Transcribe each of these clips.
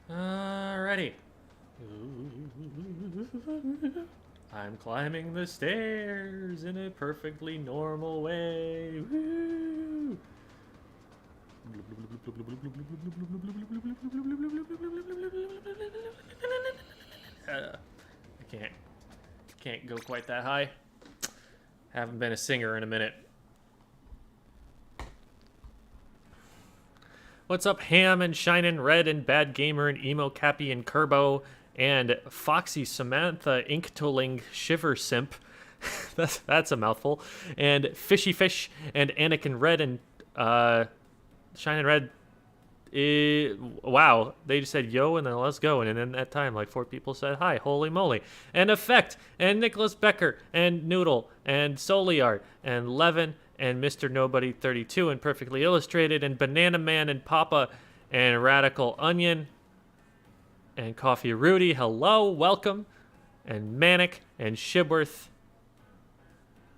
Alrighty. I'm climbing the stairs in a perfectly normal way. Woo! I can't go quite that high. Haven't been a singer in a minute. What's up, Ham and Shinin' Red and Bad Gamer and Emo Cappy and Kerbo and Foxy Samantha Inktoling Shiver Simp? that's a mouthful. And Fishy Fish and Anakin Red and Shinin' Red. Wow, they just said yo and then let's go, and in that time like 4 people said hi. Holy moly. And Effect and Nicholas Becker and Noodle and Soliart and Levin and Mr. Nobody 32 and Perfectly Illustrated and Banana Man and Papa and Radical Onion and Coffee Rudy. Hello, welcome. And Manic and Shibworth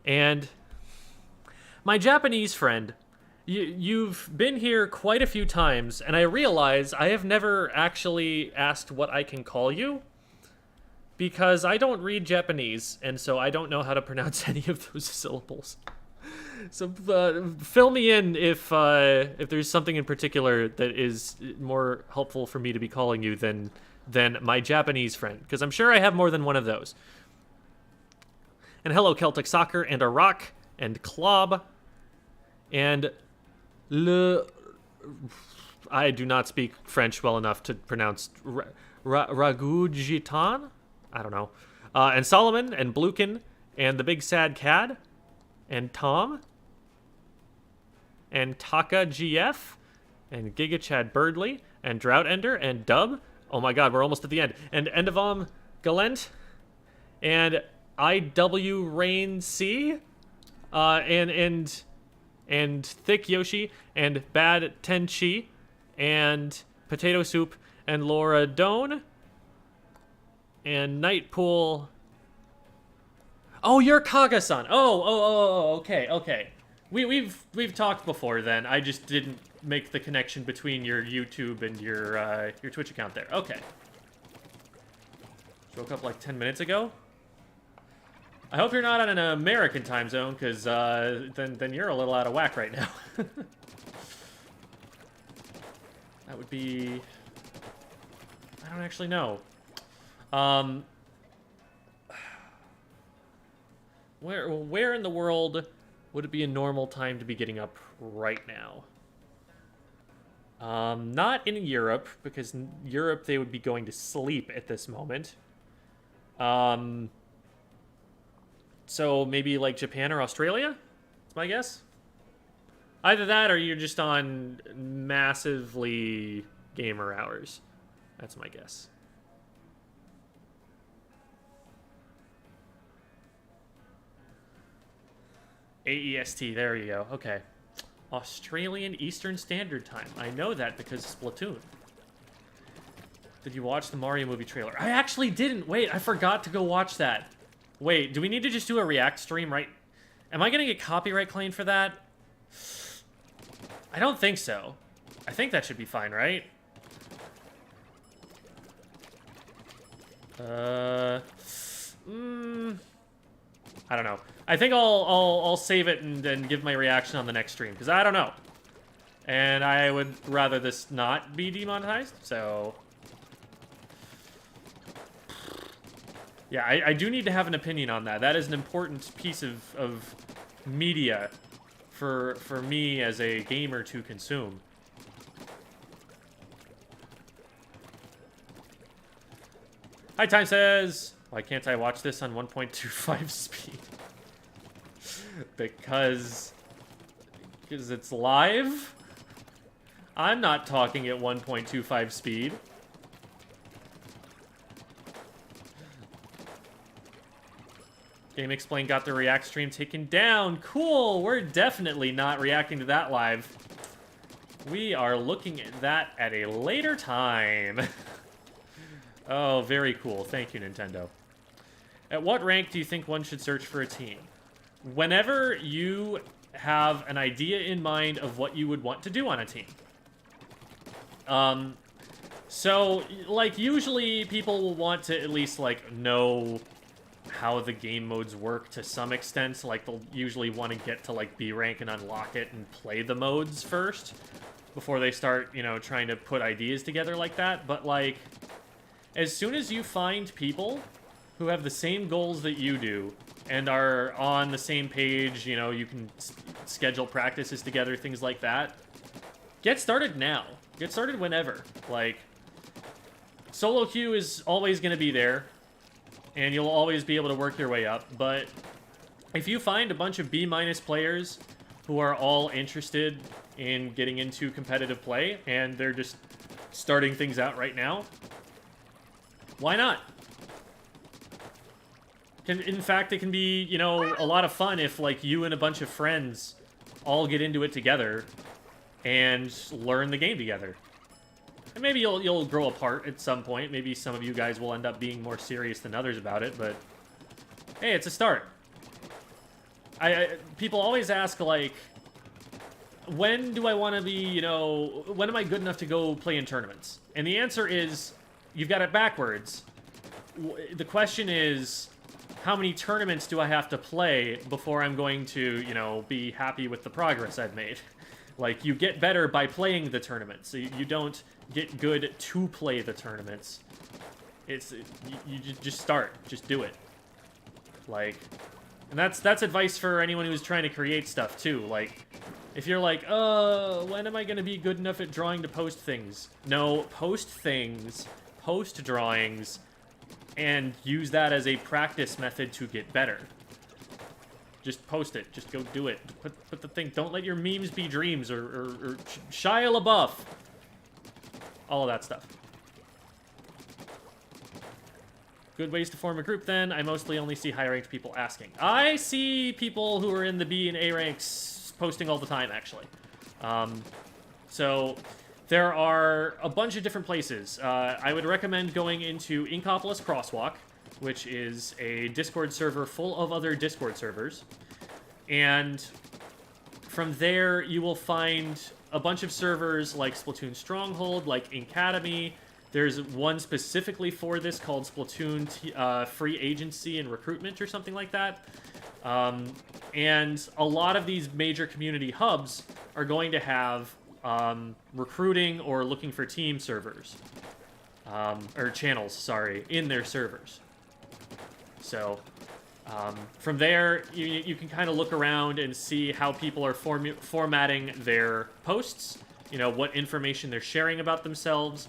and my Japanese friend. You've been here quite a few times, and I realize I have never actually asked what I can call you because I don't read Japanese, and so I don't know how to pronounce any of those syllables. So fill me in if there's something in particular that is more helpful for me to be calling you than my Japanese friend, because I'm sure I have more than one of those. And hello, Celtic Soccer and Iraq and Klob and I do not speak French well enough to pronounce Ragujitan? I don't know. And Solomon and Blukin and the Big Sad Cad and Tom and Taka GF and Giga Chad Birdley and Drought Ender and Dub. Oh my god, we're almost at the end. And Endavom Galent and IW Rain C and Thick Yoshi and Bad Tenchi and Potato Soup and Laura Doan and Nightpool. Oh, you're Kaga-san. Oh, okay. We've talked before then. I just didn't make the connection between your YouTube and your Twitch account there. Okay. Woke up like 10 minutes ago. I hope you're not on an American time zone, because then you're a little out of whack right now. That would be... I don't actually know. Where in the world would it be a normal time to be getting up right now? Not in Europe, because in Europe they would be going to sleep at this moment. So maybe like Japan or Australia? That's my guess. Either that or you're just on massively gamer hours. That's my guess. AEST, there you go. Okay. Australian Eastern Standard Time. I know that because Splatoon. Did you watch the Mario movie trailer? I actually didn't. Wait, I forgot to go watch that. Wait, do we need to just do a React stream, right? Am I gonna get copyright claimed for that? I don't think so. I think that should be fine, right? I don't know. I think I'll save it and give my reaction on the next stream, because I don't know. And I would rather this not be demonetized, so... Yeah, I do need to have an opinion on that. That is an important piece of media for me as a gamer to consume. Hi, Time says, why can't I watch this on 1.25 speed? Because it's live? I'm not talking at 1.25 speed. Game Explain got the React stream taken down. Cool, we're definitely not reacting to that live. We are looking at that at a later time. Oh, very cool. Thank you, Nintendo. At what rank do you think one should search for a team? Whenever you have an idea in mind of what you would want to do on a team. So, like, usually people will want to at least, like, know how the game modes work to some extent. Like, they'll usually want to get to, like, B rank and unlock it and play the modes first before they start, you know, trying to put ideas together like that. But, like, as soon as you find people who have the same goals that you do and are on the same page, you know, you can schedule practices together, things like that, get started now. Get started whenever. Like, solo queue is always going to be there, and you'll always be able to work your way up, but if you find a bunch of B- players who are all interested in getting into competitive play, and they're just starting things out right now, why not? In fact, it can be, you know, a lot of fun if, like, you and a bunch of friends all get into it together and learn the game together. And maybe you'll grow apart at some point. Maybe some of you guys will end up being more serious than others about it, but hey, it's a start. People always ask, like, when do I want to be, you know, when am I good enough to go play in tournaments? And the answer is, you've got it backwards. The question is, how many tournaments do I have to play before I'm going to, you know, be happy with the progress I've made? Like, you get better by playing the tournaments. So you don't get good to play the tournaments. You just start. Just do it. Like, and that's advice for anyone who's trying to create stuff, too. Like, if you're like, when am I going to be good enough at drawing to post things? No, post things, post drawings, and use that as a practice method to get better. Just post it. Just go do it. Put the thing. Don't let your memes be dreams or Shia LaBeouf. All of that stuff. Good ways to form a group, then. I mostly only see high-ranked people asking. I see people who are in the B and A ranks posting all the time, actually. So there are a bunch of different places. I would recommend going into Inkopolis Crosswalk, which is a Discord server full of other Discord servers. And from there, you will find a bunch of servers like Splatoon Stronghold, like Academy. There's one specifically for this called Splatoon Free Agency and Recruitment or something like that. And a lot of these major community hubs are going to have recruiting or looking for team servers. Or channels, sorry, in their servers. So, from there, you can kind of look around and see how people are formatting their posts, you know, what information they're sharing about themselves.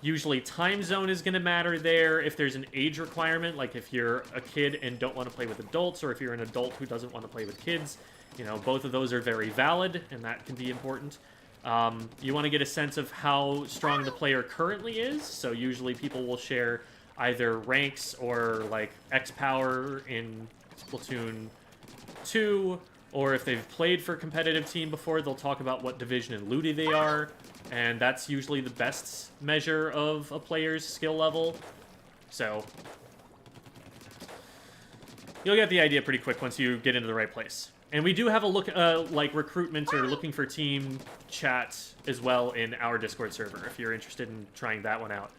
Usually time zone is going to matter there. If there's an age requirement, like if you're a kid and don't want to play with adults, or if you're an adult who doesn't want to play with kids, you know, both of those are very valid, and that can be important. You want to get a sense of how strong the player currently is, so usually people will share either ranks or, like, X power in Splatoon 2, or if they've played for a competitive team before, they'll talk about what division and looty they are, and that's usually the best measure of a player's skill level. So you'll get the idea pretty quick once you get into the right place. And we do have a look, like, recruitment or looking for team chat as well in our Discord server, if you're interested in trying that one out.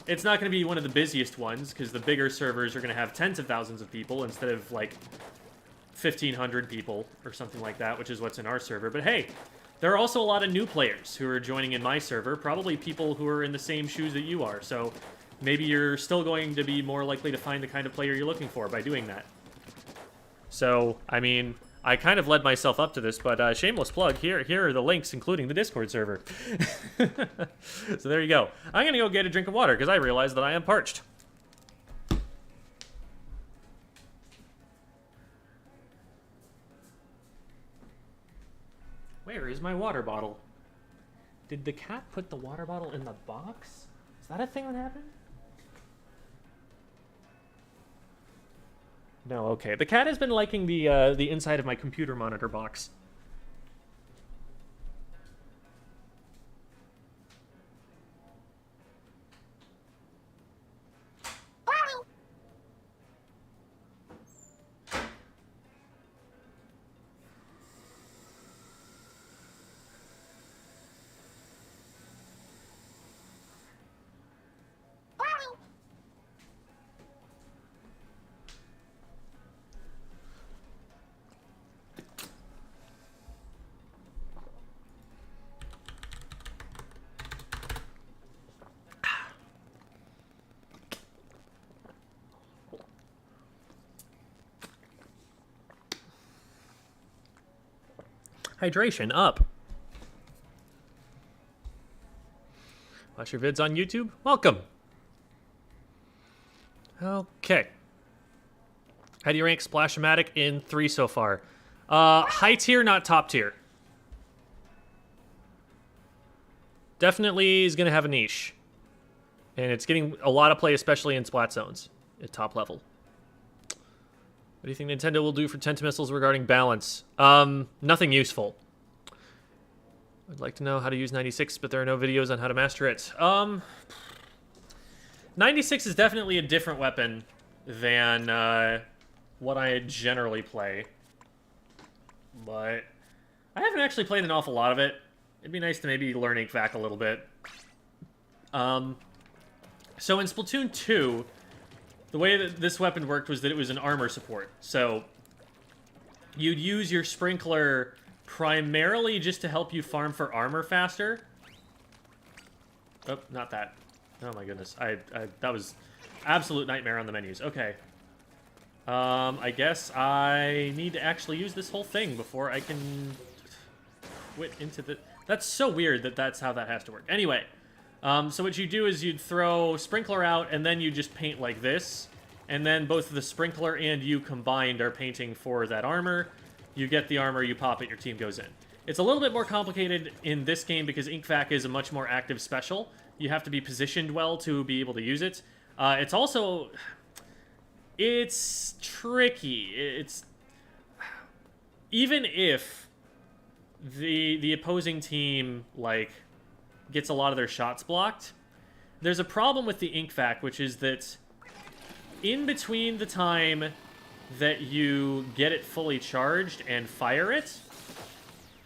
It's not going to be one of the busiest ones, because the bigger servers are going to have tens of thousands of people instead of, like, 1,500 people or something like that, which is what's in our server. But hey, there are also a lot of new players who are joining in my server, probably people who are in the same shoes that you are, so maybe you're still going to be more likely to find the kind of player you're looking for by doing that. So, I mean, I kind of led myself up to this, but shameless plug, here are the links, including the Discord server. So there you go. I'm going to go get a drink of water, because I realize that I am parched. Where is my water bottle? Did the cat put the water bottle in the box? Is that a thing that happened? No, okay. The cat has been liking the inside of my computer monitor box. Hydration up. Watch your vids on YouTube? Welcome. Okay. How do you rank Splash-O-Matic in 3 so far? High tier, not top tier. Definitely is going to have a niche. And it's getting a lot of play, especially in Splat Zones at top level. What do you think Nintendo will do for Tentamissiles regarding balance? Nothing useful. I'd like to know how to use 96, but there are no videos on how to master it. 96 is definitely a different weapon than what I generally play. But I haven't actually played an awful lot of it. It'd be nice to maybe learn Inkvac a little bit. So in Splatoon 2, the way that this weapon worked was that it was an armor support. So you'd use your sprinkler primarily just to help you farm for armor faster. Oh, not that. Oh my goodness. That was absolute nightmare on the menus. Okay. I guess I need to actually use this whole thing before I can quit into the... That's so weird that that's how that has to work. Anyway, so what you do is you'd throw sprinkler out and then you just paint like this. And then both the sprinkler and you combined are painting for that armor. You get the armor, you pop it, your team goes in. It's a little bit more complicated in this game because Inkvac is a much more active special. You have to be positioned well to be able to use it. It's also... It's tricky. It's... Even if the opposing team, like, gets a lot of their shots blocked, there's a problem with the Inkvac, which is that in between the time that you get it fully charged and fire it,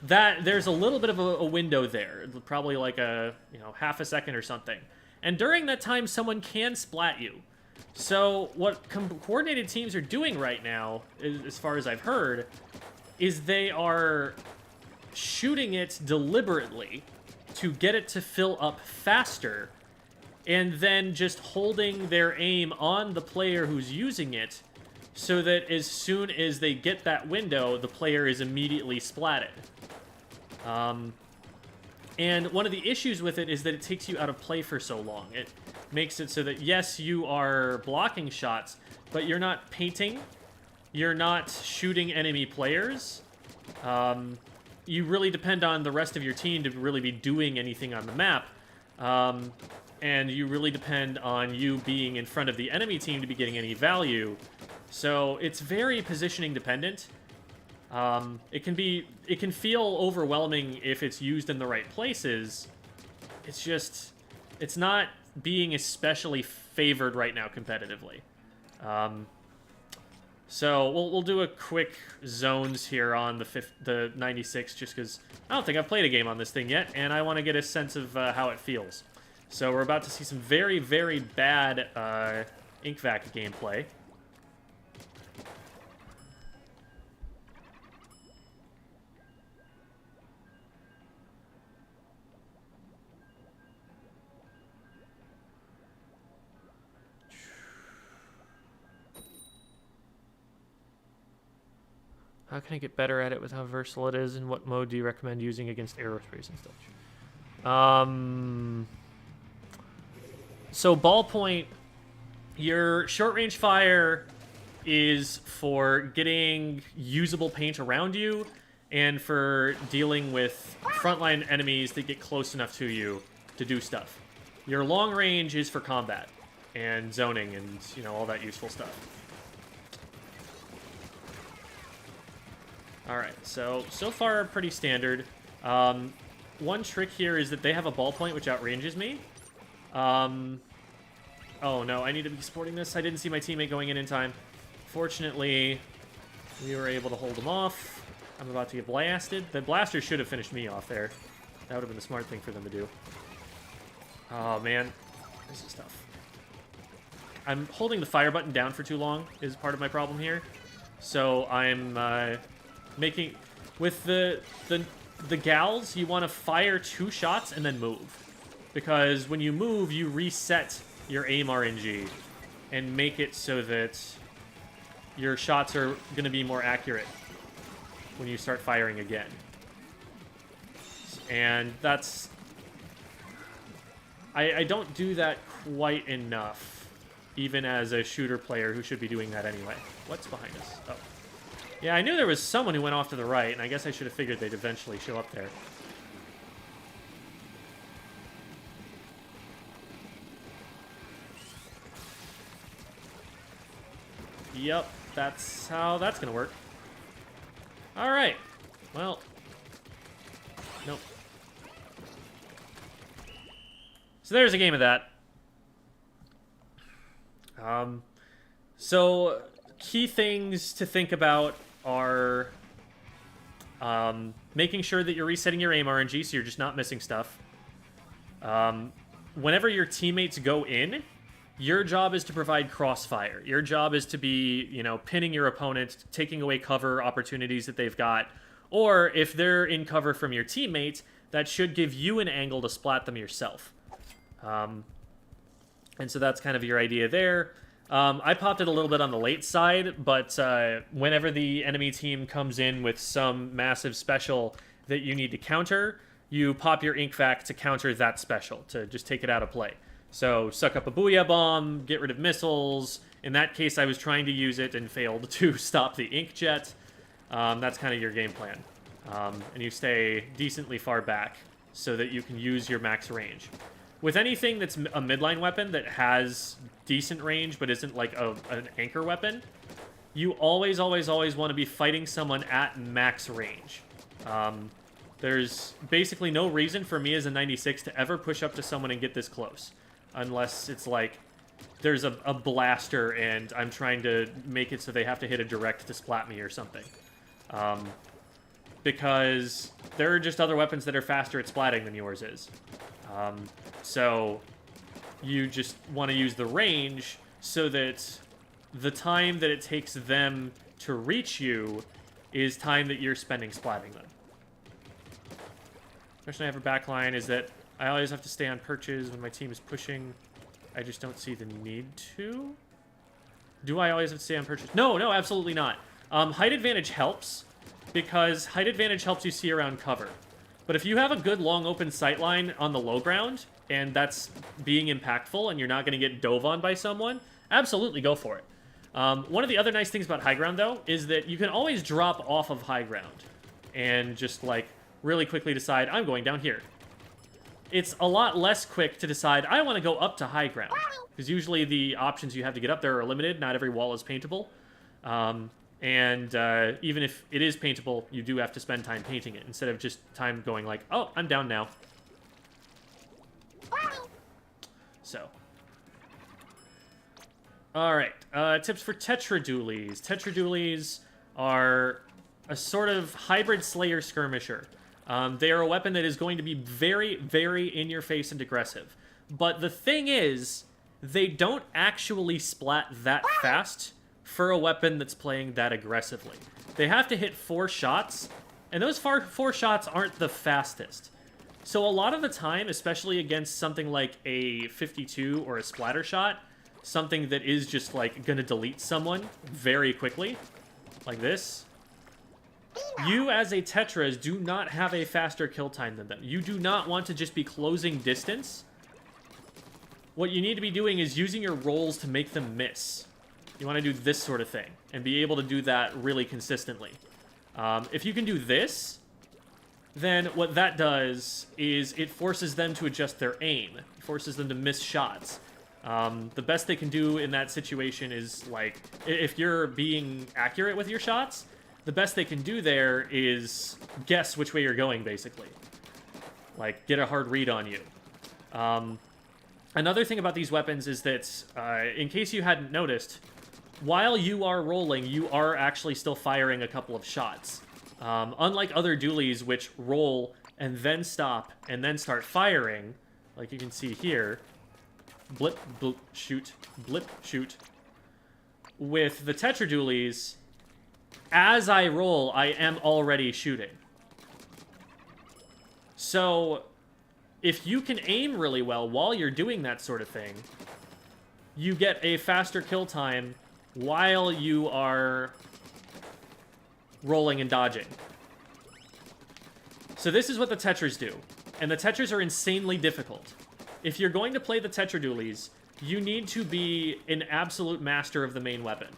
that there's a little bit of a window there, probably like a, half a second or something. And during that time, someone can splat you. So what coordinated teams are doing right now, as far as I've heard, is they are shooting it deliberately to get it to fill up faster, and then just holding their aim on the player who's using it, so that as soon as they get that window, the player is immediately splatted. And one of the issues with it is that it takes you out of play for so long. It makes it so that, yes, you are blocking shots, but you're not painting, you're not shooting enemy players. You really depend on the rest of your team to really be doing anything on the map. And you really depend on you being in front of the enemy team to be getting any value. So it's very positioning dependent. It can feel overwhelming if it's used in the right places. It's not being especially favored right now competitively. So we'll do a quick zones here on the 96, just because I don't think I've played a game on this thing yet, and I want to get a sense of how it feels. So we're about to see some very, very bad Inkvac gameplay. How can I get better at it with how versatile it is, and what mode do you recommend using against aerospace and stuff? So ballpoint, your short-range fire is for getting usable paint around you and for dealing with frontline enemies that get close enough to you to do stuff. Your long range is for combat and zoning and, all that useful stuff. Alright, so far pretty standard. One trick here is that they have a ballpoint which outranges me. Oh no, I need to be supporting this. I didn't see my teammate going in time. Fortunately, we were able to hold him off. I'm about to get blasted. The blaster should have finished me off there. That would have been the smart thing for them to do. Oh man, this is tough. I'm holding the fire button down for too long is part of my problem here. So I'm making... With the gals, you want to fire 2 shots and then move. Because when you move, you reset your aim RNG and make it so that your shots are going to be more accurate when you start firing again. And that's... I don't do that quite enough, even as a shooter player who should be doing that anyway. What's behind us? Oh. Yeah, I knew there was someone who went off to the right, and I guess I should have figured they'd eventually show up there. Yep, that's how that's gonna work. Alright. Well. Nope. So there's a game of that. So key things to think about are making sure that you're resetting your aim RNG so you're just not missing stuff. Whenever your teammates go in, your job is to provide crossfire. Your job is to be, you know, pinning your opponent, taking away cover opportunities that they've got. Or if they're in cover from your teammates, that should give you an angle to splat them yourself. And so that's kind of your idea there. I popped it a little bit on the late side, but whenever the enemy team comes in with some massive special that you need to counter, you pop your ink vac to counter that special, to just take it out of play. So suck up a Booyah Bomb, get rid of missiles. In that case, I was trying to use it and failed to stop the ink jet. That's kind of your game plan. And you stay decently far back so that you can use your max range. With anything that's a midline weapon that has decent range but isn't like an anchor weapon, you always, always, always want to be fighting someone at max range. There's basically no reason for me as a 96 to ever push up to someone and get this close. Unless it's like there's a blaster and I'm trying to make it so they have to hit a direct to splat me or something. Because there are just other weapons that are faster at splatting than yours is. So you just want to use the range so that the time that it takes them to reach you is time that you're spending splatting them. The question I have for backline is that I always have to stay on perches when my team is pushing. I just don't see the need to. Do I always have to stay on perches? No, no, absolutely not. Height advantage helps, because height advantage helps you see around cover. But if you have a good long open sight line on the low ground, and that's being impactful, and you're not going to get dove on by someone, absolutely go for it. One of the other nice things about high ground, though, is that you can always drop off of high ground and just, like, really quickly decide, I'm going down here. It's a lot less quick to decide, I want to go up to high ground, because usually the options you have to get up there are limited. Not every wall is paintable. And even if it is paintable, you do have to spend time painting it, instead of just time going like, oh, I'm down now. So. Alright, tips for Tetra Doolies. Tetra Doolies are a sort of hybrid Slayer skirmisher. They are a weapon that is going to be very, very in-your-face and aggressive. But the thing is, they don't actually splat that fast for a weapon that's playing that aggressively. They have to hit 4 shots, and those 4 shots aren't the fastest. So a lot of the time, especially against something like a 52 or a splatter shot, something that is just, like, gonna delete someone very quickly, like this, you as a Tetras do not have a faster kill time than them. You do not want to just be closing distance. What you need to be doing is using your rolls to make them miss. You want to do this sort of thing, and be able to do that really consistently. If you can do this, then what that does is it forces them to adjust their aim. It forces them to miss shots. The best they can do in that situation is, like, if you're being accurate with your shots, the best they can do there is guess which way you're going, basically. Like, get a hard read on you. Another thing about these weapons is that, in case you hadn't noticed, while you are rolling, you are actually still firing a couple of shots. Unlike other Doolies, which roll and then stop and then start firing, like you can see here, blip, blip, shoot, blip, shoot. With the Tetra Doolies, as I roll, I am already shooting. So, if you can aim really well while you're doing that sort of thing, you get a faster kill time while you are rolling and dodging. So this is what the Tetras do. And the Tetras are insanely difficult. If you're going to play the Tetra Doolies, you need to be an absolute master of the main weapon.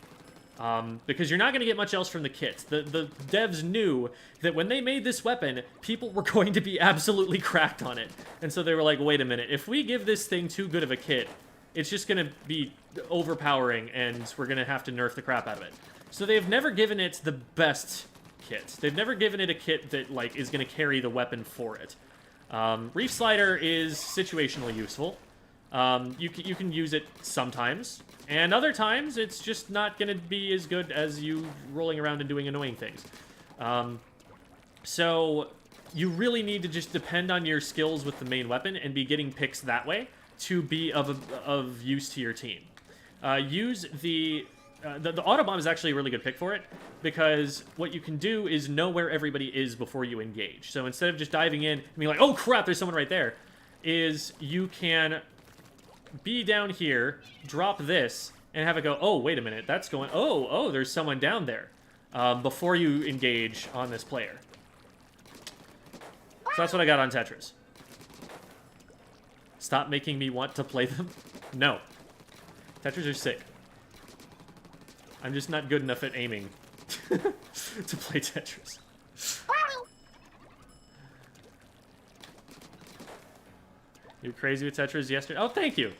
Because you're not going to get much else from the kit. The devs knew that when they made this weapon, people were going to be absolutely cracked on it. And so they were like, wait a minute, if we give this thing too good of a kit, it's just going to be overpowering, and we're going to have to nerf the crap out of it. So they've never given it the best kit. They've never given it a kit that, like, is going to carry the weapon for it. Reef Slider is situationally useful. You can use it sometimes, and other times it's just not going to be as good as you rolling around and doing annoying things. So you really need to just depend on your skills with the main weapon and be getting picks that way to be of use to your team. Use the Autobomb is actually a really good pick for it, because what you can do is know where everybody is before you engage. So instead of just diving in and being like, oh crap, there's someone right there, is you can be down here, drop this, and have it go, oh, wait a minute, that's going, oh, there's someone down there, before you engage on this player. So that's what I got on Tetras. Stop making me want to play them. No. Tetras are sick. I'm just not good enough at aiming to play Tetris. You were crazy with Tetris yesterday? Oh, thank you.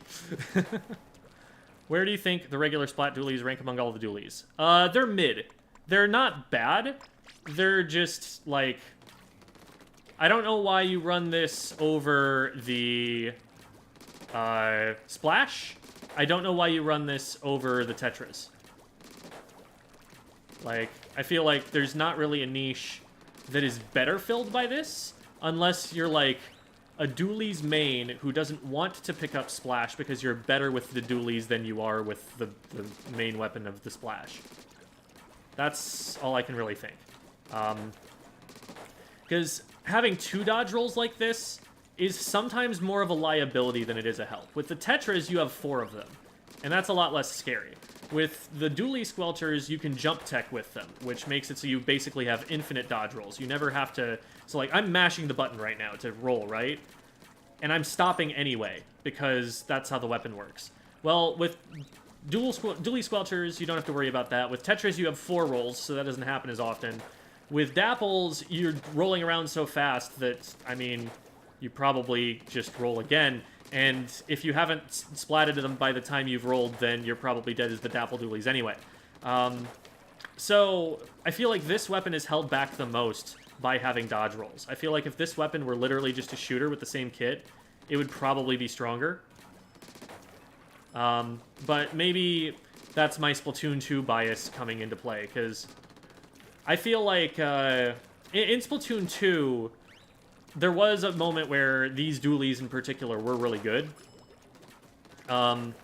Where do you think the regular Splat Doolies rank among all the Doolies? They're mid. They're not bad. They're just, like... I don't know why you run this over the Splash. I don't know why you run this over the Tetras. Like, I feel like there's not really a niche that is better filled by this, unless you're, like, a Doolies main who doesn't want to pick up Splash because you're better with the Doolies than you are with the main weapon of the Splash. That's all I can really think. Because having 2 dodge rolls like this is sometimes more of a liability than it is a help. With the Tetras, you have 4 of them, and that's a lot less scary. With the Dooley Squelchers, you can jump tech with them, which makes it so you basically have infinite dodge rolls. You never have to... So, like, I'm mashing the button right now to roll, right? And I'm stopping anyway, because that's how the weapon works. Well, with Dooley Squelchers, you don't have to worry about that. With Tetras, you have 4 rolls, so that doesn't happen as often. With Dapples, you're rolling around so fast that, I mean, you probably just roll again. And if you haven't splatted them by the time you've rolled, then you're probably dead as the Dapple Doolies anyway. So I feel like this weapon is held back the most by having dodge rolls. I feel like if this weapon were literally just a shooter with the same kit, it would probably be stronger. But maybe that's my Splatoon 2 bias coming into play, because I feel like in Splatoon 2... there was a moment where these Doolies in particular were really good. But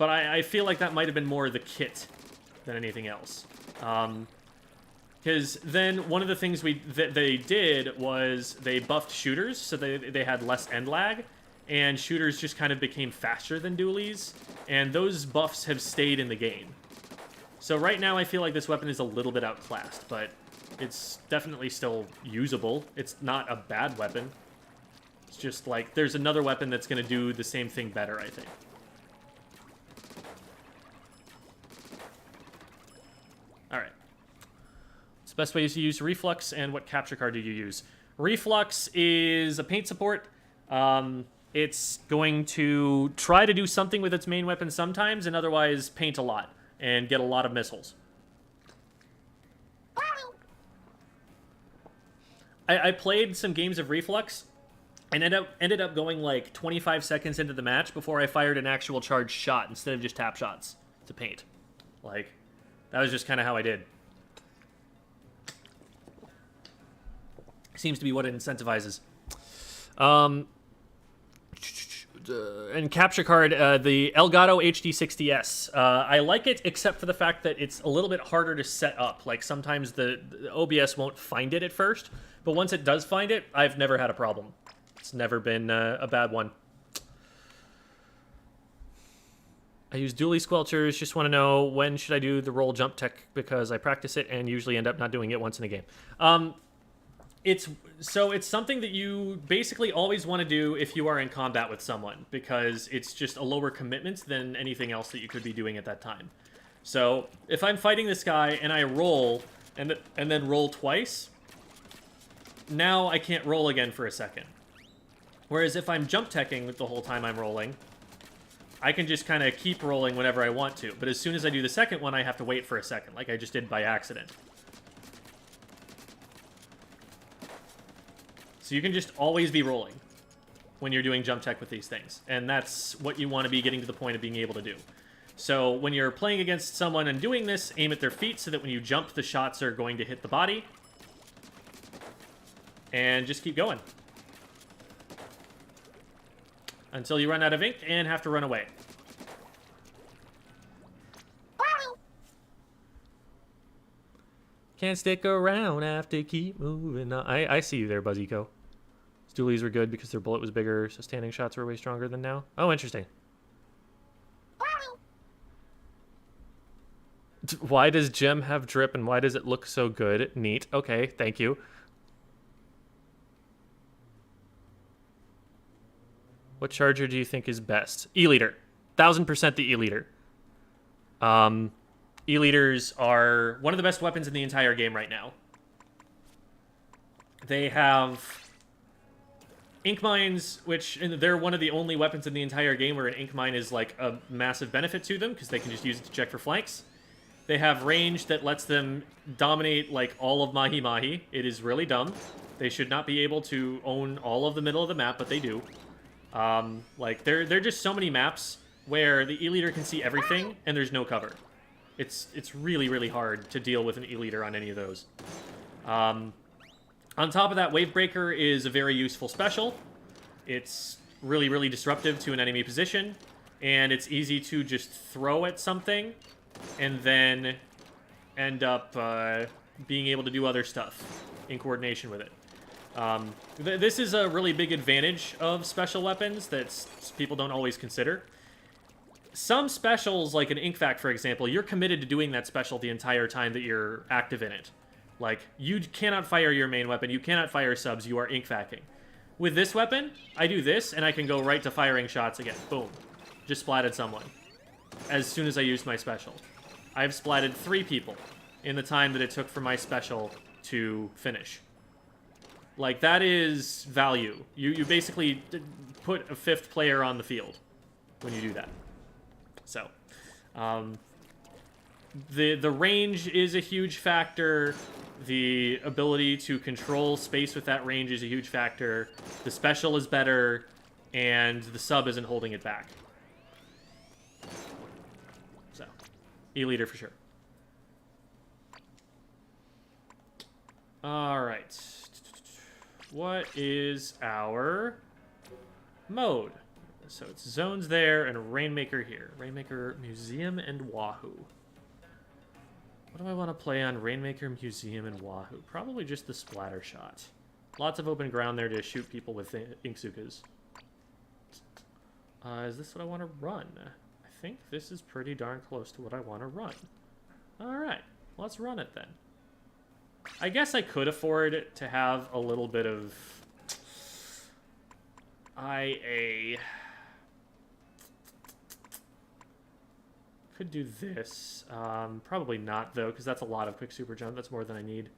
I feel like that might have been more the kit than anything else. Because then one of the things that they did was they buffed shooters, so they had less end lag, and shooters just kind of became faster than Doolies, and those buffs have stayed in the game. So right now I feel like this weapon is a little bit outclassed, but it's definitely still usable. It's not a bad weapon. It's just like, there's another weapon that's going to do the same thing better, I think. Alright. What's the best way to use Reflux, and what capture card do you use? Reflux is a paint support. It's going to try to do something with its main weapon sometimes, and otherwise paint a lot, and get a lot of missiles. I played some games of Reflux, and ended up going like 25 seconds into the match before I fired an actual charged shot instead of just tap shots to paint. Like, that was just kind of how I did. Seems to be what it incentivizes. And capture card, the Elgato HD60S. I like it, except for the fact that it's a little bit harder to set up. Like, sometimes the OBS won't find it at first, but once it does find it, I've never had a problem. It's never been a bad one. I use Dooley Squelchers. Just want to know, when should I do the roll jump tech, because I practice it and usually end up not doing it once in a game. It's something that you basically always want to do if you are in combat with someone, because it's just a lower commitment than anything else that you could be doing at that time. So if I'm fighting this guy and I roll and then roll twice, now I can't roll again for a second. Whereas if I'm jump teching the whole time I'm rolling, I can just kind of keep rolling whenever I want to. But as soon as I do the second one, I have to wait for a second, like I just did by accident. So you can just always be rolling when you're doing jump tech with these things. And that's what you want to be getting to the point of being able to do. So when you're playing against someone and doing this, aim at their feet so that when you jump, the shots are going to hit the body. And just keep going. Until you run out of ink and have to run away. Can't stick around, have to keep moving on. I see you there, Buzzico. Doolies were good because their bullet was bigger, so standing shots were way stronger than now. Oh, interesting. Why does Gem have drip and why does it look so good? Neat. Okay, thank you. What charger do you think is best? E-liter. 1000% the E-liter. E-liters are one of the best weapons in the entire game right now. They have ink mines, which they're one of the only weapons in the entire game where an ink mine is like a massive benefit to them because they can just use it to check for flanks. They have range that lets them dominate like all of Mahi Mahi. It is really dumb. They should not be able to own all of the middle of the map, but they do. Like there are just so many maps where the E-liter can see everything and there's no cover. It's really, really hard to deal with an E-liter on any of those. On top of that, Wavebreaker is a very useful special. It's really, really disruptive to an enemy position, and it's easy to just throw at something and then end up being able to do other stuff in coordination with it. This is a really big advantage of special weapons that people don't always consider. Some specials, like an Ink Vac, for example, you're committed to doing that special the entire time that you're active in it. Like, you cannot fire your main weapon, you cannot fire subs, you are Ink Vacing. With this weapon, I do this, and I can go right to firing shots again. Boom. Just splatted someone. As soon as I used my special. I've splatted 3 people in the time that it took for my special to finish. Like, that is value. You basically put a 5th player on the field when you do that. So, the range is a huge factor. The ability to control space with that range is a huge factor. The special is better, and the sub isn't holding it back. So, E-liter for sure. Alright. What is our mode? So it's zones there and Rainmaker here. Rainmaker, Museum, and Wahoo. What do I want to play on Rainmaker, Museum, and Wahoo? Probably just the splatter shot. Lots of open ground there to shoot people with Inksukas. Is this what I want to run? I think this is pretty darn close to what I want to run. Alright, let's run it then. I guess I could afford to have a little bit of IA. Could do this. Probably not, though, because that's a lot of quick super jump. That's more than I need.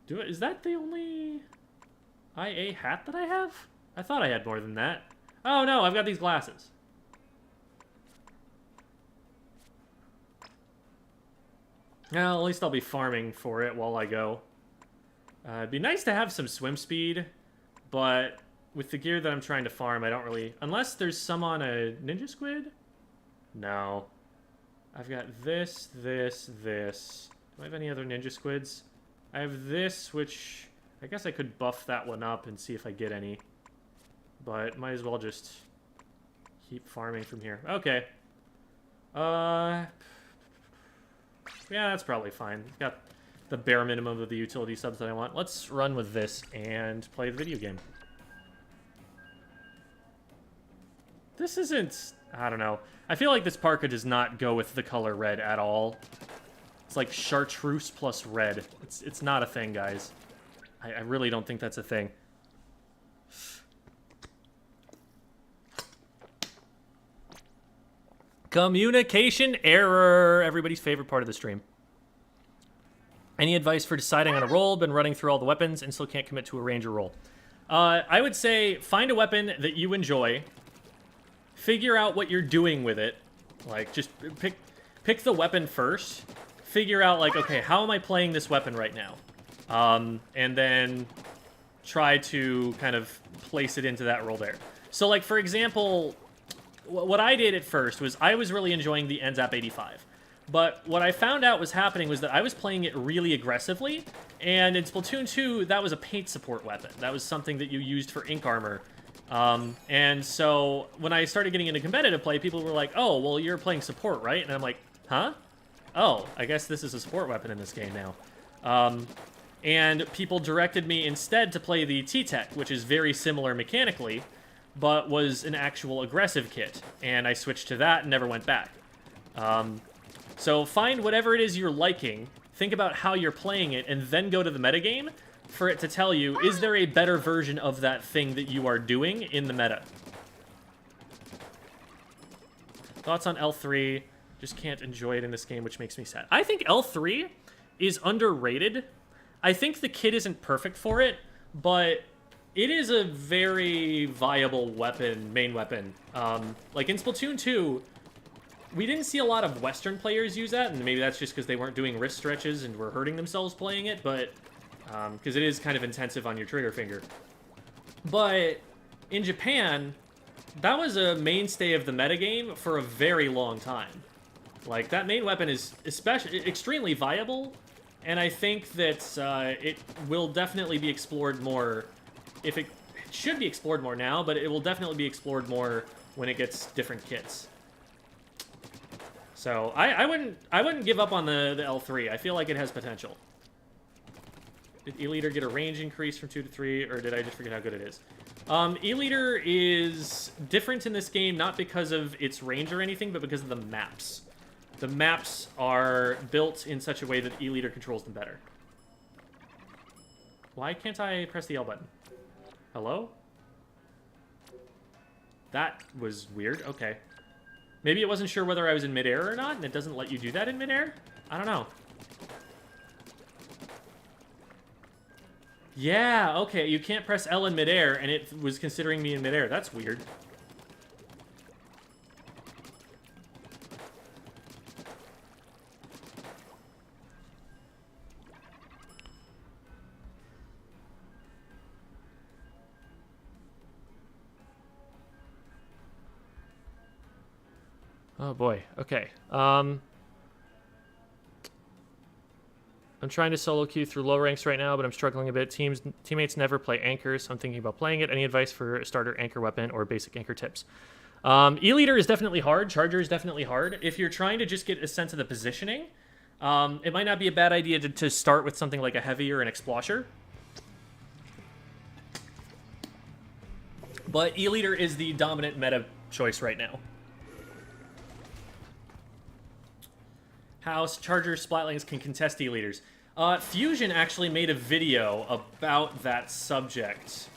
Is that the only IA hat that I have? I thought I had more than that. Oh, no, I've got these glasses. Well, at least I'll be farming for it while I go. It'd be nice to have some swim speed, but with the gear that I'm trying to farm, I don't really... Unless there's some on a Ninja Squid? No. I've got this. Do I have any other Ninja Squids? I have this, which... I guess I could buff that one up and see if I get any. But might as well just keep farming from here. Okay. Yeah, that's probably fine. I've got the bare minimum of the utility subs that I want. Let's run with this and play the video game. This isn't... I don't know. I feel like this parka does not go with the color red at all. It's like chartreuse plus red. It's not a thing, guys. I really don't think that's a thing. Communication error. Everybody's favorite part of the stream. Any advice for deciding on a roll? Been running through all the weapons and still can't commit to a ranger roll. I would say find a weapon that you enjoy. Figure out what you're doing with it. Like, just pick the weapon first. Figure out, like, okay, how am I playing this weapon right now? And then try to kind of place it into that role there. So, like, for example, what I did at first was I was really enjoying the NZAP 85. But what I found out was happening was that I was playing it really aggressively, and in Splatoon 2, that was a paint support weapon. That was something that you used for ink armor. And so when I started getting into competitive play, people were like, oh, well, you're playing support, right? And I'm like, huh? Oh, I guess this is a support weapon in this game now. And people directed me instead to play the T-Tech, which is very similar mechanically, but was an actual aggressive kit. And I switched to that and never went back. So find whatever it is you're liking, think about how you're playing it, and then go to the metagame for it to tell you, is there a better version of that thing that you are doing in the meta? Thoughts on L3? Just can't enjoy it in this game, which makes me sad. I think L3 is underrated. I think the kit isn't perfect for it, but it is a very viable weapon, main weapon. Like in Splatoon 2, we didn't see a lot of Western players use that, and maybe that's just because they weren't doing wrist stretches and were hurting themselves playing it, but because it is kind of intensive on your trigger finger. But in Japan, that was a mainstay of the metagame for a very long time. Like, that main weapon is extremely viable, and I think that it will definitely be explored more. It should be explored more now, but it will definitely be explored more when it gets different kits. So I wouldn't give up on the L3. I feel like it has potential. Did E-Liter get a range increase from 2 to 3, or did I just forget how good it is? E-Liter is different in this game, not because of its range or anything, but because of the maps. The maps are built in such a way that E-Liter controls them better. Why can't I press the L button? Hello? That was weird. Okay. Maybe it wasn't sure whether I was in midair or not, and it doesn't let you do that in midair? I don't know. Yeah, okay, you can't press L in midair, and it was considering me in midair. That's weird. Oh boy, okay. I'm trying to solo queue through low ranks right now, but I'm struggling a bit. Teammates never play anchors, so I'm thinking about playing it. Any advice for a starter anchor weapon or basic anchor tips? E-Liter is definitely hard. Charger is definitely hard. If you're trying to just get a sense of the positioning, it might not be a bad idea to start with something like a heavy or an explosher. But E-Liter is the dominant meta choice right now. How Charger Splatlings can contest E-Liters. Fusion actually made a video about that subject.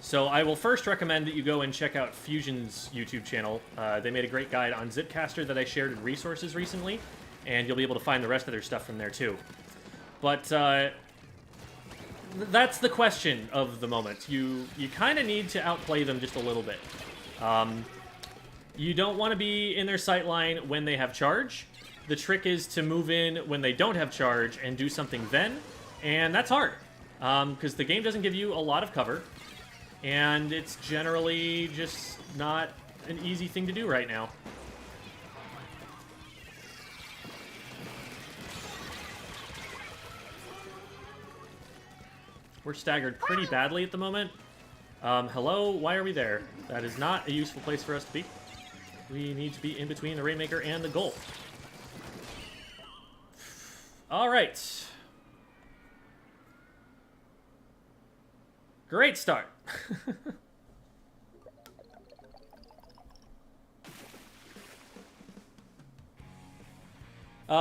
So I will first recommend that you go and check out Fusion's YouTube channel. They made a great guide on Zipcaster that I shared in resources recently, and you'll be able to find the rest of their stuff from there too. But that's the question of the moment. You kind of need to outplay them just a little bit. You don't want to be in their sight line when they have charge. The trick is to move in when they don't have charge and do something then, and that's hard, because the game doesn't give you a lot of cover, and it's generally just not an easy thing to do right now. We're staggered pretty badly at the moment. Hello, why are we there? That is not a useful place for us to be. We need to be in between the Rainmaker and the goal. All right. Great start.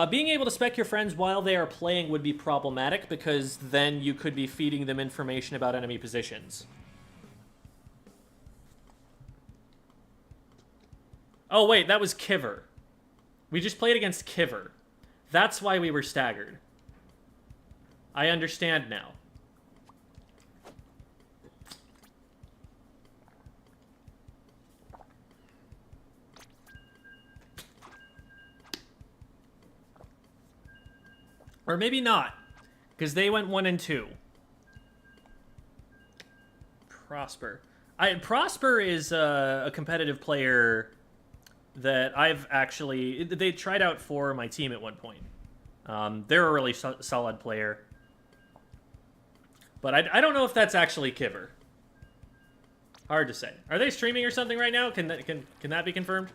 Being able to spec your friends while they are playing would be problematic because then you could be feeding them information about enemy positions. Oh, wait, that was Kiver. We just played against Kiver. That's why we were staggered. I understand now. Or maybe not, because they went 1 and 2. Prosper. Prosper is a competitive player that I've actually... They tried out for my team at one point. They're a really solid player. But I don't know if that's actually Kiver. Hard to say. Are they streaming or something right now? Can that be confirmed?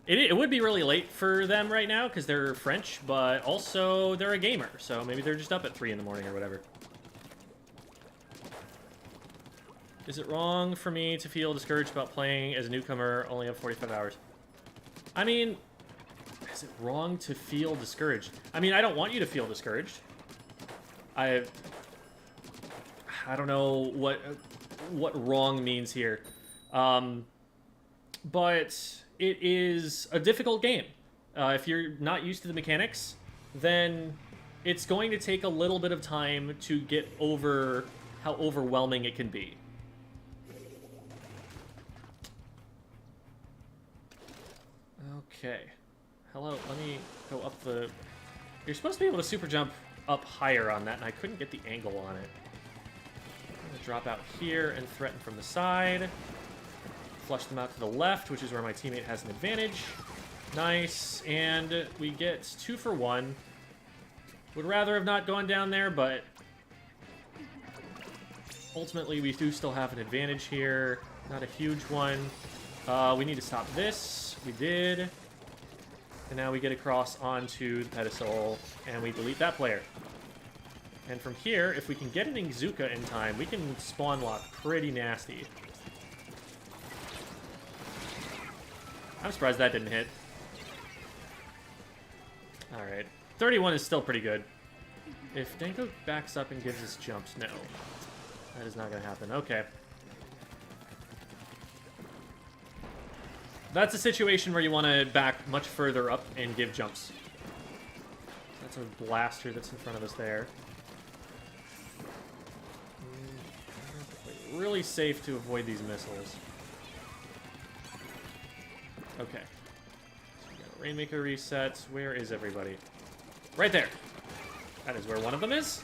It would be really late for them right now because they're French, but also they're a gamer. So maybe they're just up at 3 in the morning or whatever. Is it wrong for me to feel discouraged about playing as a newcomer, only have 45 hours? I mean, is it wrong to feel discouraged? I mean, I don't want you to feel discouraged. I don't know what wrong means here. But it is a difficult game. If you're not used to the mechanics, then it's going to take a little bit of time to get over how overwhelming it can be. Okay. Hello, let me go up the... You're supposed to be able to super jump up higher on that, and I couldn't get the angle on it. I'm going to drop out here and threaten from the side. Flush them out to the left, which is where my teammate has an advantage. Nice, and we get 2 for 1. Would rather have not gone down there, but ultimately we do still have an advantage here. Not a huge one. We need to stop this. We did. And now we get across onto the pedestal, and we delete that player. And from here, if we can get an Ingzuka in time, we can spawn lock pretty nasty. I'm surprised that didn't hit. Alright. 31 is still pretty good. If Danko backs up and gives us jumps, no. That is not going to happen. Okay. That's a situation where you want to back much further up and give jumps. That's a blaster that's in front of us there. Really safe to avoid these missiles. Okay. So we got a Rainmaker reset. Where is everybody? Right there. That is where one of them is.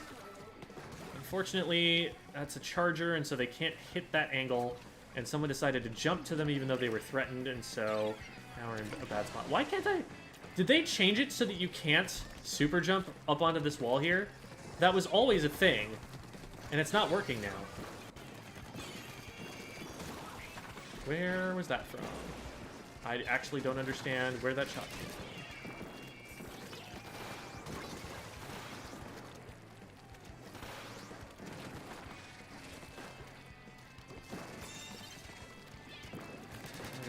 Unfortunately, that's a charger, and so they can't hit that angle. And someone decided to jump to them even though they were threatened, and so now we're in a bad spot. Why can't I... Did they change it so that you can't super jump up onto this wall here? That was always a thing, and it's not working now. Where was that from? I actually don't understand where that shot came from.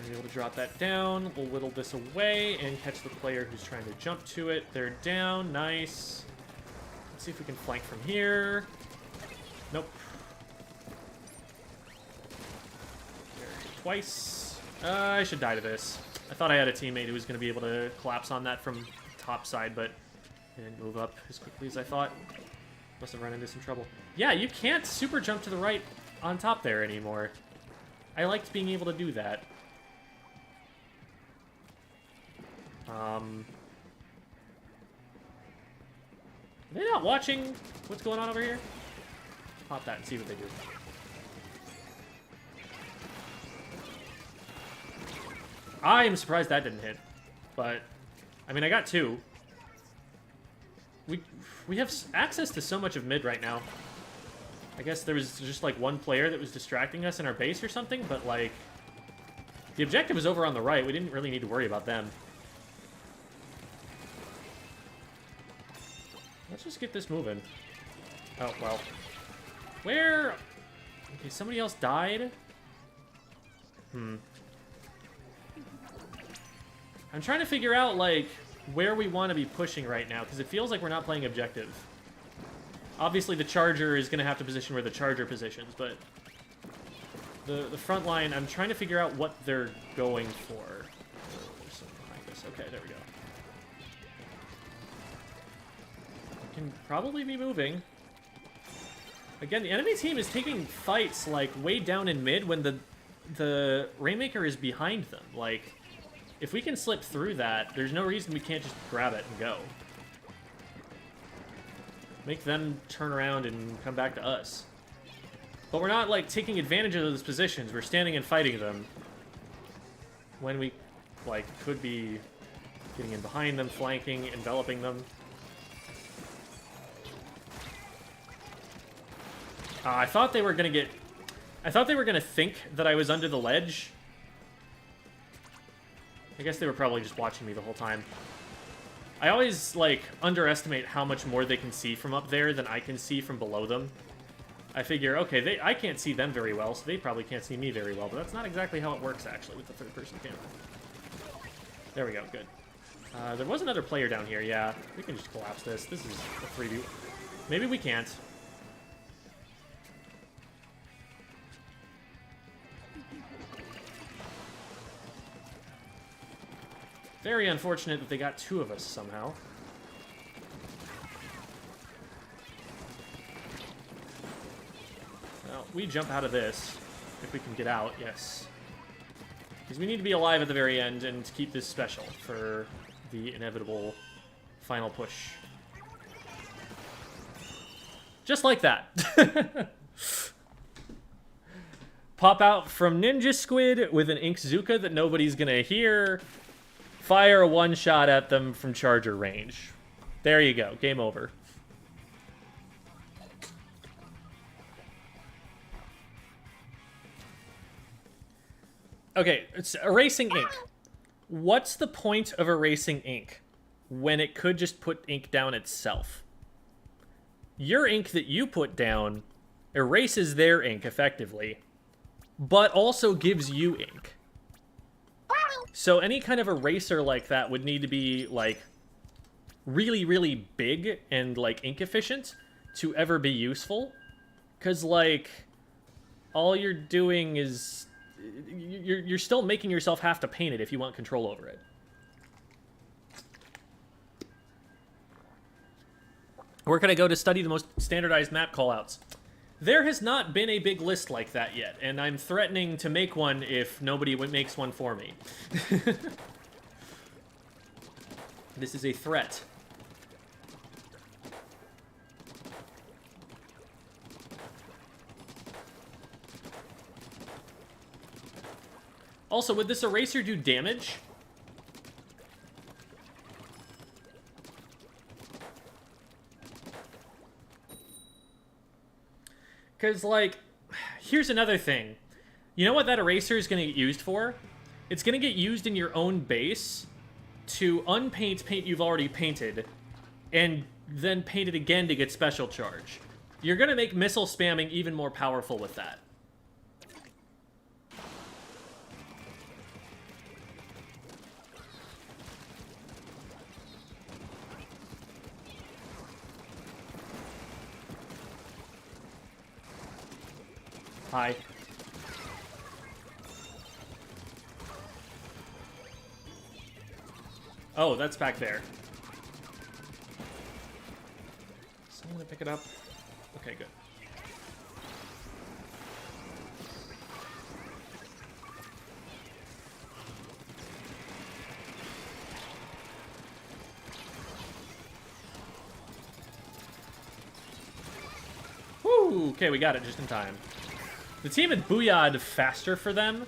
Be able to drop that down. We'll whittle this away and catch the player who's trying to jump to it. They're down. Nice. Let's see if we can flank from here. Nope. Twice. I should die to this. I thought I had a teammate who was going to be able to collapse on that from top side, but it didn't move up as quickly as I thought. Must have run into some trouble. Yeah, you can't super jump to the right on top there anymore. I liked being able to do that. Are they not watching what's going on over here? Pop that and see what they do. I am surprised that didn't hit. But, I mean, I got 2. We have access to so much of mid right now. I guess there was just, like, one player that was distracting us in our base or something, but, like, the objective was over on the right. We didn't really need to worry about them. Let's just get this moving. Oh, well. Where? Okay, somebody else died? I'm trying to figure out, like, where we want to be pushing right now, because it feels like we're not playing objective. Obviously, the Charger is going to have to position where the Charger positions, but the front line, I'm trying to figure out what they're going for. Oh, there's something behind us. Okay, there we go. Can probably be moving. Again, the enemy team is taking fights, like, way down in mid when the Rainmaker is behind them. Like, if we can slip through that, there's no reason we can't just grab it and go. Make them turn around and come back to us. But we're not, like, taking advantage of those positions. We're standing and fighting them. When we, like, could be getting in behind them, flanking, enveloping them. I thought they were gonna get... I thought they were gonna think that I was under the ledge. I guess they were probably just watching me the whole time. I always, like, underestimate how much more they can see from up there than I can see from below them. I figure, okay, I can't see them very well, so they probably can't see me very well, but that's not exactly how it works, actually, with the third-person camera. There we go, good. There was another player down here, yeah. We can just collapse this. This is a preview. Maybe we can't. Very unfortunate that they got two of us somehow. Well, we jump out of this, if we can get out, yes. Because we need to be alive at the very end and keep this special for the inevitable final push. Just like that. Pop out from Ninja Squid with an Inkzuka that nobody's gonna hear. Fire a one-shot at them from Charger range. There you go. Game over. Okay, it's erasing ink. What's the point of erasing ink when it could just put ink down itself? Your ink that you put down erases their ink effectively, but also gives you ink. So any kind of eraser like that would need to be, like, really, really big and, like, ink efficient to ever be useful. Because, like, all you're doing is... You're still making yourself have to paint it if you want control over it. Where can I go to study the most standardized map callouts? There has not been a big list like that yet, and I'm threatening to make one if nobody makes one for me. This is a threat. Also, would this eraser do damage? Because, like, here's another thing. You know what that eraser is going to get used for? It's going to get used in your own base to unpaint paint you've already painted, and then paint it again to get special charge. You're going to make missile spamming even more powerful with that. Hi. Oh, that's back there. Someone gonna pick it up? Okay, good. Woo! Okay, we got it just in time. The team had booyah'd faster for them.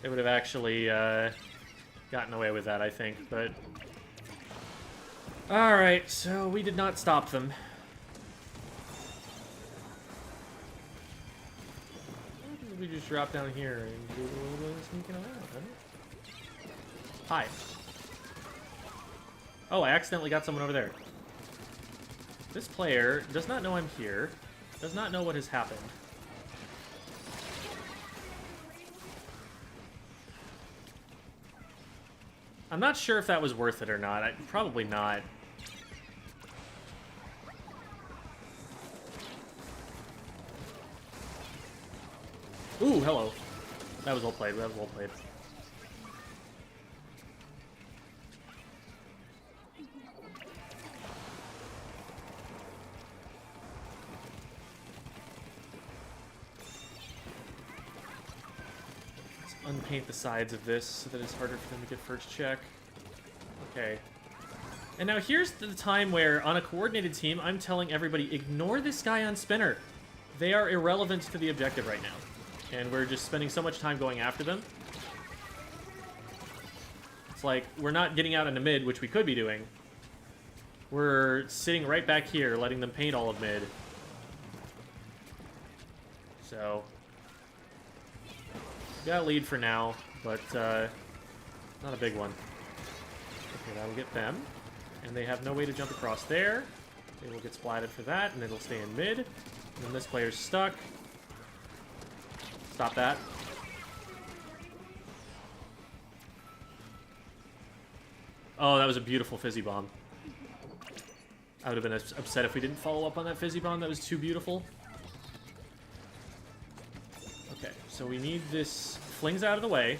They would have actually gotten away with that, I think, but... Alright, so we did not stop them. We just drop down here and do a little bit of sneaking around, huh? Hi. Oh, I accidentally got someone over there. This player does not know I'm here, does not know what has happened. I'm not sure if that was worth it or not. Probably not. Ooh, hello. That was well played. That was well played. Let's unpaint the sides of this so that it's harder for them to get first check. Okay. And now here's the time where, on a coordinated team, I'm telling everybody, ignore this guy on spinner. They are irrelevant to the objective right now. And we're just spending so much time going after them. It's like, we're not getting out into mid, which we could be doing. We're sitting right back here, letting them paint all of mid. So, we got a lead for now, but not a big one. Okay, that'll get them. And they have no way to jump across there. They will get splatted for that, and it'll stay in mid. And then this player's stuck. Stop that. Oh, that was a beautiful fizzy bomb. I would have been upset if we didn't follow up on that fizzy bomb. That was too beautiful. Okay, so we need this. Fling's out of the way.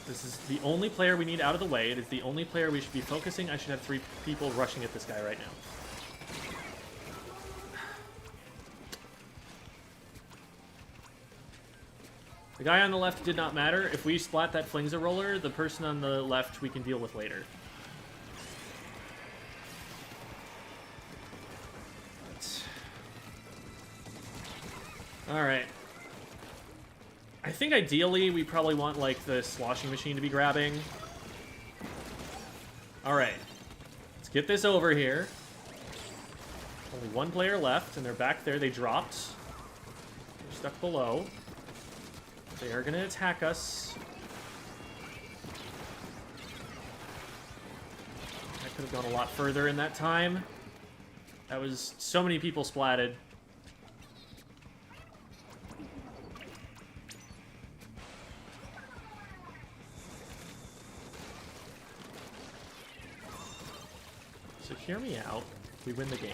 This is the only player we need out of the way. It is the only player we should be focusing. I should have 3 people rushing at this guy right now. The guy on the left did not matter. If we splat that Fling's a roller, the person on the left we can deal with later. Alright. I think ideally we probably want, like, the sloshing machine to be grabbing. Alright. Let's get this over here. Only 1 player left, and they're back there. They dropped. They're stuck below. They are going to attack us. I could have gone a lot further in that time. That was so many people splatted. So hear me out. We win the game.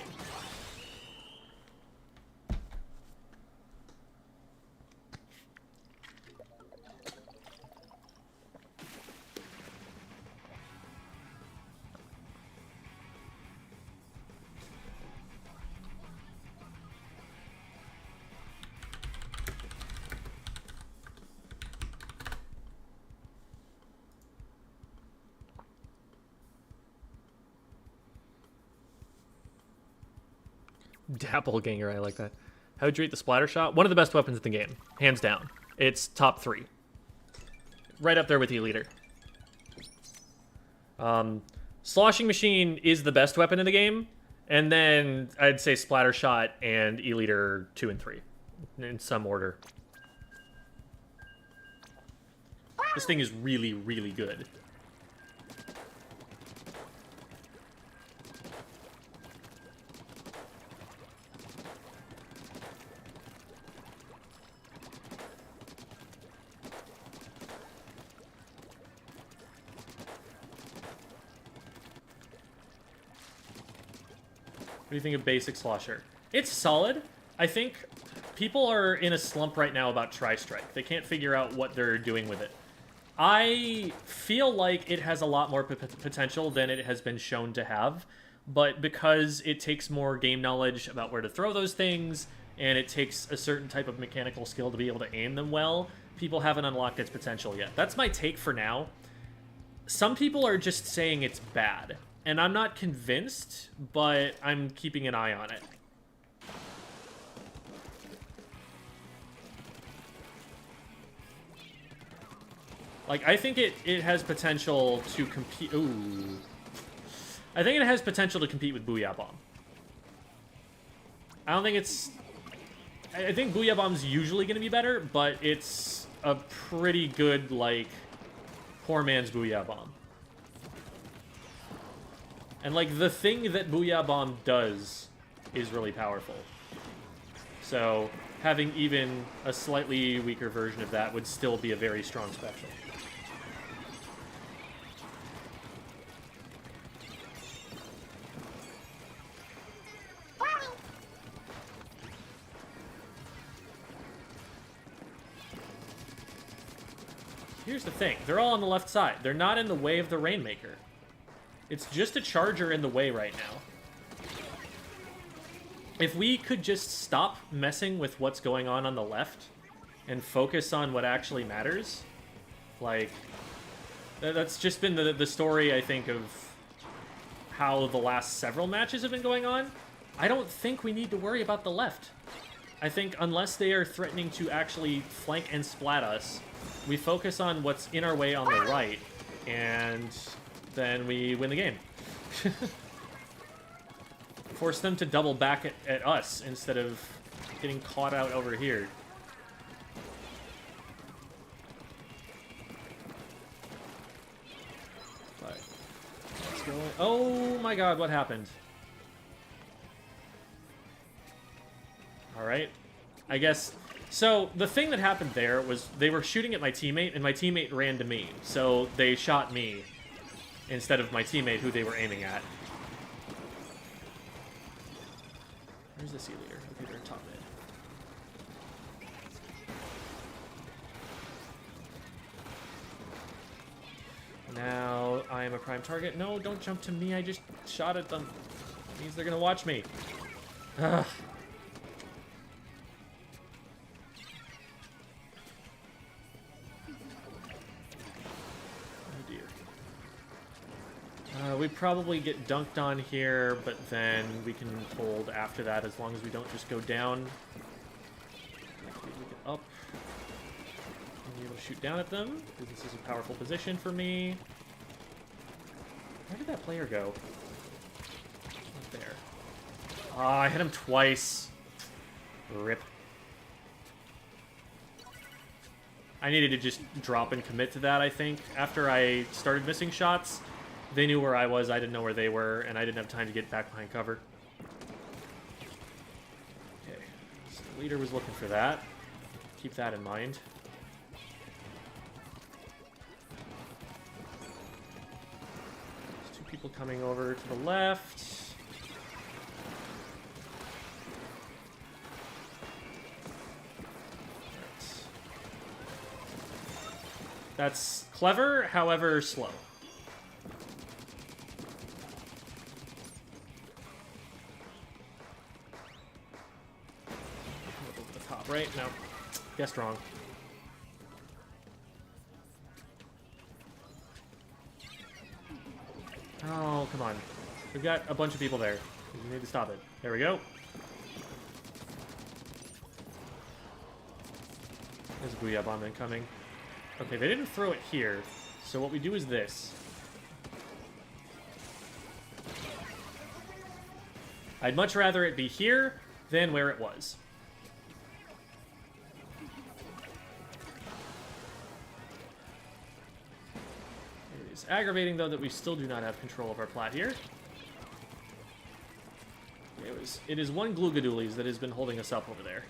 Doppelganger, I like that. How would you rate the splatter shot? One of the best weapons in the game, hands down. It's top 3. Right up there with E-Leader. Sloshing Machine is the best weapon in the game, and then I'd say Splatter Shot and E-Leader 2 and 3, in some order. This thing is really, really good. What do you think of basic slosher? It's solid. I think people are in a slump right now about Tri-Strike. They can't figure out what they're doing with it. I feel like it has a lot more potential than it has been shown to have, but because it takes more game knowledge about where to throw those things, and it takes a certain type of mechanical skill to be able to aim them well, people haven't unlocked its potential yet. That's my take for now. Some people are just saying it's bad. And I'm not convinced, but I'm keeping an eye on it. Like, I think it has potential to compete... Ooh. I think it has potential to compete with Booyah Bomb. I don't think it's... I think Booyah Bomb's usually going to be better, but it's a pretty good, like, poor man's Booyah Bomb. And, like, the thing that Booyah Bomb does is really powerful. So, having even a slightly weaker version of that would still be a very strong special. Here's the thing. They're all on the left side. They're not in the way of the Rainmaker. It's just a charger in the way right now. If we could just stop messing with what's going on the left and focus on what actually matters, like, that's just been the story, I think, of how the last several matches have been going on. I don't think we need to worry about the left. I think unless they are threatening to actually flank and splat us, we focus on what's in our way on the right, and then we win the game. Force them to double back at us instead of getting caught out over here. But let's go. Oh my god, what happened? Alright. I guess... So, the thing that happened there was they were shooting at my teammate, and my teammate ran to me. So, they shot me instead of my teammate who they were aiming at. Where's the C leader? Okay, they're top mid. Now, I am a prime target. No, don't jump to me. I just shot at them. It means they're gonna watch me. Ugh. We probably get dunked on here, but then we can hold after that as long as we don't just go down. We get up. And be able to shoot down at them, because this is a powerful position for me. Where did that player go? Not there. Ah, I hit him twice. Rip. I needed to just drop and commit to that, I think. After I started missing shots, they knew where I was, I didn't know where they were, and I didn't have time to get back behind cover. Okay, so the leader was looking for that. Keep that in mind. There's two people coming over to the left. Right. That's clever, however slow. Right? No. Guessed wrong. Oh, come on. We've got a bunch of people there. We need to stop it. There we go. There's a Booyah Bomb incoming. Okay, they didn't throw it here. So what we do is this. I'd much rather it be here than where it was. It's aggravating, though, that we still do not have control of our plat here. It is one Doolies that has been holding us up over there.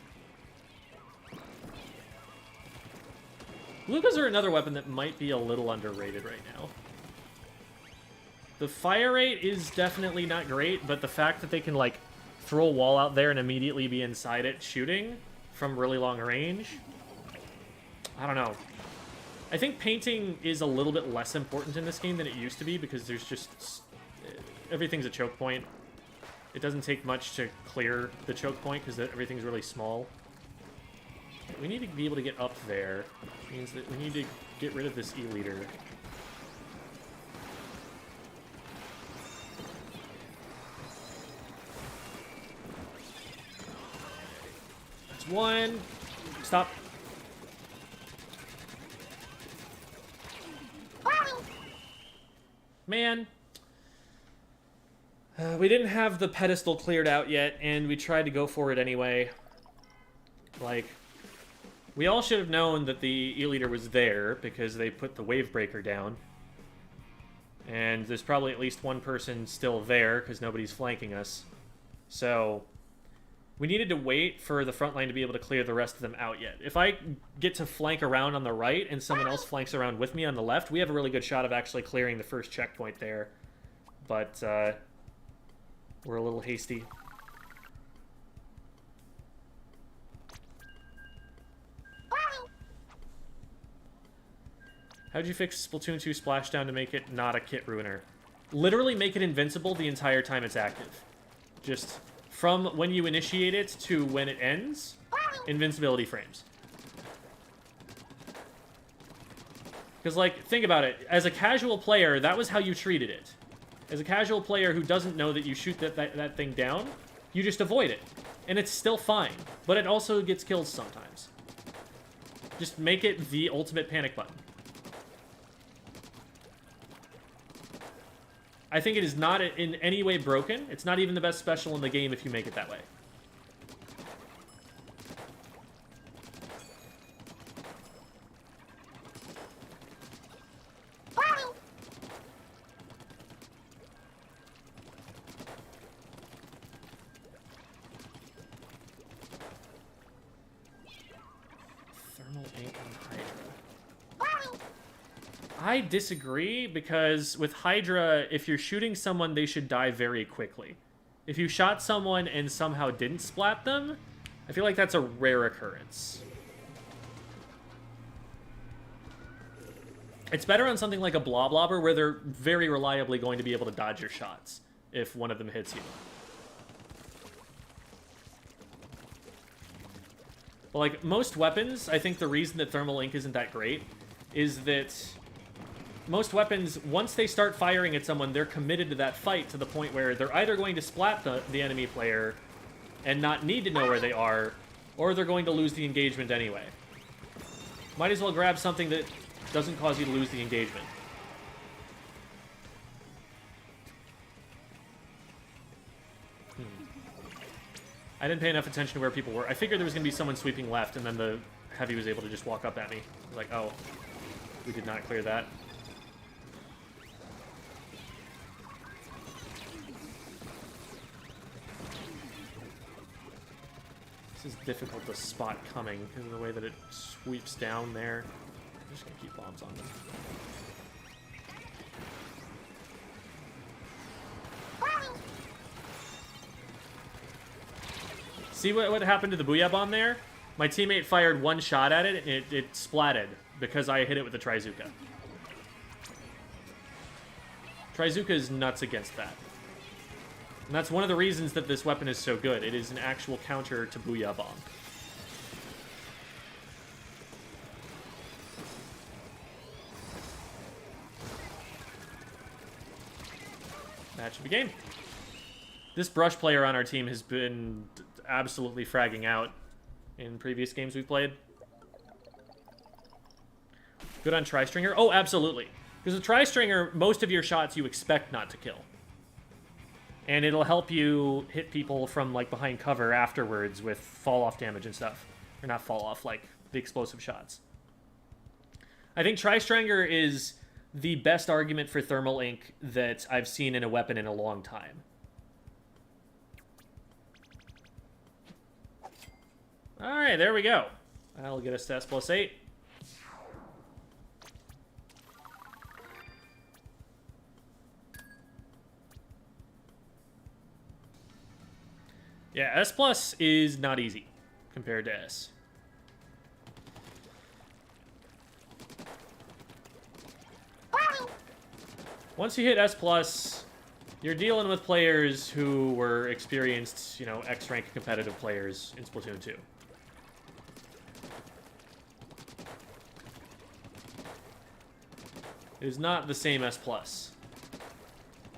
Glugas are another weapon that might be a little underrated right now. The fire rate is definitely not great, but the fact that they can, like, throw a wall out there and immediately be inside it shooting from really long range, I don't know. I think painting is a little bit less important in this game than it used to be, because there's just... everything's a choke point. It doesn't take much to clear the choke point, because everything's really small. We need to be able to get up there. Which means that we need to get rid of this E-leader. That's one. Stop. Man. We didn't have the pedestal cleared out yet, and we tried to go for it anyway. Like, we all should have known that the E-leader was there, because they put the wave breaker down. And there's probably at least one person still there, because nobody's flanking us. So, we needed to wait for the front line to be able to clear the rest of them out yet. If I get to flank around on the right, and someone else flanks around with me on the left, we have a really good shot of actually clearing the first checkpoint there. But, we're a little hasty. How'd you fix Splatoon 2 Splashdown to make it not a kit ruiner? Literally make it invincible the entire time it's active. Just from when you initiate it to when it ends, invincibility frames. Because, like, think about it. As a casual player, that was how you treated it. As a casual player who doesn't know that you shoot that thing down, you just avoid it. And it's still fine. But it also gets kills sometimes. Just make it the ultimate panic button. I think it is not in any way broken. It's not even the best special in the game if you make it that way. I disagree, because with Hydra, if you're shooting someone, they should die very quickly. If you shot someone and somehow didn't splat them, I feel like that's a rare occurrence. It's better on something like a Bloblobber, where they're very reliably going to be able to dodge your shots if one of them hits you. But like most weapons, I think the reason that Thermal Ink isn't that great is that most weapons, once they start firing at someone, they're committed to that fight to the point where they're either going to splat the enemy player and not need to know where they are, or they're going to lose the engagement anyway. Might as well grab something that doesn't cause you to lose the engagement. I didn't pay enough attention to where people were. I figured there was going to be someone sweeping left, and then the heavy was able to just walk up at me. I was like, oh, we did not clear that. This is difficult to spot coming because of the way that it sweeps down there. I'm just going to keep bombs on them. See what happened to the Booyah Bomb there? My teammate fired one shot at it, and it splatted because I hit it with the Trizooka. Trizooka is nuts against that. And that's one of the reasons that this weapon is so good. It is an actual counter to Booyah Bomb. That should be game. This brush player on our team has been absolutely fragging out in previous games we've played. Good on Tri-Stringer? Oh, absolutely. Because with Tri-Stringer, most of your shots you expect not to kill. And it'll help you hit people from, like, behind cover afterwards with fall-off damage and stuff. Or not fall-off, like, the explosive shots. I think Tri-Stringer is the best argument for Thermal Ink that I've seen in a weapon in a long time. Alright, there we go. That'll get us to S+8. Yeah, S+ is not easy compared to S. Once you hit S+, you're dealing with players who were experienced, you know, X-rank competitive players in Splatoon 2. It is not the same S+.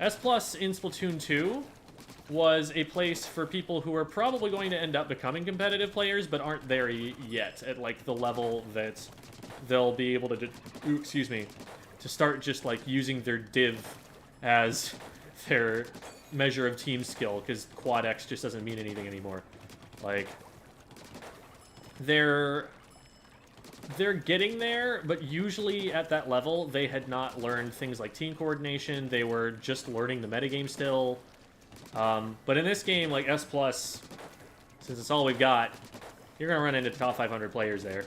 S+ in Splatoon 2 was a place for people who are probably going to end up becoming competitive players, but aren't there yet at, like, the level that they'll be able to, excuse me, to start just, like, using their div as their measure of team skill, because Quad X just doesn't mean anything anymore. Like, they're getting there, but usually at that level, they had not learned things like team coordination. They were just learning the metagame still. But in this game, like S+, since it's all we've got, you're going to run into top 500 players there.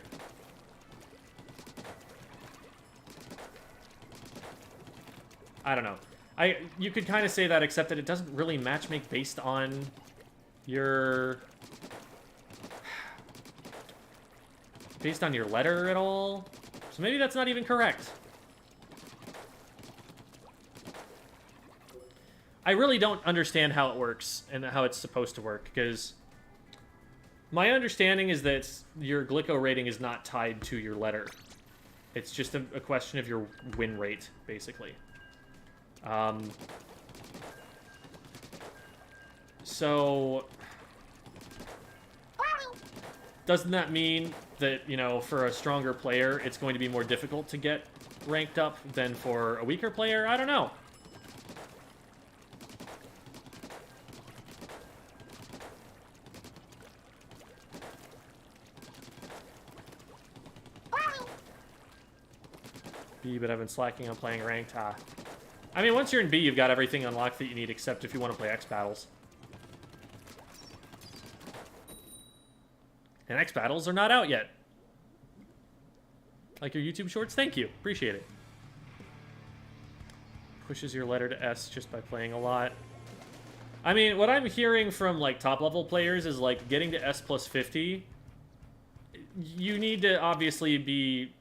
I don't know. You could kind of say that, except that it doesn't really matchmake based on your... based on your letter at all. So maybe that's not even correct. I really don't understand how it works and how it's supposed to work, because my understanding is that your Glicko rating is not tied to your letter. It's just a question of your win rate, basically. So, doesn't that mean that, you know, for a stronger player, it's going to be more difficult to get ranked up than for a weaker player? I don't know. B, but I've been slacking on playing ranked. I mean, once you're in B, you've got everything unlocked that you need, except if you want to play X battles. And X battles are not out yet. Like your YouTube shorts? Thank you. Appreciate it. Pushes your letter to S just by playing a lot. I mean, what I'm hearing from, like, top-level players is, like, getting to S plus 50, you need to obviously be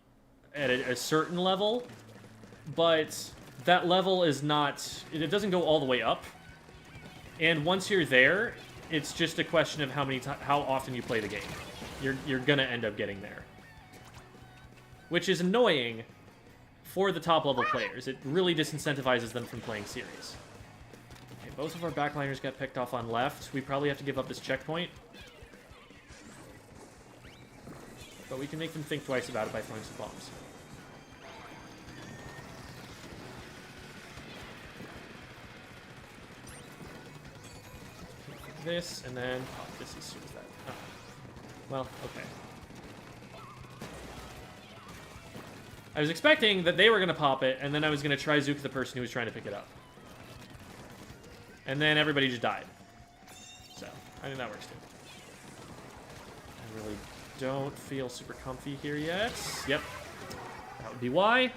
at a certain level, but that level is not... It doesn't go all the way up. And once you're there, it's just a question of how often you play the game. You're gonna end up getting there. Which is annoying for the top-level players. It really disincentivizes them from playing series. Okay, both of our backliners got picked off on left. We probably have to give up this checkpoint. But we can make them think twice about it by throwing some bombs. This, and then pop this as soon as that... Oh. Well, okay. I was expecting that they were going to pop it, and then I was going to try Zook the person who was trying to pick it up. And then everybody just died. So, I think that works too. I really don't feel super comfy here yet. Yep. That would be why.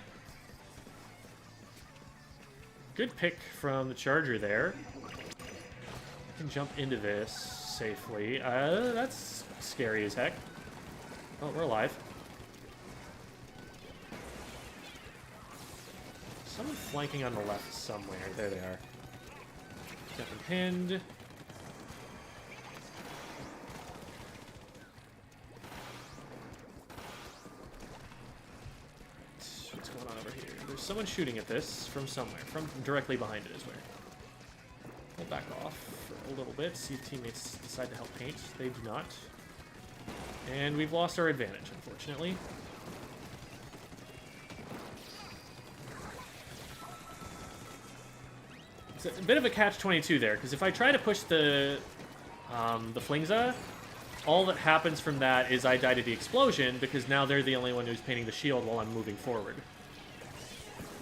Good pick from the Charger there. I can jump into this safely. That's scary as heck. Oh, we're alive. Someone flanking on the left somewhere. There they are. Got them pinned. What's going on over here? There's someone shooting at this from somewhere. From directly behind it is where. We'll back off for a little bit. See if teammates decide to help paint. They do not. And we've lost our advantage, unfortunately. It's a bit of a catch-22 there, because if I try to push the Flingza, all that happens from that is I die to the explosion, because now they're the only one who's painting the shield while I'm moving forward.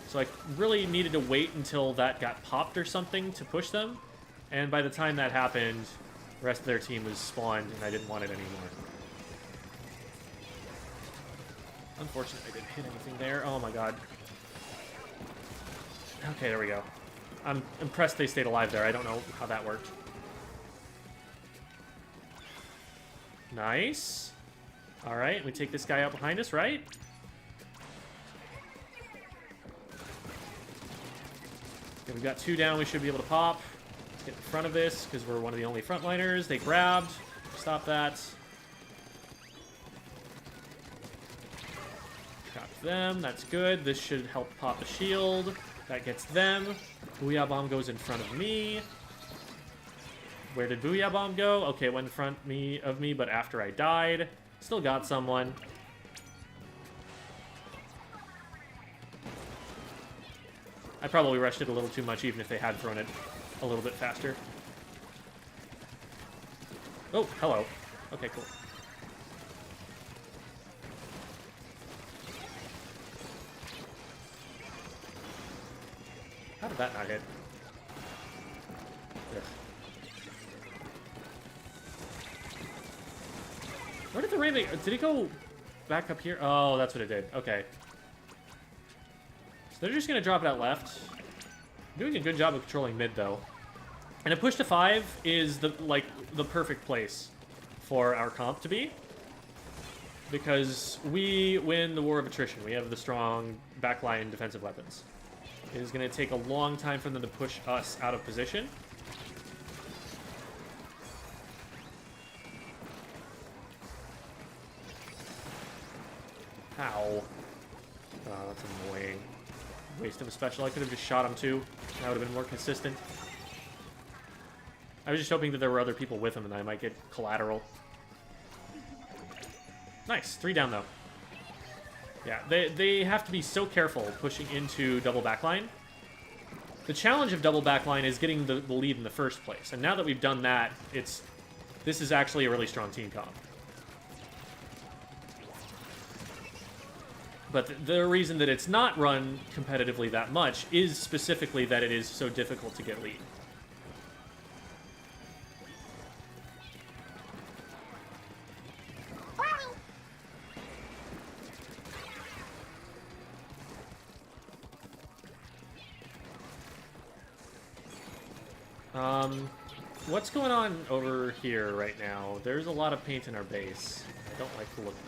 So I really needed to wait until that got popped or something to push them, and by the time that happened, the rest of their team was spawned, and I didn't want it anymore. Unfortunately, I didn't hit anything there. Oh my god. Okay, there we go. I'm impressed they stayed alive there. I don't know how that worked. Nice. Alright, we take this guy out behind us, right? Okay, we've got 2 down. We should be able to pop. Let's get in front of this, because we're one of the only frontliners. They grabbed. Stop that. Trapped them. That's good. This should help pop the shield. That gets them. Booyah Bomb goes in front of me. Where did Booyah Bomb go? Okay, it went in front of me, but after I died. Still got someone. I probably rushed it a little too much, even if they had thrown it a little bit faster. Oh, hello. Okay, cool. How did that not hit? Ugh. Where did the raven... Did it go back up here? Oh, that's what it did. Okay. So they're just going to drop it out left. Doing a good job of controlling mid, though. And a push to 5 is the perfect place for our comp to be. Because we win the war of attrition. We have the strong backline defensive weapons. It is going to take a long time for them to push us out of position. Ow. Oh, that's annoying. Waste of a special. I could have just shot him too. That would have been more consistent. I was just hoping that there were other people with him and I might get collateral. Nice. 3 down, though. Yeah, they have to be so careful pushing into double backline. The challenge of double backline is getting the lead in the first place. And now that we've done that, this is actually a really strong team comp. But the reason that it's not run competitively that much is specifically that it is so difficult to get lead. What's going on over here right now? There's a lot of paint in our base. I don't like the look of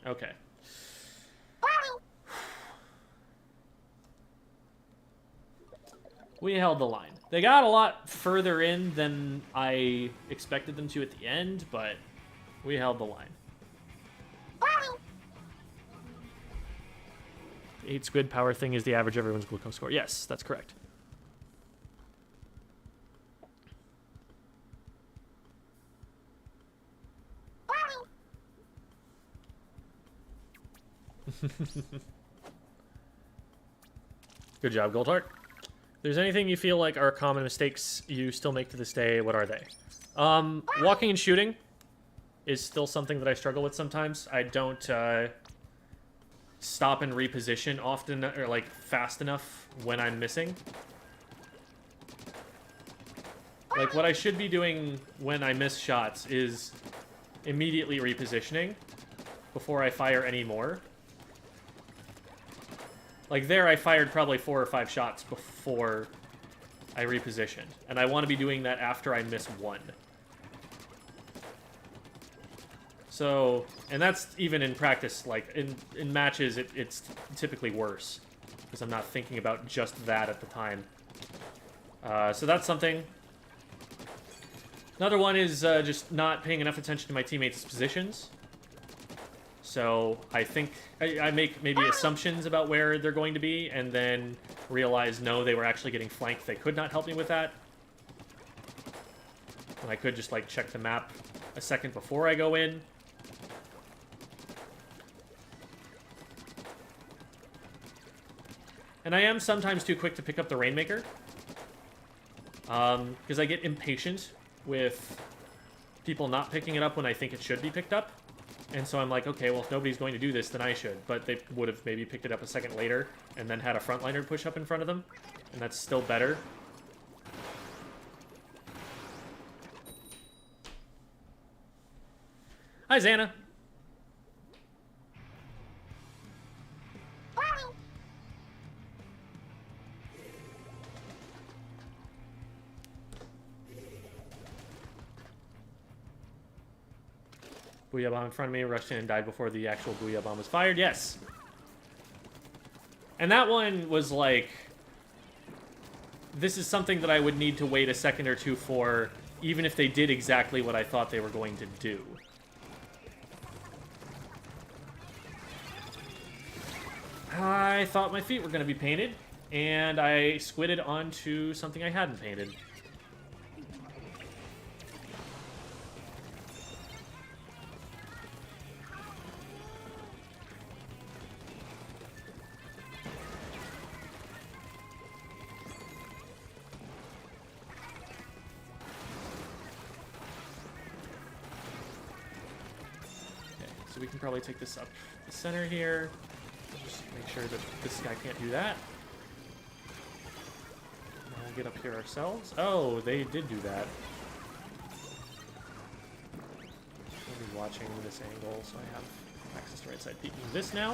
that. Okay. We held the line. They got a lot further in than I expected them to at the end, but we held the line. 8 squid power thing is the average everyone's glucose score. Yes, that's correct. Good job, Goldheart. If there's anything you feel like are common mistakes you still make to this day, what are they? Walking and shooting is still something that I struggle with sometimes. I don't stop and reposition often, or like fast enough when I'm missing. Like what I should be doing when I miss shots is immediately repositioning before I fire any more. Like there, I fired probably 4 or 5 shots before I repositioned. And I want to be doing that after I miss 1. So, and that's even in practice, like in matches, it's typically worse. Because I'm not thinking about just that at the time. So that's something. Another one is just not paying enough attention to my teammates' positions. So I think I make maybe assumptions about where they're going to be and then realize, no, they were actually getting flanked. They could not help me with that. And I could just like check the map a second before I go in. And I am sometimes too quick to pick up the Rainmaker. Because I get impatient with people not picking it up when I think it should be picked up. And so I'm like, okay, well, if nobody's going to do this, then I should. But they would have maybe picked it up a second later and then had a frontliner push up in front of them. And that's still better. Hi, Xana. Booyah bomb in front of me, rushed in and died before the actual Booyah bomb was fired. Yes. And that one was like, this is something that I would need to wait a second or two for, even if they did exactly what I thought they were going to do. I thought my feet were going to be painted, and I squidded onto something I hadn't painted. So we can probably take this up the center here. Just make sure that this guy can't do that. And we'll get up here ourselves. Oh, they did do that. I'll be watching this angle, so I have access to right side peeking this now.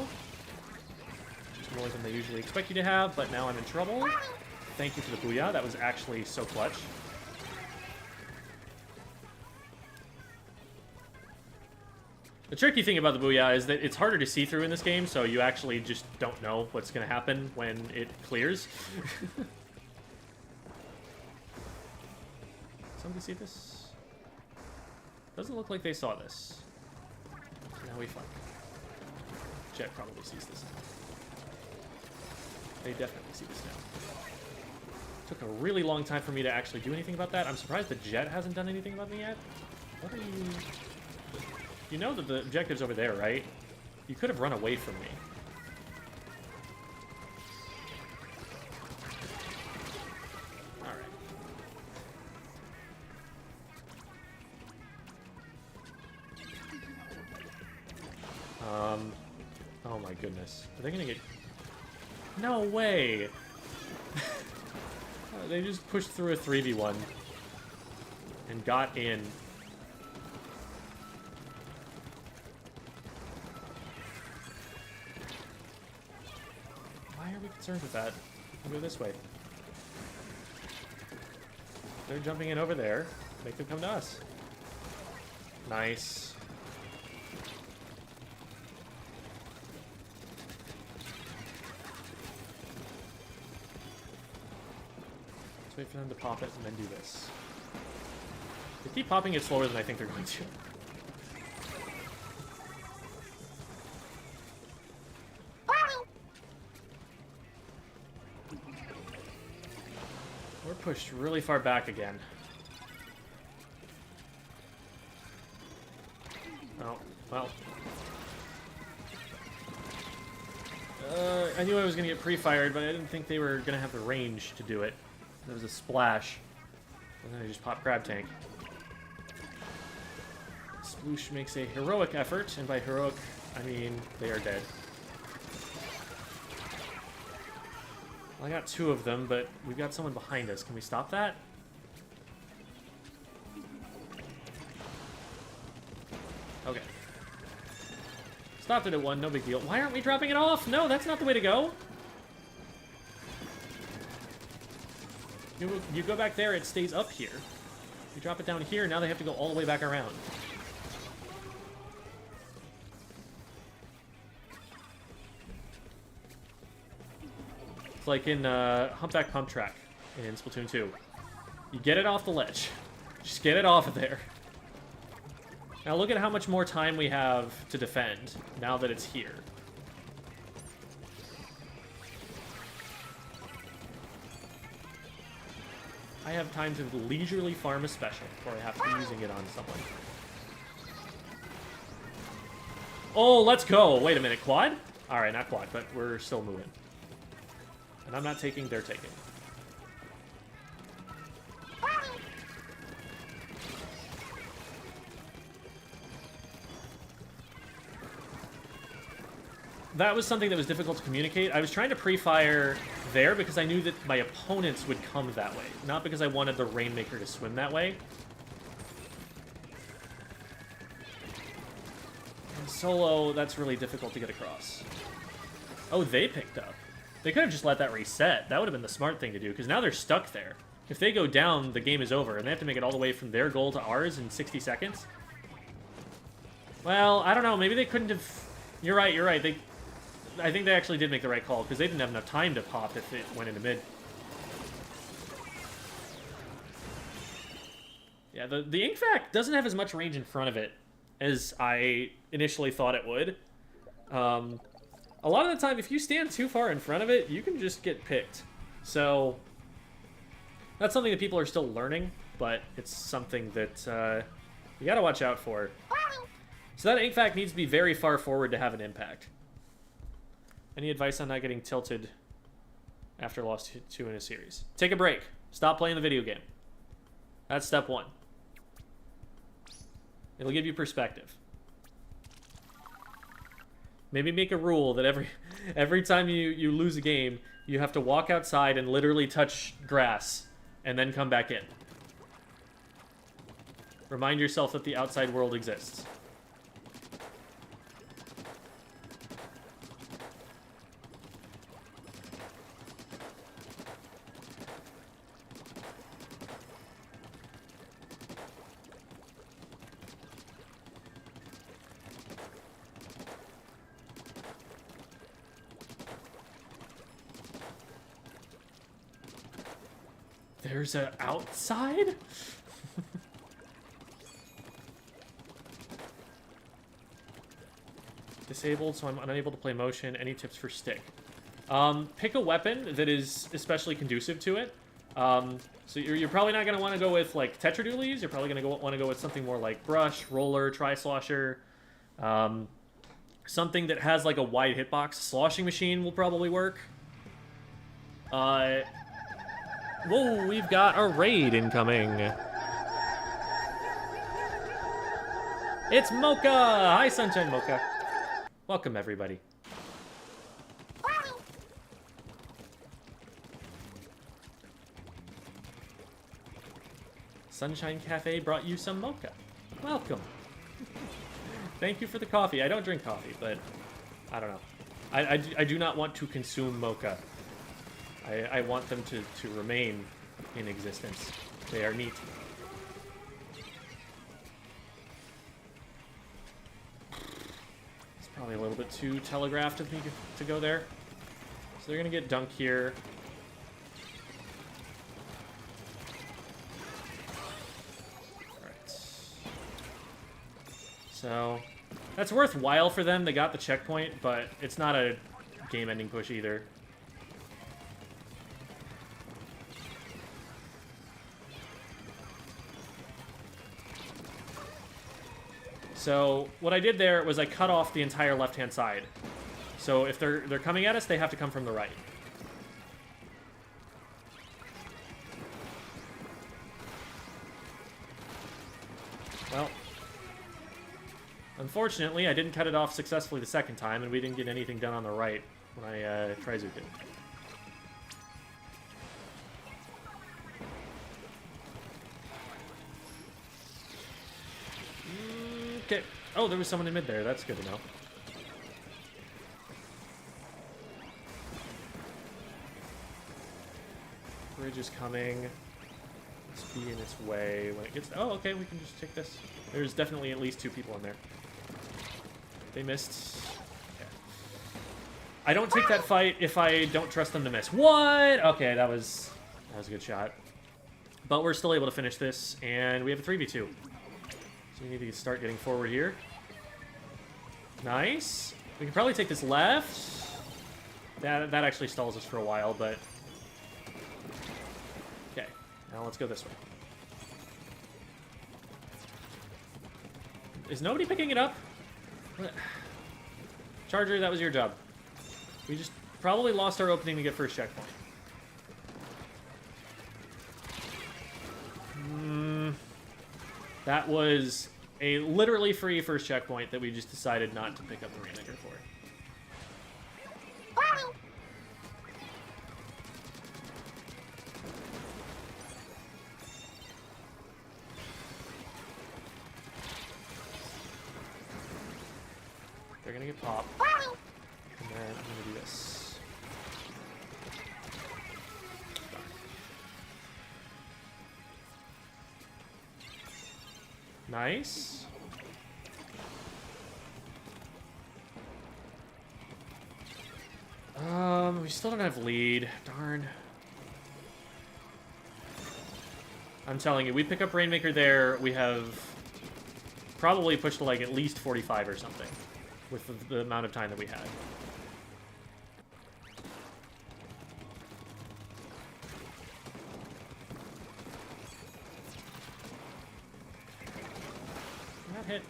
Which is more than they usually expect you to have, but now I'm in trouble. Thank you for the booyah. That was actually so clutch. The tricky thing about the Booyah is that it's harder to see through in this game, so you actually just don't know what's going to happen when it clears. Somebody see this? Doesn't look like they saw this. Now we fuck. Jet probably sees this now. They definitely see this now. Took a really long time for me to actually do anything about that. I'm surprised the Jet hasn't done anything about me yet. What are you... You know that the objective's over there, right? You could have run away from me. Alright. Oh my goodness. Are they gonna get... No way! They just pushed through a 3v1 and got in. Why are we concerned with that? We'll go this way. They're jumping in over there. Make them come to us. Nice. Let's wait for them to pop it and then do this. They keep popping it slower than I think they're going to. We're pushed really far back again. Oh, well. I knew I was going to get pre-fired, but I didn't think they were going to have the range to do it. There was a splash. And then I just popped Crab Tank. Sploosh makes a heroic effort, and by heroic, I mean they are dead. Well, I got two of them, but we've got someone behind us. Can we stop that? Okay. Stopped it at one, no big deal. Why aren't we dropping it off? No, that's not the way to go. You go back there, it stays up here. You drop it down here, now they have to go all the way back around. It's like in Humpback Pump Track in Splatoon 2. You get it off the ledge. Just get it off of there. Now look at how much more time we have to defend now that it's here. I have time to leisurely farm a special before I have to be using it on someone. Oh, let's go! Wait a minute, quad? Alright, not quad, but we're still moving. And I'm not taking, they're taking. That was something that was difficult to communicate. I was trying to pre-fire there because I knew that my opponents would come that way, not because I wanted the Rainmaker to swim that way. And solo, that's really difficult to get across. Oh, they picked up. They could have just let that reset. That would have been the smart thing to do, because now they're stuck there. If they go down, the game is over, and they have to make it all the way from their goal to ours in 60 seconds. Well, I don't know. Maybe they couldn't have... You're right, you're right. I think they actually did make the right call, because they didn't have enough time to pop if it went into mid. Yeah, the Ink Vac doesn't have as much range in front of it as I initially thought it would. A lot of the time, if you stand too far in front of it, you can just get picked. So, that's something that people are still learning, but it's something that you gotta watch out for. So that Ink Vac needs to be very far forward to have an impact. Any advice on not getting tilted after loss 2 in a series? Take a break. Stop playing the video game. That's step 1. It'll give you perspective. Maybe make a rule that every time you lose a game, you have to walk outside and literally touch grass and then come back in. Remind yourself that the outside world exists. There's a outside? Disabled, so I'm unable to play motion. Any tips for stick? Pick a weapon that is especially conducive to it. So you're probably not going to want to go with, like, Tetra Doolies. You're probably going to want to go with something more like Brush, Roller, Tri-Slosher. Something that has, like, a wide hitbox. Sloshing Machine will probably work. Whoa, we've got a raid incoming. It's Mocha! Hi, Sunshine Mocha. Welcome, everybody. Sunshine Cafe brought you some mocha. Welcome. Thank you for the coffee. I don't drink coffee, but I don't know. I do not want to consume mocha. I want them to remain in existence. They are neat. It's probably a little bit too telegraphed of me to go there. So they're going to get dunked here. So, that's worthwhile for them. They got the checkpoint, but it's not a game-ending push either. So, what I did there was I cut off the entire left-hand side. So, if they're coming at us, they have to come from the right. Well, unfortunately, I didn't cut it off successfully the second time, and we didn't get anything done on the right when I tri-zooked it. Okay. Oh, there was someone in mid there. That's good to know. Bridge is coming. Let's be in its way when it gets... Oh, okay, we can just take this. There's definitely at least 2 people in there. They missed. Okay. I don't take that fight if I don't trust them to miss. What? Okay, that was a good shot. But we're still able to finish this, and we have a 3v2. So we need to start getting forward here. Nice. We can probably take this left. That actually stalls us for a while, but... Okay, now let's go this way. Is nobody picking it up? What? Charger, that was your job. We just probably lost our opening to get first checkpoint. That was a literally free first checkpoint that we just decided not to pick up the Rainmaker for. They're gonna get popped. And then I'm gonna do this. Nice. We still don't have lead. Darn. I'm telling you, we pick up Rainmaker there, we have probably pushed to like at least 45 or something with the amount of time that we had. Not hit.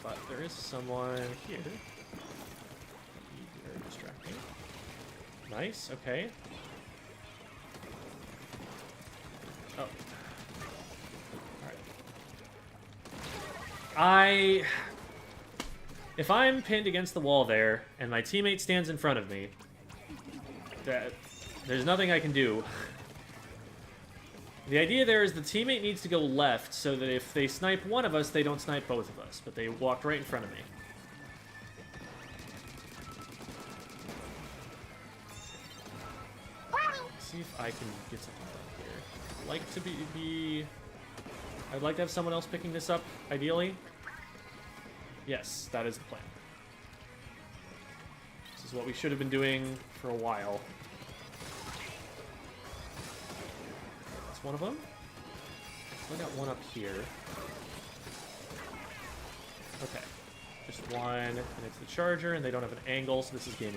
But there is someone here. Very distracting. Nice, okay. Oh. Alright. If I'm pinned against the wall there, and my teammate stands in front of me, there's nothing I can do. The idea there is the teammate needs to go left, so that if they snipe one of us, they don't snipe both of us, but they walked right in front of me. Let's see if I can get something done here. I'd like to I'd like to have someone else picking this up, ideally. Yes, that is the plan. This is what we should have been doing for a while. That's one of them. I got one up here. Okay. Just one, and it's the charger, and they don't have an angle, so this is game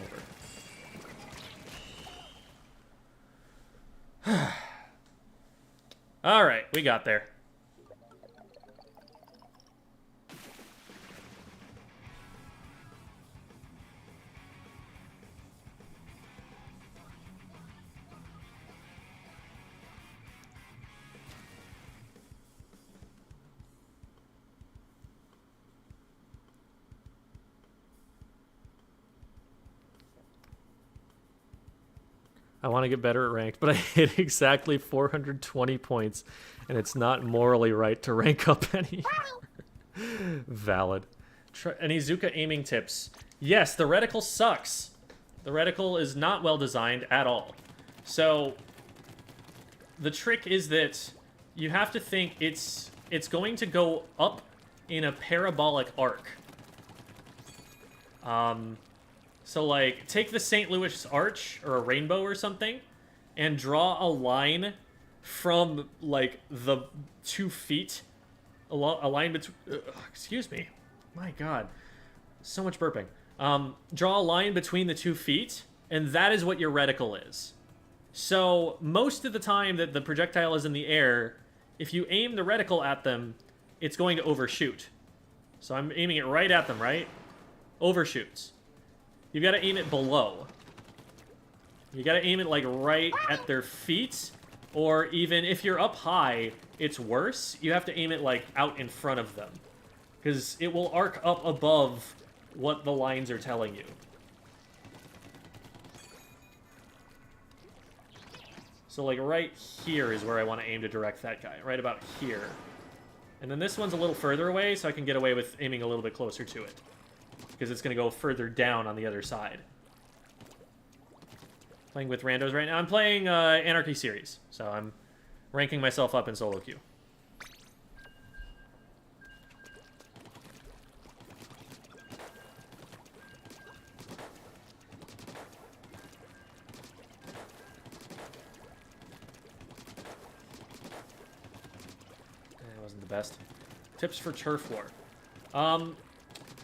over. Alright, we got there. I want to get better at ranked, but I hit exactly 420 points, and it's not morally right to rank up any. Valid. Any Zuka aiming tips? Yes, the reticle sucks. The reticle is not well designed at all. So, the trick is that you have to think it's going to go up in a parabolic arc. So, like, take the St. Louis Arch, or a rainbow or something, and draw a line from, like, the 2 feet, a line between... excuse me. My god. So much burping. Draw a line between the 2 feet, and that is what your reticle is. So, most of the time that the projectile is in the air, if you aim the reticle at them, it's going to overshoot. So I'm aiming it right at them, right? Overshoots. You've got to aim it below. You got to aim it, like, right at their feet. Or even if you're up high, it's worse. You have to aim it, like, out in front of them. Because it will arc up above what the lines are telling you. So, like, right here is where I want to aim to direct that guy. Right about here. And then this one's a little further away, so I can get away with aiming a little bit closer to it. Because it's going to go further down on the other side. Playing with randos right now. I'm playing Anarchy Series, so I'm ranking myself up in solo queue. That wasn't the best. Tips for turf war.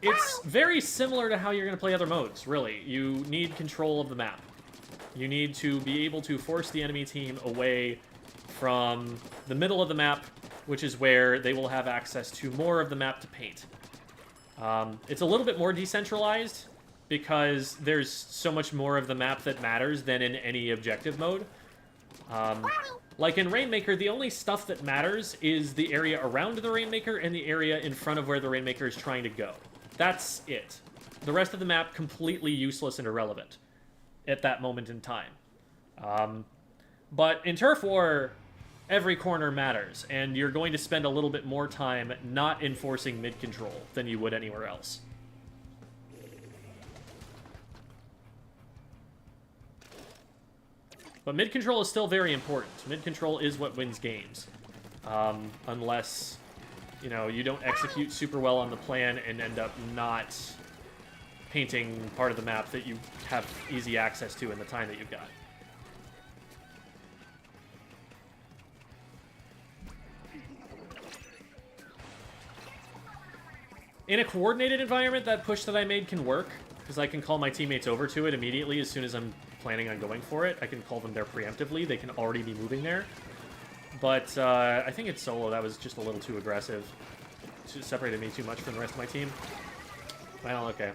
It's very similar to how you're going to play other modes, really. You need control of the map. You need to be able to force the enemy team away from the middle of the map, which is where they will have access to more of the map to paint. It's a little bit more decentralized, because there's so much more of the map that matters than in any objective mode. Like in Rainmaker, the only stuff that matters is the area around the Rainmaker and the area in front of where the Rainmaker is trying to go. That's it. The rest of the map, completely useless and irrelevant at that moment in time. But in Turf War, every corner matters, and you're going to spend a little bit more time not enforcing mid-control than you would anywhere else. But mid-control is still very important. Mid-control is what wins games. Unless, you know, you don't execute super well on the plan and end up not painting part of the map that you have easy access to in the time that you've got. In a coordinated environment, that push that I made can work, because I can call my teammates over to it immediately as soon as I'm planning on going for it. I can call them there preemptively. They can already be moving there. But I think it's solo. That was just a little too aggressive. It separated me too much from the rest of my team. Well, okay.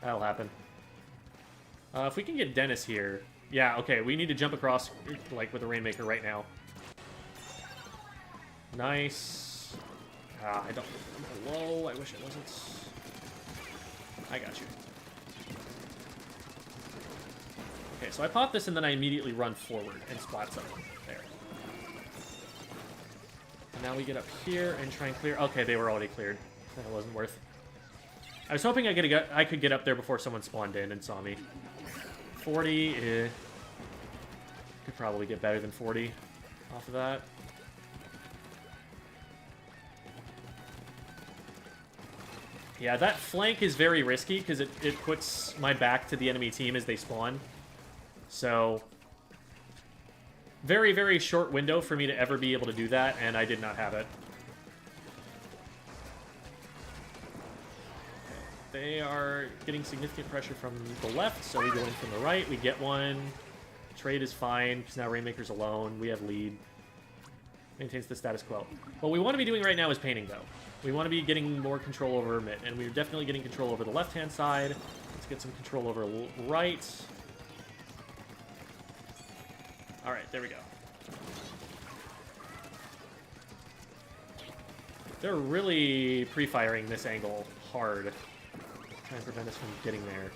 That'll happen. If we can get Dennis here... Yeah, okay, we need to jump across, like, with the Rainmaker right now. Nice. I don't... I'm low. I wish I wasn't. I got you. Okay, so I pop this and then I immediately run forward and splat someone. There. And now we get up here and try and clear... Okay, they were already cleared. That wasn't worth... I was hoping I could get up there before someone spawned in and saw me. 40, could probably get better than 40 off of that. Yeah, that flank is very risky because it puts my back to the enemy team as they spawn. So, very, very short window for me to ever be able to do that, and I did not have it. They are getting significant pressure from the left, so we go in from the right. We get one. Trade is fine, because now Rainmaker's alone. We have lead. Maintains the status quo. What we want to be doing right now is painting, though. We want to be getting more control over mid, and we're definitely getting control over the left-hand side. Let's get some control over right. All right, there we go. They're really pre-firing this angle hard. Try and prevent us from getting there.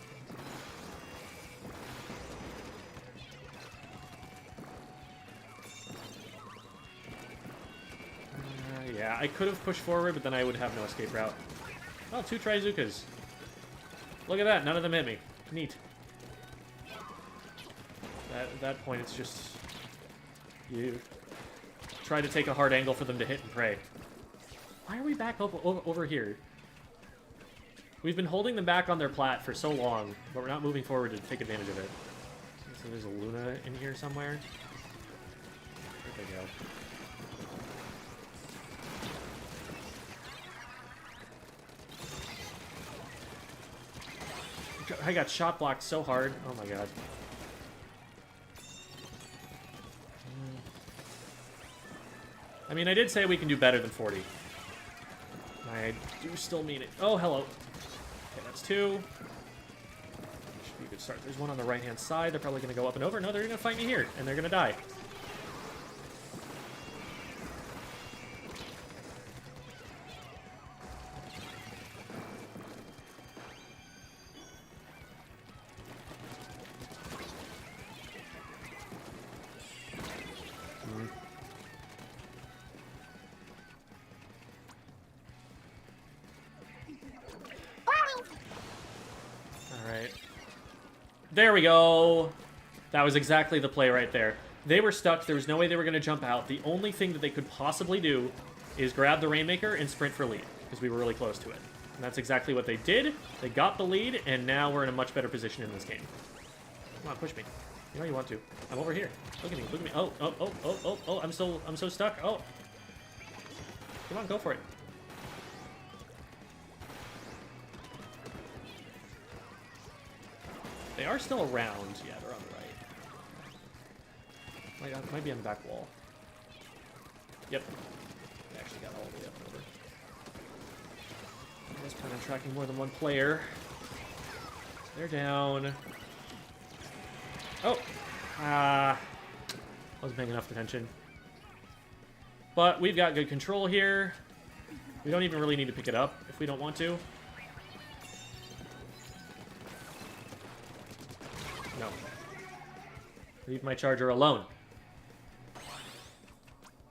Yeah, I could have pushed forward, but then I would have no escape route. Oh, 2 Trizukas. Look at that, none of them hit me. Neat. At that point, it's just... you try to take a hard angle for them to hit and pray. Why are we back over here? We've been holding them back on their plat for so long, but we're not moving forward to take advantage of it. So there's a Luna in here somewhere. There they go. I got shot blocked so hard. Oh my god. I mean, I did say we can do better than 40. I do still mean it. Oh, hello. Okay, that's 2. Should be a good start. There's one on the right-hand side. They're probably going to go up and over. No, they're going to fight me here, and they're going to die. There we go. That was exactly the play right there. They were stuck. There was no way they were going to jump out. The only thing that they could possibly do is grab the Rainmaker and sprint for lead, because we were really close to it. And that's exactly what they did. They got the lead, and now we're in a much better position in this game. Come on, push me. You know you want to. I'm over here. Look at me. Look at me. Oh. I'm so stuck. Oh. Come on, go for it. They are still around. Yeah, they're on the right. Might be on the back wall. Yep. They actually got all the way up and over. I was kind of tracking more than one player. They're down. Oh! Wasn't paying enough attention. But we've got good control here. We don't even really need to pick it up if we don't want to. No. Leave my charger alone.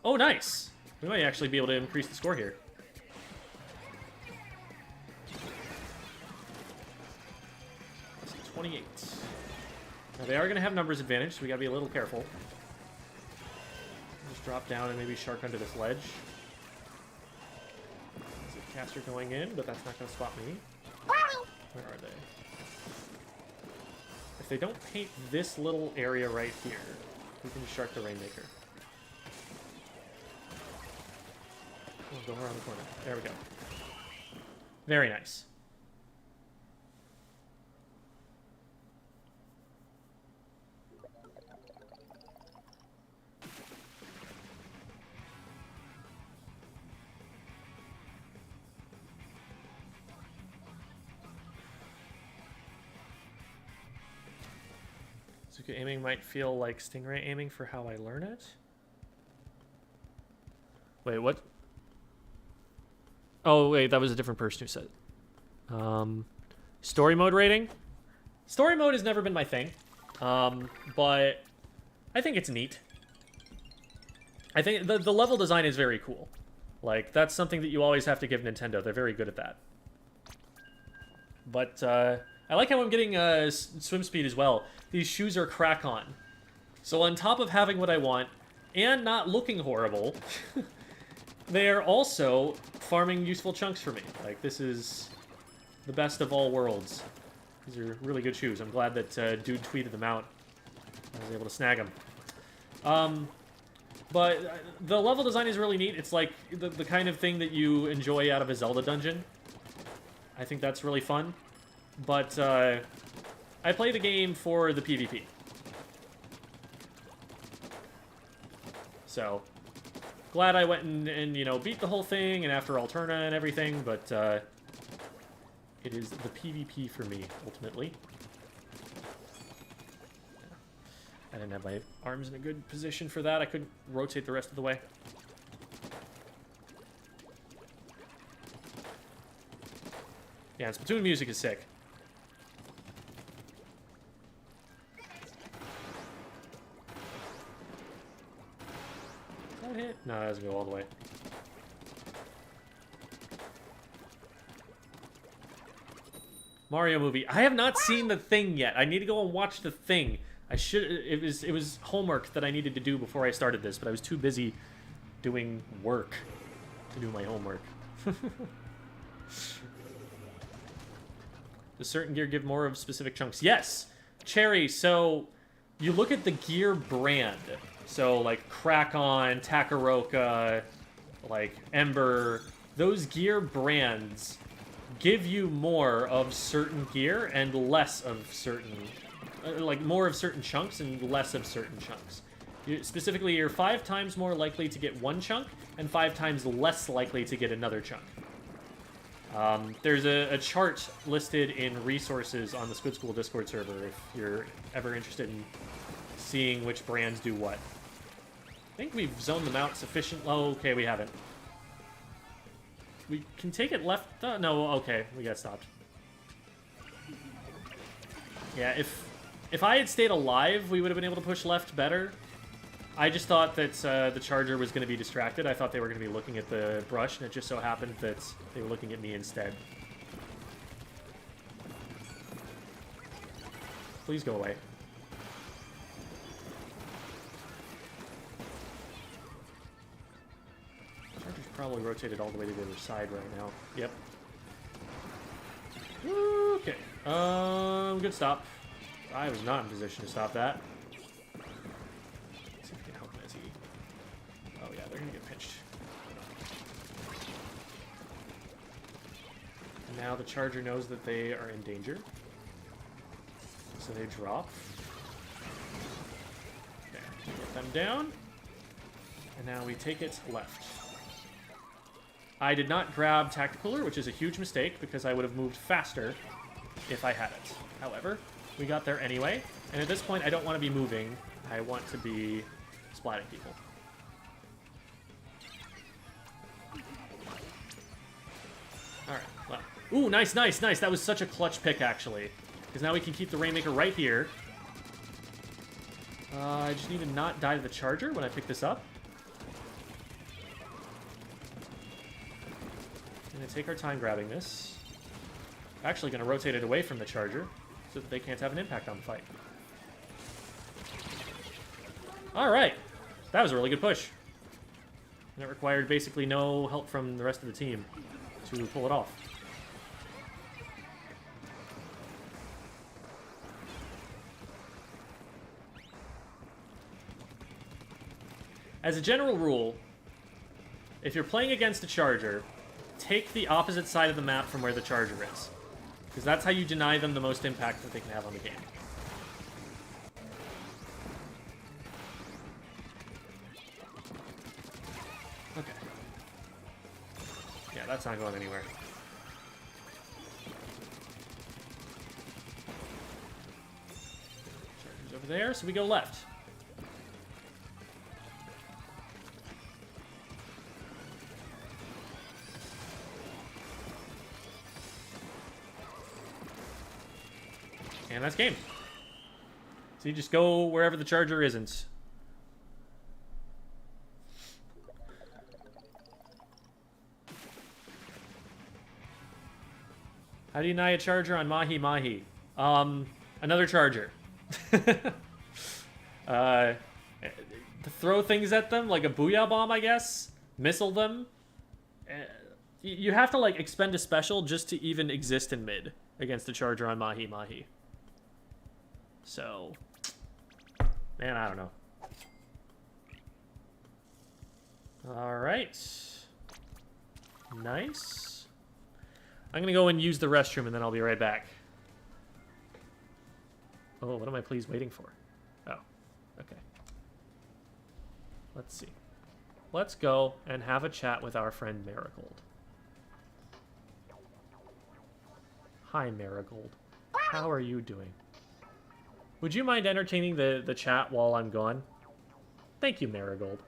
Oh, nice! We might actually be able to increase the score here. That's 28. Now, they are going to have numbers advantage, so we got to be a little careful. Just drop down and maybe shark under this ledge. There's a caster going in, but that's not going to spot me. Where are they? If they don't paint this little area right here, we can just shark the Rainmaker. We'll go around the corner. There we go. Very nice. Zuka aiming might feel like Stingray aiming for how I learn it. Wait, what? Oh, wait, that was a different person who said it. Story mode rating? Story mode has never been my thing, but I think it's neat. I think the level design is very cool. Like, that's something that you always have to give Nintendo. They're very good at that. But, I like how I'm getting swim speed as well. These shoes are crack-on. So on top of having what I want, and not looking horrible, they are also farming useful chunks for me. Like, this is the best of all worlds. These are really good shoes. I'm glad that dude tweeted them out. I was able to snag them. But the level design is really neat. It's like the kind of thing that you enjoy out of a Zelda dungeon. I think that's really fun. But I play the game for the PvP. So, glad I went and you know, beat the whole thing, and after Alterna and everything, but it is the PvP for me, ultimately. I didn't have my arms in a good position for that. I couldn't rotate the rest of the way. Yeah, Splatoon music is sick. Did that hit? No, that doesn't go all the way. Mario movie. I have not seen The Thing yet. I need to go and watch The Thing. I should. It was homework that I needed to do before I started this, but I was too busy doing work to do my homework. Does certain gear give more of specific chunks? Yes, Cherry. So you look at the gear brand. So like Crack-On, Takaroka, like Ember. Those gear brands give you more of certain gear and less of certain. Like more of certain chunks and less of certain chunks. Specifically, you're 5 times more likely to get one chunk and 5 times less likely to get another chunk. There's a chart listed in resources on the Squid School Discord server if you're ever interested in seeing which brands do what. I think we've zoned them out sufficient. Oh, okay, we haven't. We can take it left. No, okay, we got stopped. Yeah, if I had stayed alive, we would have been able to push left better. I just thought that the charger was going to be distracted. I thought they were going to be looking at the brush, and it just so happened that they were looking at me instead. Please go away. Charger's probably rotated all the way to the other side right now. Yep. Okay. Good stop. I was not in position to stop that. Let's see if we can help Mezzy. Oh yeah, they're gonna get pinched. And now the charger knows that they are in danger. So they drop. Okay, get them down. And now we take it left. I did not grab Tacticooler, which is a huge mistake because I would have moved faster if I had it. However, we got there anyway, and at this point I don't want to be moving. I want to be splatting people. Alright, well. Ooh, nice, nice, nice. That was such a clutch pick, actually. Because now we can keep the Rainmaker right here. I just need to not die to the charger when I pick this up. I'm going to take our time grabbing this. Actually going to rotate it away from the charger, so that they can't have an impact on the fight. Alright. That was a really good push. And it required basically no help from the rest of the team to pull it off. As a general rule, if you're playing against a charger, take the opposite side of the map from where the charger is. Because that's how you deny them the most impact that they can have on the game. Okay. Yeah, that's not going anywhere. Charger's over there, so we go left. And that's game. So you just go wherever the charger isn't. How do you deny a charger on Mahi Mahi? Another charger. To throw things at them, like a booyah bomb, I guess. Missile them. You have to, like, expend a special just to even exist in mid against the Charger on Mahi Mahi. So, man, I don't know. Alright. Nice. I'm gonna go and use the restroom, and then I'll be right back. Oh, what am I please waiting for? Oh, okay. Let's see. Let's go and have a chat with our friend Marigold. Hi, Marigold. How are you doing? Would you mind entertaining the chat while I'm gone? Thank you, Marigold.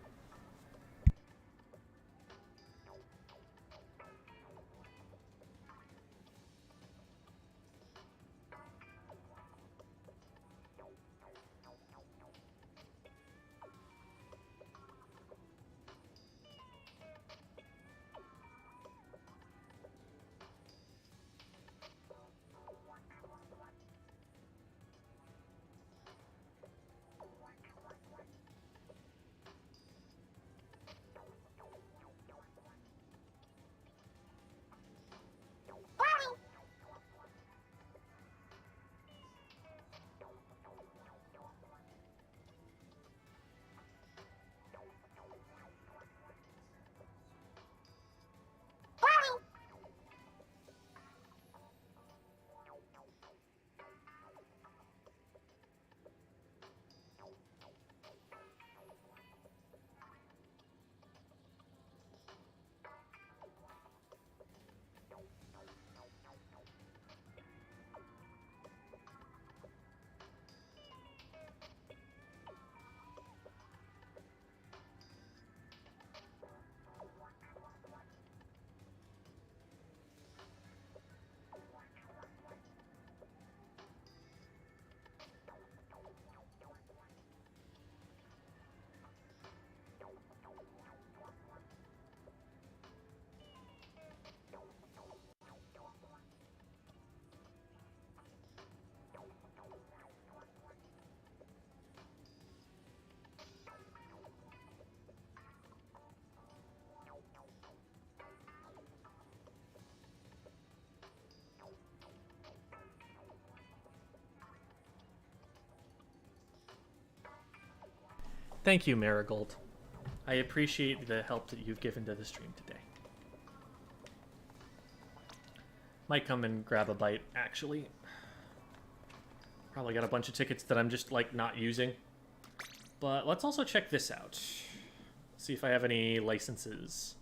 Thank you, Marigold. I appreciate the help that you've given to the stream today. Might come and grab a bite, actually. Probably got a bunch of tickets that I'm just, like, not using. But let's also check this out. See if I have any licenses.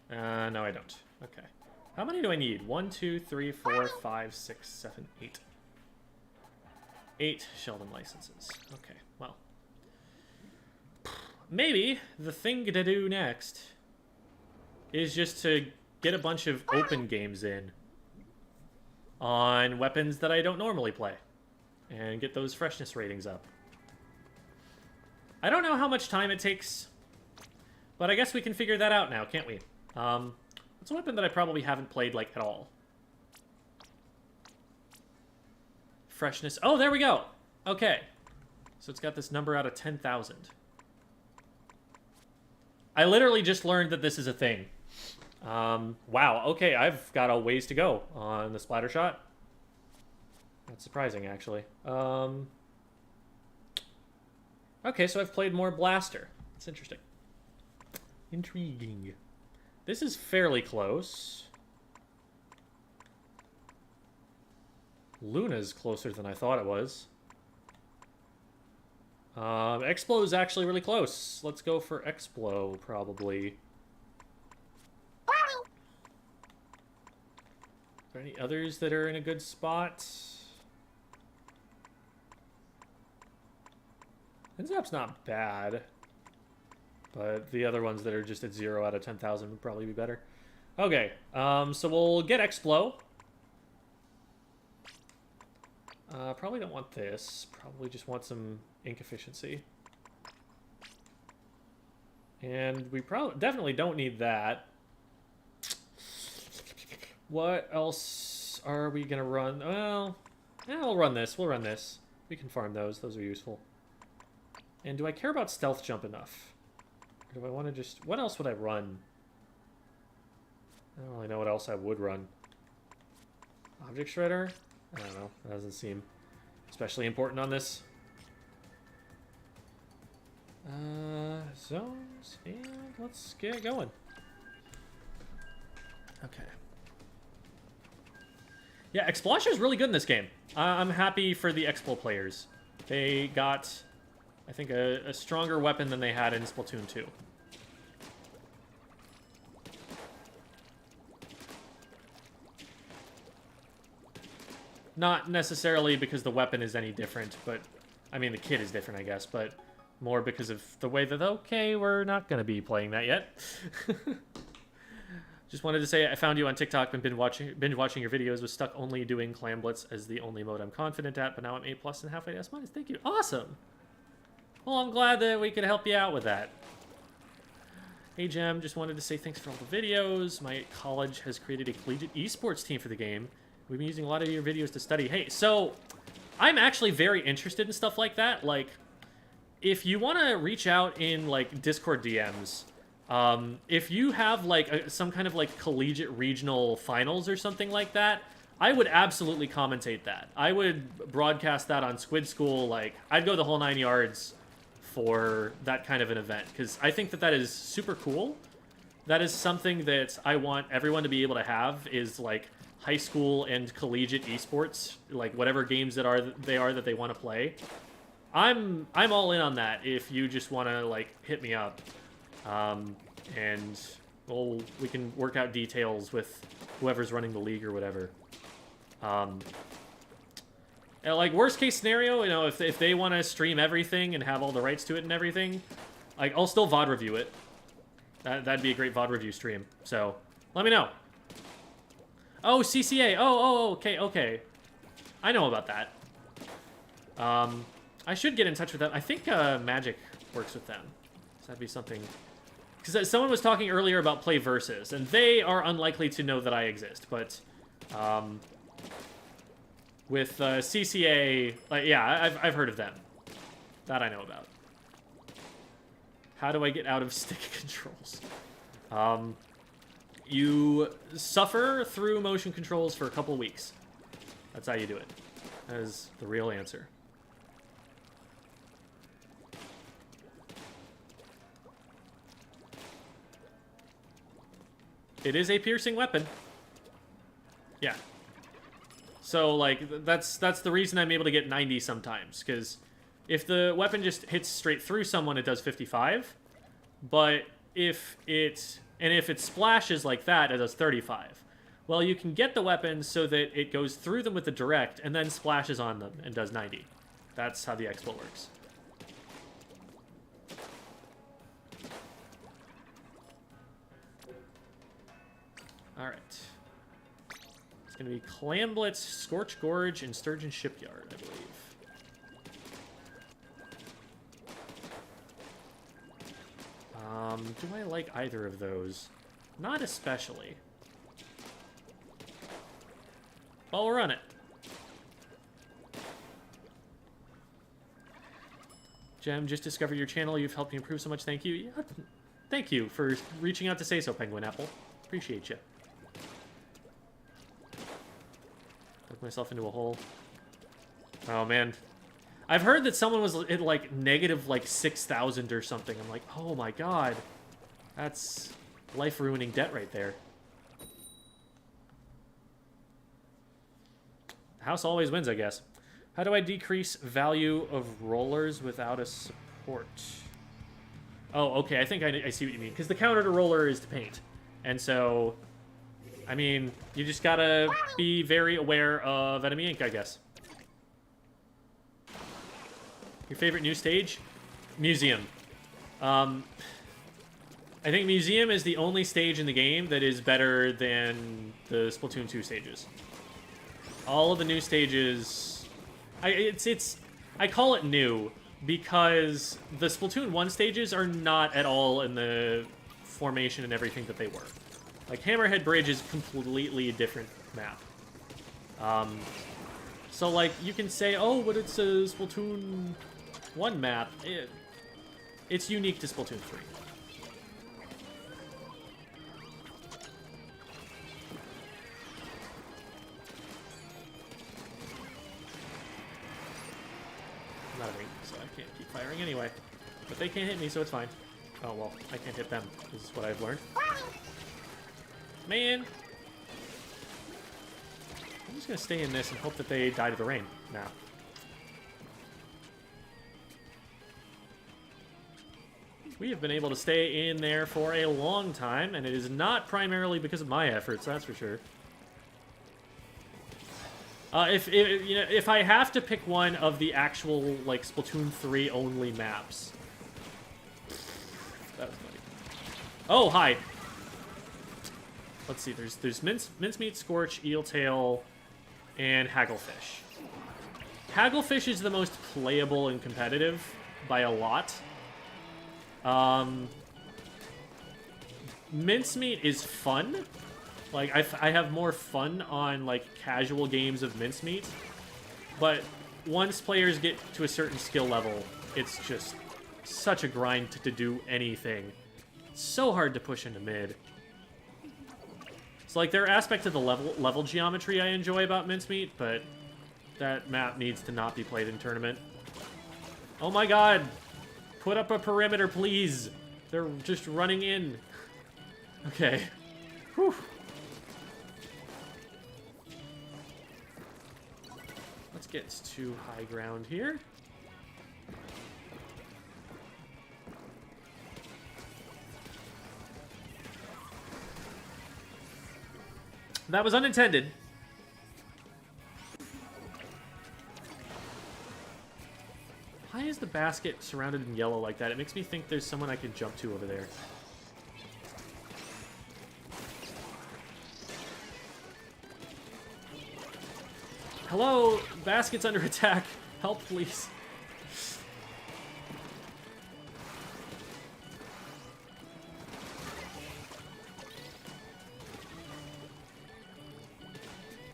No, I don't. Okay. How many do I need? 1, 2, 3, 4, 5, 6, 7, 8. 8 Sheldon licenses. Okay, well. Maybe the thing to do next is just to get a bunch of open games in on weapons that I don't normally play and get those freshness ratings up. I don't know how much time it takes, but I guess we can figure that out now, can't we? It's a weapon that I probably haven't played, like, at all. Freshness. Oh, there we go. Okay. So it's got this number out of 10,000. I literally just learned that this is a thing. Wow. Okay, I've got a ways to go on the splatter shot. That's surprising, actually. Okay, so I've played more Blaster. That's interesting. Intriguing. This is fairly close. Luna's closer than I thought it was. Explo is actually really close. Let's go for Explo, probably. Are there any others that are in a good spot? Enzap's not bad. But the other ones that are just at 0 out of 10,000 would probably be better. Okay, so we'll get Explo. Probably don't want this. Probably just want some ink efficiency. And we definitely don't need that. What else are we gonna run? Well, yeah, we'll run this. We'll run this. We can farm those. Those are useful. And do I care about stealth jump enough? Do I want to just... What else would I run? I don't really know what else I would run. Object Shredder? I don't know. That doesn't seem especially important on this. Zones, and let's get going. Okay. Yeah, Explosion is really good in this game. I'm happy for the Explo players. They got, I think, a stronger weapon than they had in Splatoon 2. Not necessarily because the weapon is any different, but... I mean, the kit is different, I guess, but... more because of the way that, okay, we're not going to be playing that yet. Just wanted to say I found you on TikTok and binge watching your videos. Was stuck only doing Clam Blitz as the only mode I'm confident at, but now I'm A+ and halfway to S-. Thank you. Awesome. Well, I'm glad that we could help you out with that. Hey, Jem, just wanted to say thanks for all the videos. My college has created a collegiate esports team for the game. We've been using a lot of your videos to study. Hey, so I'm actually very interested in stuff like that. Like, if you want to reach out in, like, Discord DMs, if you have, like, some kind of, like, collegiate regional finals or something like that, I would absolutely commentate that. I would broadcast that on Squid School. Like, I'd go the whole 9 yards for that kind of an event, because I think that that is super cool. That is something that I want everyone to be able to have, is, like, high school and collegiate esports, like, whatever games that they want to play. I'm all in on that if you just want to, like, hit me up. And, well, we can work out details with whoever's running the league or whatever. And, like, worst case scenario, you know, if they want to stream everything and have all the rights to it and everything, like, I'll still VOD review it. That'd be a great VOD review stream. So, let me know. Oh, CCA. Oh, okay. I know about that. I should get in touch with them. I think Magic works with them. So that'd be something. Because someone was talking earlier about Play Versus, and they are unlikely to know that I exist. But with CCA, yeah, I've heard of them. That I know about. How do I get out of stick controls? You suffer through motion controls for a couple weeks. That's how you do it. That is the real answer. It is a piercing weapon. Yeah. So, like, that's the reason I'm able to get 90 sometimes, because if the weapon just hits straight through someone, it does 55. But if it splashes like that, it does 35. Well, you can get the weapon so that it goes through them with the direct and then splashes on them and does 90. That's how the Expo works. Alright. It's going to be Clam Blitz, Scorch Gorge, and Sturgeon Shipyard, I believe. Do I like either of those? Not especially. Well, we'll run it. Jem, just discovered your channel. You've helped me improve so much. Thank you. Yeah, thank you for reaching out to say so, Penguin Apple. Appreciate you. Dug myself into a hole. Oh, man. I've heard that someone was at, like, negative, like, 6,000 or something. I'm like, oh, my God. That's life-ruining debt right there. The house always wins, I guess. How do I decrease value of rollers without a support? Oh, okay. I think I see what you mean. Because the counter to roller is to paint. And so, I mean, you just gotta be very aware of enemy ink, I guess. Your favorite new stage? Museum. I think Museum is the only stage in the game that is better than the Splatoon 2 stages. All of the new stages... I call it new because the Splatoon 1 stages are not at all in the formation and everything that they were. Like, Hammerhead Bridge is completely different map. So, like, you can say, oh, but it's a Splatoon 1 map. It's unique to Splatoon 3. so I can't keep firing anyway. But they can't hit me, so it's fine. Oh, well, I can't hit them. This is what I've learned. Man! I'm just gonna stay in this and hope that they die to the rain now. We have been able to stay in there for a long time, and it is not primarily because of my efforts, that's for sure. If I have to pick one of the actual, like, Splatoon 3 only maps. That was funny. Oh, hi! Let's see, there's Mincemeat, Scorch, Eeltail, and Hagglefish. Hagglefish is the most playable and competitive by a lot. Mincemeat is fun. Like, I have more fun on, like, casual games of Mincemeat. But once players get to a certain skill level, it's just such a grind to do anything. It's so hard to push into mid. So, like, there are aspects of the level geometry I enjoy about Mincemeat, but that map needs to not be played in tournament. Oh my god! Put up a perimeter, please! They're just running in. Okay. Whew. Let's get to high ground here. That was unintended. Why is the basket surrounded in yellow like that? It makes me think there's someone I can jump to over there. Hello? Basket's under attack. Help, please.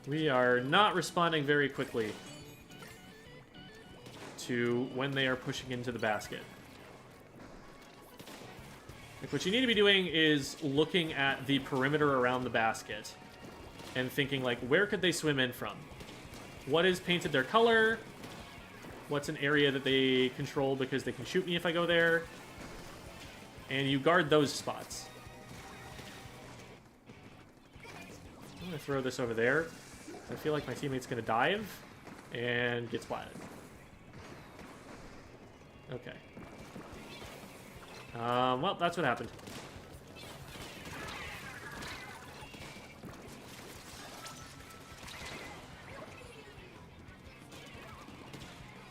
We are not responding very quickly to when they are pushing into the basket. Like, what you need to be doing is looking at the perimeter around the basket and thinking, like, where could they swim in from? What is painted their color? What's an area that they control because they can shoot me if I go there? And you guard those spots. I'm going to throw this over there. I feel like my teammate's going to dive and get splatted. Okay. Well, that's what happened.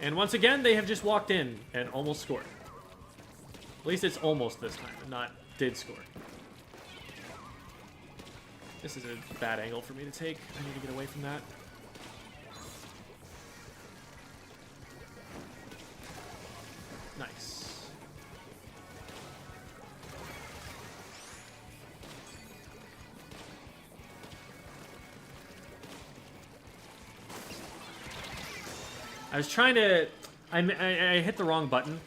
And once again, they have just walked in and almost scored. At least it's almost this time, and not did score. This is a bad angle for me to take. I need to get away from that. Nice. I was trying to... I hit the wrong button,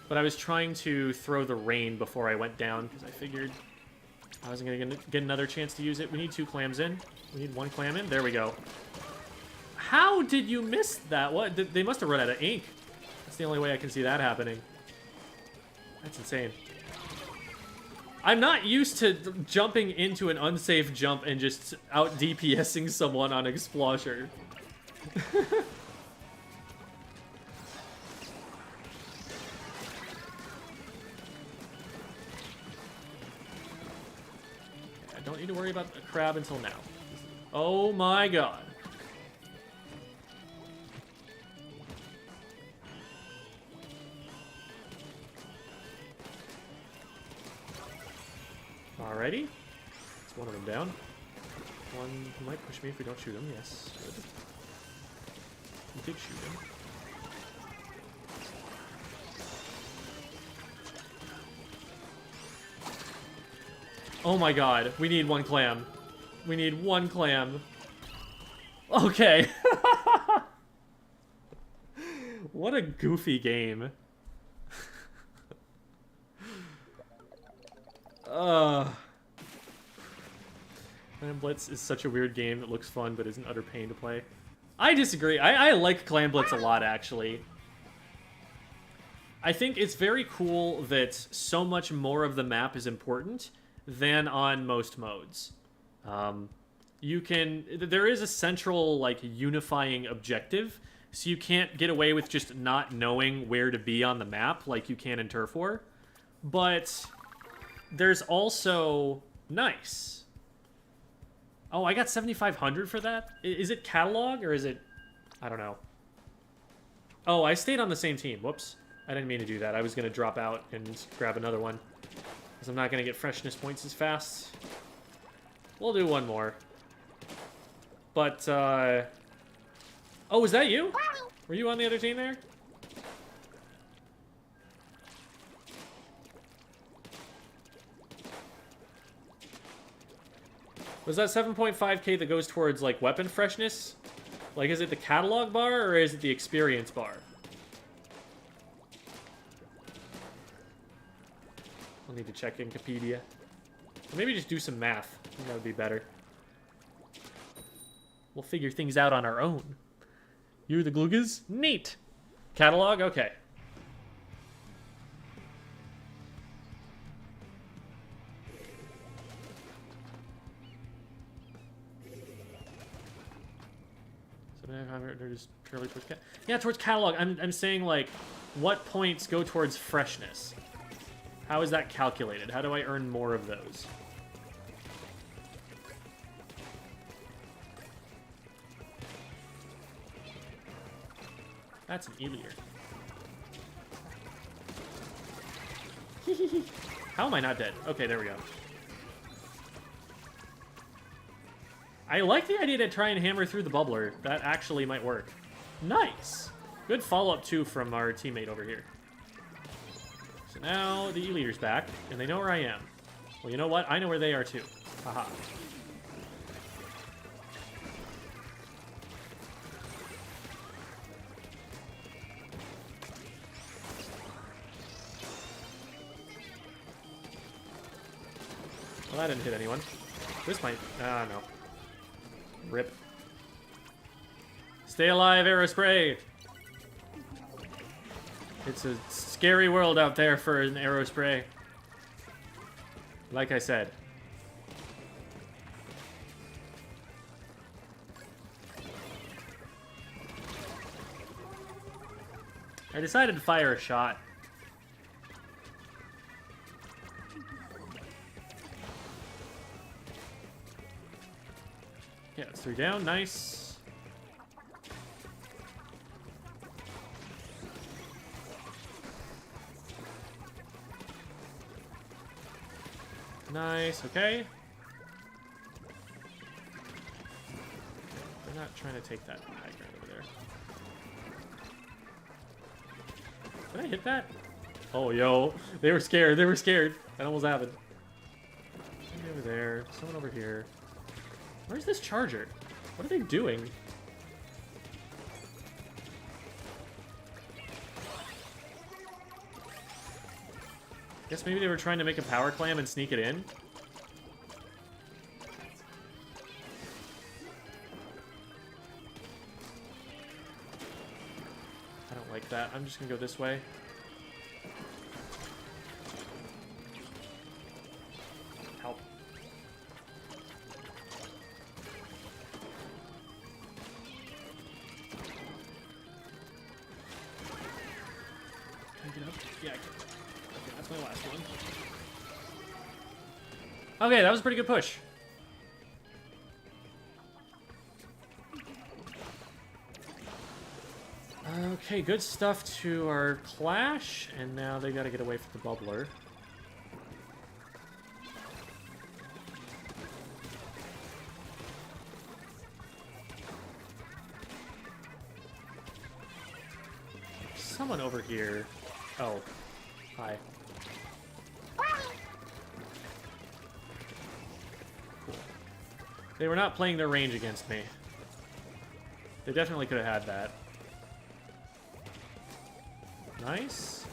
but I was trying to throw the rain before I went down, because I figured I wasn't going to get another chance to use it. We need 2 clams in. We need 1 clam in. There we go. How did you miss that? What? They must have run out of ink. That's the only way I can see that happening. That's insane. I'm not used to jumping into an unsafe jump and just out DPSing someone on Explosion. I don't need to worry about a crab until now. Oh my god. Alrighty. That's one of them down. One who might push me if we don't shoot him. Yes. Good. We did shoot him. Oh my god. We need 1 clam. We need 1 clam. Okay. What a goofy game. Clam Blitz is such a weird game that looks fun but is an utter pain to play. I disagree. I like Clam Blitz a lot, actually. I think it's very cool that so much more of the map is important than on most modes. There is a central, like, unifying objective, so you can't get away with just not knowing where to be on the map like you can in Turf War. But there's also... Nice. Oh, I got 7,500 for that? Is it catalog, or is it... I don't know. Oh, I stayed on the same team. Whoops. I didn't mean to do that. I was going to drop out and grab another one, because I'm not going to get freshness points as fast. We'll do one more. But, oh, was that you? Were you on the other team there? Was that 7.5k that goes towards, like, weapon freshness? Like, is it the catalog bar, or is it the experience bar? I'll need to check Wikipedia. Or maybe just do some math. I think that would be better. We'll figure things out on our own. You're the Glugas? Neat! Catalog? Okay. Just purely towards yeah, towards catalog. I'm saying, like, what points go towards freshness? How is that calculated? How do I earn more of those? That's an Elier. How am I not dead? Okay, there we go. I like the idea to try and hammer through the bubbler. That actually might work. Nice! Good follow-up, too, from our teammate over here. So now the E-leader's back, and they know where I am. Well, you know what? I know where they are, too. Haha. Well, that didn't hit anyone. This might... no. Rip. Stay alive, Aerospray! It's a scary world out there for an Aerospray. Like I said. I decided to fire a shot. Yeah, it's 3 down. Nice. Nice. Okay. They're not trying to take that high ground over there. Did I hit that? Oh, yo. They were scared. They were scared. That almost happened. Somebody over there. Someone over here. Where's this charger? What are they doing? Guess maybe they were trying to make a power clam and sneak it in? I don't like that. I'm just gonna go this way. Help. Can I get up? Yeah, I can. Okay, that's my last one. Okay, that was a pretty good push. Okay, good stuff to our clash, and now they gotta get away from the bubbler. Someone over here. Oh, hi. Cool. They were not playing their range against me. They definitely could have had that. Nice.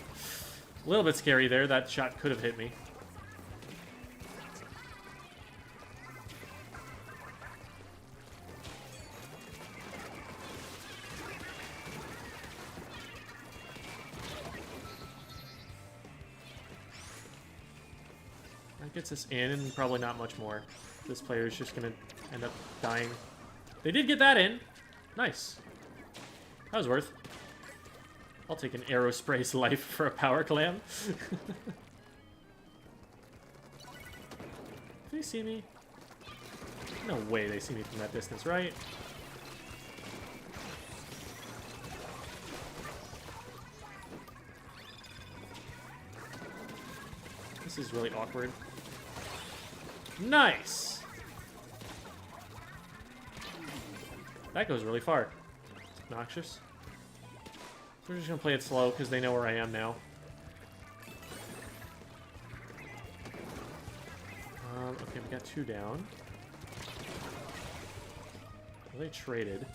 A little bit scary there. That shot could have hit me. That gets us in, and probably not much more. This player is just gonna end up dying. They did get that in. Nice. That was worth. I'll take an Aerospray's life for a power clam. Do they see me? No way they see me from that distance, right? This is really awkward. Nice! That goes really far. It's obnoxious. So we're just gonna play it slow because they know where I am now. Okay, we got 2 down. Well, they traded.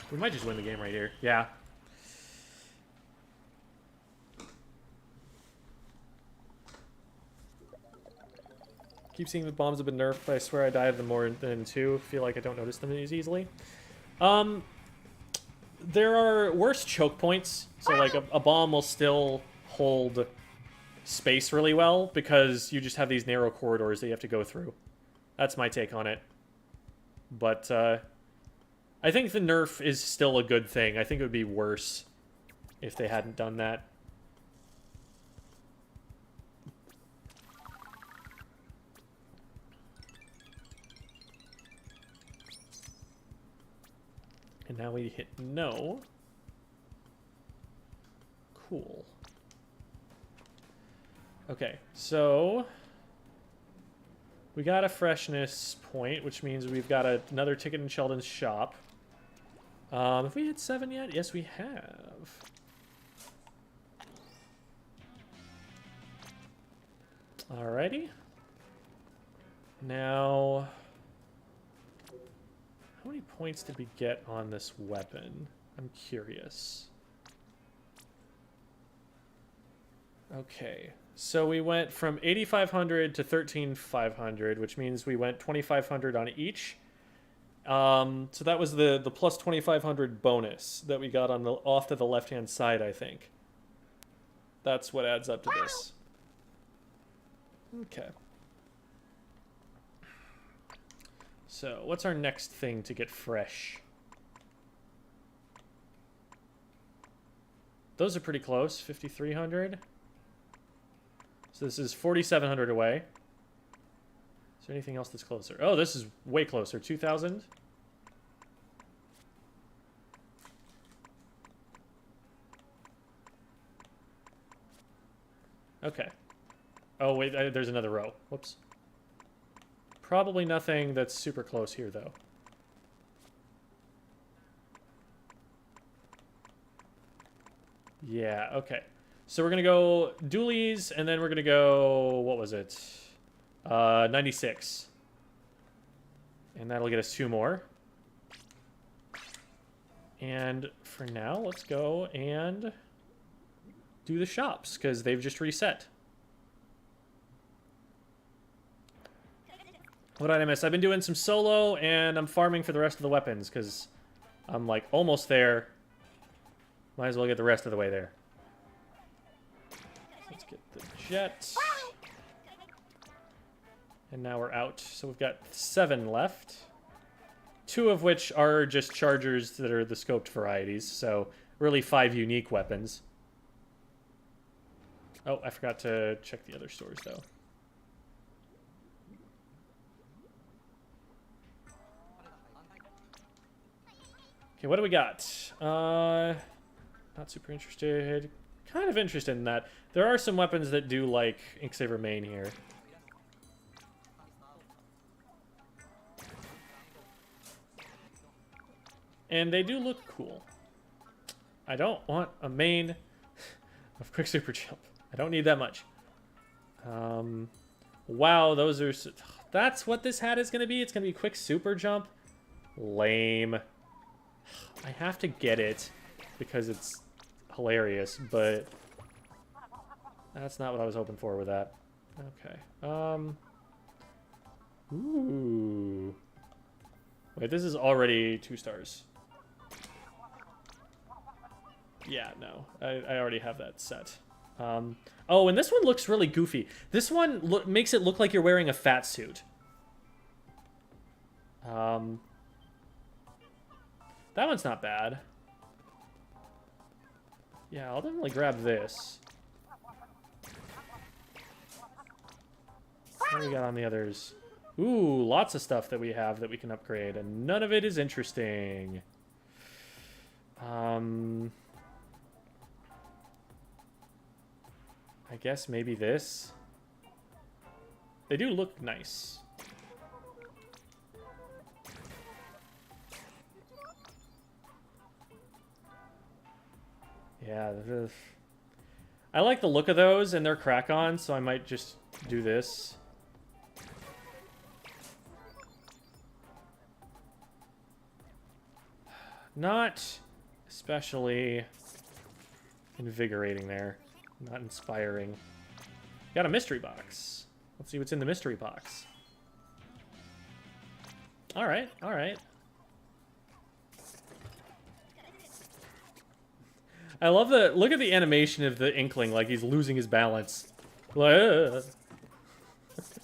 We might just win the game right here. Yeah. Keep seeing the bombs have been nerfed, but I swear I die of them more than 2. Feel like I don't notice them as easily. There are worse choke points. So, like, a bomb will still hold space really well because you just have these narrow corridors that you have to go through. That's my take on it. But, I think the nerf is still a good thing. I think it would be worse if they hadn't done that. And now we hit no. Cool. Okay, so we got a freshness point, which means we've got another ticket in Sheldon's shop. Have we hit 7 yet? Yes, we have. Alrighty. Now, how many points did we get on this weapon? I'm curious. Okay, so we went from 8,500 to 13,500, which means we went 2,500 on each. So that was the plus 2,500 bonus that we got on the off to the left-hand side, I think. That's what adds up to this. Okay. So, what's our next thing to get fresh? Those are pretty close, 5,300. So this is 4,700 away. Is there anything else that's closer? Oh, this is way closer, 2,000. Okay. Oh, wait, there's another row. Whoops. Probably nothing that's super close here, though. Yeah, okay. So we're going to go Doolies, and then we're going to go... What was it? 96. And that'll get us 2 more. And for now, let's go and do the shops, because they've just reset. What did I miss? I've been doing some solo, and I'm farming for the rest of the weapons, because I'm, like, almost there. Might as well get the rest of the way there. Let's get the jet. And now we're out. So we've got 7 left. 2 of which are just chargers that are the scoped varieties. So really 5 unique weapons. Oh, I forgot to check the other stores, though. Okay, what do we got? Not super interested. Kind of interested in that. There are some weapons that do like Inksaver main here. And they do look cool. I don't want a main of quick super jump. I don't need that much. Wow, those are... That's what this hat is going to be? It's going to be quick super jump? Lame. I have to get it because it's hilarious, but that's not what I was hoping for with that. Okay. Ooh. Wait, this is already 2 stars. Yeah, no. I already have that set. Oh, and this one looks really goofy. This one makes it look like you're wearing a fat suit. That one's not bad. Yeah, I'll definitely grab this. What do we got on the others? Ooh, lots of stuff that we have that we can upgrade, and none of it is interesting. I guess maybe this. They do look nice. Yeah, I like the look of those, and they're crack-on, so I might just do this. Not especially invigorating there. Not inspiring. Got a mystery box. Let's see what's in the mystery box. Alright, alright. I love the... Look at the animation of the Inkling, like he's losing his balance. Like,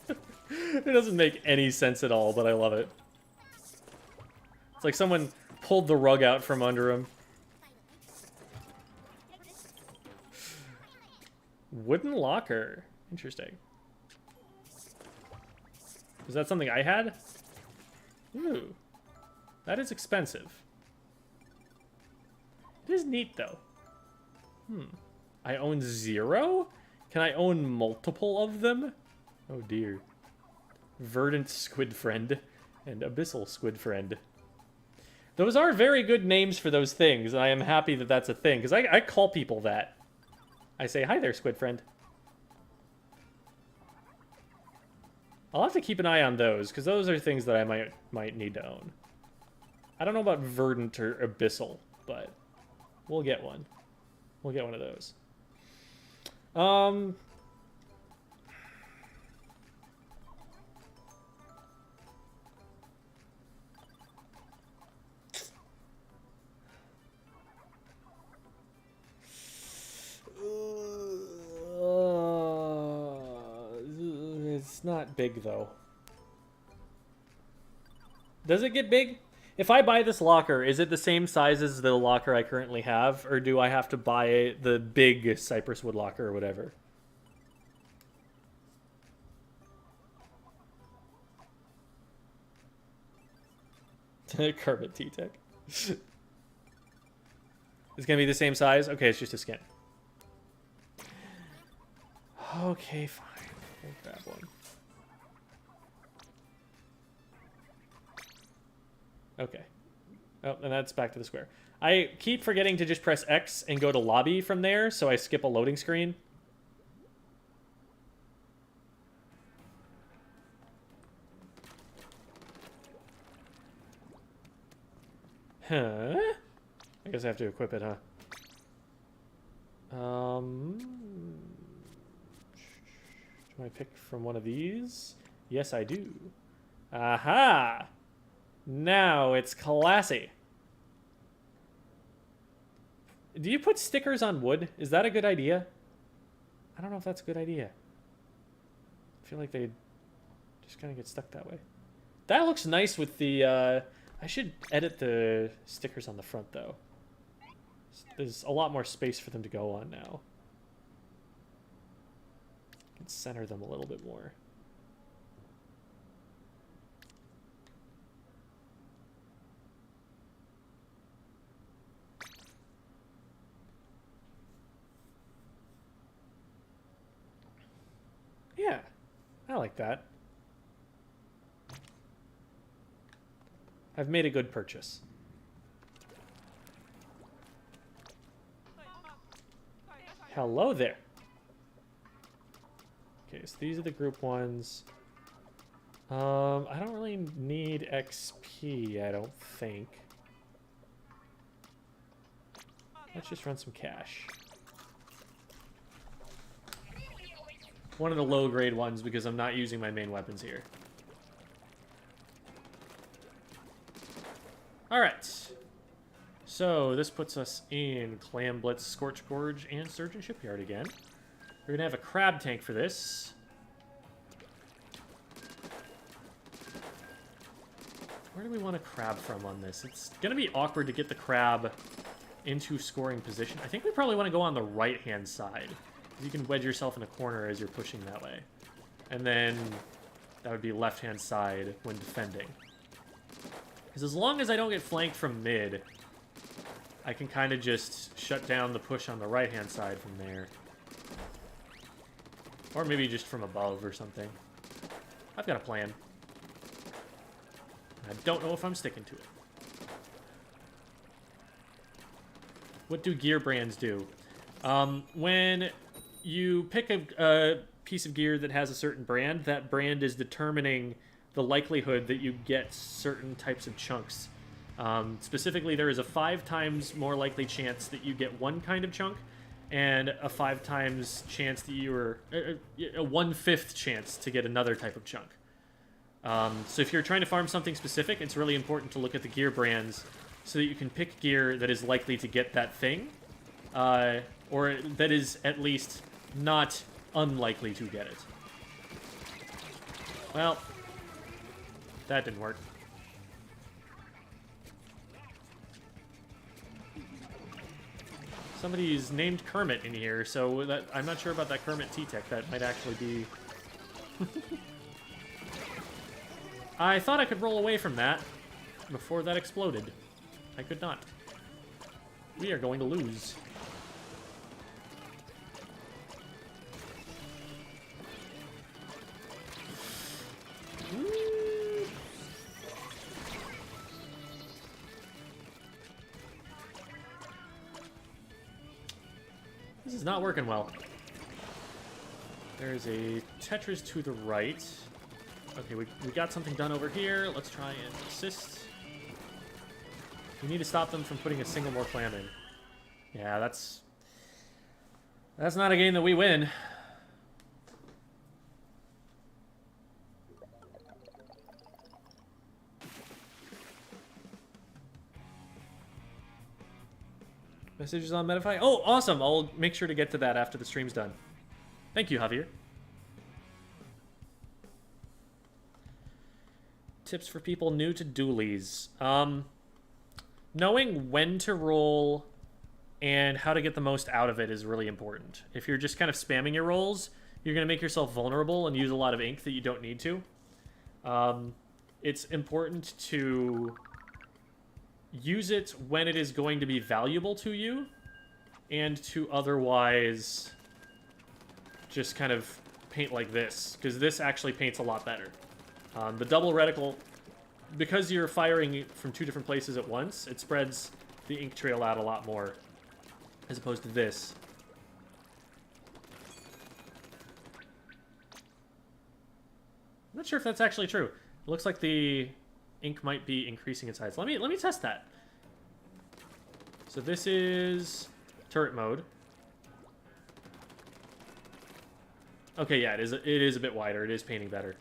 it doesn't make any sense at all, but I love it. It's like someone pulled the rug out from under him. Wooden locker. Interesting. Is that something I had? Ooh. That is expensive. It is neat, though. I own 0? Can I own multiple of them? Oh, dear. Verdant Squid Friend and Abyssal Squid Friend. Those are very good names for those things, and I am happy that that's a thing, because I call people that. I say, hi there, Squid Friend. I'll have to keep an eye on those, because those are things that I might need to own. I don't know about Verdant or Abyssal, but we'll get one. We'll get one of those. It's not big, though. Does it get big? If I buy this locker, is it the same size as the locker I currently have? Or do I have to buy the big cypress wood locker or whatever? Kermit T-Tech. It's going to be the same size? Okay, it's just a skin. Okay, fine. We'll grab one. Okay. Oh, and that's back to the square. I keep forgetting to just press X and go to lobby from there, so I skip a loading screen. Huh? I guess I have to equip it, huh? Do I pick from one of these? Yes, I do. Aha! Now it's classy. Do you put stickers on wood? Is that a good idea? I don't know if that's a good idea. I feel like they just kind of get stuck that way. That looks nice with the... I should edit the stickers on the front, though. There's a lot more space for them to go on now. I can center them a little bit more. Yeah, I like that. I've made a good purchase. Hello there. Okay, so these are the group ones. I don't really need XP, I don't think. Let's just run some cash. One of the low-grade ones because I'm not using my main weapons here. Alright. So this puts us in Clam Blitz, Scorch Gorge, and Surgeon Shipyard again. We're gonna have a crab tank for this. Where do we want a crab from on this? It's gonna be awkward to get the crab into scoring position. I think we probably want to go on the right-hand side. You can wedge yourself in a corner as you're pushing that way. And then that would be left-hand side when defending. Because as long as I don't get flanked from mid, I can kind of just shut down the push on the right-hand side from there. Or maybe just from above or something. I've got a plan. I don't know if I'm sticking to it. What do gear brands do? When you pick a piece of gear that has a certain brand, that brand is determining the likelihood that you get certain types of chunks. Specifically, there is a 5 times more likely chance that you get one kind of chunk, and a 5 times chance that you are a 1/5 chance to get another type of chunk. So if you're trying to farm something specific, it's really important to look at the gear brands so that you can pick gear that is likely to get that thing, or that is at least not unlikely to get it. Well, that didn't work. Somebody's named Kermit in here, so that I'm not sure about that Kermit T-Tech. That might actually be... I thought I could roll away from that before that exploded. I could not. We are going to lose. This is not working well. There's a Tetris to the right. Okay, we got something done over here. Let's try and assist. We need to stop them from putting a single more clam in. Yeah, that's not a game that we win. Messages on Metafy? Oh, awesome! I'll make sure to get to that after the stream's done. Thank you, Javier. Tips for people new to Doolies. Knowing when to roll and how to get the most out of it is really important. If you're just kind of spamming your rolls, you're going to make yourself vulnerable and use a lot of ink that you don't need to. It's important to use it when it is going to be valuable to you, and to otherwise just kind of paint like this, because this actually paints a lot better. The double reticle, because you're firing from 2 different places at once, it spreads the ink trail out a lot more, as opposed to this. I'm not sure if that's actually true. It looks like the ink might be increasing in size. Let me test that. So this is turret mode. Okay, yeah, it is a bit wider. It is painting better.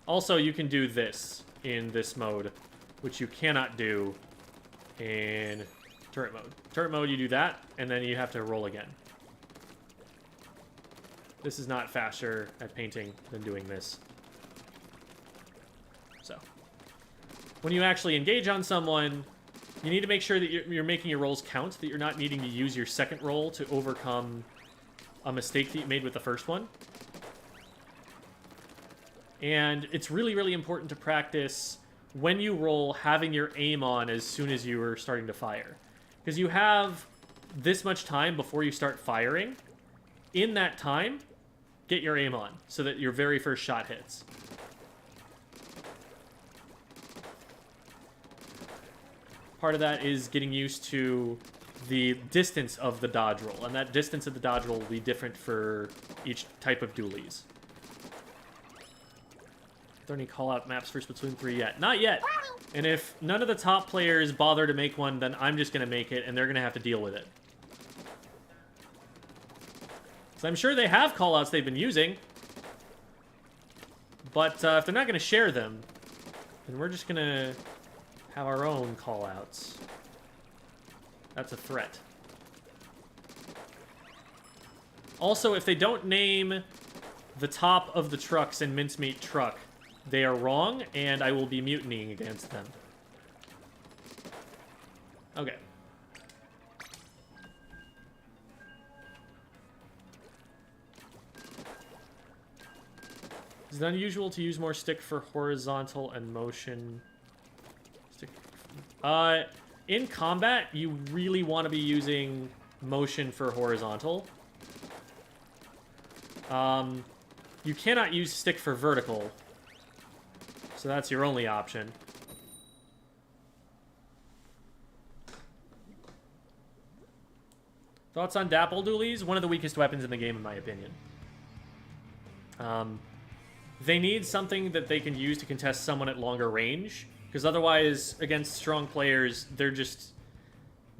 Also, you can do this in this mode, which you cannot do in turret mode. Turret mode, you do that, and then you have to roll again. This is not faster at painting than doing this. So, when you actually engage on someone, you need to make sure that you're making your rolls count, that you're not needing to use your second roll to overcome a mistake that you made with the first one. And it's really, really important to practice when you roll having your aim on as soon as you are starting to fire. Because you have this much time before you start firing. In that time, get your aim on so that your very first shot hits. Part of that is getting used to the distance of the dodge roll, and that distance of the dodge roll will be different for each type of Doolies. Are there any call-out maps for Splatoon 3 yet? Not yet! And if none of the top players bother to make one, then I'm just going to make it, and they're going to have to deal with it. So I'm sure they have call-outs they've been using, but if they're not going to share them, then we're just going to have our own callouts. That's a threat. Also, if they don't name the top of the trucks in Mincemeat Truck, they are wrong, and I will be mutinying against them. Okay. Is it unusual to use more stick for horizontal and motion? Stick. In combat, you really want to be using motion for horizontal. You cannot use stick for vertical. So that's your only option. Thoughts on Dapple Doolies? One of the weakest weapons in the game, in my opinion. They need something that they can use to contest someone at longer range, because otherwise, against strong players, they're just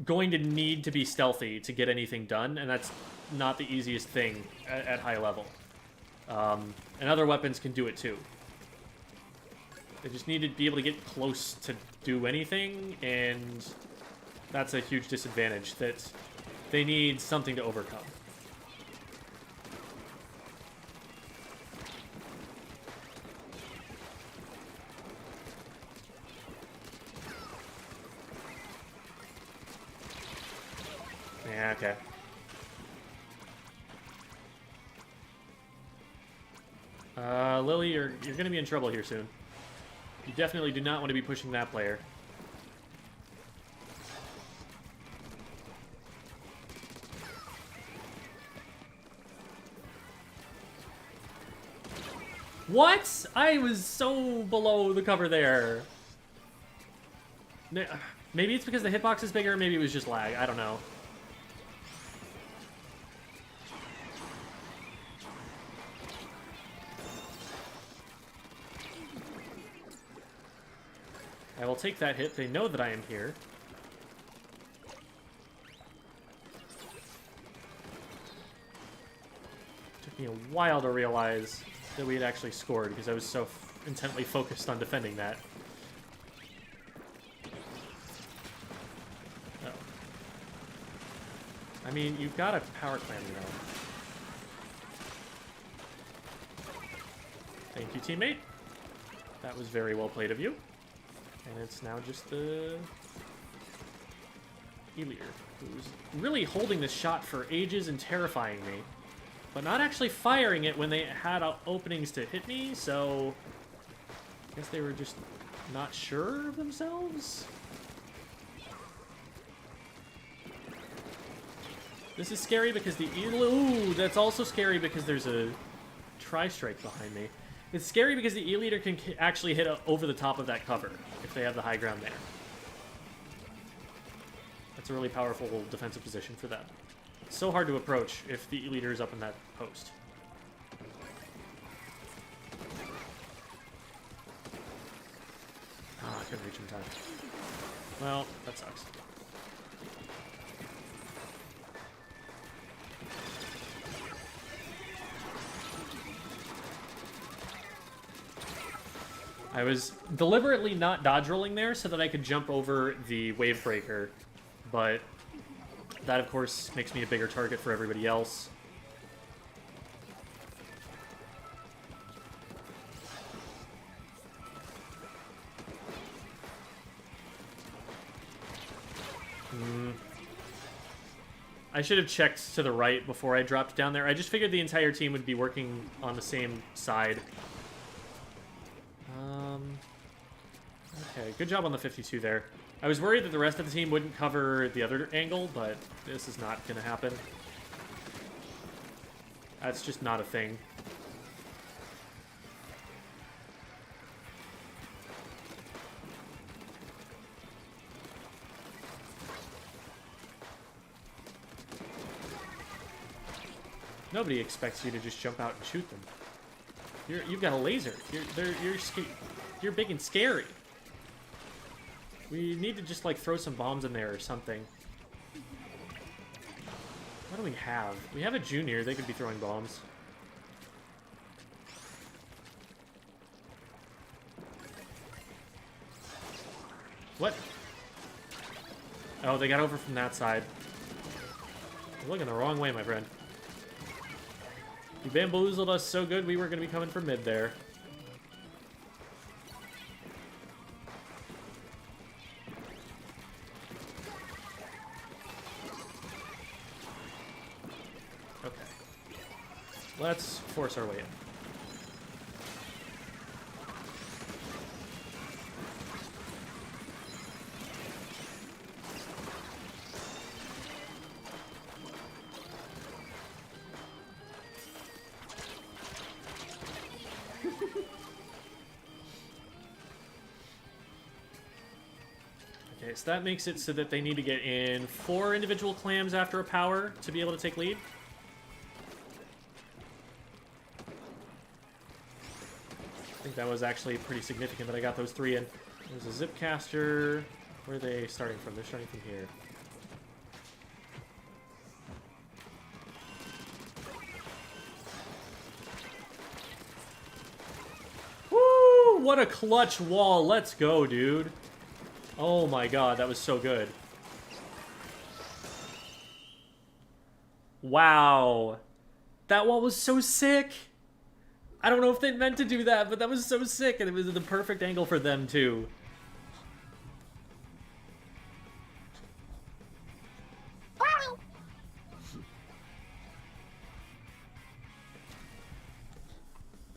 going to need to be stealthy to get anything done, and that's not the easiest thing at high level. And other weapons can do it too. They just need to be able to get close to do anything, and that's a huge disadvantage that they need something to overcome. Yeah, okay. Lily, you're gonna be in trouble here soon. You definitely do not want to be pushing that player. What? I was so below the cover there. Maybe it's because the hitbox is bigger, maybe it was just lag. I don't know. I will take that hit. They know that I am here. Took me a while to realize that we had actually scored because I was so intently focused on defending that. Oh. I mean, you've got a power clan, you know. Thank you, teammate. That was very well played of you. And it's now just the E-leader, who's really holding this shot for ages and terrifying me, but not actually firing it when they had openings to hit me, so I guess they were just not sure of themselves? This is scary because the ooh, that's also scary because there's a tri-strike behind me. It's scary because the E-leader can actually hit over the top of that cover if they have the high ground there. That's a really powerful defensive position for them. It's so hard to approach if the E-leader is up in that post. Oh, I couldn't reach him in time. Well, that sucks. I was deliberately not dodge rolling there so that I could jump over the wave breaker, but that of course makes me a bigger target for everybody else. I should have checked to the right before I dropped down there. I just figured the entire team would be working on the same side. Okay, good job on the 52 there. I was worried that the rest of the team wouldn't cover the other angle, but this is not going to happen. That's just not a thing. Nobody expects you to just jump out and shoot them. You've got a laser. You're big and scary. We need to just like throw some bombs in there or something. What do we have? We have a junior. They could be throwing bombs. What? Oh, they got over from that side. You're looking the wrong way, my friend. You bamboozled us so good, we were going to be coming for mid there. Okay. Let's force our way in. Okay, so that makes it so that they need to get in 4 individual clams after a power to be able to take lead. I think that was actually pretty significant that I got those 3 in. There's a zip caster. Where are they starting from? They're starting from here. Woo! What a clutch wall. Let's go, dude. Oh my god, that was so good. Wow. That wall was so sick. I don't know if they meant to do that, but that was so sick, and it was the perfect angle for them, too.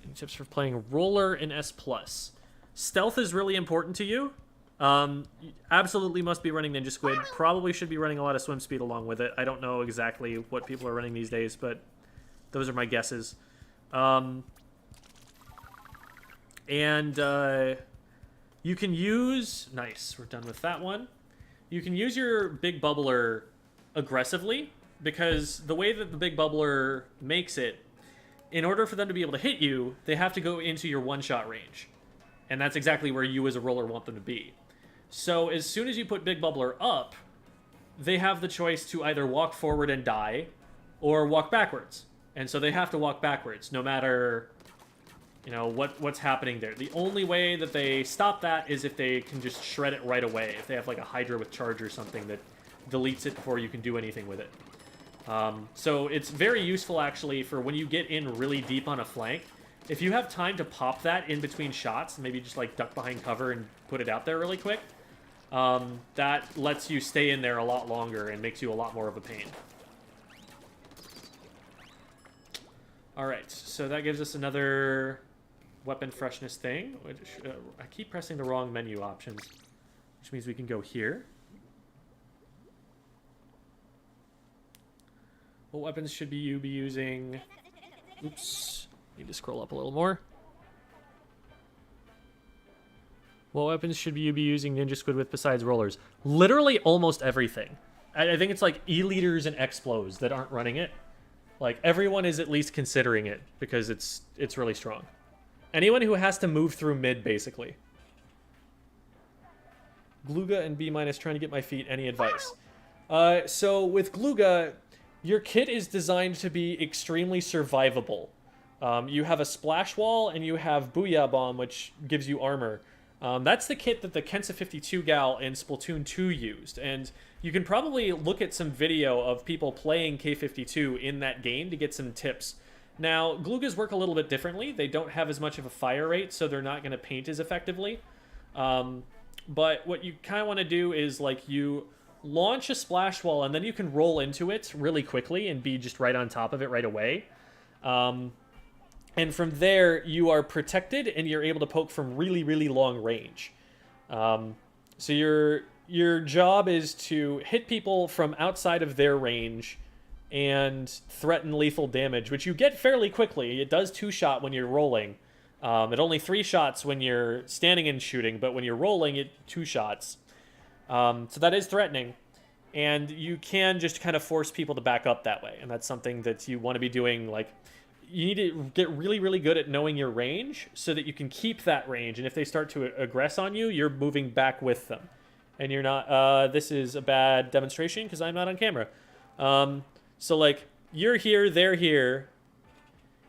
Any tips for playing Roller in S+? Stealth is really important to you. You absolutely must be running Ninja Squid. Probably should be running a lot of swim speed along with it. I don't know exactly what people are running these days, but those are my guesses. You can use... Nice, we're done with that one. You can use your Big Bubbler aggressively, because the way that the Big Bubbler makes it, in order for them to be able to hit you, they have to go into your one-shot range. And that's exactly where you as a roller want them to be. So as soon as you put Big Bubbler up, they have the choice to either walk forward and die, or walk backwards. And so they have to walk backwards, no matter, you know, what's happening there. The only way that they stop that is if they can just shred it right away. If they have like a Hydra with charge or something that deletes it before you can do anything with it. So it's very useful actually for when you get in really deep on a flank. If you have time to pop that in between shots, maybe just like duck behind cover and put it out there really quick, that lets you stay in there a lot longer and makes you a lot more of a pain. Alright, so that gives us another weapon freshness thing. Which, I keep pressing the wrong menu options, which means we can go here. What weapons should you be using? Oops. Need to scroll up a little more. What weapons should you be using Ninja Squid with besides rollers? Literally almost everything. I think it's like E-liters and Explos that aren't running it. Like, everyone is at least considering it because it's really strong. Anyone who has to move through mid, basically. Gluga and B- trying to get my feet. Any advice? So with Gluga, your kit is designed to be extremely survivable. You have a splash wall and you have Booyah Bomb, which gives you armor. That's the kit that the Kensa 52 gal in Splatoon 2 used, and you can probably look at some video of people playing K52 in that game to get some tips. Now, Glugas work a little bit differently. They don't have as much of a fire rate, so they're not going to paint as effectively. But what you kind of want to do is, like, you launch a splash wall, and then you can roll into it really quickly and be just right on top of it right away. And from there, you are protected, and you're able to poke from really, really long range. So your job is to hit people from outside of their range and threaten lethal damage, which you get fairly quickly. It does 2-shot when you're rolling. It only 3 shots when you're standing and shooting, but when you're rolling, it 2 shots. So that is threatening. And you can just kind of force people to back up that way. And that's something that you want to be doing, like... You need to get really, really good at knowing your range so that you can keep that range. And if they start to aggress on you, you're moving back with them. And you're not... this is a bad demonstration because I'm not on camera. So, like, you're here, they're here.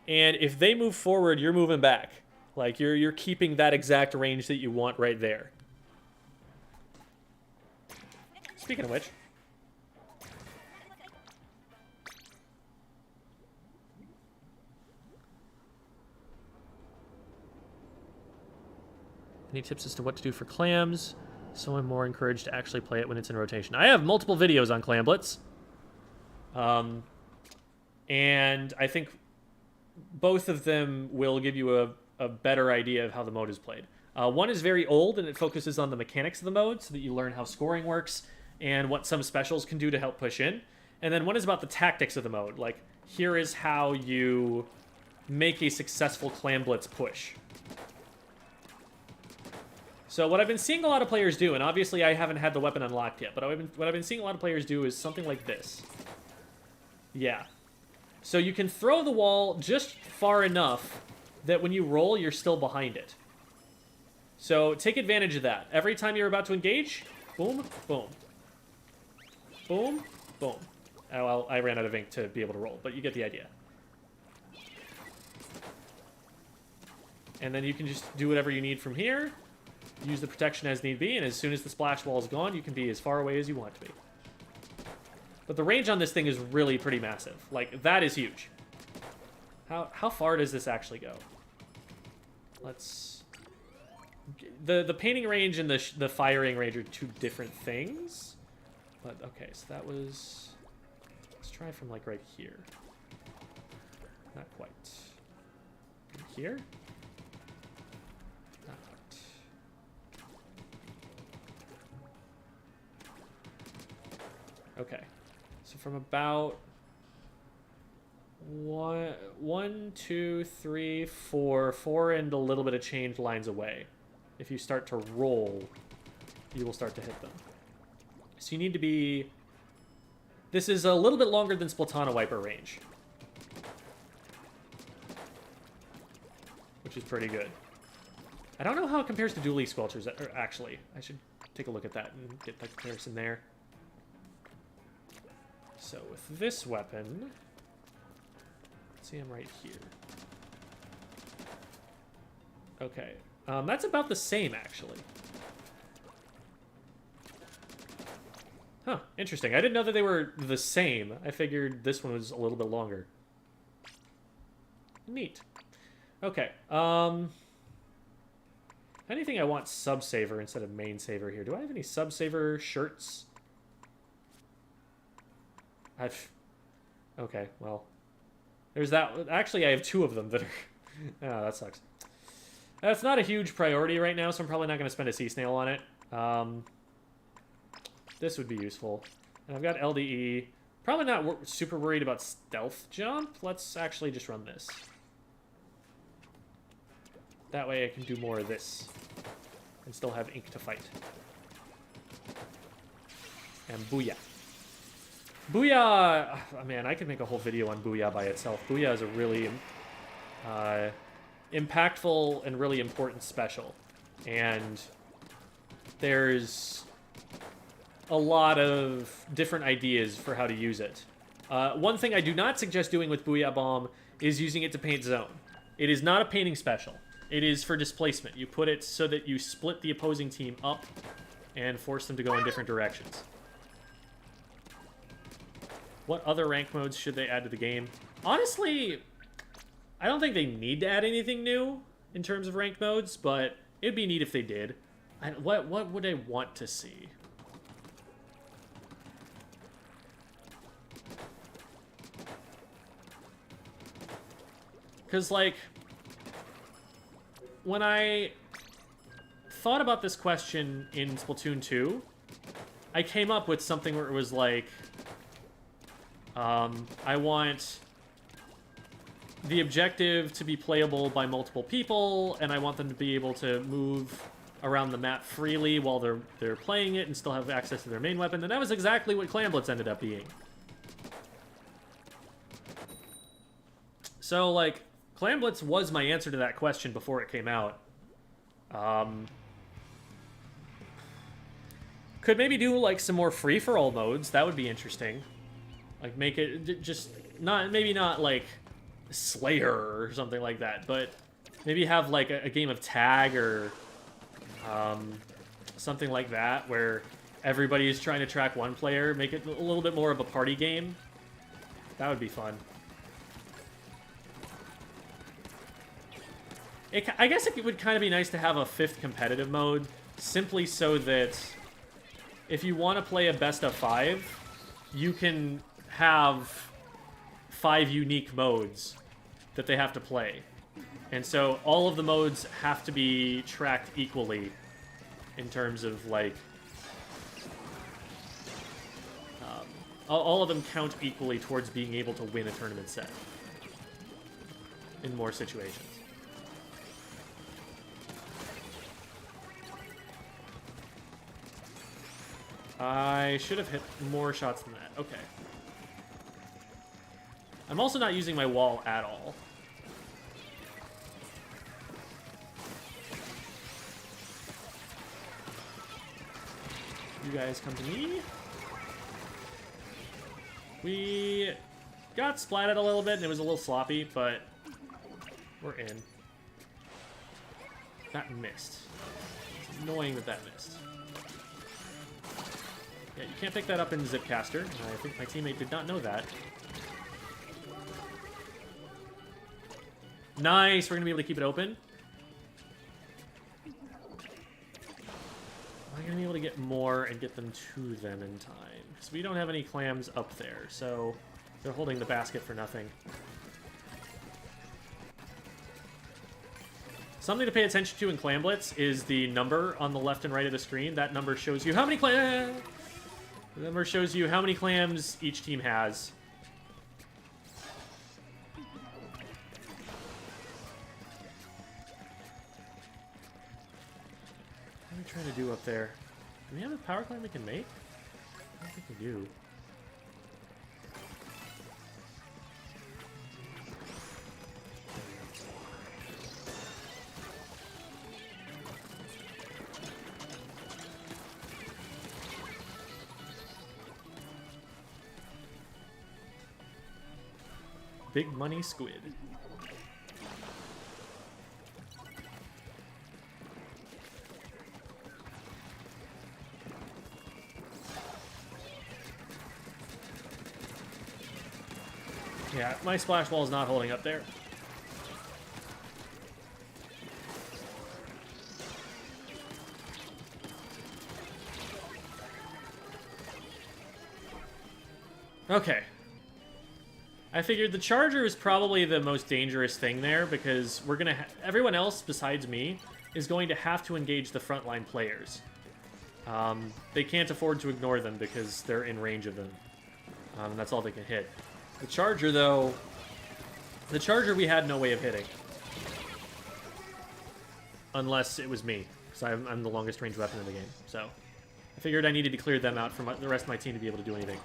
And if they move forward, you're moving back. Like, you're keeping that exact range that you want right there. speaking of which. Any tips as to what to do for clams? So I'm more encouraged to actually play it when it's in rotation. I have multiple videos on Clamblets. And I think both of them will give you a better idea of how the mode is played. One is very old, and it focuses on the mechanics of the mode so that you learn how scoring works and what some specials can do to help push in. And then one is about the tactics of the mode. Like, here is how you make a successful Clamblets push. So what I've been seeing a lot of players do, and obviously I haven't had the weapon unlocked yet, but what I've been seeing a lot of players do is something like this. Yeah. So you can throw the wall just far enough that when you roll, you're still behind it. So take advantage of that. Every time you're about to engage, boom, boom. Boom, boom. Oh, well, I ran out of ink to be able to roll, but you get the idea. And then you can just do whatever you need from here. Use the protection as need be, and as soon as the splash wall is gone, you can be as far away as you want to be. But the range on this thing is really pretty massive. Like, that is huge. How far does this actually go? Let's... The painting range and the firing range are two different things. But, okay, so that was... Let's try from, like, right here. Not quite. From here? Not quite. Okay. So from about... One, two, three, four and a little bit of change lines away. If you start to roll, you will start to hit them. So you need to be... This is a little bit longer than Splatana Wiper range. Which is pretty good. I don't know how it compares to Doolies Squelchers, actually. I should take a look at that and get that comparison there. So with this weapon... See, I'm right here. Okay. That's about the same, actually. Huh, interesting. I didn't know that they were the same. I figured this one was a little bit longer. Neat. Okay. Anything I want sub-saver instead of main saver here. Do I have any sub-saver shirts? Okay, well... There's that. Actually, I have two of them that are... Oh, that sucks. That's not a huge priority right now, so I'm probably not going to spend a sea snail on it. This would be useful. And I've got LDE. Probably not super worried about stealth jump. Let's actually just run this. That way I can do more of this. And still have ink to fight. And booyah. Booyah! Oh, man, I could make a whole video on Booyah by itself. Booyah is a really impactful and really important special. And there's a lot of different ideas for how to use it. One thing I do not suggest doing with Booyah Bomb is using it to paint zone. It is not a painting special. It is for displacement. You put it so that you split the opposing team up and force them to go in different directions. What other rank modes should they add to the game? Honestly, I don't think they need to add anything new in terms of rank modes, but it'd be neat if they did. What would I want to see? Because, like, when I thought about this question in Splatoon 2, I came up with something where it was like... I want the objective to be playable by multiple people, and I want them to be able to move around the map freely while they're playing it and still have access to their main weapon, and that was exactly what Clamblets ended up being. So, like, Clamblets was my answer to that question before it came out. Could maybe do, like, some more free-for-all modes. That would be interesting. Like, make it just not, maybe not like Slayer or something like that, but maybe have like a game of tag or something like that where everybody is trying to track one player, make it a little bit more of a party game. That would be fun. I guess it would kind of be nice to have a 5th competitive mode, simply so that if you want to play a best of 5, you can have 5 unique modes that they have to play. And so all of the modes have to be tracked equally in terms of, like, all of them count equally towards being able to win a tournament set in more situations. I should have hit more shots than that. Okay. I'm also not using my wall at all. You guys come to me. We got splatted a little bit, and it was a little sloppy, but we're in. That missed. It's annoying that that missed. Yeah, you can't pick that up in Zipcaster. I think my teammate did not know that. Nice! We're going to be able to keep it open. Am I going to be able to get more and get them to them in time? Because we don't have any clams up there, so they're holding the basket for nothing. Something to pay attention to in Clam Blitz is the number on the left and right of the screen. That number shows you how many clams... The number shows you how many clams each team has. What are we trying to do up there? Do we have a power clam we can make? I don't think we do. Big money squid. Yeah, my splash wall is not holding up there. Okay. I figured the charger is probably the most dangerous thing there because we're gonna everyone else besides me is going to have to engage the frontline players. They can't afford to ignore them because they're in range of them. That's all they can hit. The charger, though, the charger we had no way of hitting. Unless it was me, because I'm the longest range weapon in the game. So I figured I needed to clear them out for the rest of my team to be able to do anything.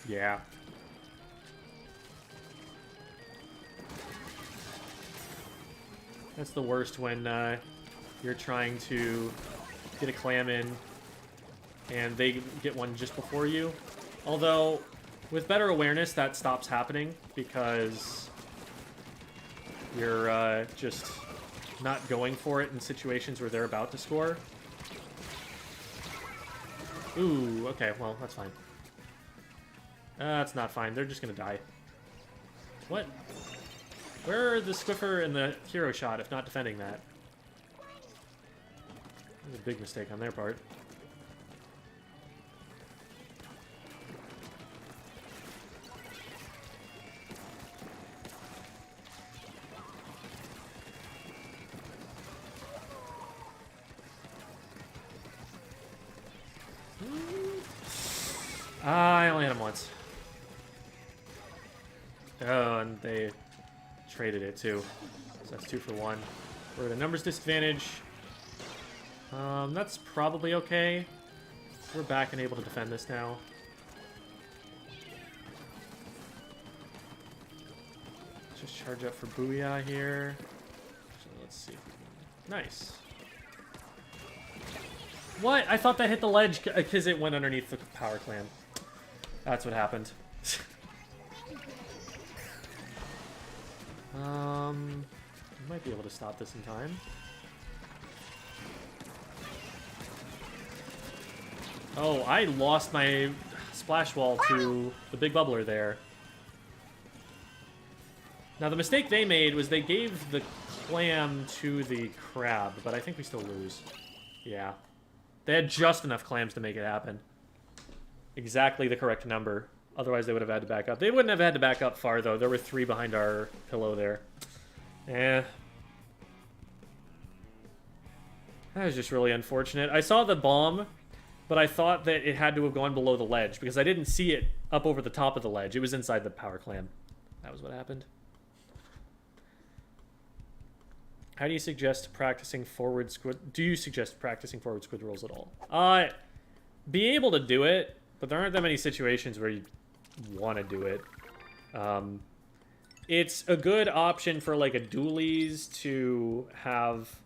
Yeah. That's the worst when you're trying to get a clam in and they get one just before you. Although, with better awareness, that stops happening because you're just not going for it in situations where they're about to score. Ooh, okay, well, that's fine. That's not fine. They're just gonna die. What? Where are the Squiffer and the hero shot if not defending that? That was a big mistake on their part. I only hit him once. Oh, and they traded it too. So that's 2 for 1. We're at a numbers disadvantage. That's probably okay. We're back and able to defend this now. Let's just charge up for Booyah here. So let's see. Nice. What? I thought that hit the ledge because it went underneath the power clam. That's what happened. I might be able to stop this in time. Oh, I lost my splash wall to the big bubbler there. Now, the mistake they made was they gave the clam to the crab, but I think we still lose. Yeah. They had just enough clams to make it happen. Exactly the correct number. Otherwise, they would have had to back up. They wouldn't have had to back up far, though. There were 3 behind our pillow there. Eh. That was just really unfortunate. I saw the bomb, but I thought that it had to have gone below the ledge, because I didn't see it up over the top of the ledge. It was inside the power clam. That was what happened. How do you suggest practicing forward squid... Do you suggest practicing forward squid rolls at all? Be able to do it, but there aren't that many situations where you want to do it. It's a good option for, like, a Doolies to have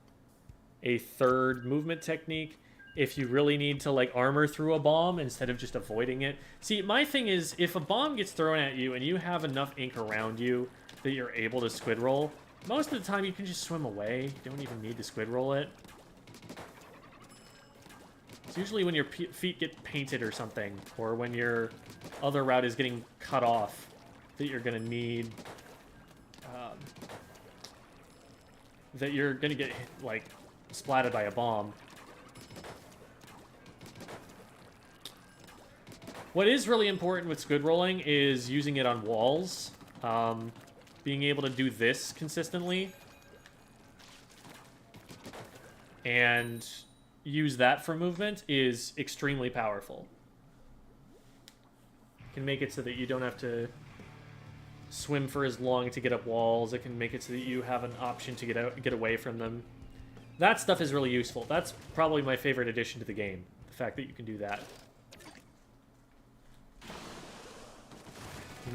a third movement technique if you really need to, like, armor through a bomb instead of just avoiding it. See, my thing is, if a bomb gets thrown at you and you have enough ink around you that you're able to squid roll, most of the time you can just swim away. You don't even need to squid roll it. It's usually when your feet get painted or something, or when your other route is getting cut off, that you're going to need... that you're going to get, like, splatted by a bomb. What is really important with squid rolling is using it on walls. Being able to do this consistently. And use that for movement is extremely powerful. It can make it so that you don't have to swim for as long to get up walls. It can make it so that you have an option to get away from them. That stuff is really useful. That's probably my favorite addition to the game. The fact that you can do that.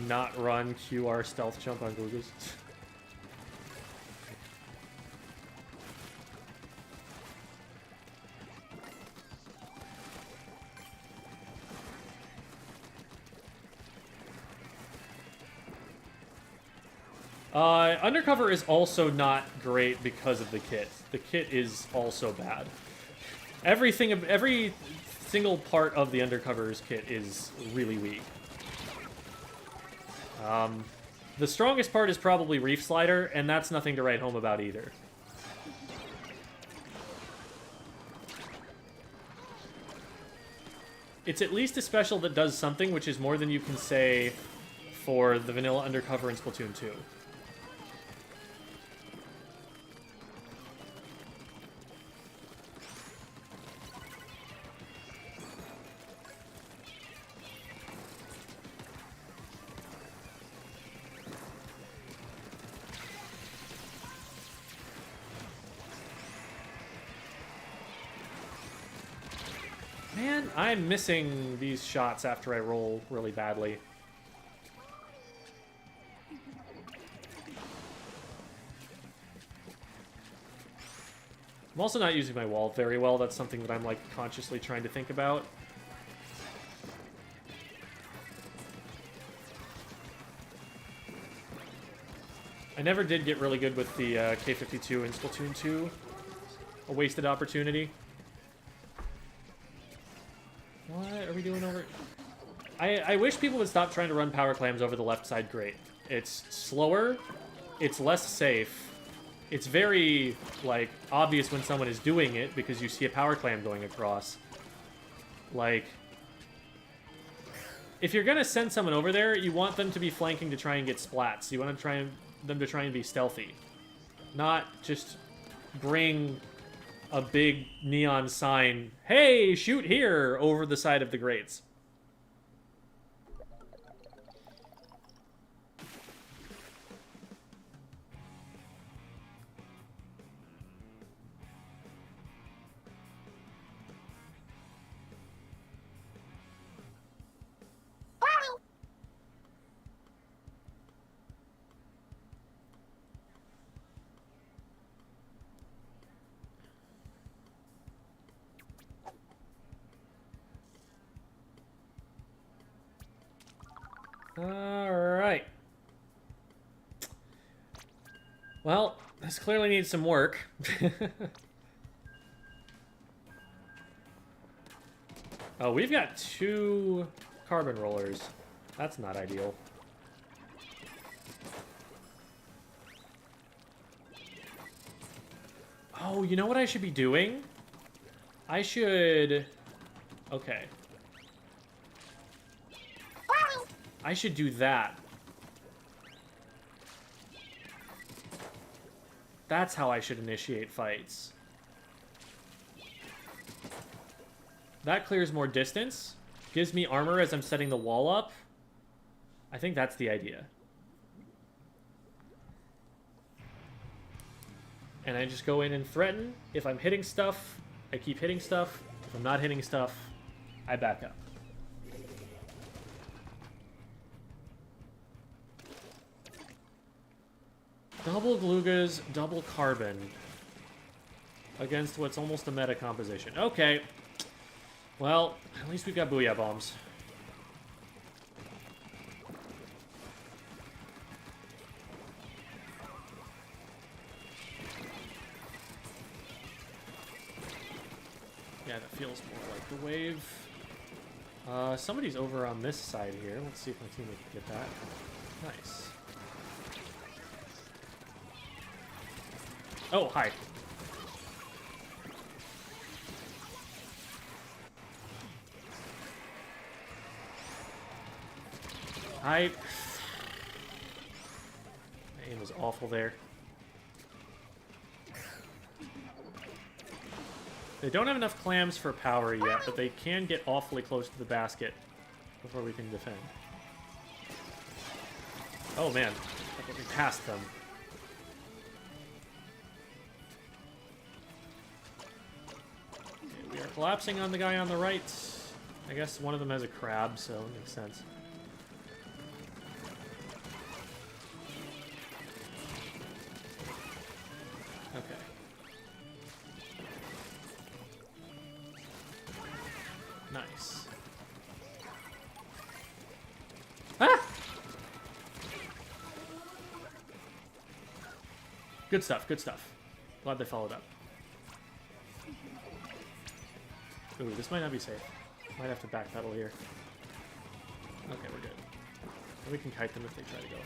Not run QR stealth jump on Googles. Undercover is also not great because of the kit. The kit is also bad. Every single part of the Undercover's kit is really weak. The strongest part is probably Reef Slider, and that's nothing to write home about either. It's at least a special that does something, which is more than you can say for the vanilla Undercover in Splatoon 2. Man, I'm missing these shots after I roll really badly. I'm also not using my wall very well. That's something that I'm, like, consciously trying to think about. I never did get really good with the K-52 in Splatoon 2. A wasted opportunity. What are we doing over... I wish people would stop trying to run power clams over the left side grate. It's slower, it's less safe, it's very, like, obvious when someone is doing it because you see a power clam going across. Like, if you're gonna send someone over there, you want them to be flanking to try and get splats. You want them to try and be stealthy. Not just bring a big neon sign, hey, shoot here, over the side of the grates. Alright. Well, this clearly needs some work. Oh, we've got 2 carbon rollers. That's not ideal. Oh, you know what I should be doing? I should... Okay. I should do that. That's how I should initiate fights. That clears more distance. Gives me armor as I'm setting the wall up. I think that's the idea. And I just go in and threaten. If I'm hitting stuff, I keep hitting stuff. If I'm not hitting stuff, I back up. Double Glugas, double carbon. Against what's almost a meta composition. Okay. Well, at least we've got Booyah Bombs. Yeah, that feels more like the wave. Somebody's over on this side here. Let's see if my teammate can get that. Nice. Oh, hi. My aim was awful there. They don't have enough clams for power yet, but they can get awfully close to the basket before we can defend. Oh man, I thought we passed them. Okay, we are collapsing on the guy on the right. I guess one of them has a crab, so it makes sense. Okay. Nice. Ah! Good stuff, good stuff. Glad they followed up. Ooh, this might not be safe. Might have to backpedal here. Okay, we're good. We can kite them if they try to go.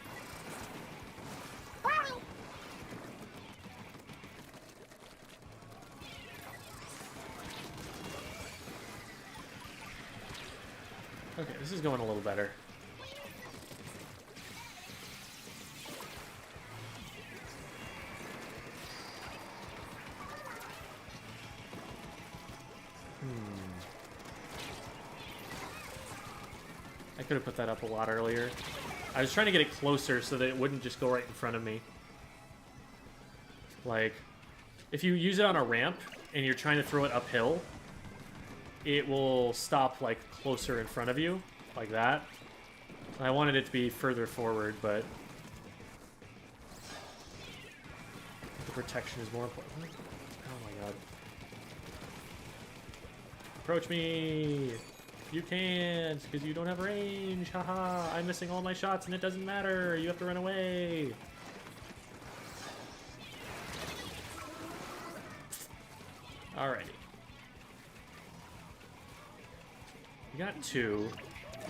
Okay, this is going a little better. I could have put that up a lot earlier. I was trying to get it closer so that it wouldn't just go right in front of me. Like, if you use it on a ramp and you're trying to throw it uphill, it will stop, like, closer in front of you, like that. I wanted it to be further forward, but the protection is more important. Oh my god. Approach me! You can't, because you don't have range. Haha, I'm missing all my shots and it doesn't matter. You have to run away. Alrighty. We got 2,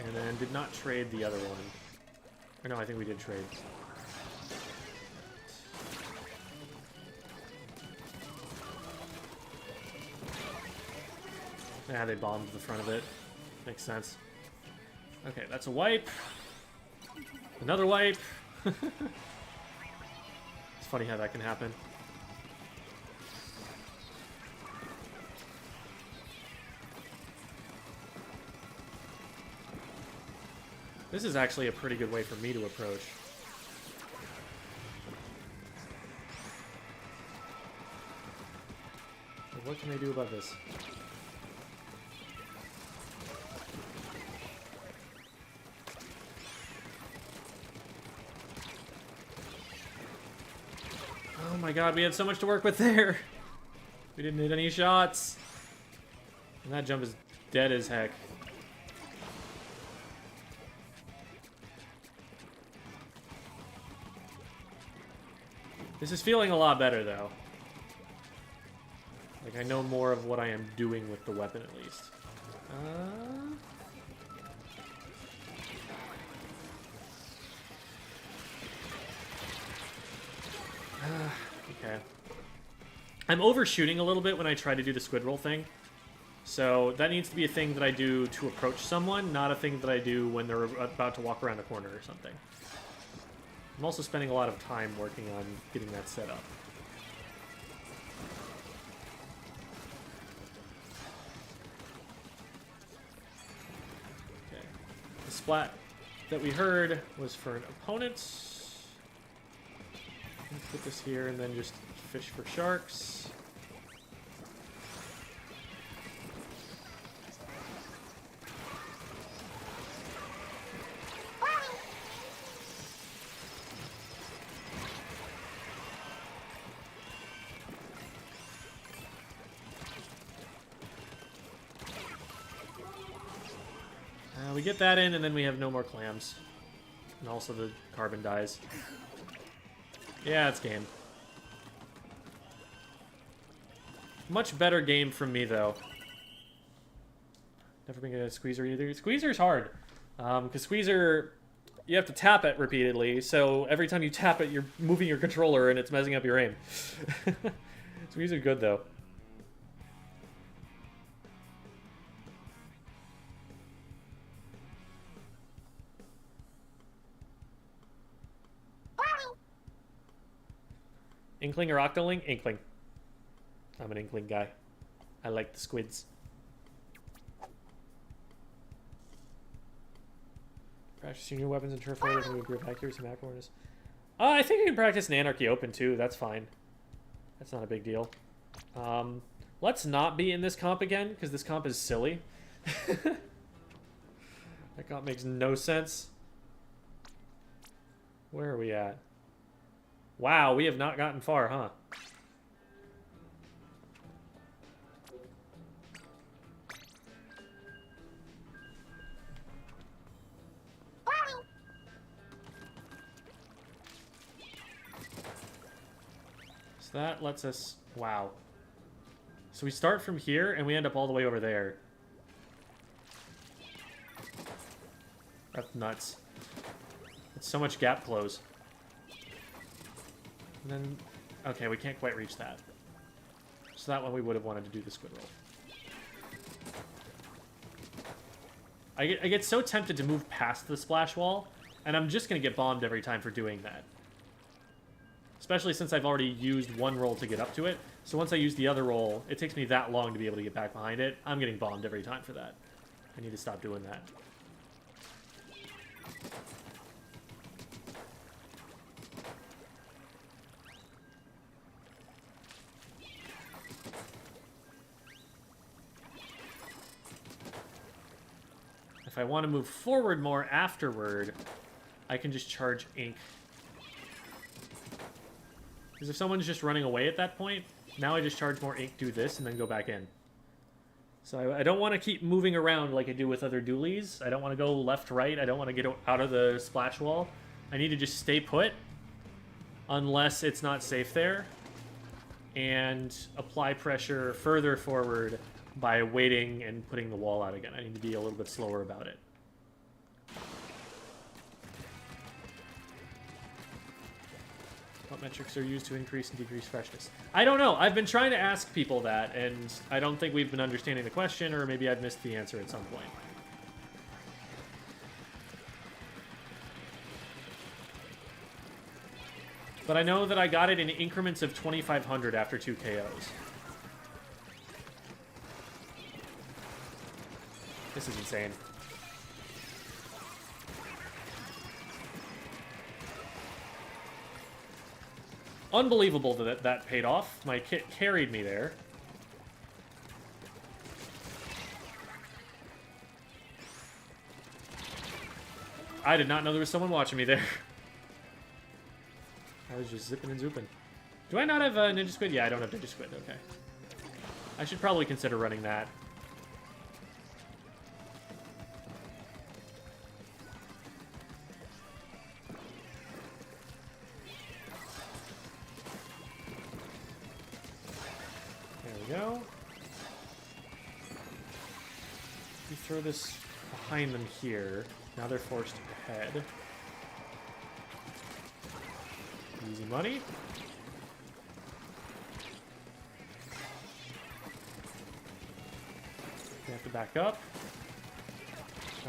and then did not trade the other one. Or no, I think we did trade. Yeah, they bombed the front of it. Makes sense. Okay, that's a wipe. Another wipe. It's funny how that can happen. This is actually a pretty good way for me to approach. But what can they do about this? Oh my god, we had so much to work with there! We didn't hit any shots! And that jump is dead as heck. This is feeling a lot better, though. Like, I know more of what I am doing with the weapon, at least. Okay. I'm overshooting a little bit when I try to do the squid roll thing. So that needs to be a thing that I do to approach someone, not a thing that I do when they're about to walk around a corner or something. I'm also spending a lot of time working on getting that set up. Okay. The splat that we heard was for an opponent. Let's put this here and then just fish for sharks. We get that in, and then we have no more clams. And also the carbon dies. Yeah, it's game. Much better game from me, though. Never been good at Squeezer either. Squeezer's hard. Because Squeezer, you have to tap it repeatedly, so every time you tap it, you're moving your controller, and it's messing up your aim. Squeezer's good, though. Inkling or Octoling? Inkling. I'm an Inkling guy. I like the squids. Practice your new weapons and turf orders with grip accuracy and map awareness. I think you can practice an Anarchy Open too. That's fine. That's not a big deal. Let's not be in this comp again, because this comp is silly. That comp makes no sense. Where are we at? Wow, we have not gotten far, huh? So that lets us... Wow. So we start from here, and we end up all the way over there. That's nuts. It's so much gap close. And then... Okay, we can't quite reach that. So that one we would have wanted to do the squid roll. I get so tempted to move past the splash wall, and I'm just going to get bombed every time for doing that. Especially since I've already used one roll to get up to it. So once I use the other roll, it takes me that long to be able to get back behind it. I'm getting bombed every time for that. I need to stop doing that. If I want to move forward more afterward, I can just charge ink. Because if someone's just running away at that point, now I just charge more ink, do this, and then go back in. So I don't want to keep moving around like I do with other Doolies. I don't want to go left, right. I don't want to get out of the splash wall. I need to just stay put, unless it's not safe there, and apply pressure further forward by waiting and putting the wall out again. I need to be a little bit slower about it. What metrics are used to increase and decrease freshness? I don't know. I've been trying to ask people that, and I don't think we've been understanding the question, or maybe I've missed the answer at some point. But I know that I got it in increments of 2,500 after 2 KOs. This is insane. Unbelievable that that paid off. My kit carried me there. I did not know there was someone watching me there. I was just zipping and zooping. Do I not have Ninja Squid? Yeah, I don't have Ninja Squid. Okay. I should probably consider running that. There we go. throw this behind them here. Now they're forced ahead. Easy money. We have to back up.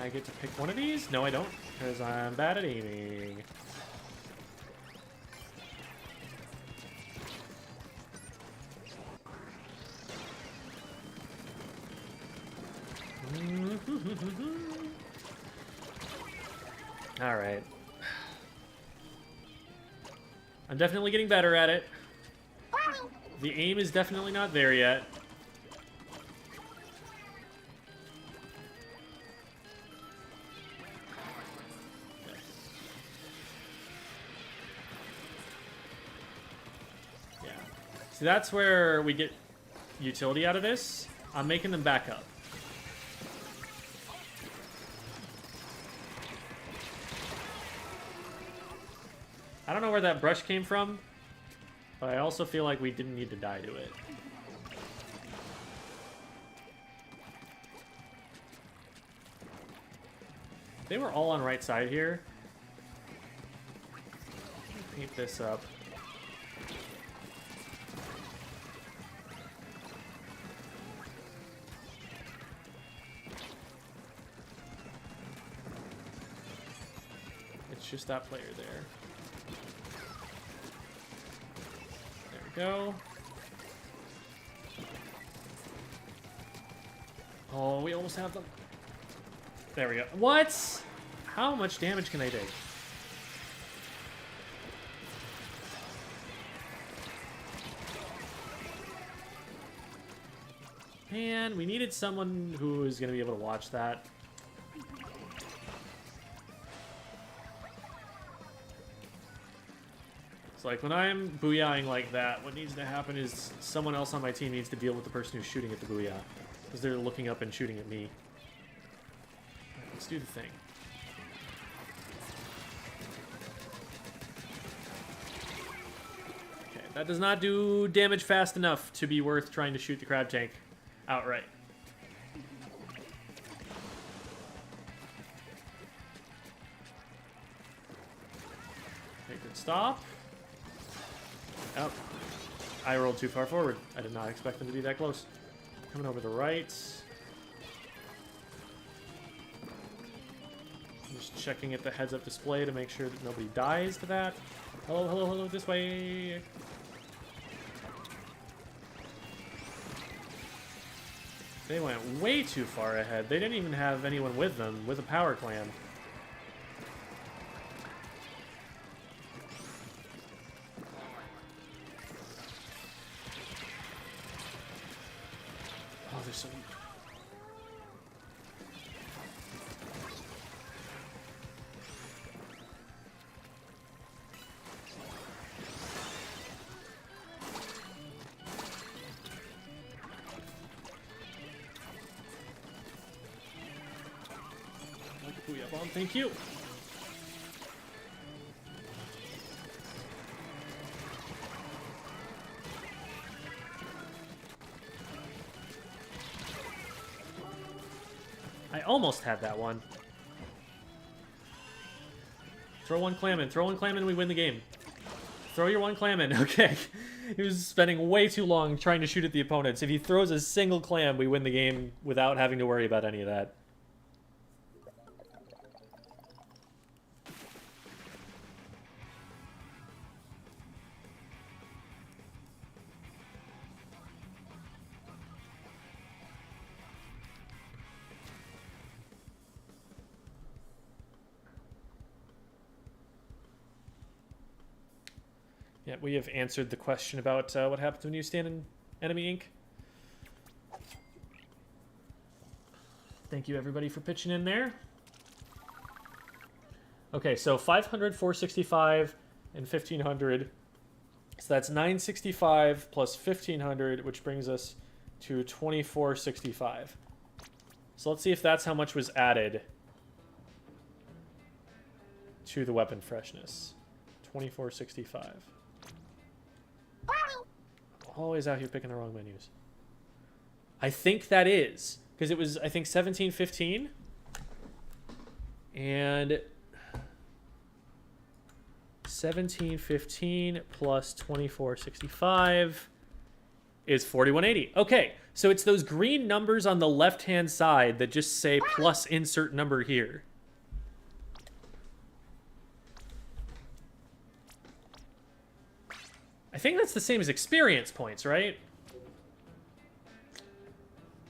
I get to pick one of these? No, I don't, because I'm bad at aiming. All right. I'm definitely getting better at it. The aim is definitely not there yet. Yeah. So that's where we get utility out of this. I'm making them back up. I don't know where that brush came from, but I also feel like we didn't need to die to it. They were all on right side here. Paint this up. It's just that player there. Go. Oh, we almost have them. There we go. What? How much damage can they take? Man, we needed someone who is going to be able to watch that. It's like when I'm booyahing like that, what needs to happen is someone else on my team needs to deal with the person who's shooting at the booyah. Because they're looking up and shooting at me. Right, let's do the thing. Okay, that does not do damage fast enough to be worth trying to shoot the crab tank outright. Okay, good stop. Oh, I rolled too far forward. I did not expect them to be that close. Coming over the right. Just checking at the heads-up display to make sure that nobody dies to that. Hello, hello, hello, this way. They went way too far ahead. They didn't even have anyone with them, with a power clan. Oh, there's so many. Like a booyah bomb, thank you. I almost had that one. Throw one clam in. Throw one clam in, we win the game. Throw your one clam in. Okay. He was spending way too long trying to shoot at the opponents. If he throws a single clam, we win the game without having to worry about any of that. Yeah, we have answered the question about what happens when you stand in enemy ink. Thank you, everybody, for pitching in there. Okay, so 500, 465, and 1500. So that's 965 plus 1500, which brings us to 2465. So let's see if that's how much was added to the weapon freshness. 2465. Always out here picking the wrong menus. I think that is. Because it was, I think, 1715. And 1715 plus 2465 is 4180. Okay, so it's those green numbers on the left-hand side that just say plus insert number here. I think that's the same as experience points, right?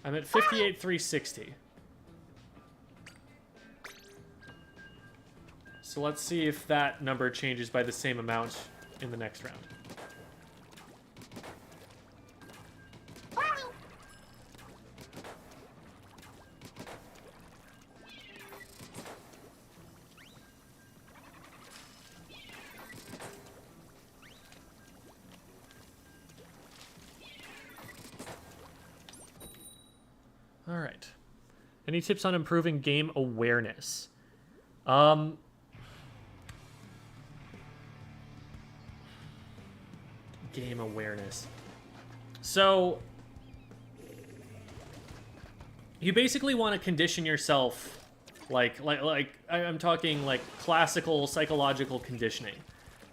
I'm at 58,360. So let's see if that number changes by the same amount in the next round. All right. Any tips on improving game awareness? Game awareness. So you basically want to condition yourself like I'm talking like classical psychological conditioning.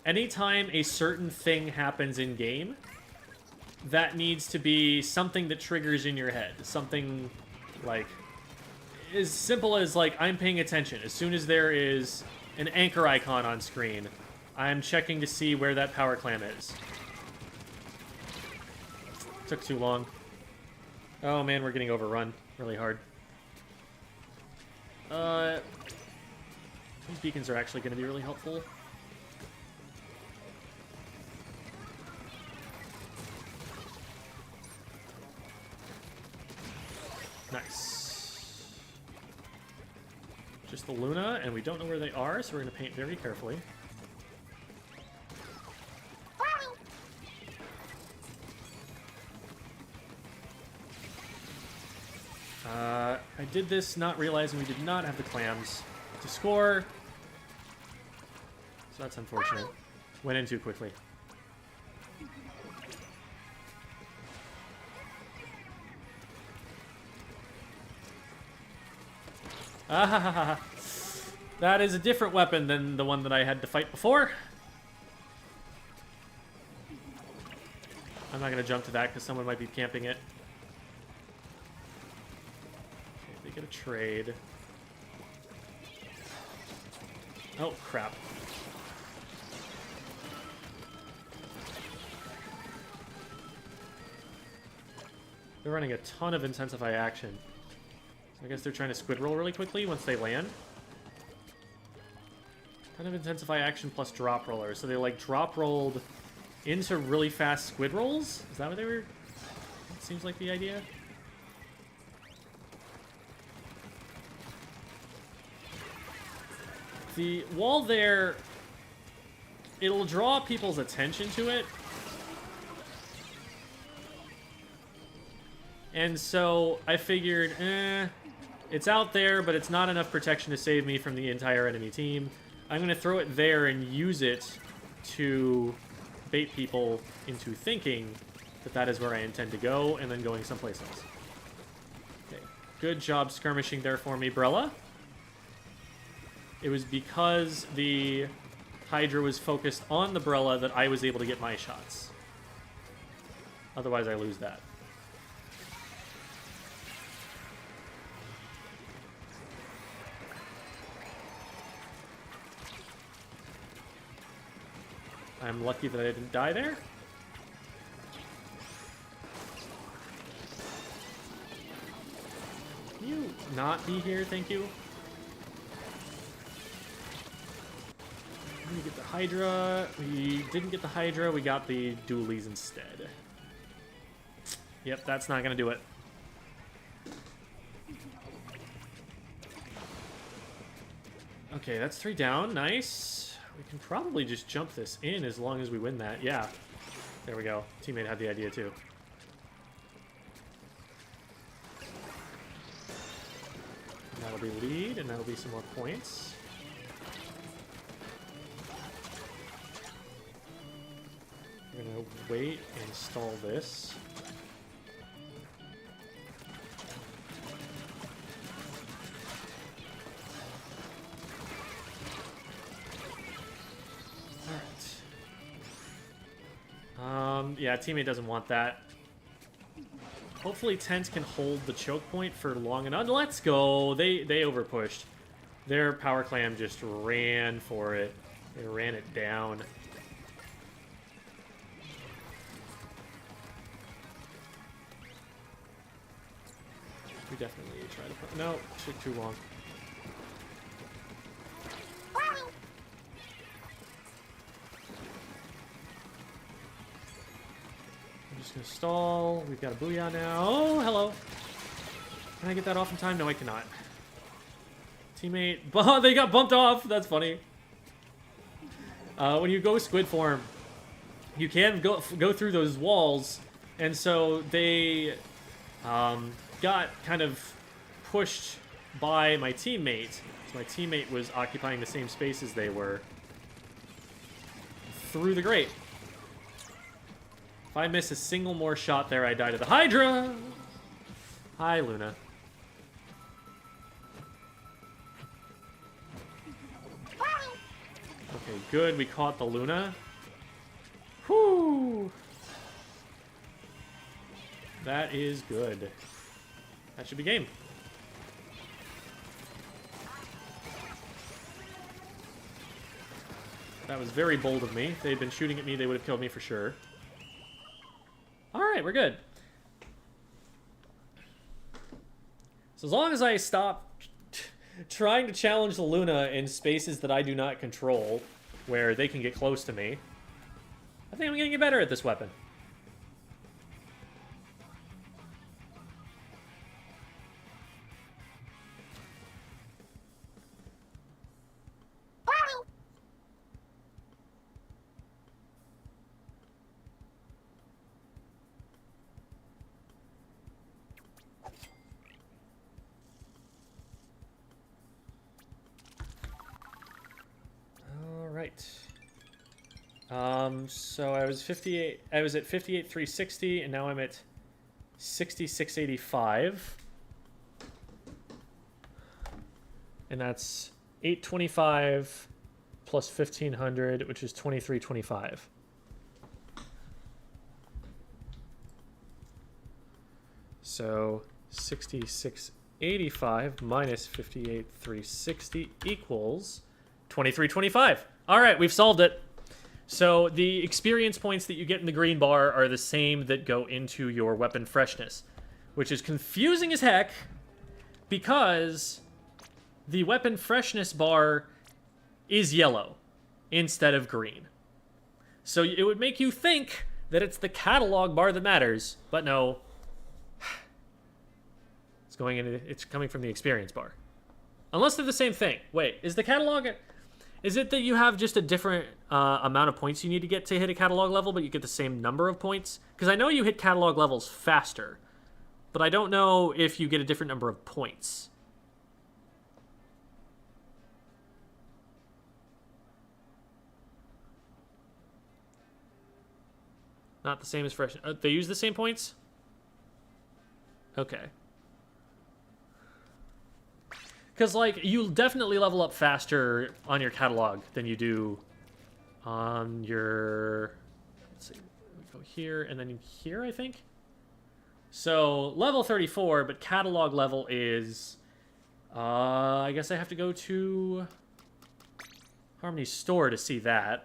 Anytime a certain thing happens in game, that needs to be something that triggers in your head. Something like as simple as like I'm paying attention. As soon as there is an anchor icon on screen, I'm checking to see where that power clam is. Took too long. Oh man, we're getting overrun really hard. These beacons are actually going to be really helpful. Nice. Just the Luna, and we don't know where they are, so we're going to paint very carefully. I did this not realizing we did not have the clams to score. So that's unfortunate. Went in too quickly. Ah, that is a different weapon than the one that I had to fight before. I'm not going to jump to that because someone might be camping it. Okay, they get a trade. Oh, crap. They're running a ton of Intensify action. So I guess they're trying to squid roll really quickly once they land. Kind of Intensify action plus drop roller. So they like drop rolled into really fast squid rolls? Is that what they were? That seems like the idea. The wall there, it'll draw people's attention to it. And so I figured, it's out there, but it's not enough protection to save me from the entire enemy team. I'm going to throw it there and use it to bait people into thinking that that is where I intend to go, and then going someplace else. Okay, good job skirmishing there for me, Brella. It was because the Hydra was focused on the Brella that I was able to get my shots. Otherwise, I lose that. I'm lucky that I didn't die there. Can you not be here? Thank you. We get the Hydra. We didn't get the Hydra. We got the Doolies instead. Yep, that's not going to do it. Okay, that's 3 down. Nice. We can probably just jump this in as long as we win that. Yeah. There we go. Teammate had the idea too. And that'll be lead, and that'll be some more points. We're gonna wait and stall this. Yeah, teammate doesn't want that. Hopefully Tent can hold the choke point for long enough. Let's go. They overpushed. Their power clam just ran for it. They ran it down. We definitely try to put... No, took too long. I'm just gonna stall. We've got a booyah now. Oh, hello. Can I get that off in time? No, I cannot. Teammate... Oh, they got bumped off. That's funny. When you go squid form, you can go through those walls, and so they got kind of pushed by my teammate. So my teammate was occupying the same space as they were through the grate. If I miss a single more shot there, I die to the Hydra. Hi, Luna. Okay, good. We caught the Luna. Whoo! That is good. That should be game. That was very bold of me. If they had been shooting at me, they would have killed me for sure. Alright, we're good. So as long as I stop trying to challenge the Luna in spaces that I do not control, where they can get close to me, I think I'm gonna get better at this weapon. So I was at 58,360, and now I'm at 6685. And that's 825 plus 1,500, which is 2325. So 6685 minus 58,360 equals 2325. All right, we've solved it. So the experience points that you get in the green bar are the same that go into your weapon freshness, which is confusing as heck because the weapon freshness bar is yellow instead of green. So it would make you think that it's the catalog bar that matters, but no. It's coming from the experience bar. Unless they're the same thing. Wait, is the catalog... Is it that you have just a different amount of points you need to get to hit a catalog level, but you get the same number of points? Because I know you hit catalog levels faster, but I don't know if you get a different number of points. Not the same as fresh. They use the same points? Okay. Because, like, you'll definitely level up faster on your catalog than you do on your... Let's see. We go here and then here, I think? So, level 34, but catalog level is... I guess I have to go to Harmony's store to see that.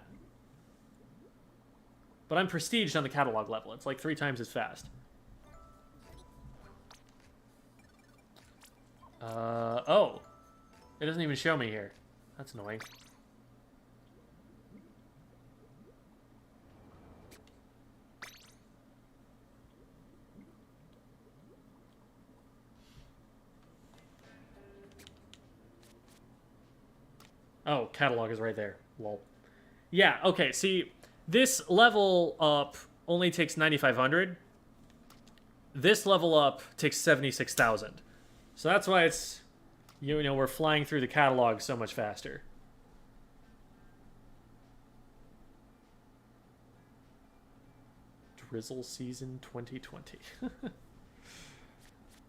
But I'm prestiged on the catalog level. It's like 3 times as fast. Oh. It doesn't even show me here. That's annoying. Oh, catalog is right there. Lol. Yeah, okay, see, this level up only takes 9,500. This level up takes 76,000. So that's why it's, you know, we're flying through the catalog so much faster. Drizzle Season 2020.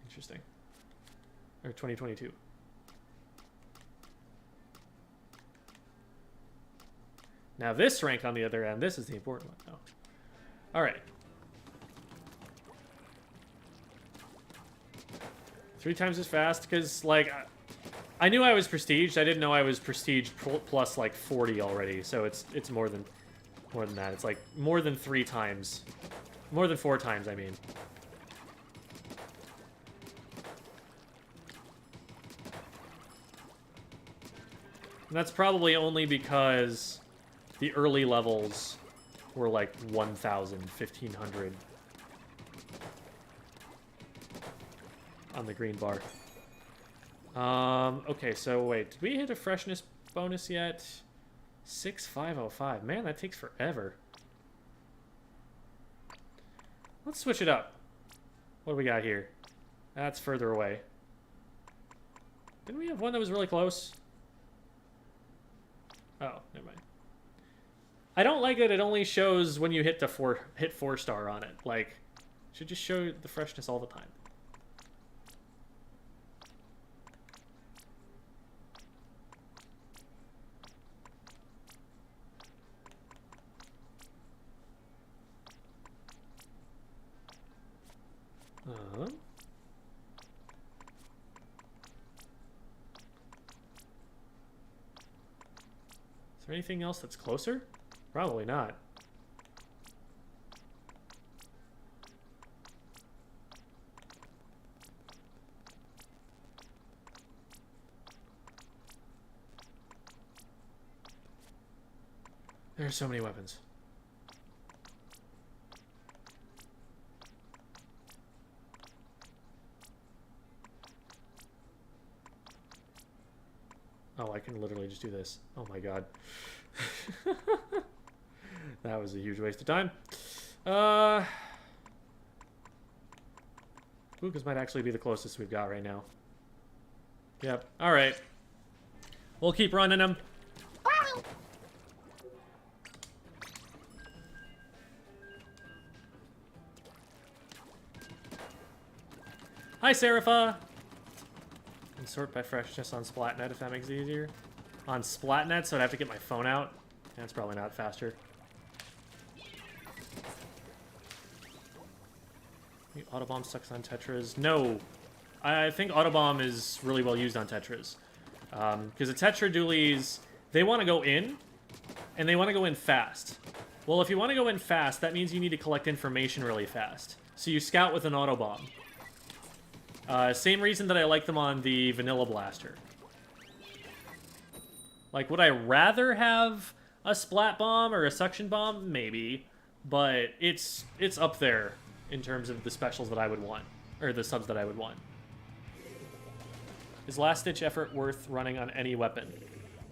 Interesting. Or 2022. Now this rank, on the other end, this is the important one. Oh. All right. 3 times as fast, because, like, I knew I was prestiged. I didn't know I was prestige plus, like, 40 already, so it's more than that. It's, like, more than 3 times. More than 4 times, I mean. And that's probably only because the early levels were, like, 1,000, 1,500 on the green bar. Okay, so wait, did we hit a freshness bonus yet? 6505. Man, that takes forever. Let's switch it up. What do we got here? That's further away. Didn't we have one that was really close? Oh, never mind. I don't like that it only shows when you hit the 4-star on it. Like, it should just show the freshness all the time. Is there anything else that's closer? Probably not. There are so many weapons. Oh, I can literally just do this. Oh my god. That was a huge waste of time. Lucas might actually be the closest we've got right now. Yep. Alright. We'll keep running them. Hi, Serapha! And sort by freshness on Splatnet if that makes it easier. On Splatnet, so I'd have to get my phone out. That's probably not faster. Autobomb sucks on Tetras. No. I think Autobomb is really well used on Tetras. Because the Tetra Doolies, they want to go in, and they want to go in fast. Well, if you want to go in fast, that means you need to collect information really fast. So you scout with an Autobomb. Same reason that I like them on the Vanilla Blaster. Like, would I rather have a Splat Bomb or a Suction Bomb? Maybe. But it's up there in terms of the specials that I would want. Or the subs that I would want. Is Last Ditch Effort worth running on any weapon?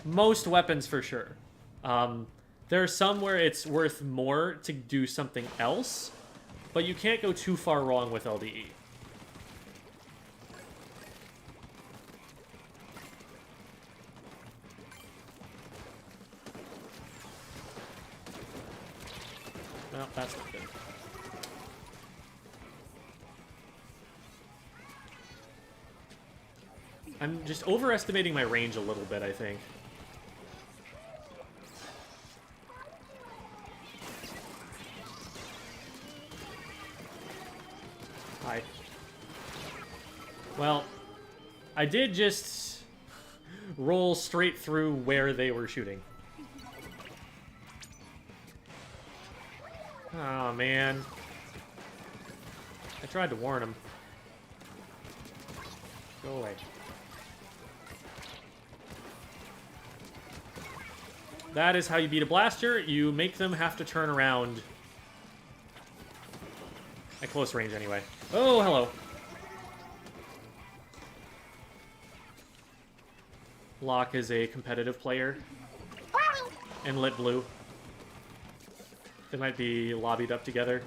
Most weapons, for sure. There are some where it's worth more to do something else. But you can't go too far wrong with LDE. No, that's not good. I'm just overestimating my range a little bit, I think. Hi. Well, I did just roll straight through where they were shooting. Oh, man. I tried to warn him. Go away. That is how you beat a blaster. You make them have to turn around. At close range, anyway. Oh, hello. Locke is a competitive player. And Lit Blue. They might be lobbied up together.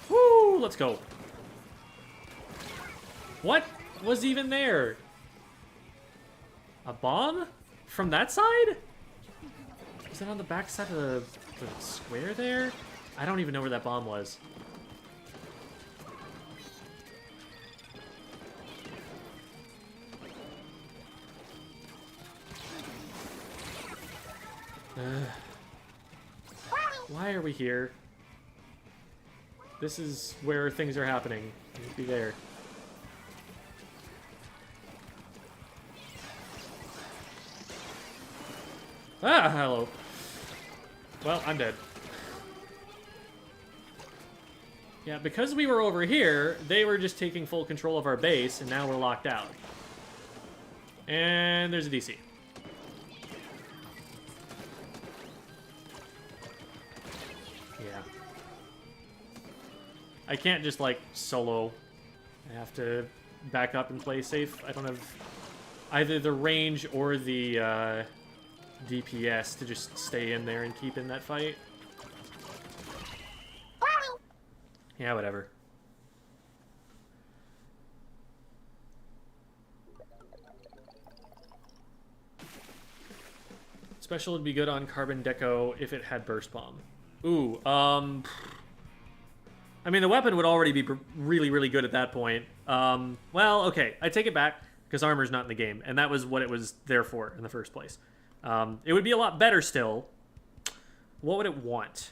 Woo! Let's go. What was even there? A bomb? From that side? Was it on the back side of the square there? I don't even know where that bomb was. Why are we here? This is where things are happening. We'd be there. Ah, hello. Well, I'm dead. Yeah, because we were over here, they were just taking full control of our base, and now we're locked out. And there's a DC. Yeah. I can't just, like, solo. I have to back up and play safe. I don't have either the range or the, DPS to just stay in there and keep in that fight. Yeah, whatever. Special would be good on Carbon Deco if it had Burst Bomb. Ooh, I mean, the weapon would already be really, really good at that point. Well, okay, I take it back, because armor's not in the game, and that was what it was there for in the first place. It would be a lot better still. What would it want?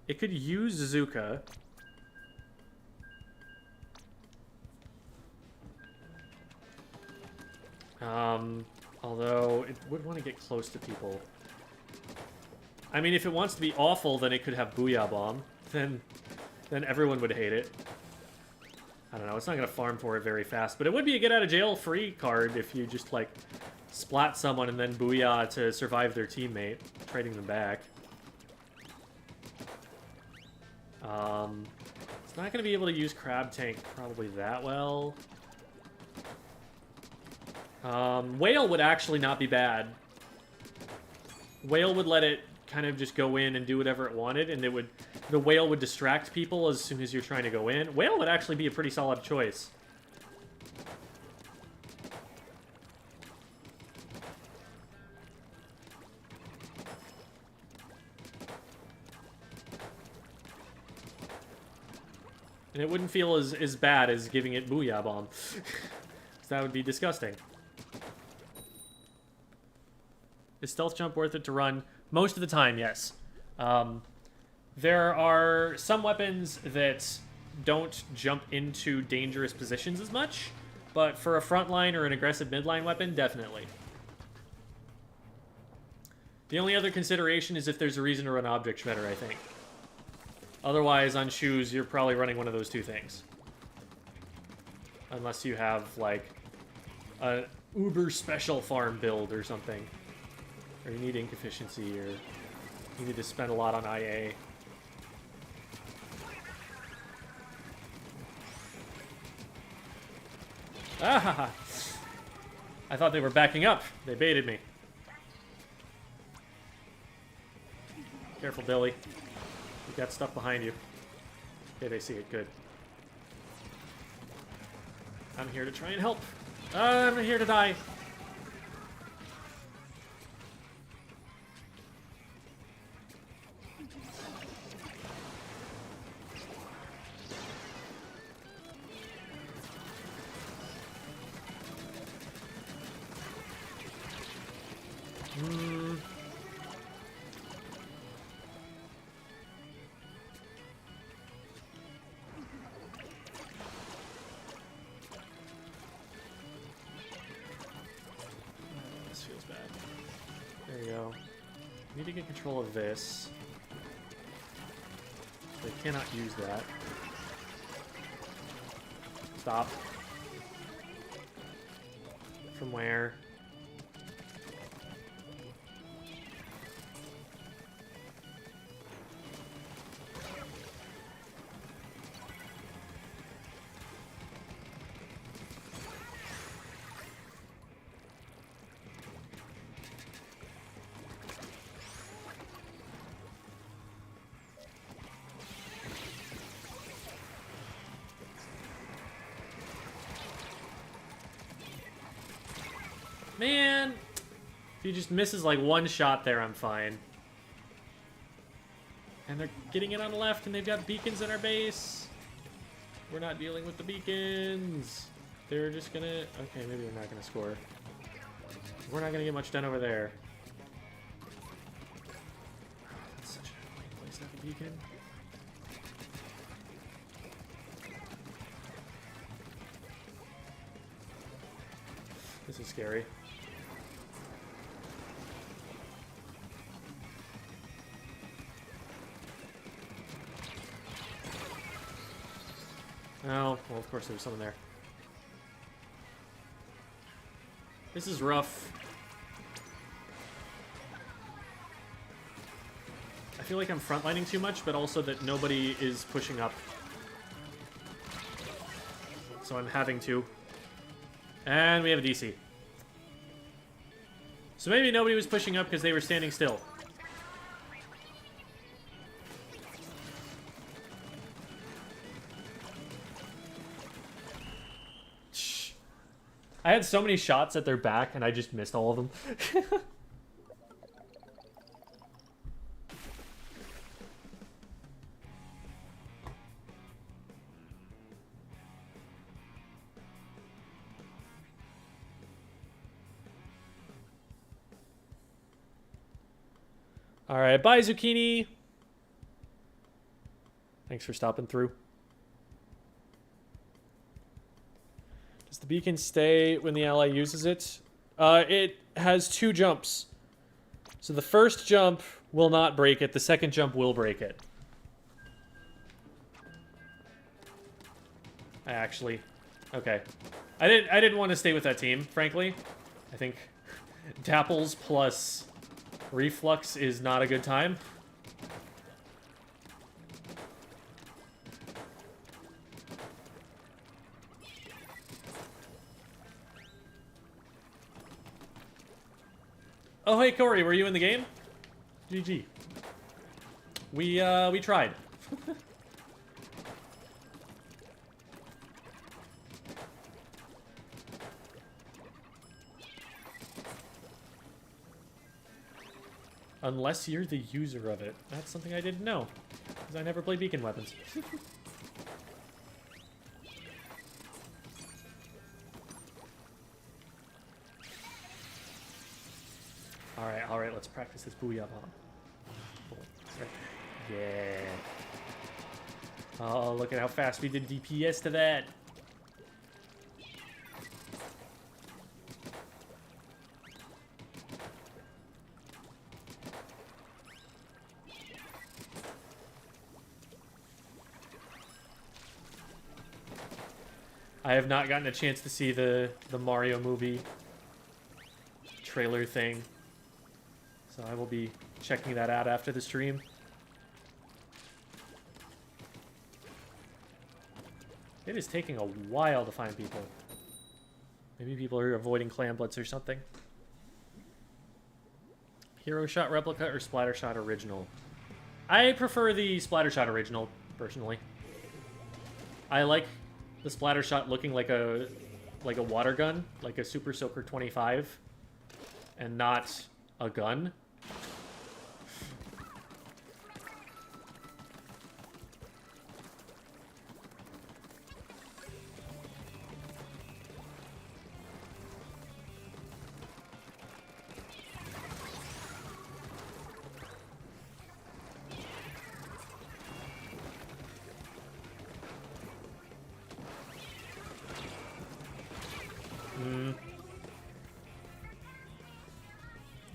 It could use Zuka. Although it would want to get close to people. I mean, if it wants to be awful, then it could have Booyah Bomb. Then everyone would hate it. I don't know, it's not going to farm for it very fast, but it would be a get-out-of-jail-free card if you just, like, splat someone and then Booyah to survive their teammate, trading them back. It's not going to be able to use Crab Tank probably that well. Whale would actually not be bad. Whale would let it kind of just go in and do whatever it wanted, and the whale would distract people as soon as you're trying to go in. Whale would actually be a pretty solid choice. And it wouldn't feel as bad as giving it Booyah Bomb. That would be disgusting. Is Stealth Jump worth it to run? Most of the time, yes. There are some weapons that don't jump into dangerous positions as much, but for a frontline or an aggressive midline weapon, definitely. The only other consideration is if there's a reason to run Object Shredder, I think. Otherwise, on shoes, you're probably running one of those two things. Unless you have, like, a uber special farm build or something. Or you need ink efficiency, or you need to spend a lot on IA. Ah! I thought they were backing up. They baited me. Careful, Billy. You got stuff behind you. Okay, they see it. Good. I'm here to try and help. I'm here to die. This feels bad. There you go. Need to get control of this. They cannot use that. Stop. From where? Man, if he just misses like one shot there, I'm fine. And they're getting it on the left, and they've got beacons in our base. We're not dealing with the beacons. They're just gonna... Okay, maybe they're not gonna score. We're not gonna get much done over there. That's such a annoying place to have a beacon. This is scary. Oh, well, of course there was someone there. This is rough. I feel like I'm frontlining too much, but also that nobody is pushing up. So I'm having to. And we have a DC. So maybe nobody was pushing up because they were standing still. I had so many shots at their back, and I just missed all of them. All right, bye, Zucchini. Thanks for stopping through. Does the beacon stay when the ally uses it? It has 2 jumps. So the first jump will not break it. The second jump will break it. Okay. I didn't want to stay with that team, frankly. I think Dapples plus Reflux is not a good time. Oh, hey, Corey, were you in the game? GG. We tried. Unless you're the user of it. That's something I didn't know. Because I never play beacon weapons. Alright, let's practice this booyah bomb. Yeah. Oh, look at how fast we did DPS to that. I have not gotten a chance to see the Mario movie trailer thing. So I will be checking that out after the stream. It is taking a while to find people. Maybe people are avoiding clan blitz or something. Hero Shot Replica or Splatter Shot Original? I prefer the Splatter Shot Original, personally. I like the Splatter Shot looking like a water gun, like a Super Soaker 25, and not a gun.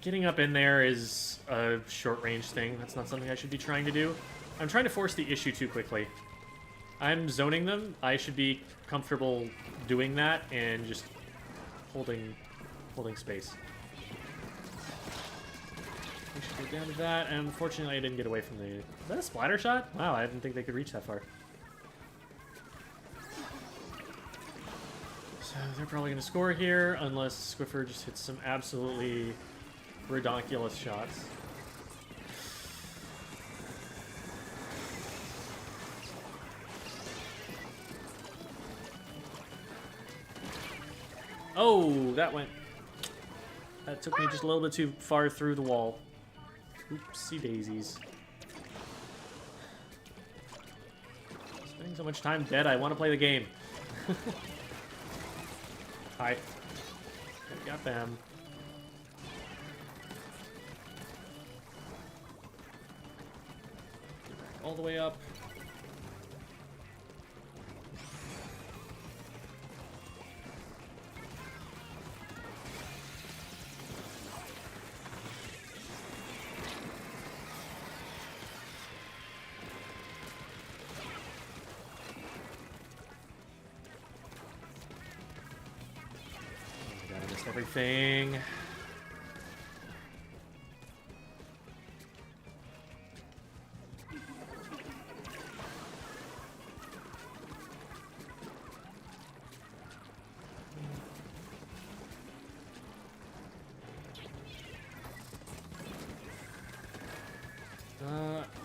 Getting up in there is a short-range thing. That's not something I should be trying to do. I'm trying to force the issue too quickly. I'm zoning them. I should be comfortable doing that and just holding space. I should go down to that, and unfortunately I didn't get away from the... Is that a splatter shot? Wow, I didn't think they could reach that far. So they're probably going to score here, unless Squiffer just hits some absolutely redonkulous shots. Oh, that took me just a little bit too far through the wall. Oopsie daisies. Spending So much time dead. I want to play the game. Hi. Got them. All the way up. Everything.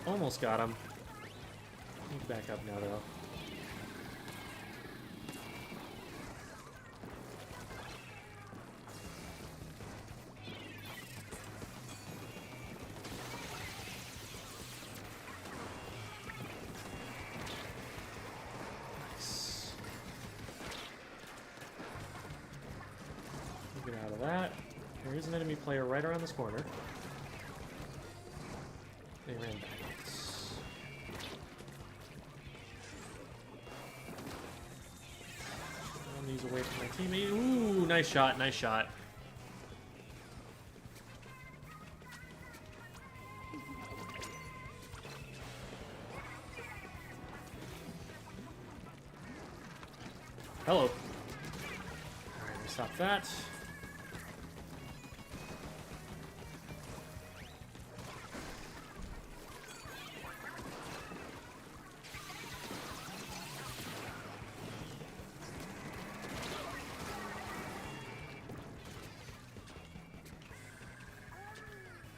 Almost got him. He's back up now, though. Get out of that. There is an enemy player right around this corner. They ran backwards. Run these away from my teammate. Ooh, nice shot, nice shot. Hello. Alright, we stop that.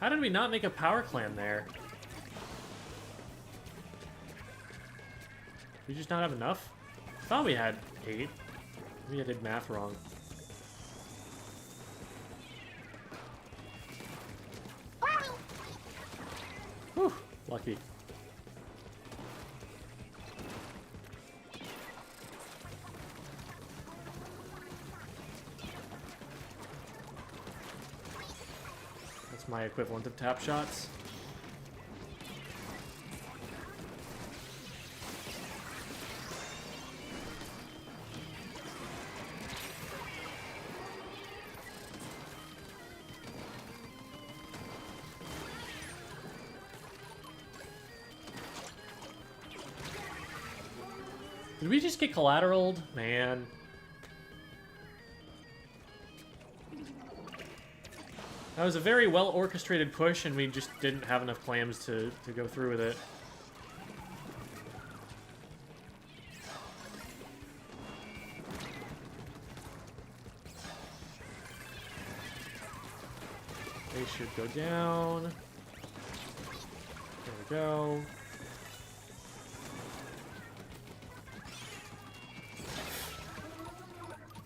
How did we not make a power clam there? We just not have enough? I thought we had 8. Maybe I did math wrong. Whew, lucky. That's my equivalent of tap shots. Did we just get collateraled? Man. That was a very well-orchestrated push, and we just didn't have enough clams to go through with it. They should go down. There we go.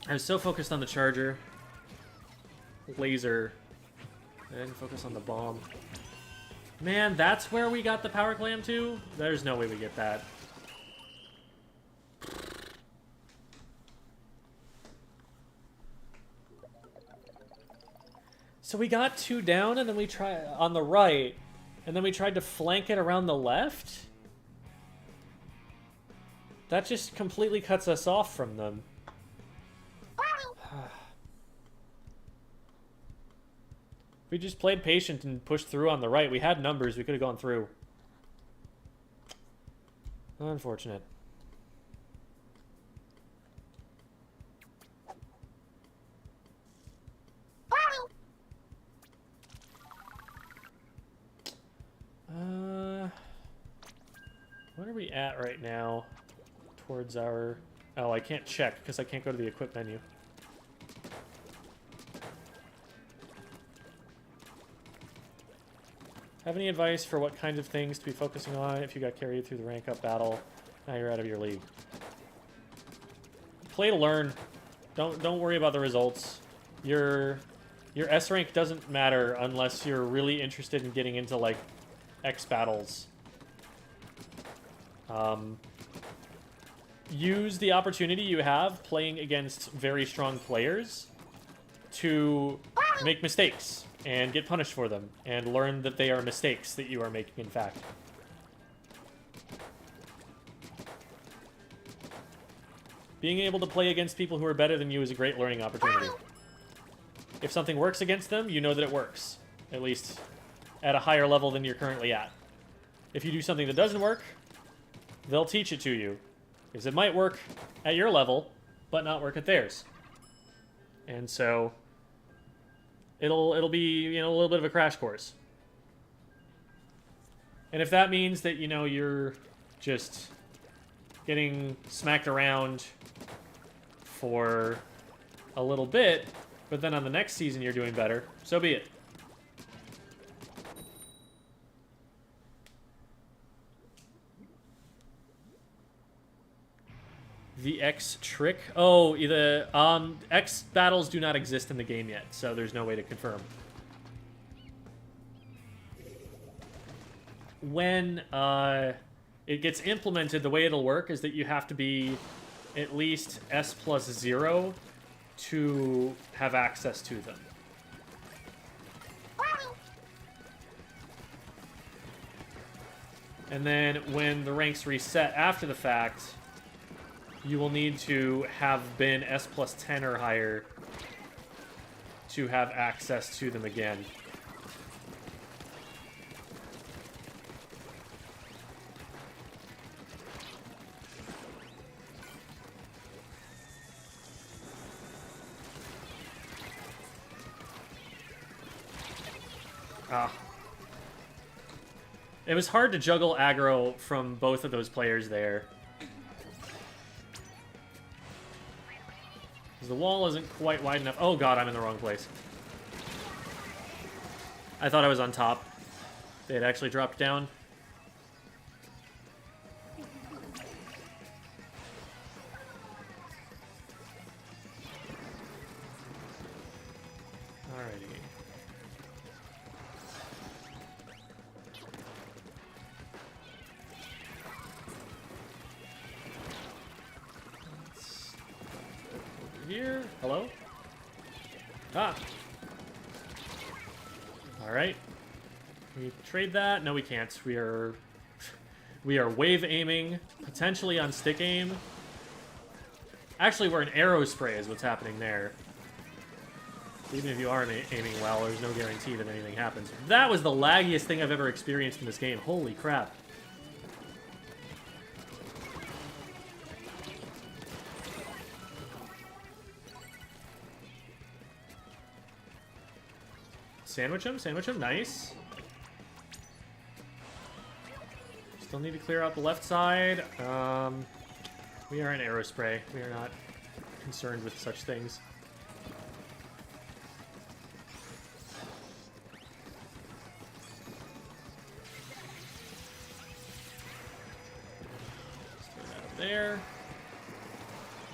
I was so focused on the charger. Laser. I didn't focus on the bomb. Man, that's where we got the power clam to? There's no way we get that. So we got 2 down, and then we tried on the right, and then we tried to flank it around the left? That just completely cuts us off from them. We just played patient and pushed through on the right. We had numbers. We could have gone through. Unfortunate. What are we at right now? Towards our... Oh, I can't check because I can't go to the equip menu. Have any advice for what kinds of things to be focusing on if you got carried through the rank up battle? Now you're out of your league. Play to learn. Don't worry about the results. Your S rank doesn't matter unless you're really interested in getting into like X battles. use the opportunity you have playing against very strong players to make mistakes and get punished for them and learn that they are mistakes that you are making, in fact. Being able to play against people who are better than you is a great learning opportunity. If something works against them, you know that it works. At least at a higher level than you're currently at. If you do something that doesn't work, they'll teach it to you. Because it might work at your level, but not work at theirs. And so it'll be, you know, a little bit of a crash course. And if that means that, you know, you're just getting smacked around for a little bit, but then on the next season you're doing better, so be it. The X trick? Oh, the X battles do not exist in the game yet, so there's no way to confirm. When it gets implemented, the way it'll work is that you have to be at least S+0 to have access to them. And then when the ranks reset after the fact, you will need to have been S+10 or higher to have access to them again. It was hard to juggle aggro from both of those players there. The wall isn't quite wide enough. Oh god, I'm in the wrong place. I thought I was on top. They had actually dropped down. Alrighty. Here. Hello? Ah. Alright. Can we trade that? No, we can't. We are wave aiming, potentially on stick aim. Actually, we're an arrow spray is what's happening there. Even if you are aiming well, there's no guarantee that anything happens. That was the laggiest thing I've ever experienced in this game. Holy crap. Sandwich him, nice. Still need to clear out the left side. We are an arrow spray. We are not concerned with such things. Let's throw that up there.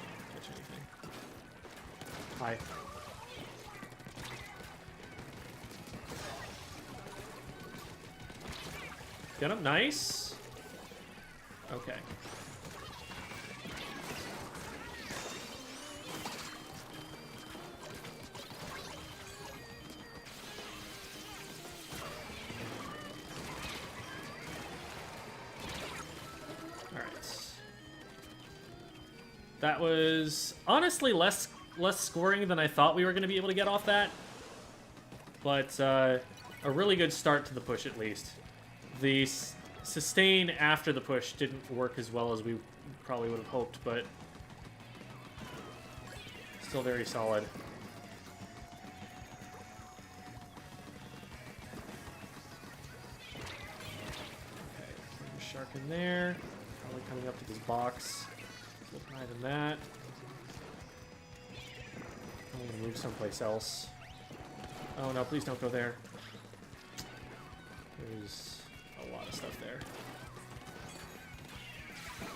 Can't catch anything. Hi. Get him, nice. Okay. Alright. That was honestly less scoring than I thought we were going to be able to get off that. But a really good start to the push at least. The sustain after the push didn't work as well as we probably would have hoped, but still very solid. Okay, there's a shark in there. Probably coming up to this box. Look higher than that. I'm gonna move someplace else. Oh no, please don't go there. There's a lot of stuff there. Okay,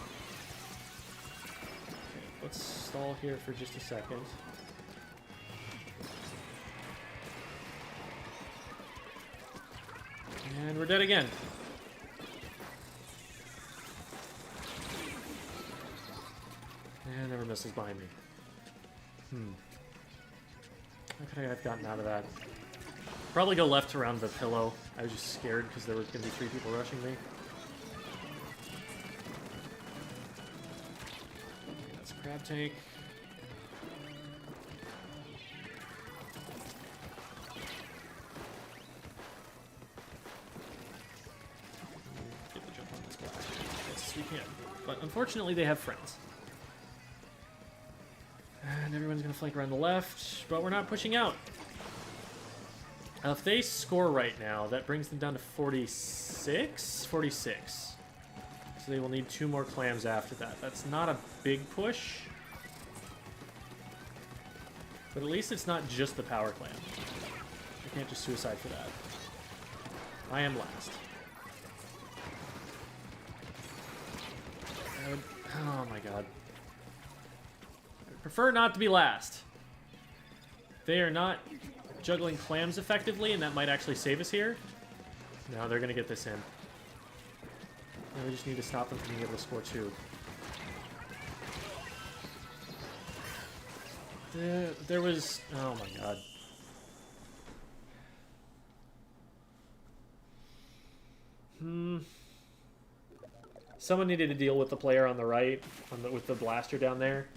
let's stall here for just a second. And we're dead again. And there were missiles behind me. How could I have gotten out of that? Probably go left around the pillow. I was just scared because there was going to be 3 people rushing me. Okay, that's a crab tank. Get the jump on this guy. Yes, we can. But unfortunately, they have friends. And everyone's going to flank around the left, but we're not pushing out. If they score right now, that brings them down to 46? 46. So they will need 2 more clams after that. That's not a big push. But at least it's not just the power clam. I can't just suicide for that. I am last. Oh my god. I prefer not to be last. They are not juggling clams effectively, and that might actually save us here. No, they're going to get this in. And we just need to stop them from being able to score 2. There was... Oh my god. Someone needed to deal with the player on the right, with the blaster down there.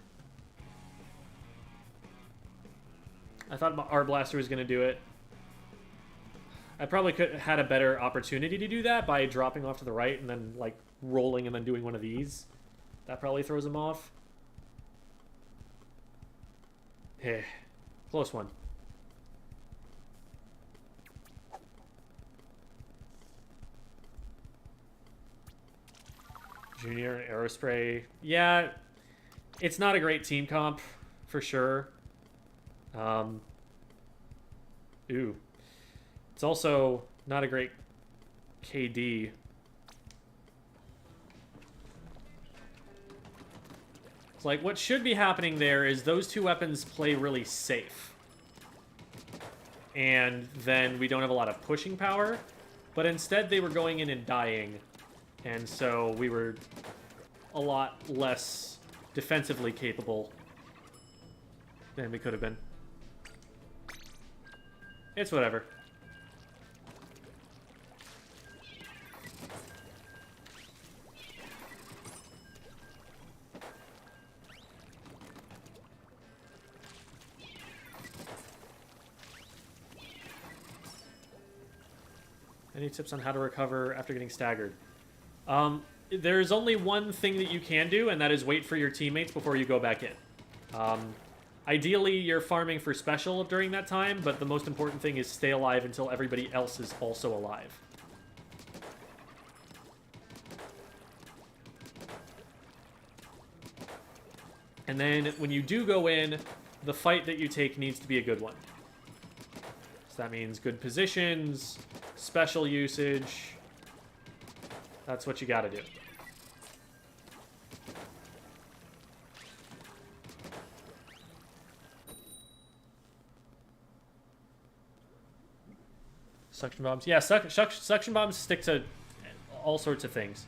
I thought our blaster was going to do it. I probably could had a better opportunity to do that by dropping off to the right and then, like, rolling and then doing one of these. That probably throws him off. Eh, close one. Junior and Aerospray. Yeah, it's not a great team comp, for sure. Ooh. It's also not a great KD. It's like, what should be happening there is those 2 weapons play really safe. And then we don't have a lot of pushing power. But instead they were going in and dying. And so we were a lot less defensively capable than we could have been. It's whatever. Any tips on how to recover after getting staggered? There's only one thing that you can do, and that is wait for your teammates before you go back in. Ideally, you're farming for special during that time, but the most important thing is stay alive until everybody else is also alive. And then when you do go in, the fight that you take needs to be a good one. So that means good positions, special usage. That's what you gotta do. Suction bombs. Yeah, suction bombs stick to all sorts of things.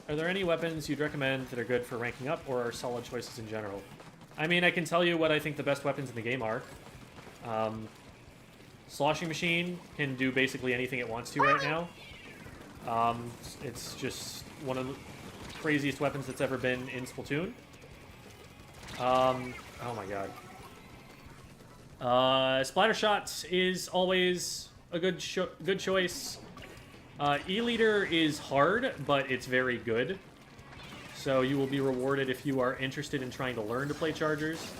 Are there any weapons you'd recommend that are good for ranking up or are solid choices in general? I mean, I can tell you what I think the best weapons in the game are. Sloshing Machine can do basically anything it wants to right now. It's just one of the craziest weapons that's ever been in Splatoon. Oh my god. Splatter Shot is always a good choice. E-Leader is hard, but it's very good. So you will be rewarded if you are interested in trying to learn to play chargers.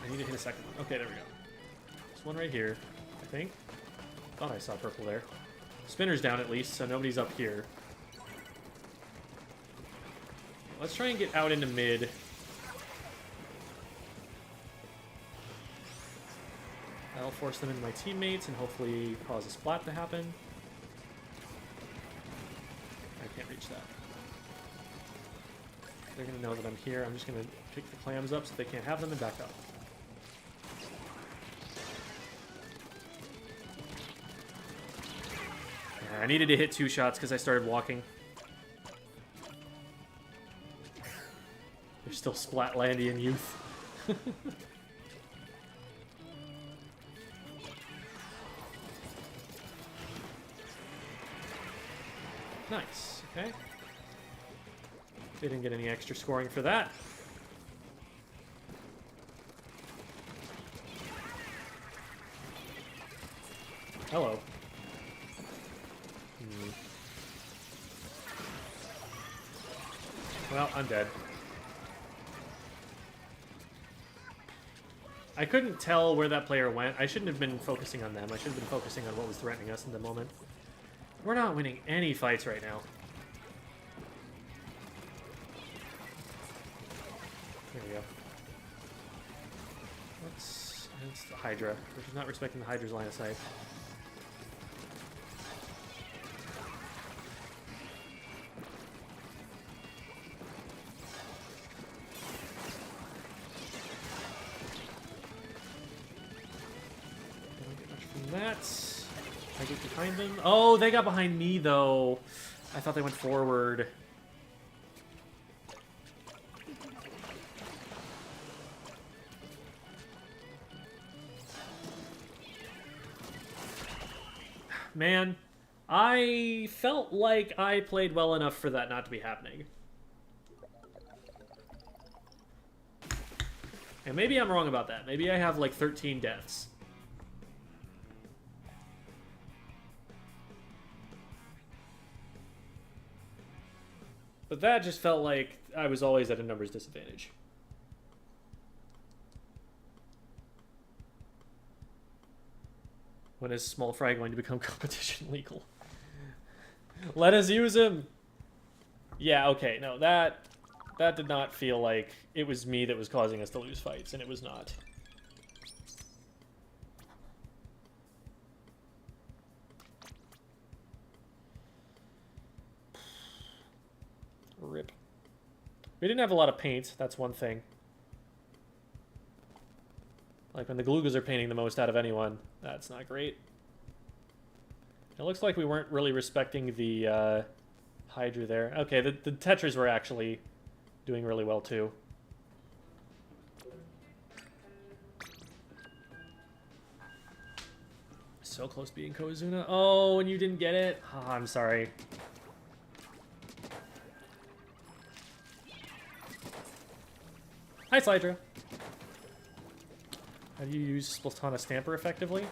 I need to hit a second one. Okay, there we go. There's one right here, I think. Thought I saw purple there. Spinner's down at least, so nobody's up here. Let's try and get out into mid. force them into my teammates and hopefully cause a splat to happen. I can't reach that. They're going to know that I'm here. I'm just going to pick the clams up so they can't have them and back up. I needed to hit 2 shots because I started walking. They're still Splatlandian youth. Nice, okay. They didn't get any extra scoring for that. Hello. Well, I'm dead. I couldn't tell where that player went. I shouldn't have been focusing on them. I should have been focusing on what was threatening us in the moment. We're not winning any fights right now. There we go. That's the Hydra, which is not respecting the Hydra's line of sight. I get behind them. Oh, they got behind me, though. I thought they went forward. Man, I felt like I played well enough for that not to be happening. And maybe I'm wrong about that. Maybe I have like 13 deaths. But that just felt like I was always at a numbers disadvantage. When is small fry going to become competition legal? Let us use him! Yeah, okay, no, that did not feel like it was me that was causing us to lose fights, and it was not. Rip. We didn't have a lot of paint, that's one thing. Like when the Galoogas are painting the most out of anyone, that's not great. It looks like we weren't really respecting the Hydra there. Okay, the Tetras were actually doing really well too. So close being Kozuna. Oh, and you didn't get it? Oh, I'm sorry. Hi, Slydra. How do you use Splatana Stamper effectively?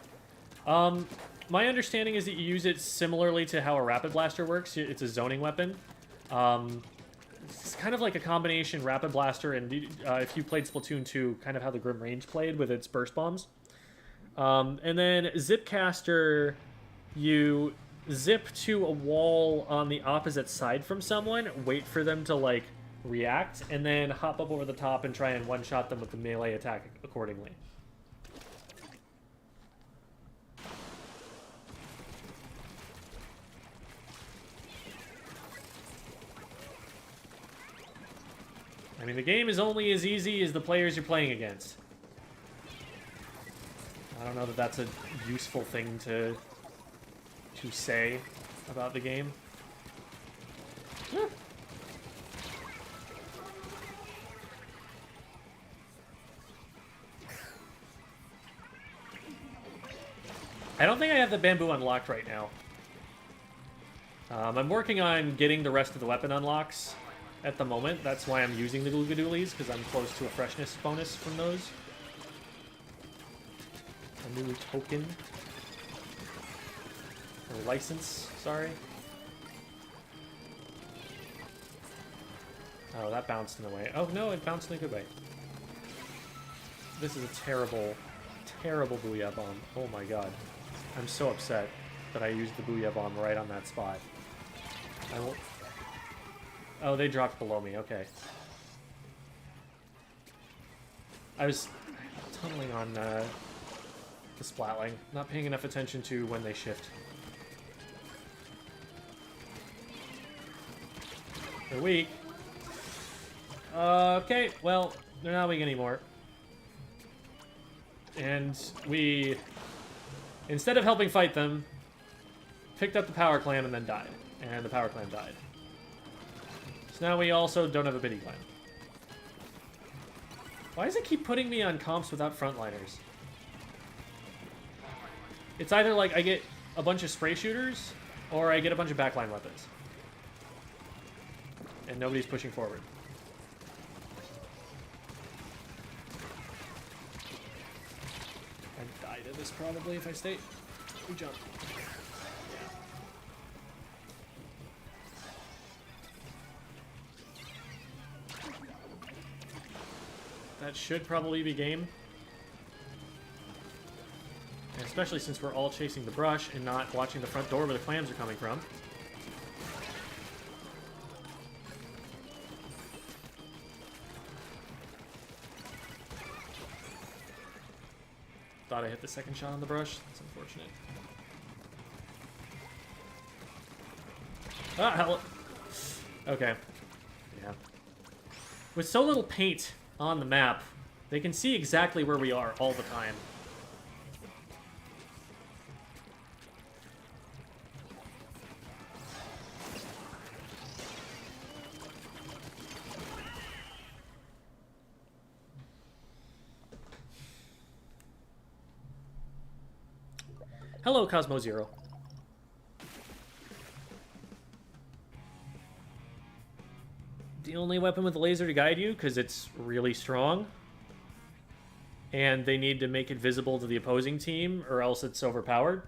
My understanding is that you use it similarly to how a Rapid Blaster works. It's a zoning weapon. It's kind of like a combination Rapid Blaster and, if you played Splatoon 2, kind of how the Grim Range played with its burst bombs. And then Zipcaster, you zip to a wall on the opposite side from someone, wait for them to, like, react, and then hop up over the top and try and one-shot them with the melee attack accordingly. I mean, the game is only as easy as the players you're playing against. I don't know that that's a useful thing to say about the game. I don't think I have the bamboo unlocked right now. I'm working on getting the rest of the weapon unlocks at the moment. That's why I'm using the Doolies, because I'm close to a freshness bonus from those. A new token. Or license, sorry. Oh, that bounced in a way. Oh, no, it bounced in a good way. This is a terrible, terrible Booyah Bomb. Oh my god. I'm so upset that I used the Booyah Bomb right on that spot. I will... Oh, they dropped below me. Okay. I was tunneling on the splatling. Not paying enough attention to when they shift. They're weak. Okay, well, they're not weak anymore. And we, instead of helping fight them, picked up the power clan and then died. And the power clan died. So now we also don't have a biddy clan. Why does it keep putting me on comps without frontliners? It's either like I get a bunch of spray shooters, or I get a bunch of backline weapons. And nobody's pushing forward. I'd die to this probably if I stay. We jump. That should probably be game. And especially since we're all chasing the brush and not watching the front door where the clams are coming from. Thought I hit the second shot on the brush. That's unfortunate. Ah, hell. Okay. Yeah. With so little paint on the map, they can see exactly where we are all the time. Hello, Cosmo Zero. The only weapon with a laser to guide you, because it's really strong. And they need to make it visible to the opposing team, or else it's overpowered.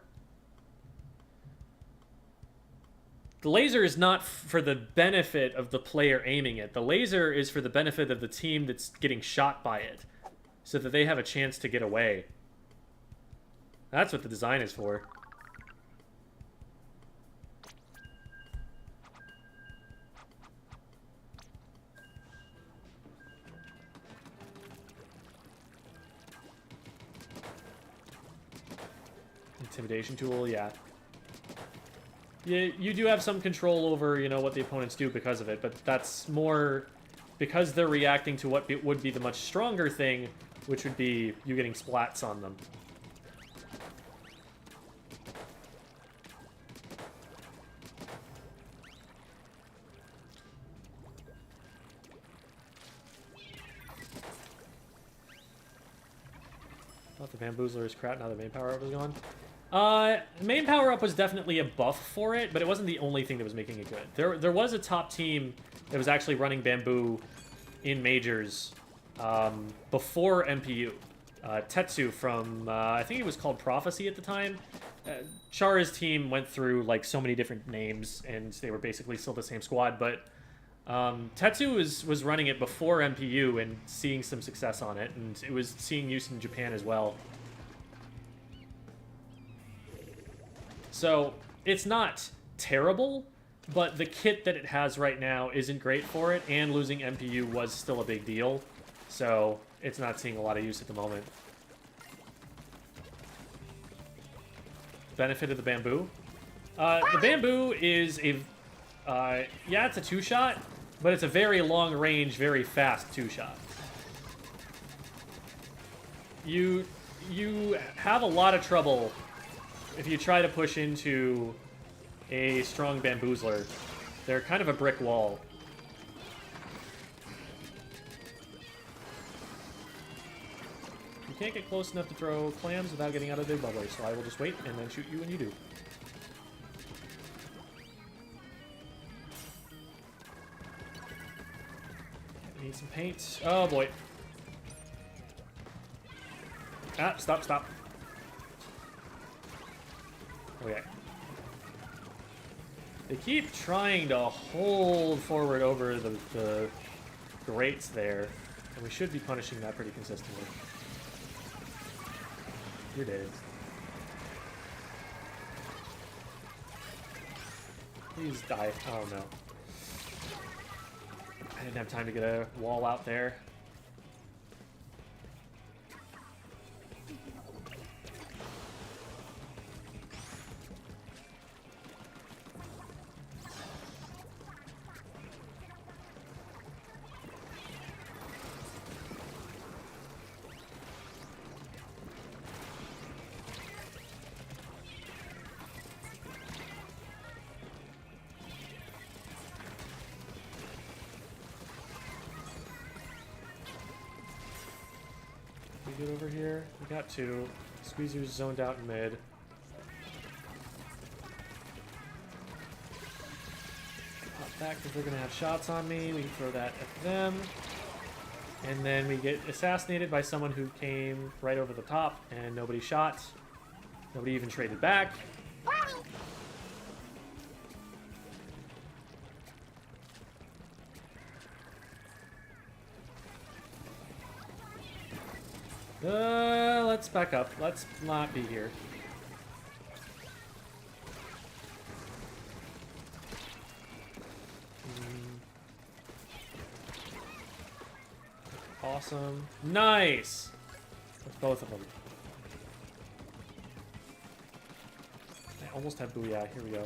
The laser is not for the benefit of the player aiming it. The laser is for the benefit of the team that's getting shot by it, so that they have a chance to get away. That's what the design is for. Intimidation tool, yeah. You do have some control over, you know, what the opponents do because of it, but that's more because they're reacting to what would be the much stronger thing, which would be you getting splats on them. Thought the Bamboozler is crap, now the main power-up is gone. Main power-up was definitely a buff for it, but it wasn't the only thing that was making it good. There was a top team that was actually running Bamboo in Majors before MPU. Tetsu from, I think it was called Prophecy at the time. Chara's team went through, like, so many different names, and they were basically still the same squad, but Tetsu was running it before MPU and seeing some success on it, and it was seeing use in Japan as well. So, it's not terrible, but the kit that it has right now isn't great for it, and losing MPU was still a big deal, so it's not seeing a lot of use at the moment. Benefit of the Bamboo? The Bamboo is a... yeah, it's a two-shot, but it's a very long-range, very fast two-shot. You have a lot of trouble if you try to push into a strong Bamboozler. They're kind of a brick wall. You can't get close enough to throw clams without getting out of the big bubbler, so I will just wait and then shoot you when you do. Need some paint. Oh boy. Ah, stop, stop. Okay. They keep trying to hold forward over the grates there, and we should be punishing that pretty consistently. You're dead. Please die. Oh no. I didn't have time to get a wall out there. We good over here? We got two. Squeezer's zoned out in mid. Pop back because they're going to have shots on me. We can throw that at them. And then we get assassinated by someone who came right over the top and nobody shot. Nobody even traded back. Let's back up. Let's not be here. Awesome. Nice! With both of them. I almost have Booyah. Here we go.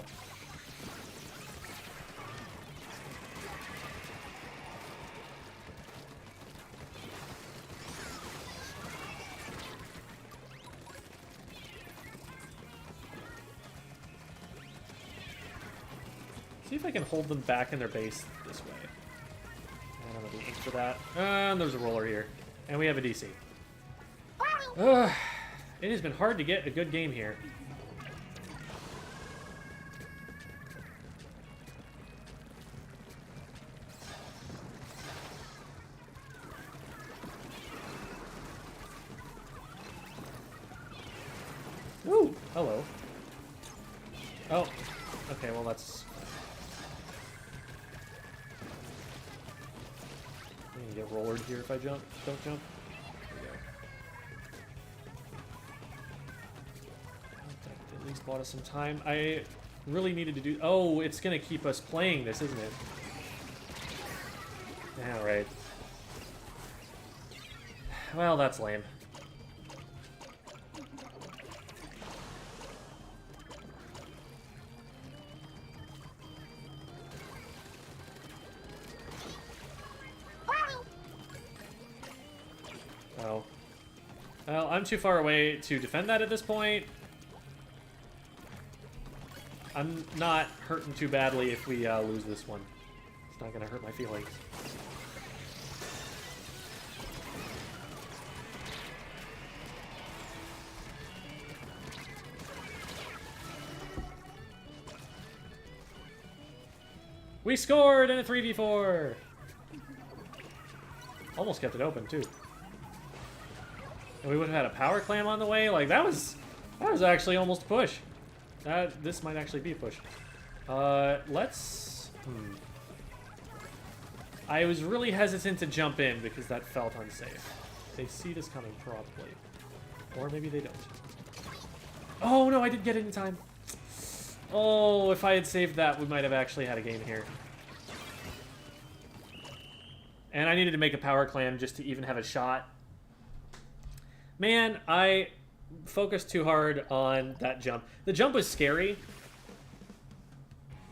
See if I can hold them back in their base this way. I don't know the ink for that. And there's a roller here. And we have a DC. It has been hard to get a good game here. Ooh, hello. Oh, okay, well that's... I'm gonna get rollered here if I jump. Don't jump. There we go. That at least bought us some time. I really needed to do... Oh, it's gonna keep us playing this, isn't it? Alright. Well, that's lame. Oh. Well, I'm too far away to defend that at this point. I'm not hurting too badly if we lose this one. It's not gonna hurt my feelings. We scored in a 3v4! Almost kept it open, too. And we would have had a power clam on the way. Like, that was actually almost a push. This might actually be a push. Let's... I was really hesitant to jump in because that felt unsafe. They see this coming, probably. Or maybe they don't. Oh, no, I didn't get it in time. Oh, if I had saved that, we might have actually had a game here. And I needed to make a power clam just to even have a shot. Man, I focused too hard on that jump. The jump was scary.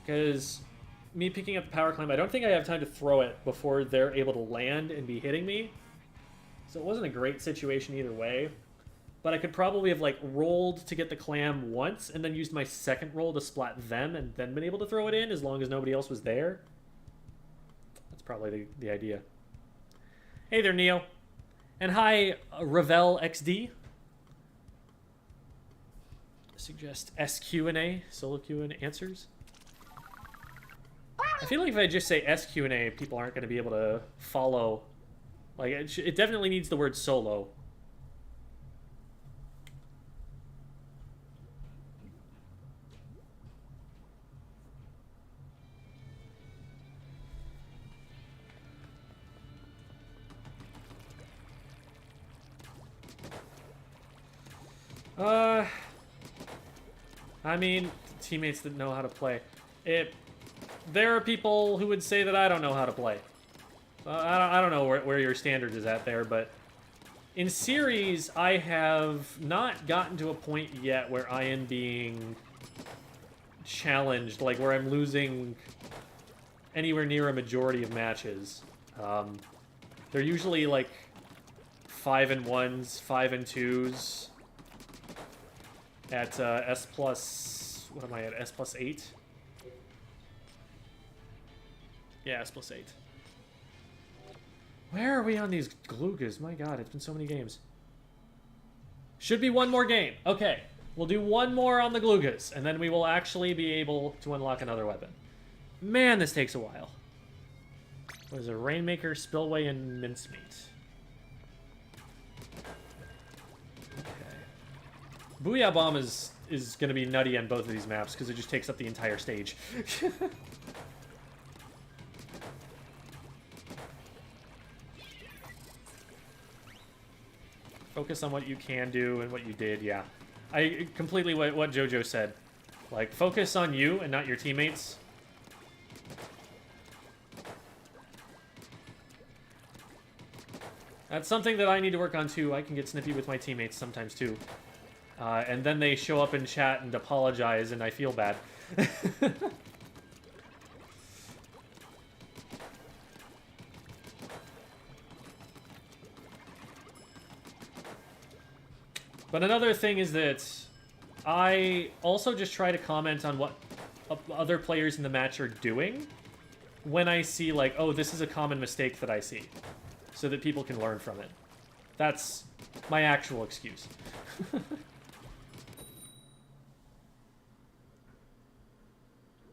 Because me picking up the power climb, I don't think I have time to throw it before they're able to land and be hitting me. So it wasn't a great situation either way. But I could probably have, like, rolled to get the clam once and then used my second roll to splat them and then been able to throw it in as long as nobody else was there. That's probably the idea. Hey there, Neo. And hi, Ravel XD. Suggest SQ&A, solo Q&A answers. I feel like if I just say SQ&A, people aren't going to be able to follow. Like, it definitely needs the word solo. I mean, teammates that know how to play. There are people who would say that I don't know how to play. I don't know where your standard is at there, but in series, I have not gotten to a point yet where I am being challenged, like where I'm losing anywhere near a majority of matches. They're usually like 5-1s, 5-2s. At S plus, what am I at, S plus 8? Yeah, S plus 8. Where are we on these Glugas? My god, it's been so many games. Should be one more game. Okay. We'll do one more on the Glugas, and then we will actually be able to unlock another weapon. Man, this takes a while. What is it? Rainmaker, Spillway, and Mincemeat. Okay. Booyah Bomb is going to be nutty on both of these maps, because it just takes up the entire stage. Focus on what you can do and what you did, yeah. I completely what JoJo said. Like, focus on you and not your teammates. That's something that I need to work on too. I can get snippy with my teammates sometimes too. And then they show up in chat and apologize and I feel bad. But another thing is that I also just try to comment on what other players in the match are doing when I see, like, oh, this is a common mistake that I see, so that people can learn from it. That's my actual excuse.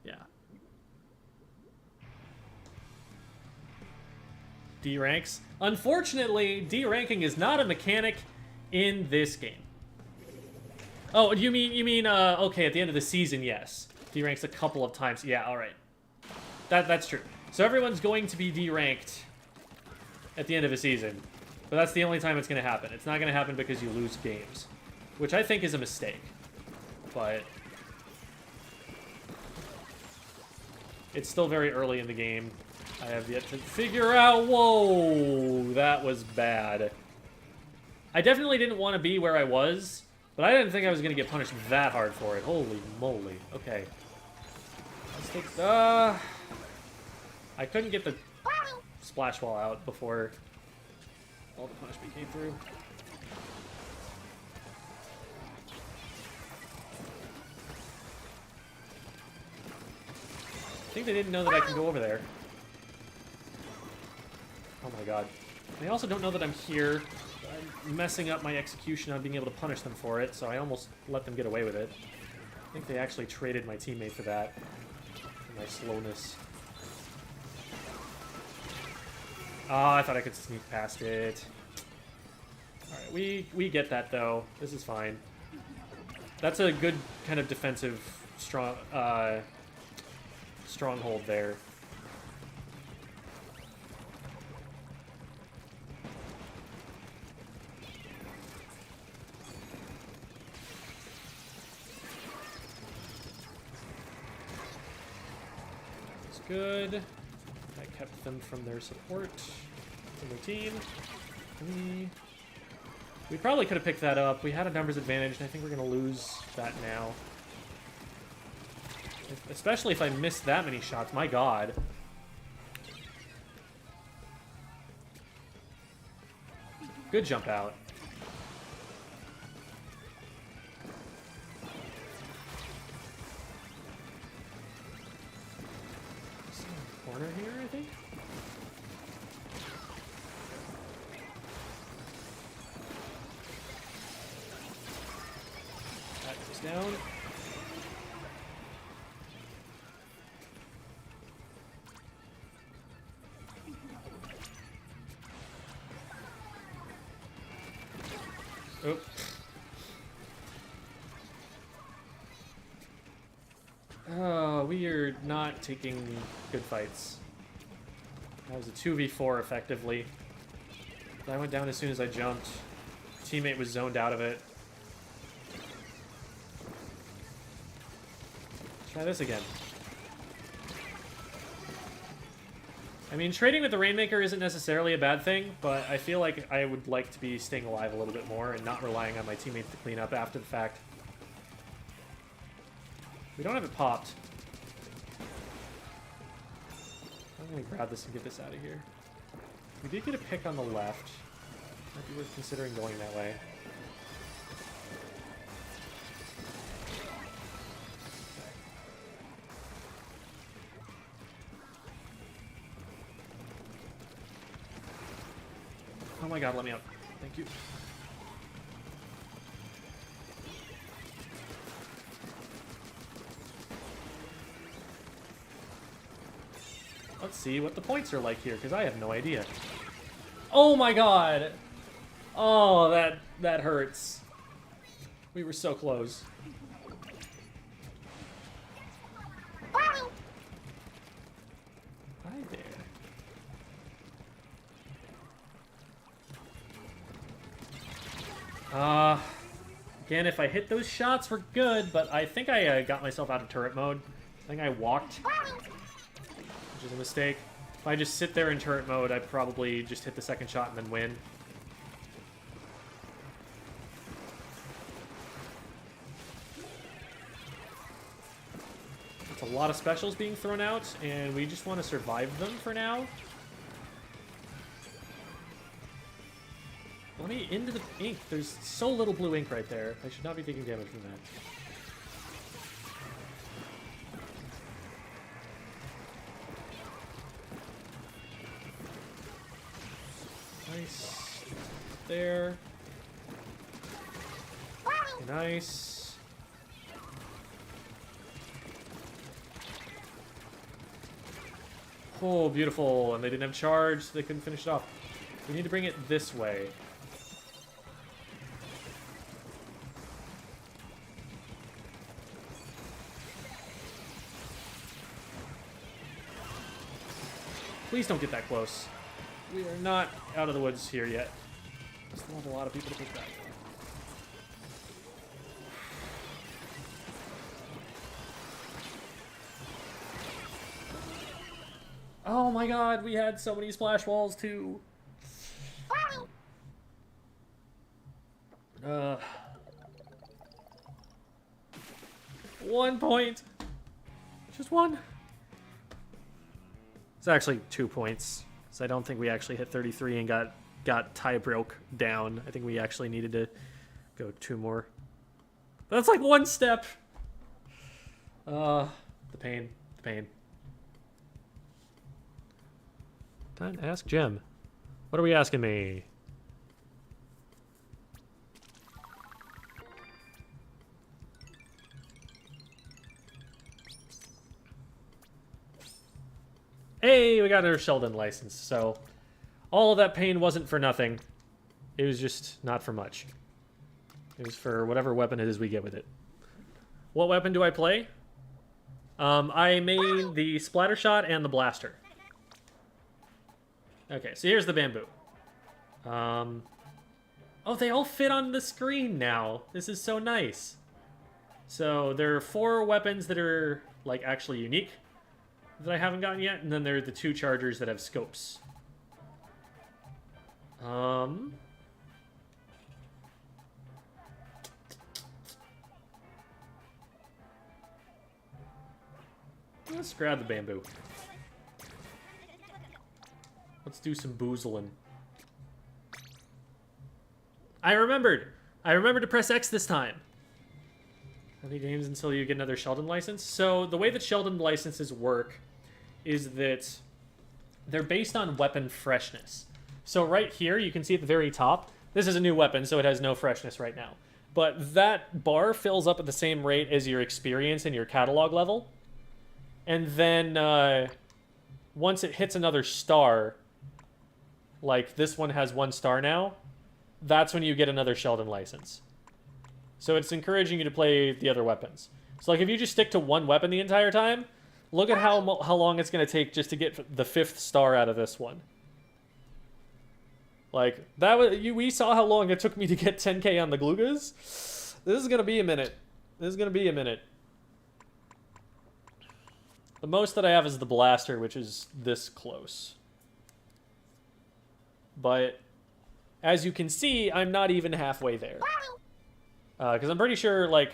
Yeah. D ranks. Unfortunately, D ranking is not a mechanic in this game. Oh, you mean, okay, at the end of the season, yes. D-ranks a couple of times. Yeah, alright. That's true. So everyone's going to be D-ranked at the end of a season. But that's the only time it's going to happen. It's not going to happen because you lose games. Which I think is a mistake. But it's still very early in the game. I have yet to figure out... Whoa! That was bad. I definitely didn't want to be where I was. But I didn't think I was going to get punished that hard for it. Holy moly. Okay. Let's take... I couldn't get the splash wall out before all the punishment came through. I think they didn't know that I can go over there. Oh my god. They also don't know that I'm here. I'm messing up my execution on being able to punish them for it, so I almost let them get away with it. I think they actually traded my teammate for that. For my slowness. Ah, I thought I could sneak past it. Alright, we get that, though. This is fine. That's a good kind of defensive stronghold there. Good. I kept them from their support, from their team. We probably could have picked that up. We had a numbers advantage, and I think we're going to lose that now. Especially if I missed that many shots. My god. Good jump out. Corner here, I think. That goes down. Oh. Oh, we are not taking good fights. That was a 2v4 effectively. I went down as soon as I jumped. Teammate was zoned out of it. Try this again. I mean, trading with the Rainmaker isn't necessarily a bad thing, but I feel like I would like to be staying alive a little bit more and not relying on my teammates to clean up after the fact. We don't have it popped. I'm gonna grab this and get this out of here. We did get a pick on the left. Might be worth considering going that way. Oh my god, let me up. Thank you. Let's see what the points are like here, because I have no idea. Oh my god! Oh, that hurts. We were so close. Hi there. Again, if I hit those shots, we're good, but I think I got myself out of turret mode. I think I walked, which is a mistake. If I just sit there in turret mode, I'd probably just hit the second shot and then win. It's a lot of specials being thrown out, and we just want to survive them for now. Let me into the ink. There's so little blue ink right there. I should not be taking damage from that. Nice. There. Nice. Oh, beautiful. And they didn't have charge, so they couldn't finish it off. We need to bring it this way. Please don't get that close. We are not out of the woods here yet. Still have a lot of people to pick back. Oh my god, we had so many splash walls too. 1 point. Just one. It's actually 2 points. So I don't think we actually hit 33 and got tie broke down. I think we actually needed to go 2 more. That's like 1 step. The pain. The pain. Time to ask Gem. What are we asking me? Hey, we got our Sheldon license, so all of that pain wasn't for nothing. It was just not for much. It was for whatever weapon it is we get with it. What weapon do I play? I made the Splatter Shot and the Blaster. Okay, so here's the bamboo. Oh, they all fit on the screen now. This is so nice. So there are 4 weapons that are, like, actually unique that I haven't gotten yet, and then there are the 2 chargers that have scopes. Let's grab the bamboo. Let's do some boozling. I remembered! I remembered to press X this time. How many games until you get another Sheldon license? So, the way that Sheldon licenses work is that they're based on weapon freshness. So right here, you can see at the very top, this is a new weapon, so it has no freshness right now. But that bar fills up at the same rate as your experience and your catalog level. And then, once it hits another star, like this one has 1 star now, that's when you get another Sheldon license. So it's encouraging you to play the other weapons. So like if you just stick to 1 weapon the entire time, look at how long it's going to take just to get the 5th star out of this one. Like, that was, we saw how long it took me to get 10k on the Glugas. This is going to be a minute. This is going to be a minute. The most that I have is the Blaster, which is this close. But, as you can see, I'm not even halfway there. Because I'm pretty sure, like...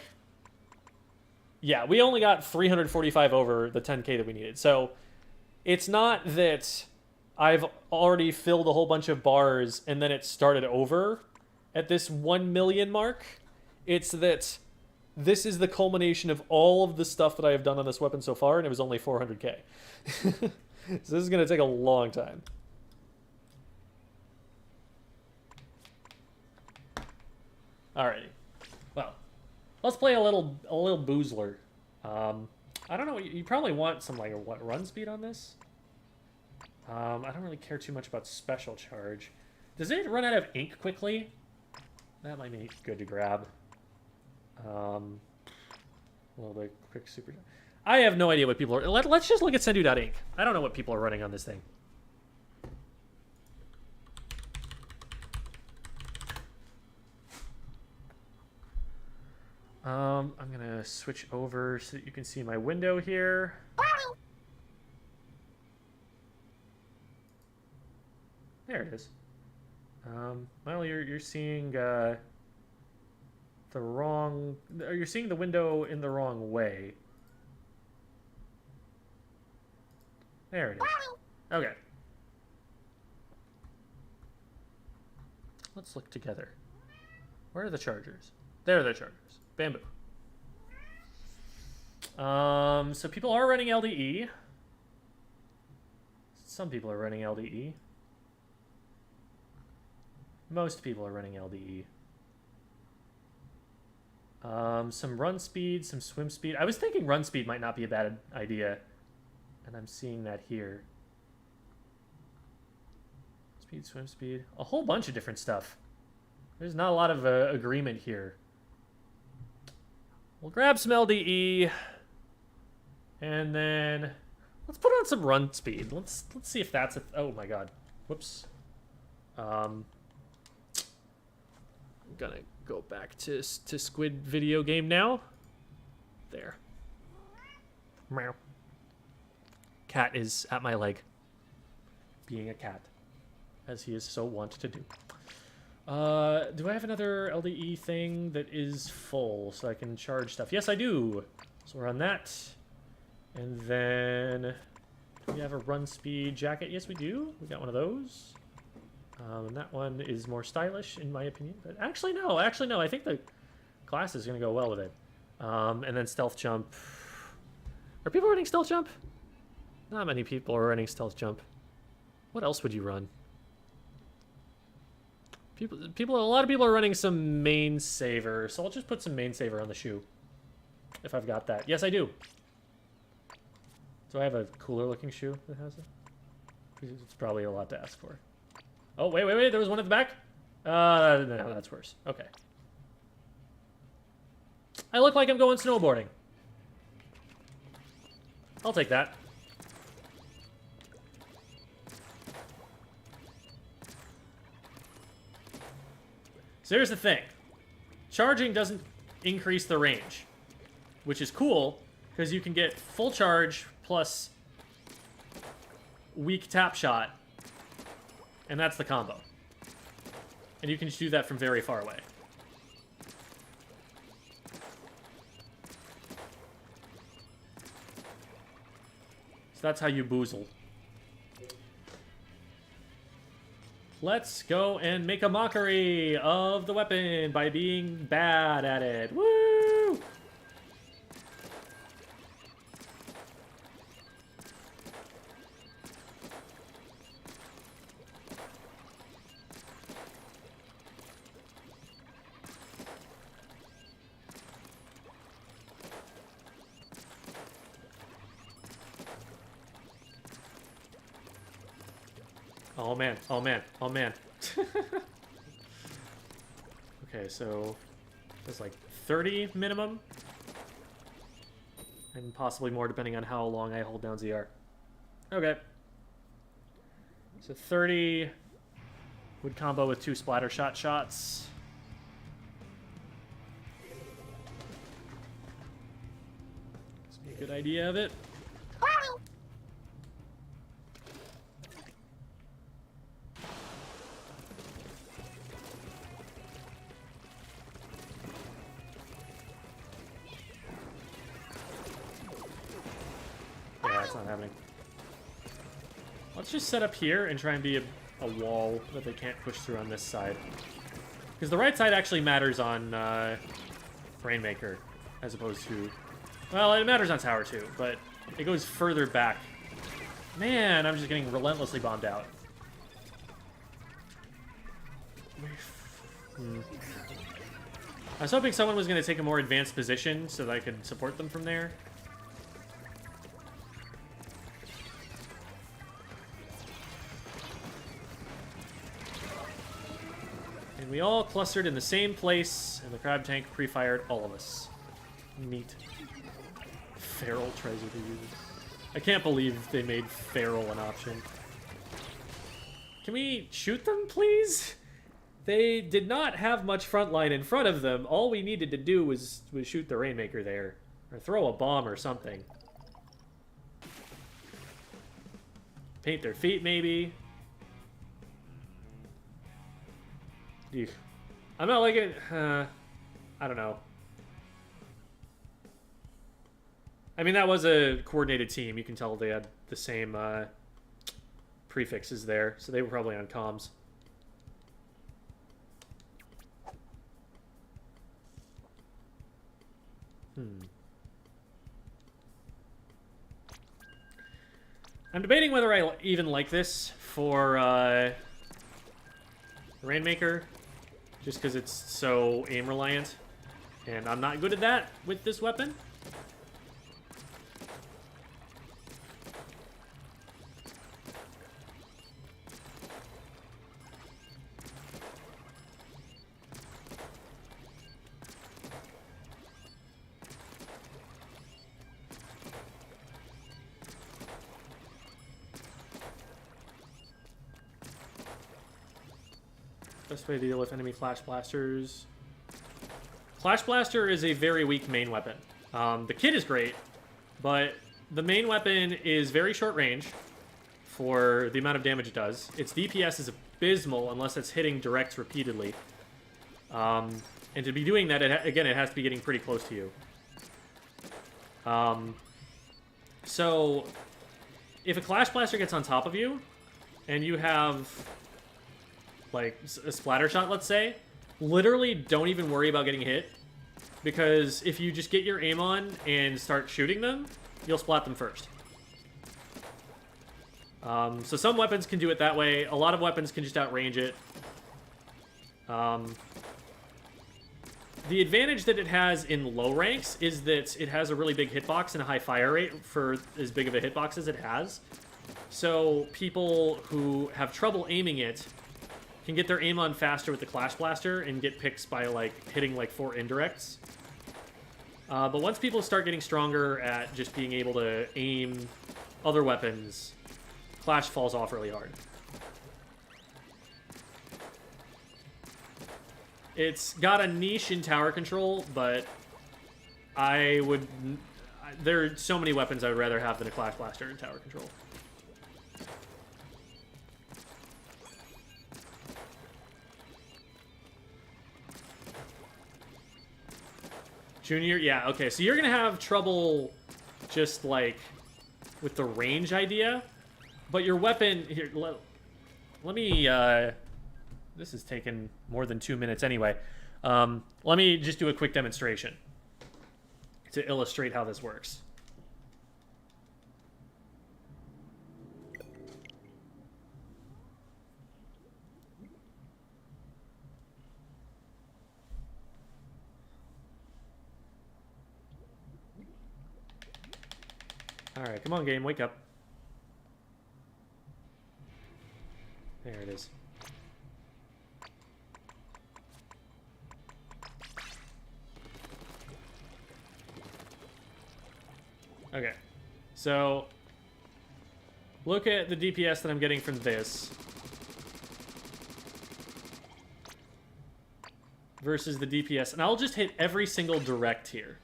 Yeah, we only got 345 over the 10k that we needed. So, it's not that I've already filled a whole bunch of bars and then it started over at this 1 million mark. It's that this is the culmination of all of the stuff that I have done on this weapon so far, and it was only 400k. So this is going to take a long time. Alrighty. Well, let's play a little boozler. I don't know. You probably want some, like, what, run speed on this? I don't really care too much about special charge. Does it run out of ink quickly? That might be good to grab. A little bit quick super. I have no idea what people are. Let's just look at Sendu.ink. I don't know what people are running on this thing. I'm gonna switch over so that you can see my window here. There it is. Well, you're seeing the wrong. You're seeing the window in the wrong way. There it is. Okay. Let's look together. Where are the chargers? There are the chargers. Bamboo. So people are running LDE. Some people are running LDE. Most people are running LDE. Some run speed, some swim speed. I was thinking run speed might not be a bad idea. And I'm seeing that here. Speed, swim speed. A whole bunch of different stuff. There's not a lot of agreement here. We'll grab some LDE. And then let's put on some run speed. Let's see if that's oh my god. Whoops. I'm gonna go back to Squid video game now. There. Meow. Cat is at my leg. Being a cat. As he is so wont to do. Do I have another LDE thing that is full so I can charge stuff? Yes, I do. So we're on that. And then do we have a run speed jacket? Yes, we do. We got one of those. And that one is more stylish, in my opinion. But actually, no. I think the glass is going to go well with it. And then stealth jump. Are people running stealth jump? Not many people are running stealth jump. What else would you run? A lot of people are running some main saver, so I'll just put some main saver on the shoe. If I've got that. Yes, I do. Do I have a cooler looking shoe that has it? It's probably a lot to ask for. Oh, wait, there was one at the back? No, that's worse. Okay. I look like I'm going snowboarding. I'll take that. So here's the thing. Charging doesn't increase the range, which is cool, because you can get full charge plus weak tap shot, and that's the combo. And you can just do that from very far away. So that's how you boozle. Let's go and make a mockery of the weapon by being bad at it. Woo! Oh man, oh man, oh man. Okay, so there's like 30 minimum. And possibly more depending on how long I hold down ZR. Okay. So 30 would combo with 2 splatter shots. Gives me a good idea of it. Not happening. Let's just set up here and try and be a wall that they can't push through on this side. Because the right side actually matters on Rainmaker, as opposed to... Well, it matters on Tower too, but it goes further back. Man, I'm just getting relentlessly bombed out. I was hoping someone was going to take a more advanced position so that I could support them from there. And we all clustered in the same place, and the crab tank pre-fired all of us. Neat. Feral tries to use it. I can't believe they made feral an option. Can we shoot them, please? They did not have much front line in front of them. All we needed to do was shoot the Rainmaker there. Or throw a bomb or something. Paint their feet, maybe. Eek. I'm not liking it. I don't know. I mean, that was a coordinated team. You can tell they had the same prefixes there. So they were probably on comms. I'm debating whether I even like this for Rainmaker, just because it's so aim reliant, and I'm not good at that with this weapon. Best way to deal with enemy Clash Blasters. Clash Blaster is a very weak main weapon. The kit is great, but the main weapon is very short range for the amount of damage it does. Its DPS is abysmal unless it's hitting directs repeatedly. And to be doing that, again, it has to be getting pretty close to you. So, if a Clash Blaster gets on top of you, and you have like a splatter shot, let's say, literally don't even worry about getting hit, because if you just get your aim on and start shooting them, you'll splat them first. So some weapons can do it that way. A lot of weapons can just outrange it. The advantage that it has in low ranks is that it has a really big hitbox and a high fire rate for as big of a hitbox as it has. So people who have trouble aiming it can get their aim on faster with the Clash Blaster and get picks by like hitting like 4 indirects. But once people start getting stronger at just being able to aim other weapons, Clash falls off really hard. It's got a niche in tower control, but there are so many weapons I would rather have than a Clash Blaster in tower control. Junior, yeah, okay, so you're gonna have trouble just like with the range idea, but your weapon here. Let me. This has taken more than 2 minutes anyway. Let me just do a quick demonstration to illustrate how this works. Alright, come on, game, wake up. There it is. Okay, so look at the DPS that I'm getting from this versus the DPS, and I'll just hit every single direct here.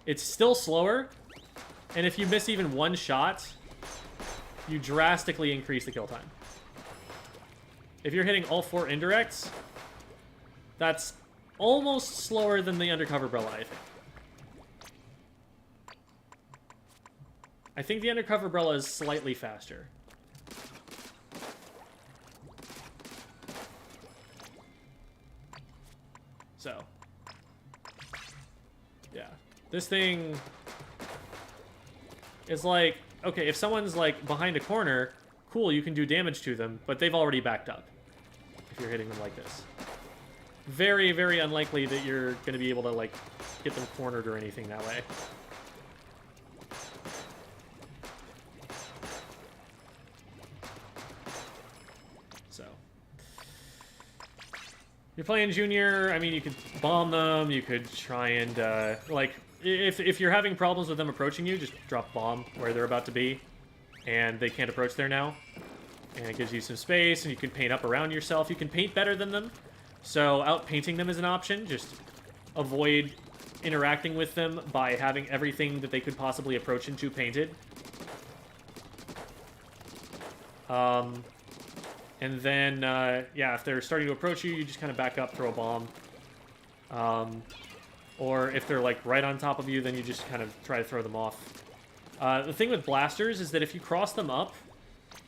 It's still slower, and if you miss even one shot, you drastically increase the kill time. If you're hitting all 4 indirects, that's almost slower than the Undercover Umbrella, I think. I think the Undercover Umbrella is slightly faster. So, yeah. This thing is like, okay, if someone's like behind a corner, cool, you can do damage to them, but they've already backed up if you're hitting them like this. Very, very unlikely that you're going to be able to, like, get them cornered or anything that way. You're playing junior, I mean, you could bomb them, you could try and, like, if you're having problems with them approaching you, just drop bomb where they're about to be, and they can't approach there now. And it gives you some space, and you can paint up around yourself. You can paint better than them, so outpainting them is an option. Just avoid interacting with them by having everything that they could possibly approach into painted. And then, yeah, if they're starting to approach you, you just kind of back up, throw a bomb. Or if they're, like, right on top of you, then you just kind of try to throw them off. The thing with blasters is that if you cross them up,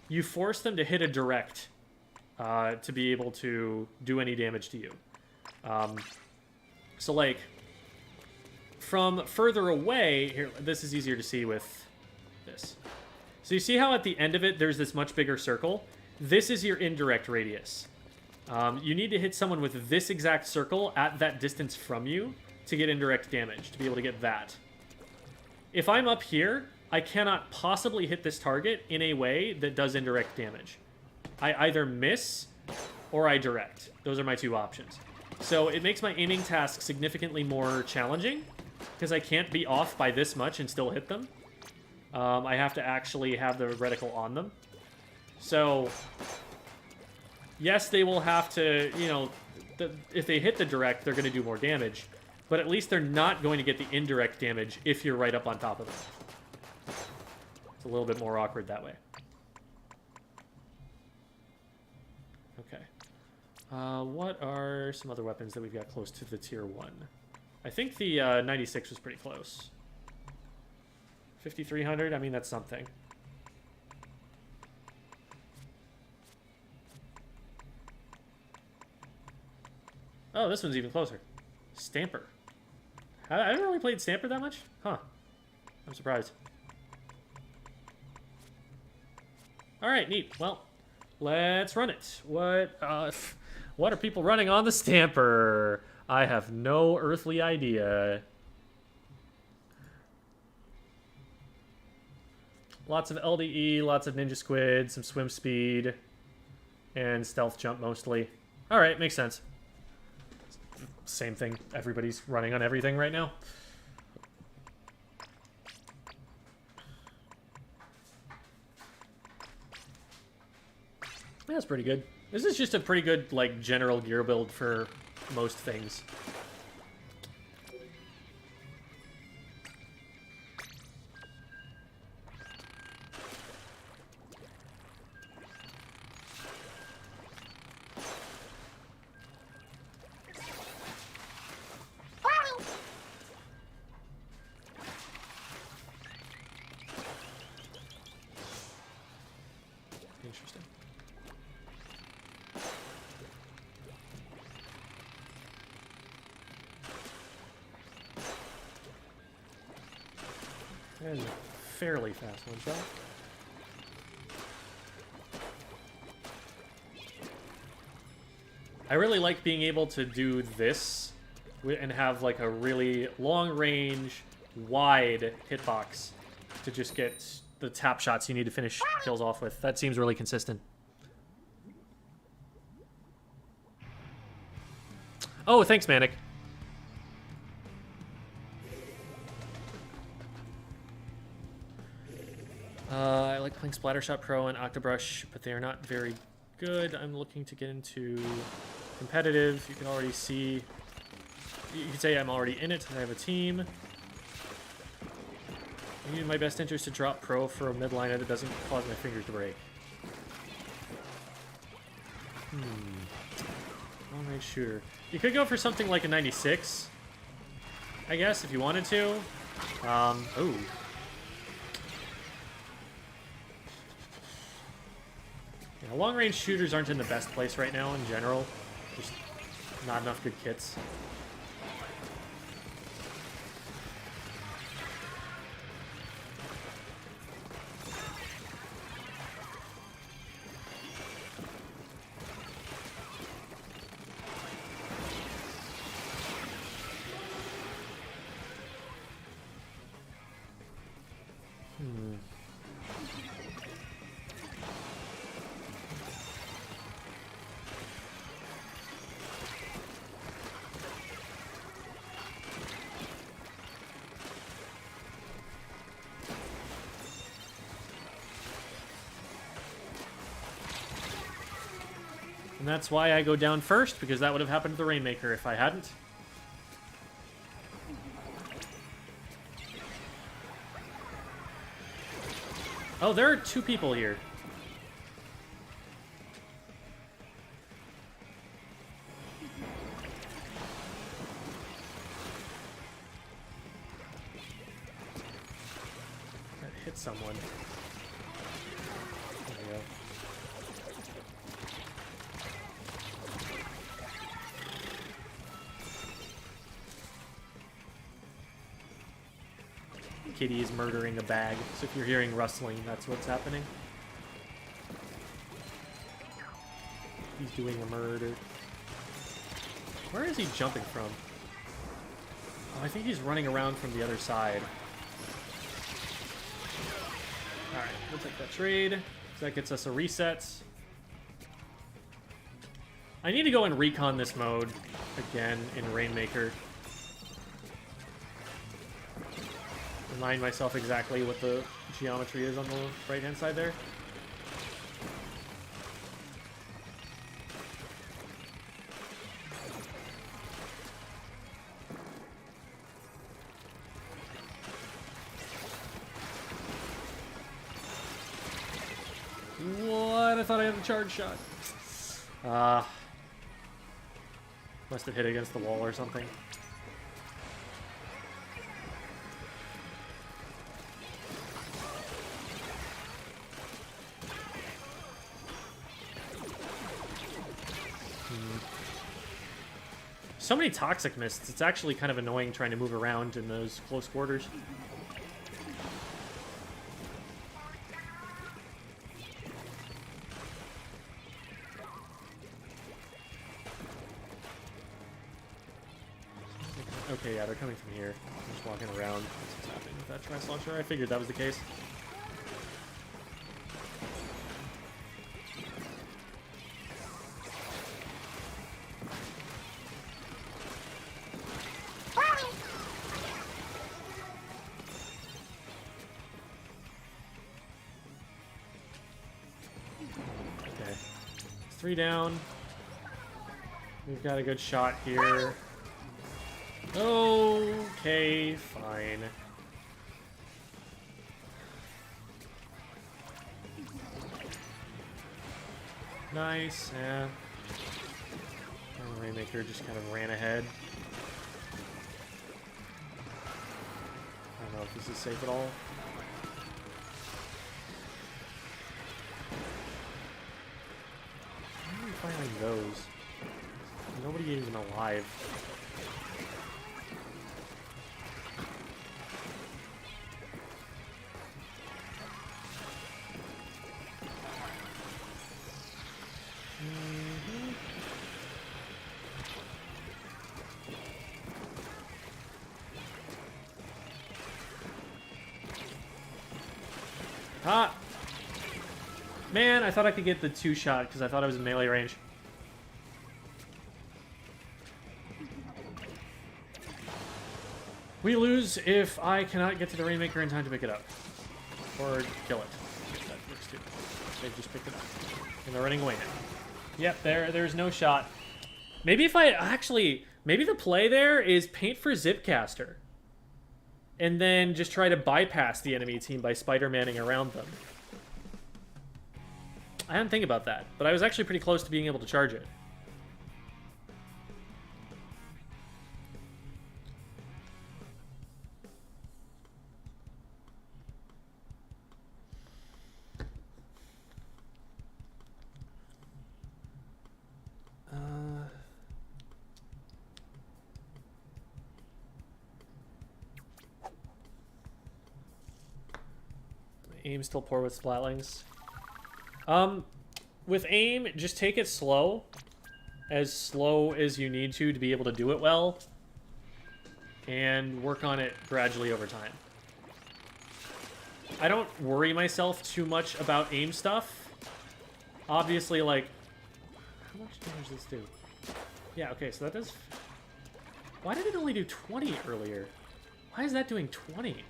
you force them to hit a direct to be able to do any damage to you. So, like, from further away... Here, this is easier to see with this. So you see how at the end of it, there's this much bigger circle? This is your indirect radius. You need to hit someone with this exact circle at that distance from you to get indirect damage, to be able to get that. If I'm up here, I cannot possibly hit this target in a way that does indirect damage. I either miss or I direct. Those are my two options. So it makes my aiming task significantly more challenging, because I can't be off by this much and still hit them. I have to actually have the reticle on them. So, yes, they will have to, you know, if they hit the direct, they're going to do more damage. But at least they're not going to get the indirect damage if you're right up on top of them. It's a little bit more awkward that way. Okay. What are some other weapons that we've got close to the tier 1? I think the 96 was pretty close. 5,300, I mean, that's something. Oh, this one's even closer. Stamper. I haven't really played Stamper that much? Huh. I'm surprised. Alright, neat. Well, let's run it. What are people running on the Stamper? I have no earthly idea. Lots of LDE, lots of Ninja Squid, some swim speed, and stealth jump mostly. Alright, makes sense. Same thing. Everybody's running on everything right now. That's pretty good. This is just a pretty good, like, general gear build for most things. Interesting. That is a fairly fast one shot. I really like being able to do this and have like a really long range, wide hitbox to just get the tap shots you need to finish kills off with. That seems really consistent. Oh, thanks, Manic. I like playing Splattershot Pro and Octobrush, but they are not very good. I'm looking to get into competitive. You can already see... You could say I'm already in it. I have a team. I need in my best interest to drop Pro for a midliner that doesn't cause my fingers to break. Long-range shooter. You could go for something like a 96, I guess, if you wanted to. Ooh. Yeah, long-range shooters aren't in the best place right now in general. Just not enough good kits. And that's why I go down first, because that would have happened to the Rainmaker if I hadn't. Oh, there are 2 people here. That hit someone. There we go. Kitty is murdering a bag, so if you're hearing rustling, that's what's happening. He's doing a murder. Where is he jumping from? Oh, I think he's running around from the other side. Alright, we'll take that trade. So that gets us a reset. I need to go and recon this mode again in Rainmaker. Remind myself exactly what the geometry is on the right-hand side there. What? I thought I had a charge shot. Must have hit against the wall or something. So many toxic mists, it's actually kind of annoying trying to move around in those close quarters. Okay, yeah, they're coming from here. I'm just walking around. That's what's happening with that Trice Launcher. I figured that was the case. Three down. We've got a good shot here. Okay, fine. Nice, yeah. The Rainmaker just kind of ran ahead. I don't know if this is safe at all. Firing those. Nobody even alive. Ah! Man, I thought I could get the 2-shot because I thought I was in melee range. We lose if I cannot get to the Rainmaker in time to pick it up. Or kill it. That works too. They just picked it up. And they're running away now. Yep, there's no shot. Maybe if I actually... Maybe the play there is paint for Zipcaster. And then just try to bypass the enemy team by Spider-Manning around them. I didn't think about that, but I was actually pretty close to being able to charge it. Aim still poor with Splatlings. With aim, just take it slow as you need to be able to do it well, and work on it gradually over time. I don't worry myself too much about aim stuff. Obviously, like, how much damage does this do? Yeah, okay, so that does... Why did it only do 20 earlier? Why is that doing 20?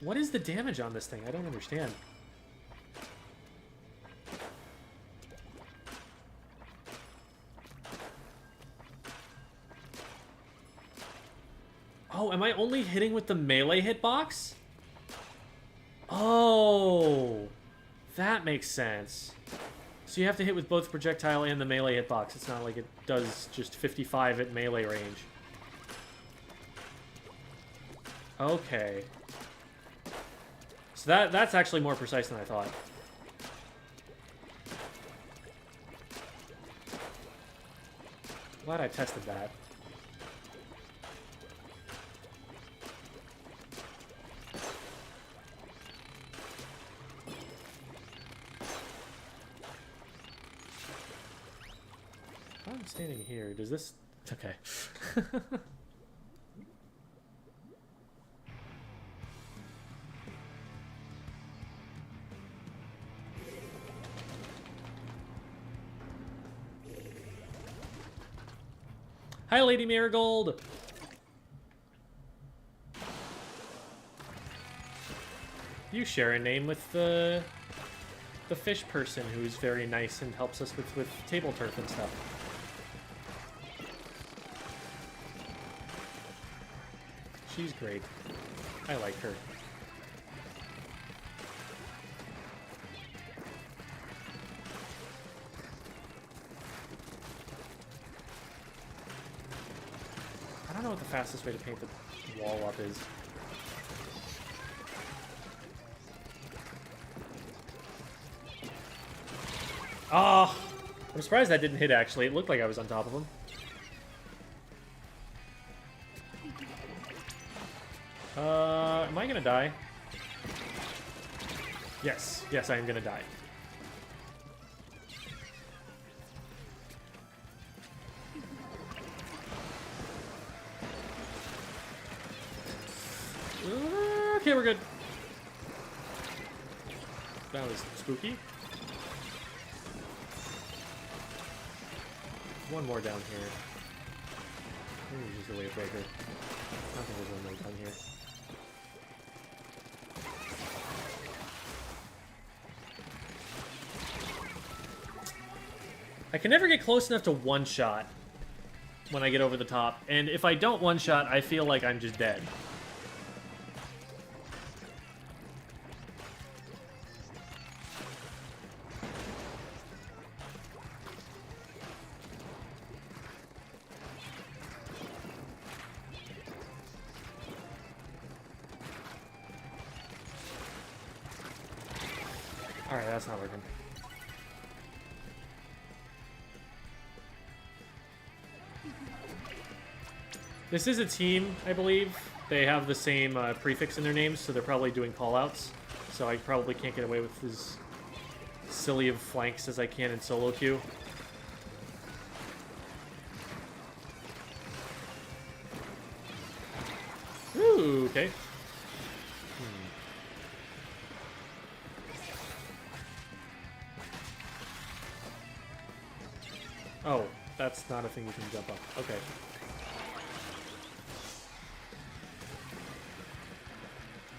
What is the damage on this thing? I don't understand. Oh, am I only hitting with the melee hitbox? Oh, that makes sense. So you have to hit with both projectile and the melee hitbox. It's not like it does just 55 at melee range. Okay. So that's actually more precise than I thought. Glad I tested that. I'm standing here. Does this... Okay. Hi, Lady Marigold! You share a name with the fish person who's very nice and helps us with table turf and stuff. She's great. I like her. I don't know what the fastest way to paint the wall up is. Oh! I'm surprised that didn't hit, actually. It looked like I was on top of him. Am I gonna die? Yes. Yes, I am gonna die. Okay, we're good. That was spooky. One more down here. Ooh, just a wave breaker. I think there's one more down here. I can never get close enough to one-shot when I get over the top, and if I don't one-shot, I feel like I'm just dead. Alright, that's not working. This is a team, I believe. They have the same prefix in their names, so they're probably doing callouts. So I probably can't get away with as silly of flanks as I can in solo queue. Ooh, okay. Oh, that's not a thing you can jump up. Okay.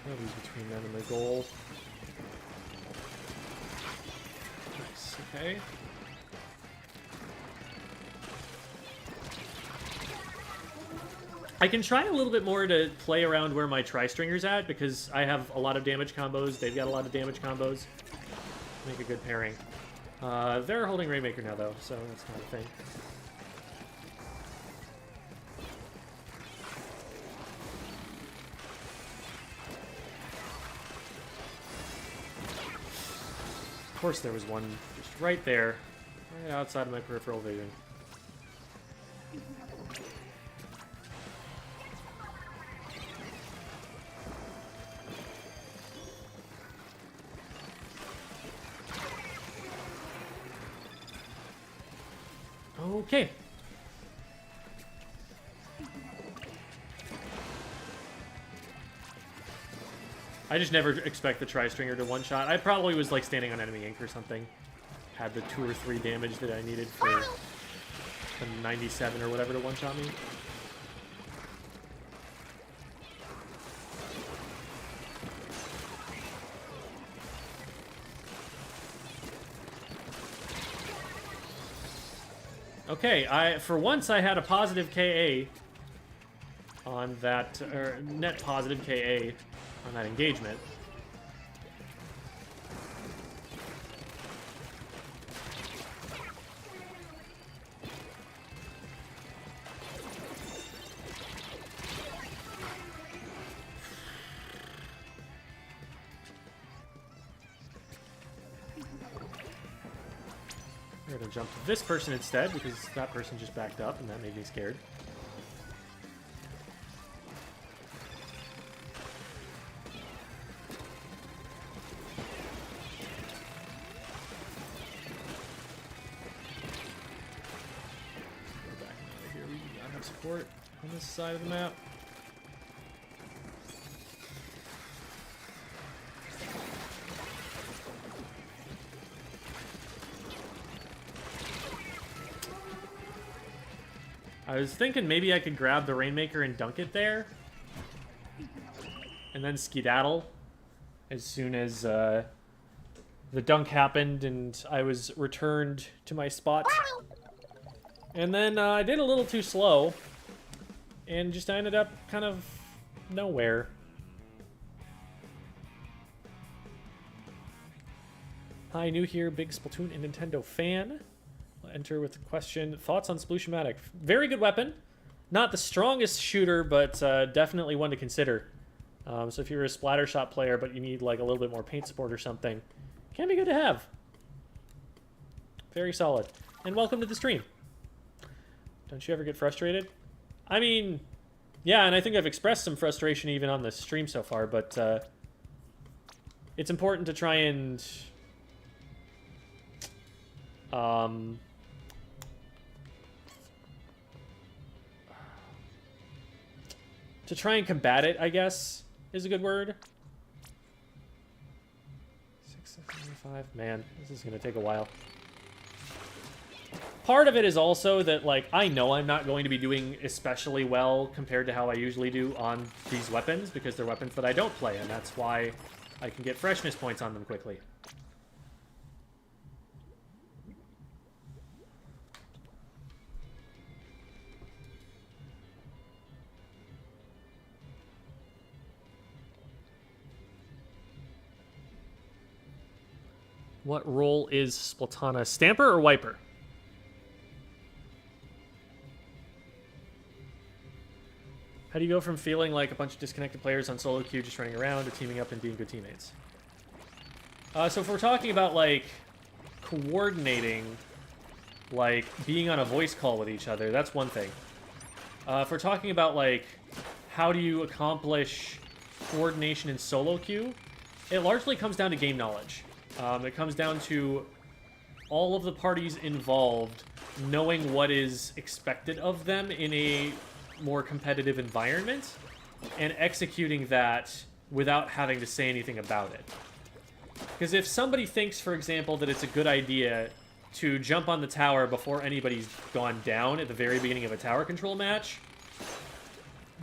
Nobody's between them and the goal. Nice, okay. I can try a little bit more to play around where my tri-stringer's at, because I have a lot of damage combos, they've got a lot of damage combos. Make a good pairing. They're holding Rainmaker now, though, so that's not a thing. Of course there was one just right there, right outside of my peripheral vision. Okay. I just never expect the tri-stringer to one-shot. I probably was like standing on enemy ink or something. Had the 2 or 3 damage that I needed for the 97 or whatever to one-shot me. Okay, for once I had a positive KA on that, or net positive KA on that engagement. We're gonna jump to this person instead because that person just backed up and that made me scared. Go back out here. We do not have support on this side of the map. I was thinking maybe I could grab the Rainmaker and dunk it there. And then skedaddle as soon as the dunk happened and I was returned to my spot. And then I did a little too slow. And just ended up kind of nowhere. Hi, new here, big Splatoon and Nintendo fan. Enter with the question, thoughts on Splooshomatic? Very good weapon. Not the strongest shooter, but definitely one to consider. So if you're a splatter shot player, but you need like a little bit more paint support or something, can be good to have. Very solid. And welcome to the stream. Don't you ever get frustrated? I mean, yeah, and I think I've expressed some frustration even on the stream so far, but it's important to try and to try and combat it, I guess, is a good word. 675. Man, this is going to take a while. Part of it is also that, like, I know I'm not going to be doing especially well compared to how I usually do on these weapons, because they're weapons that I don't play, and that's why I can get freshness points on them quickly. What role is Splatana? Stamper or wiper? How do you go from feeling like a bunch of disconnected players on solo queue just running around to teaming up and being good teammates? So if we're talking about, like, coordinating, like, being on a voice call with each other, that's one thing. If we're talking about, like, how do you accomplish coordination in solo queue, it largely comes down to game knowledge. It comes down to all of the parties involved knowing what is expected of them in a more competitive environment and executing that without having to say anything about it. Because if somebody thinks, for example, that it's a good idea to jump on the tower before anybody's gone down at the very beginning of a tower control match,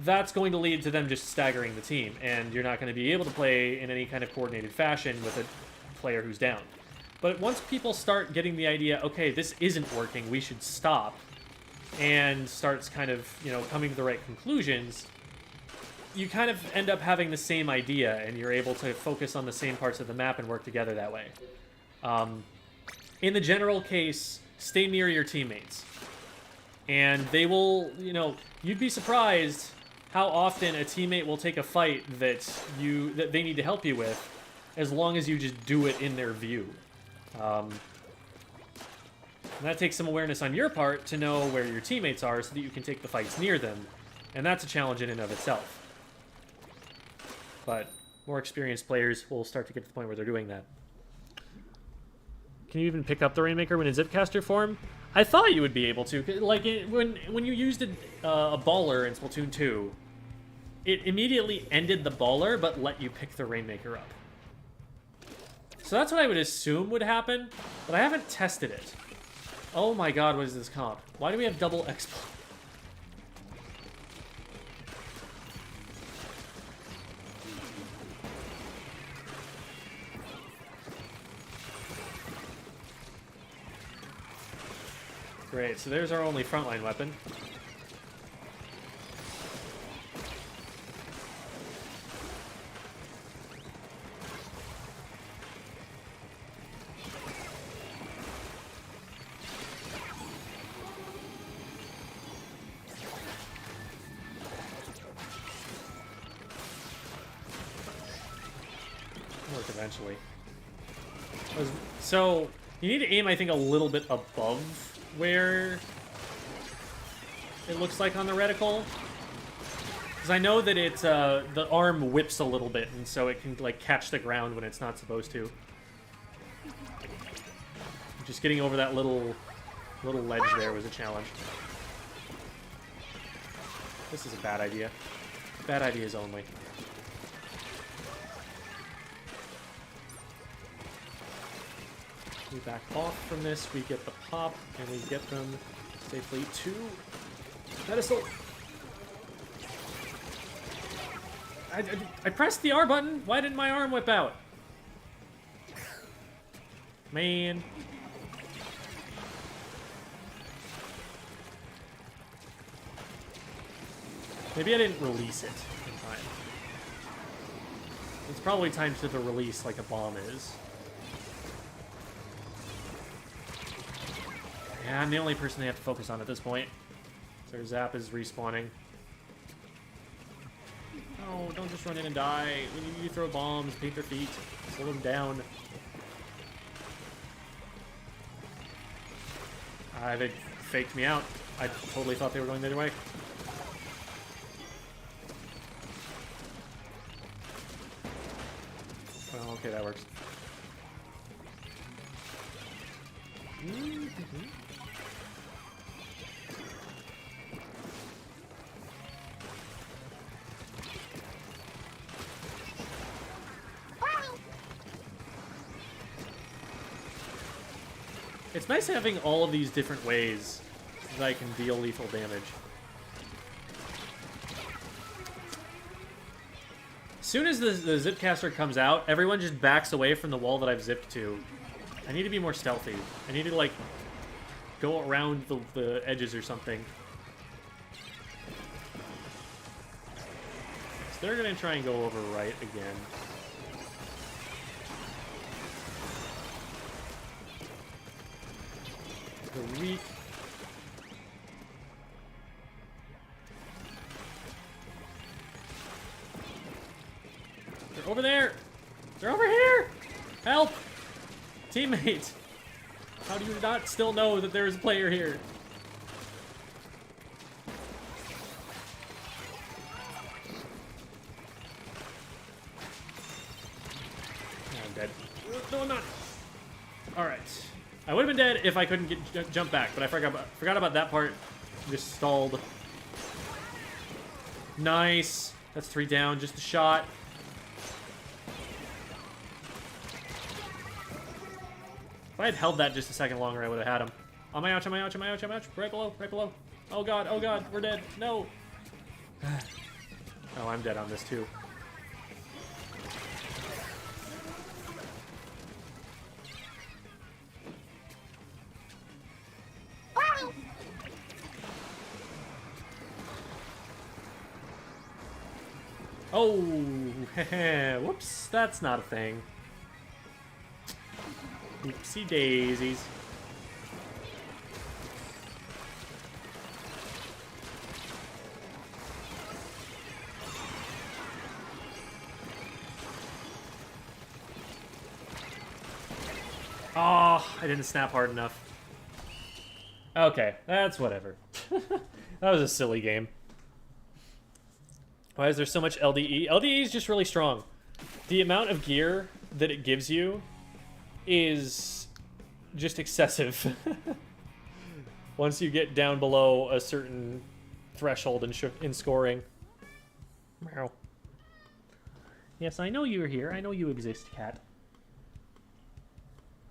that's going to lead to them just staggering the team, and you're not going to be able to play in any kind of coordinated fashion with a player who's down. But once people start getting the idea, okay, this isn't working, we should stop, and starts kind of, you know, coming to the right conclusions, you kind of end up having the same idea, and you're able to focus on the same parts of the map and work together that way. In the general case, stay near your teammates. And they will, you know, you'd be surprised how often a teammate will take a fight that they need to help you with, as long as you just do it in their view. And that takes some awareness on your part to know where your teammates are so that you can take the fights near them. And that's a challenge in and of itself. But more experienced players will start to get to the point where they're doing that. Can you even pick up the Rainmaker when in Zipcaster form? I thought you would be able to. Like, when you used a baller in Splatoon 2, it immediately ended the baller, but let you pick the Rainmaker up. So that's what I would assume would happen, but I haven't tested it. Oh my god, what is this comp? Why do we have double exploit? Great, so there's our only frontline weapon. Work eventually. So, you need to aim, I think, a little bit above where it looks like on the reticle. Because I know that it's, the arm whips a little bit, and so it can, like, catch the ground when it's not supposed to. Just getting over that little ledge there was a challenge. This is a bad idea. Bad ideas only. We back off from this, we get the pop, and we get them safely to pedestal. I pressed the R button. Why didn't my arm whip out? Man. Maybe I didn't release it in time. It's probably time to the release like a bomb is. Yeah, I'm the only person they have to focus on at this point. So their zap is respawning. No, don't just run in and die. We need you to throw bombs, paint their feet, slow them down. They faked me out. I totally thought they were going the other way. Well, okay, that works. It's nice having all of these different ways that I can deal lethal damage. As soon as the zipcaster comes out, everyone just backs away from the wall that I've zipped to. I need to be more stealthy. I need to, like, go around the edges or something. So they're gonna try and go over right again. They're weak. They're over there! They're over here! Help! Teammate! How do you not still know that there is a player here? I'm dead. No, I'm not. Alright. I would have been dead if I couldn't jump back, but I forgot about that part. Just stalled. Nice. That's 3 down. Just a shot. If I had held that just a second longer, I would have had him. On my ouch, on my ouch, on my ouch, on my ouch. Right below, right below. Oh god, we're dead. No. Oh, I'm dead on this too. Oh, whoops, that's not a thing. Oopsie daisies. Oh, I didn't snap hard enough. Okay, that's whatever. That was a silly game. Why is there so much LDE? LDE is just really strong. The amount of gear that it gives you is just excessive. Once you get down below a certain threshold in scoring. Meow. Yes, I know you're here. I know you exist, cat.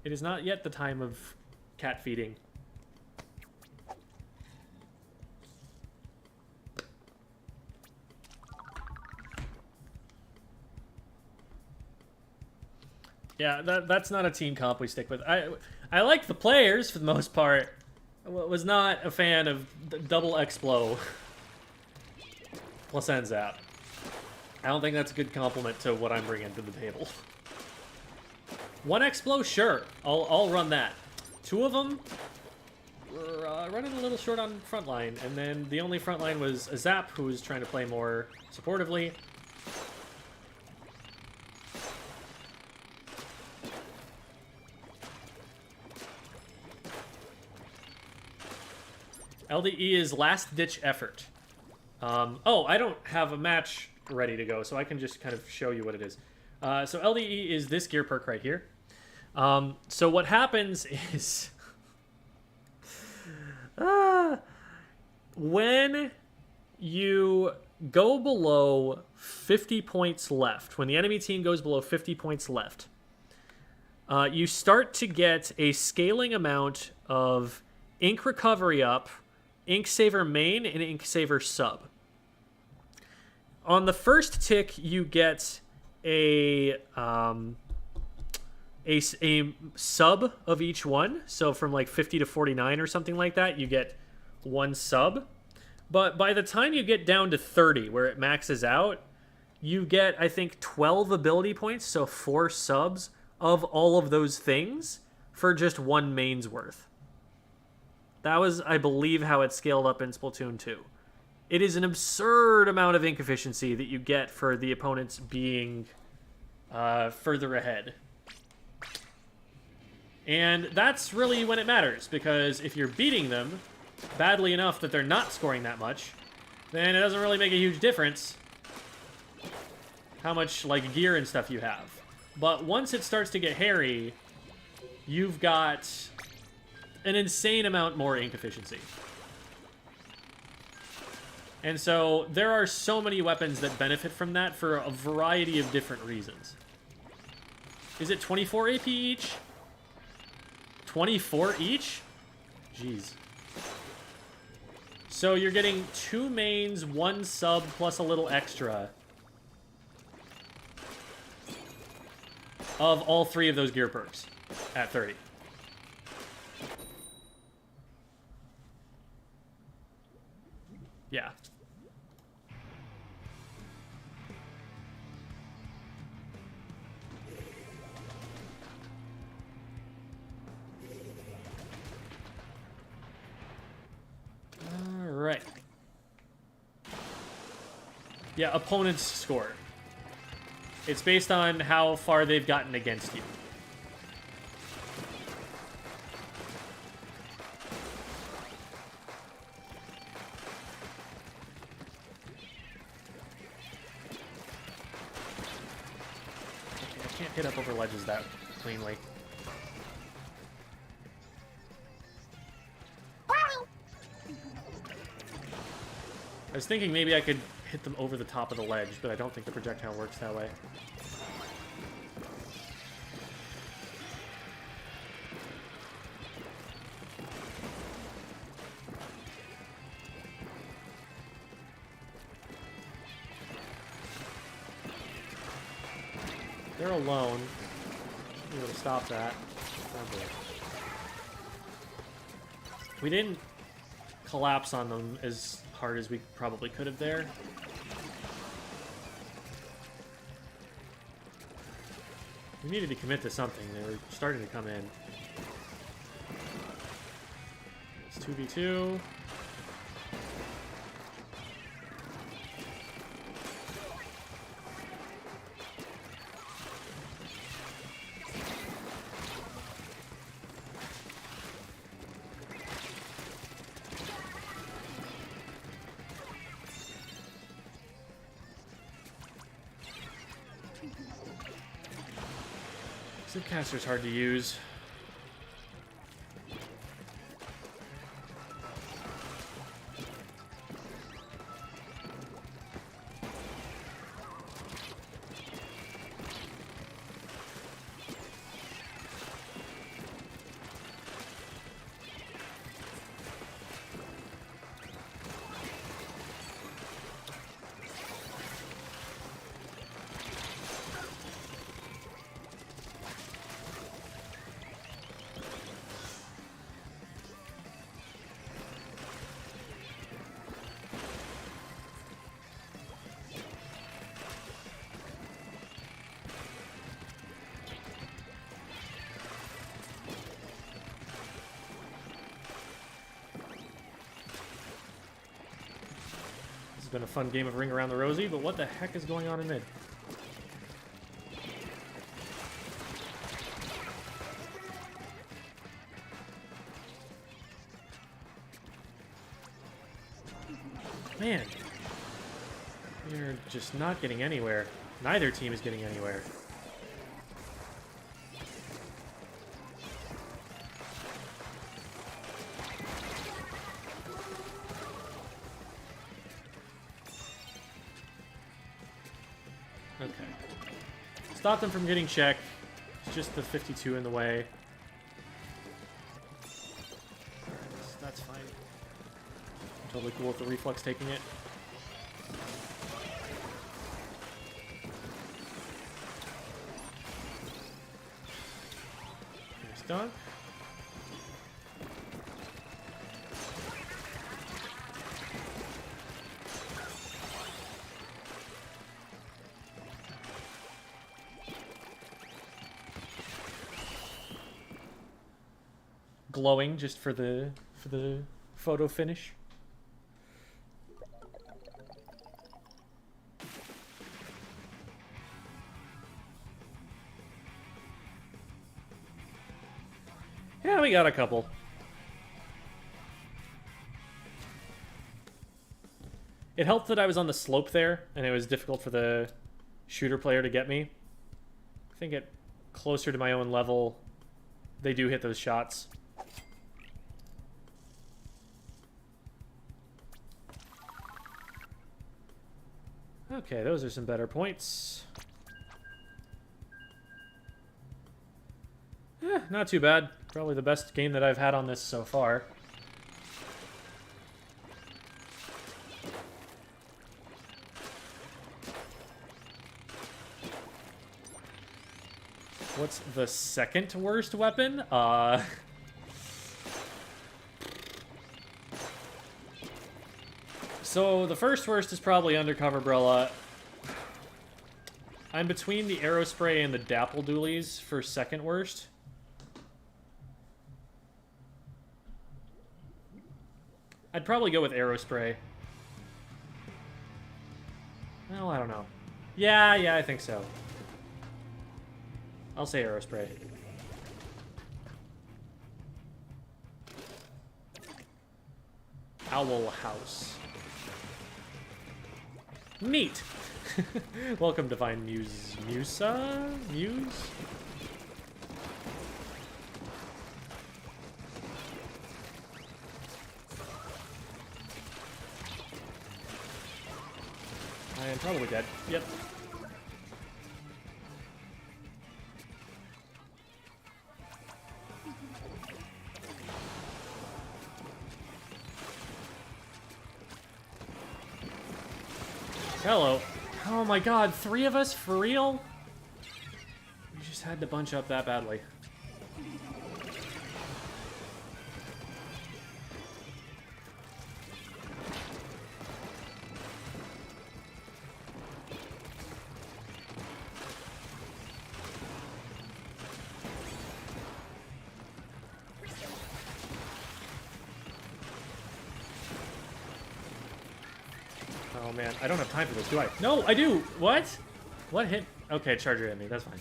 It is not yet the time of cat feeding. Yeah, that's not a team comp we stick with. I like the players for the most part. was not a fan of double Explo plus NZAP. I don't think that's a good compliment to what I'm bringing to the table. One Explo, sure. I'll run that. Two of them, we're running a little short on frontline, and then the only frontline was a Zap, who was trying to play more supportively. LDE is last-ditch effort. Oh, I don't have a match ready to go, so I can just kind of show you what it is. So LDE is this gear perk right here. So what happens is... when you go below 50 points left, when the enemy team goes below 50 points left, you start to get a scaling amount of ink recovery up, ink saver main, and ink saver sub. On the first tick, you get a sub of each one. So from like 50 to 49 or something like that, you get one sub. But by the time you get down to 30, where it maxes out, you get, I think, 12 ability points, so 4 subs of all of those things for just one main's worth. That was, I believe, how it scaled up in Splatoon 2. It is an absurd amount of ink efficiency that you get for the opponents being further ahead. And that's really when it matters, because if you're beating them badly enough that they're not scoring that much, then it doesn't really make a huge difference how much like gear and stuff you have. But once it starts to get hairy, you've got an insane amount more ink efficiency. And so there are so many weapons that benefit from that for a variety of different reasons. Is it 24 AP each? 24 each? Jeez. So you're getting 2 mains, 1 sub, plus a little extra of all 3 of those gear perks at 30. Yeah. All right. Yeah, opponent's score. It's based on how far they've gotten against you. Hit up over ledges that cleanly. I was thinking maybe I could hit them over the top of the ledge, but I don't think the projectile works that way. They're alone. Be able to stop that. We didn't collapse on them as hard as we probably could have there. We needed to commit to something. They were starting to come in. It's 2v2. Zipcaster's hard to use. has been a fun game of Ring Around the Rosie, but what the heck is going on in mid? Man, we're just not getting anywhere. Neither team is getting anywhere. Okay. Stop them from getting checked. It's just the 52 in the way. That's fine. Totally cool with the reflex taking it. Nice dunk. Glowing just for the photo finish. Yeah, we got a couple. It helped that I was on the slope there, and it was difficult for the shooter player to get me. I think at closer to my own level, they do hit those shots. Okay, those are some better points. Not too bad. Probably the best game that I've had on this so far. What's the second worst weapon? So the first worst is probably Undercover Umbrella. I'm between the Aerospray and the Dapple Doolies for second worst. I'd probably go with Aerospray. Well, I don't know. Yeah, I think so. I'll say Aerospray. Owl House. Neat! Welcome, Divine Muse. Musa? Muse? I am probably dead. Yep. Hello. Oh my god, 3 of us? For real? We just had to bunch up that badly. Oh man, I don't have time for this, do I? No, I do! What? What hit? Okay, Charger hit me, that's fine.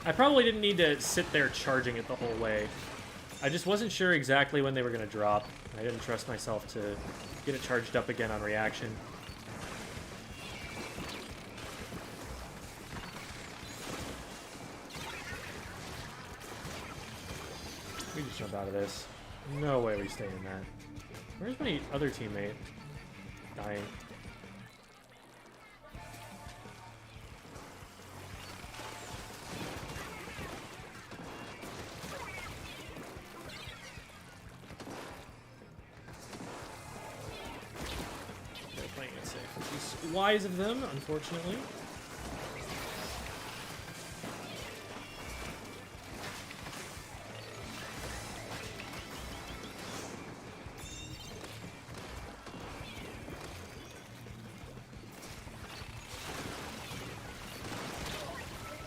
I probably didn't need to sit there charging it the whole way. I just wasn't sure exactly when they were going to drop. I didn't trust myself to get it charged up again on reaction. We just jump out of this. No way we stay in that. Where's my other teammate? Dying. They're playing it safe, which is wise of them, unfortunately.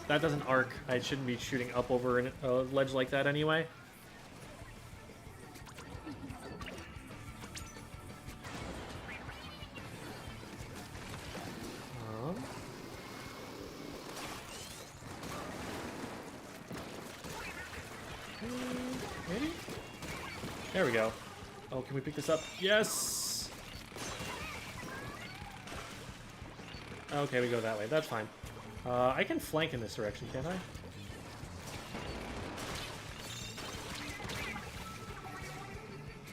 That doesn't arc. I shouldn't be shooting up over a ledge like that anyway. Maybe? There we go. Oh, can we pick this up? Yes! Okay, we go that way. That's fine. I can flank in this direction, can't I?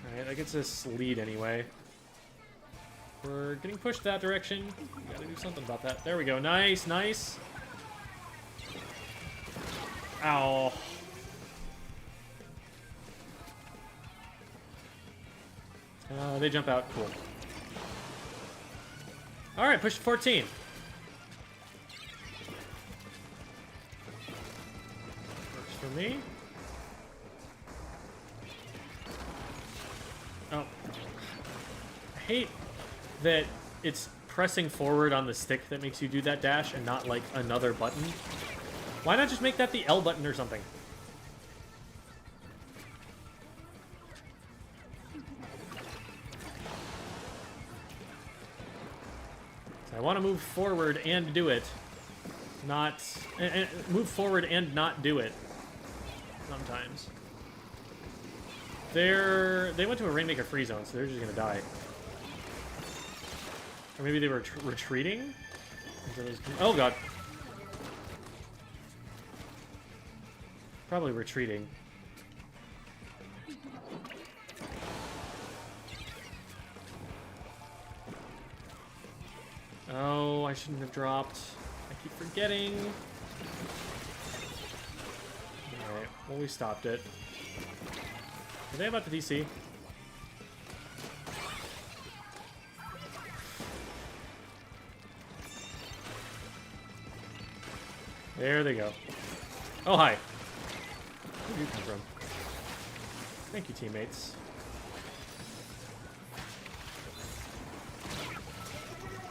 Alright, that gets us lead anyway. We're getting pushed that direction. We gotta do something about that. There we go. Nice, nice. Ow. They jump out. Cool. Alright, push to 14. Works for me. Oh. I hate that it's pressing forward on the stick that makes you do that dash and not, like, another button. Why not just make that the L button or something? I want to move forward and do it, not move forward and not do it. Sometimes they went to a Rainmaker free zone, so they're just gonna die. Or maybe they were retreating. Oh god, probably retreating. Oh, I shouldn't have dropped. I keep forgetting. Alright, well, we stopped it. Are they about the DC? There they go. Oh, hi. Where did you come from? Thank you, teammates.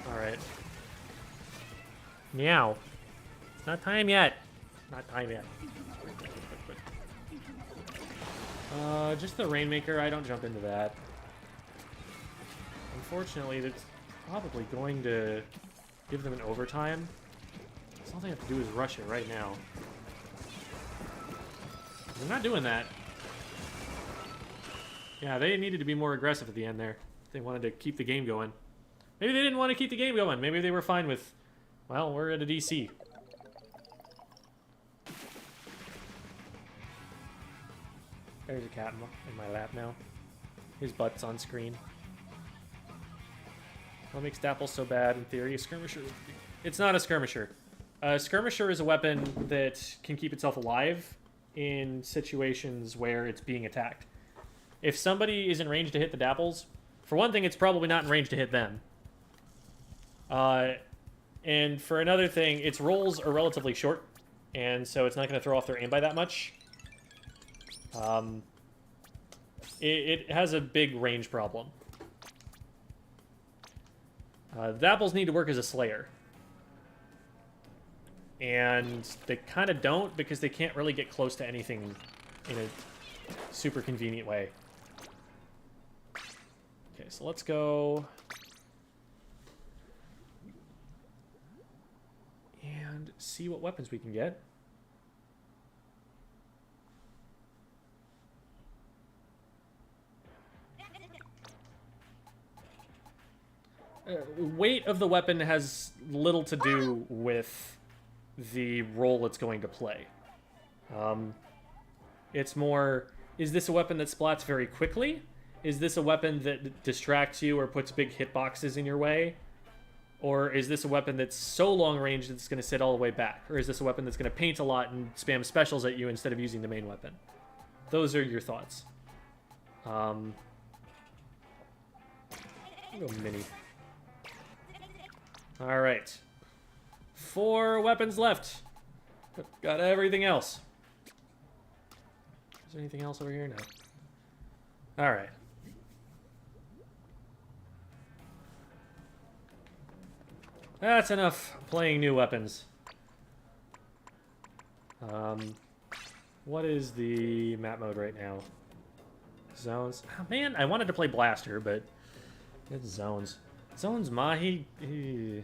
Alright. Meow. It's not time yet. Not time yet. Just the Rainmaker, I don't jump into that. Unfortunately, that's probably going to give them an overtime. So all they have to do is rush it right now. They're not doing that. Yeah, they needed to be more aggressive at the end there. They wanted to keep the game going. Maybe they didn't want to keep the game going. Maybe they were fine with, well, we're at a DC. There's a cat in my lap now. His butt's on screen. What makes Dapple so bad? In theory, a skirmisher. It's not a skirmisher. A skirmisher is a weapon that can keep itself alive in situations where it's being attacked. If somebody is in range to hit the Dapples, for one thing, it's probably not in range to hit them. And for another thing, its rolls are relatively short, and so it's not going to throw off their aim by that much. It has a big range problem. The Dapples need to work as a Slayer. And they kind of don't, because they can't really get close to anything in a super convenient way. Okay, so let's go... and see what weapons we can get. Weight of the weapon has little to do with the role it's going to play. It's more, is this a weapon that splats very quickly? Is this a weapon that distracts you or puts big hitboxes in your way? Or is this a weapon that's so long range that it's going to sit all the way back? Or is this a weapon that's going to paint a lot and spam specials at you instead of using the main weapon? Those are your thoughts. I'll go mini. Alright. 4 weapons left. Got everything else. Is there anything else over here? No. Alright. That's enough playing new weapons. What is the map mode right now? Zones. Oh, man, I wanted to play Blaster, but it's Zones. Zones Mahi. I'm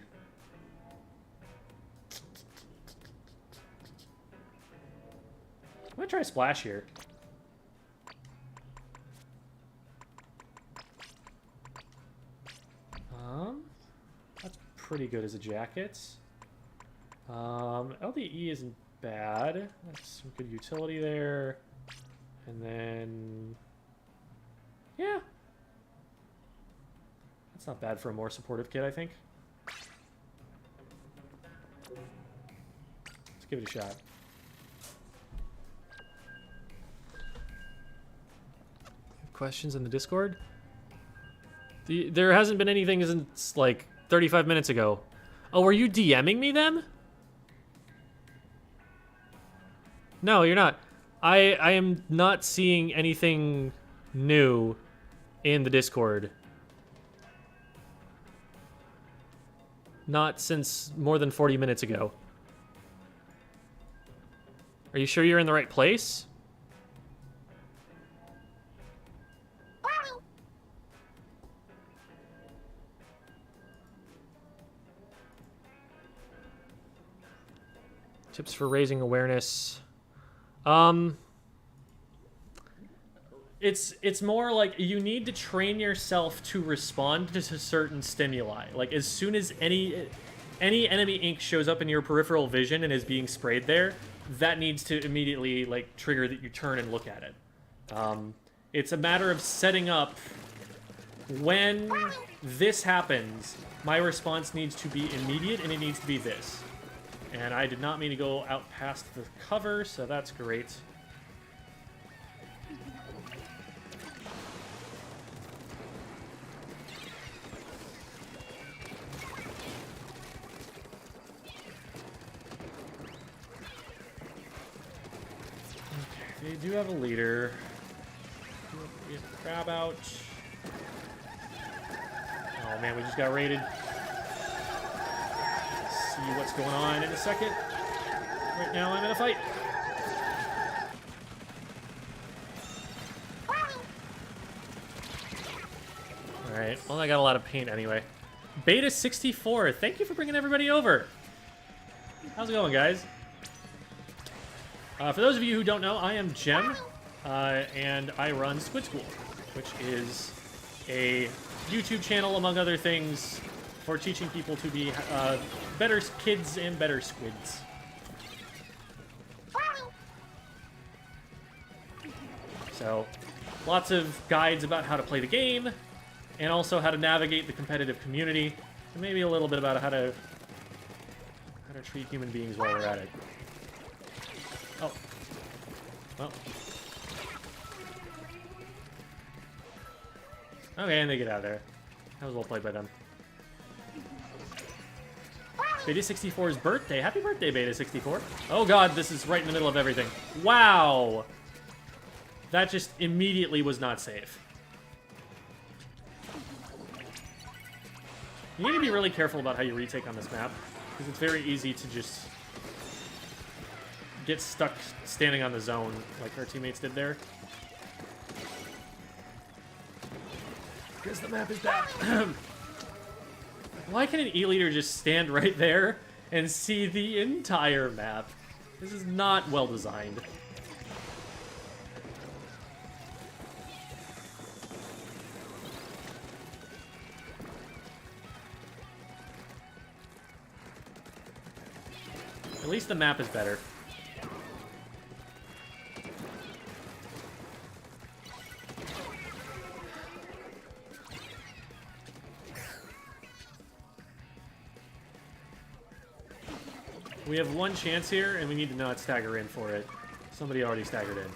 gonna try Splash here. pretty good as a jacket. LDE isn't bad. That's some good utility there. And then... yeah. That's not bad for a more supportive kit, I think. Let's give it a shot. Questions in the Discord? There hasn't been anything since, like, 35 minutes ago. Oh, were you DMing me then? No, you're not. I am not seeing anything new in the Discord. Not since more than 40 minutes ago. Are you sure you're in the right place? Tips for raising awareness. It's more like you need to train yourself to respond to certain stimuli. Like as soon as any enemy ink shows up in your peripheral vision and is being sprayed there, that needs to immediately like trigger that you turn and look at it. It's a matter of setting up when this happens. My response needs to be immediate and it needs to be this. And I did not mean to go out past the cover, so that's great. Okay, they do have a leader. We have a crab out. Oh man, we just got raided. See what's going on in a second. Right now I'm in a fight. Alright, well I got a lot of paint anyway. Beta 64, thank you for bringing everybody over. How's it going, guys? For those of you who don't know, I am Jem, and I run Squid School, which is a YouTube channel, among other things, for teaching people to be better kids and better squids. So, lots of guides about how to play the game, and also how to navigate the competitive community, and maybe a little bit about how to treat human beings while we're at it. Oh. Well. Okay, and they get out of there. That was well played by them. Beta 64's birthday. Happy birthday, Beta 64. Oh god, this is right in the middle of everything. Wow! That just immediately was not safe. You need to be really careful about how you retake on this map, because it's very easy to just get stuck standing on the zone like our teammates did there. Because the map is bad. Why can an E-Leader just stand right there and see the entire map? This is not well designed. At least the map is better. We have one chance here, and we need to not stagger in for it. Somebody already staggered in.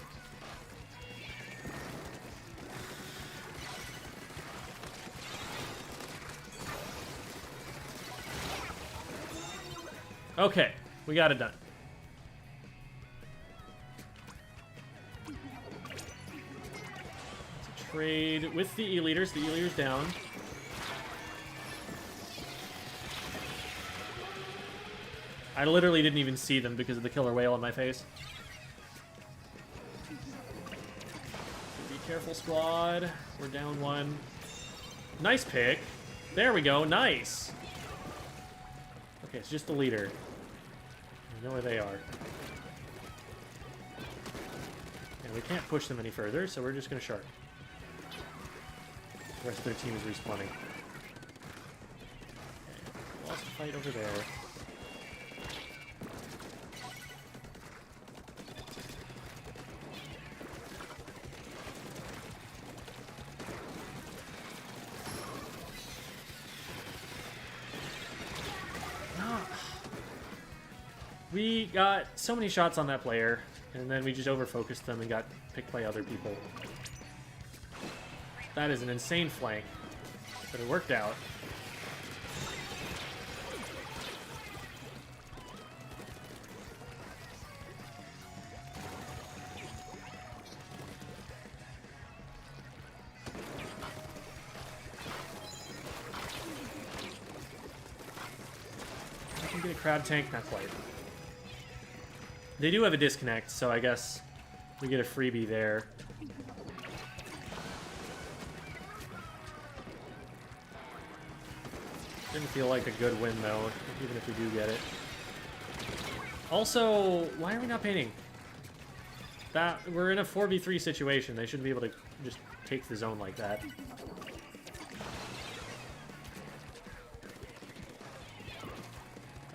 Okay, we got it done. Let's trade with the E-Leaders. The E-Leaders down. I literally didn't even see them because of the killer whale on my face. Be careful, squad. We're down one. Nice pick. There we go. Nice. Okay, it's just the leader. I know where they are. And we can't push them any further, so we're just going to shark. The rest of their team is respawning. Okay. Lost fight over there. We got so many shots on that player, and then we just over-focused them and got picked by other people. That is an insane flank, but it worked out. I can get a crab tank, not quite. They do have a disconnect, so I guess we get a freebie there. Didn't feel like a good win, though, even if we do get it. Also, why are we not painting? We're in a 4v3 situation. They shouldn't be able to just take the zone like that.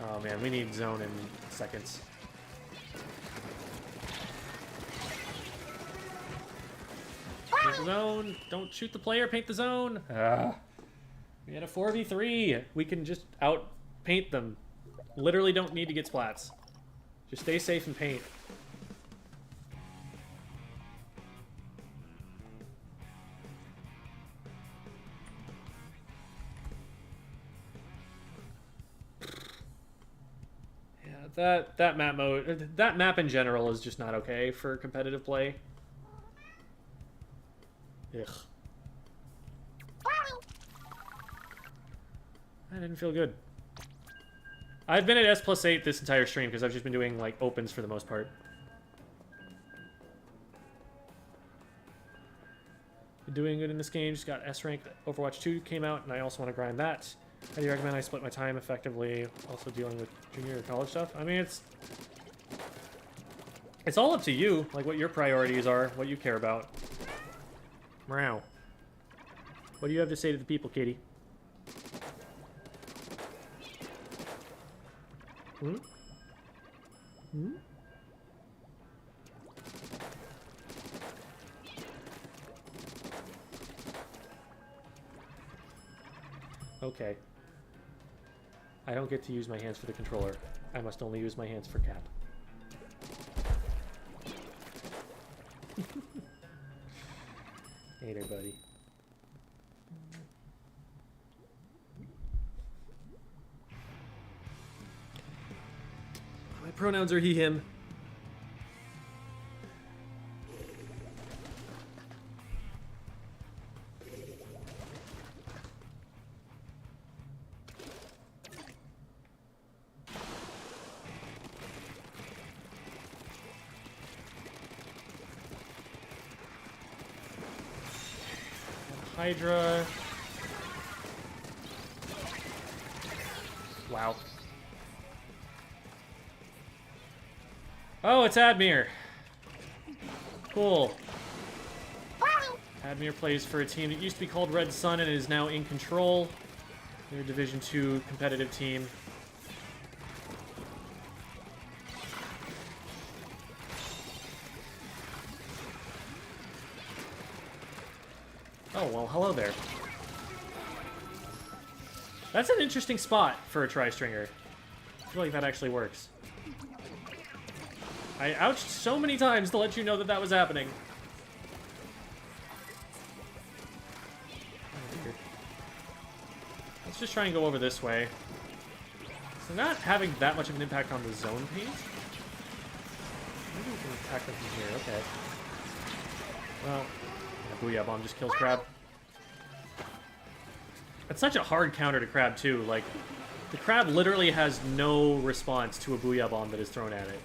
Oh man, we need zone in seconds. Paint the zone. Don't shoot the player. Paint the zone. We had a 4v3. We can just out-paint them. Literally don't need to get splats. Just stay safe and paint. Yeah, that map mode, that map in general is just not okay for competitive play. Ugh. That didn't feel good. I've been at S+8 this entire stream because I've just been doing, like, opens for the most part. Been doing good in this game. Just got S rank. Overwatch 2 came out, and I also want to grind that. How do you recommend I split my time effectively, also dealing with junior or college stuff? I mean, it's all up to you, like what your priorities are, what you care about. Meow. What do you have to say to the people, Katie? Hmm? Hmm? Okay. I don't get to use my hands for the controller. I must only use my hands for cap. Hey there, buddy. My pronouns are he, him. Hydra. Wow. Oh, it's Admir. Cool. Admir plays for a team that used to be called Red Sun and is now in control. They're a Division 2 competitive team. Oh, well, hello there. That's an interesting spot for a tri-stringer. I feel like that actually works. I ouched so many times to let you know that that was happening. Let's just try and go over this way. So not having that much of an impact on the zone paint. Maybe we can attack them from here, okay. Well, Booyah Bomb just kills Crab. It's such a hard counter to Crab, too. Like, the Crab literally has no response to a Booyah Bomb that is thrown at it.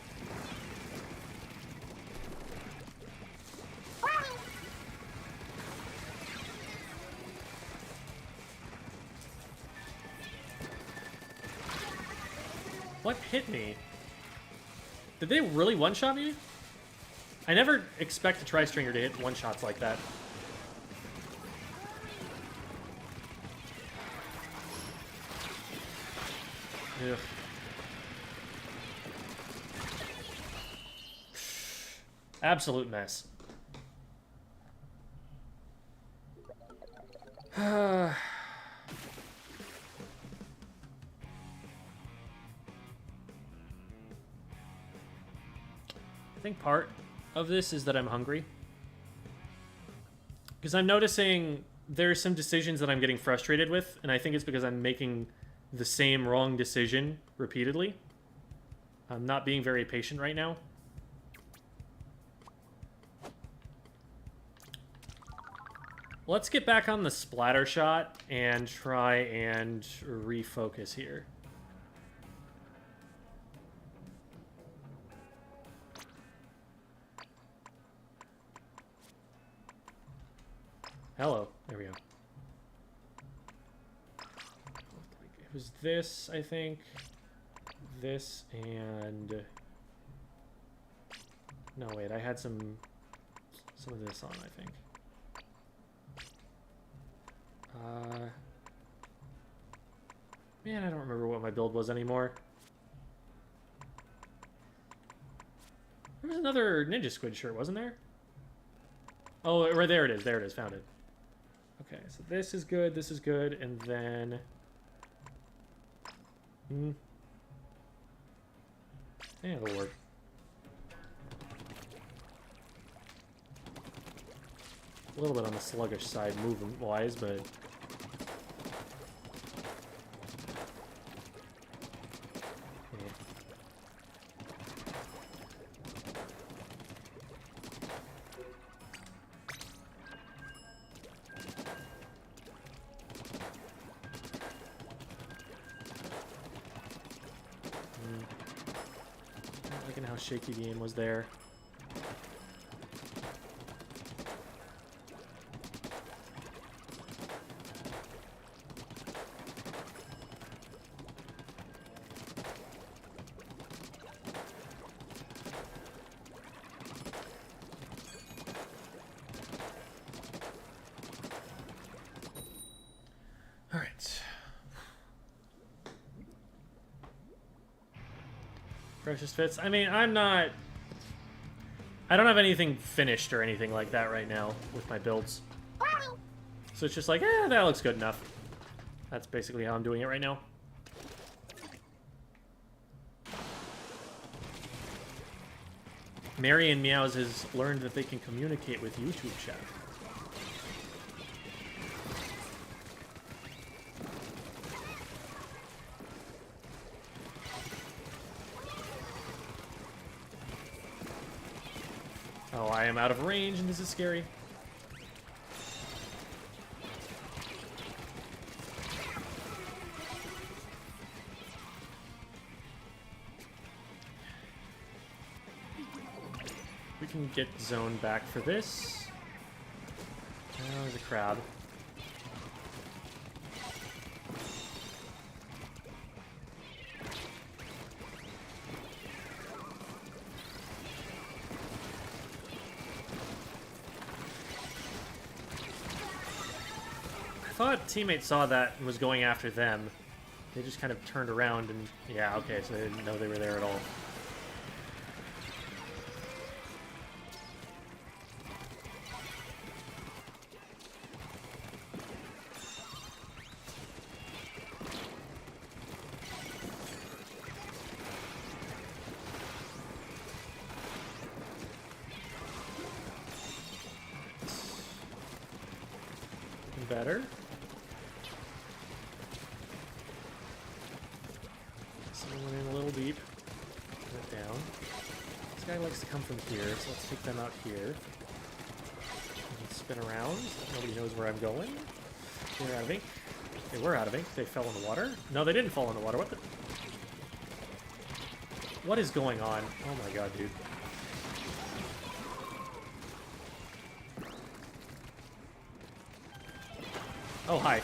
What hit me? Did they really one-shot me? I never expect a tri-stringer to hit one-shots like that. Ugh. Absolute mess. I think part of this is that I'm hungry. Because I'm noticing there's some decisions that I'm getting frustrated with, and I think it's because I'm making the same wrong decision repeatedly. I'm not being very patient right now. Let's get back on the splatter shot and try and refocus here. Hello. There we go. It was this, I think. This and... No, wait. I had some of this on, I think. Man, I don't remember what my build was anymore. There was another Ninja Squid shirt, wasn't there? Oh, right there it is. There it is. Found it. Okay, so this is good, and then... Yeah, it'll work. A little bit on the sluggish side movement-wise, but... Shaky the aim was there. All right. Precious fits. I mean, I don't have anything finished or anything like that right now with my builds. So it's just like, that looks good enough. That's basically how I'm doing it right now. Marion Meows has learned that they can communicate with YouTube chat. Oh, I am out of range, and this is scary. We can get zone back for this. Oh, there's a crab. I thought teammates saw that and was going after them. They just kind of turned around and... Yeah, okay, so they didn't know they were there at all. Better. Someone went in a little deep. Went down. This guy likes to come from here, so let's take them out here. And spin around. Nobody knows where I'm going. They're out of ink. They were out of ink. They fell in the water. No, they didn't fall in the water. What the... What is going on? Oh my god, dude. Oh, hi.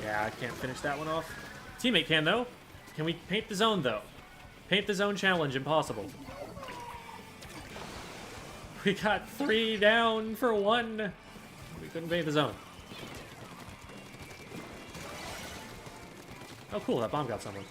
Yeah, I can't finish that one off. Teammate can, though. Can we paint the zone, though? Paint the zone challenge, impossible. We got 3 down for 1. We couldn't invade the zone. Oh, cool. That bomb got someone.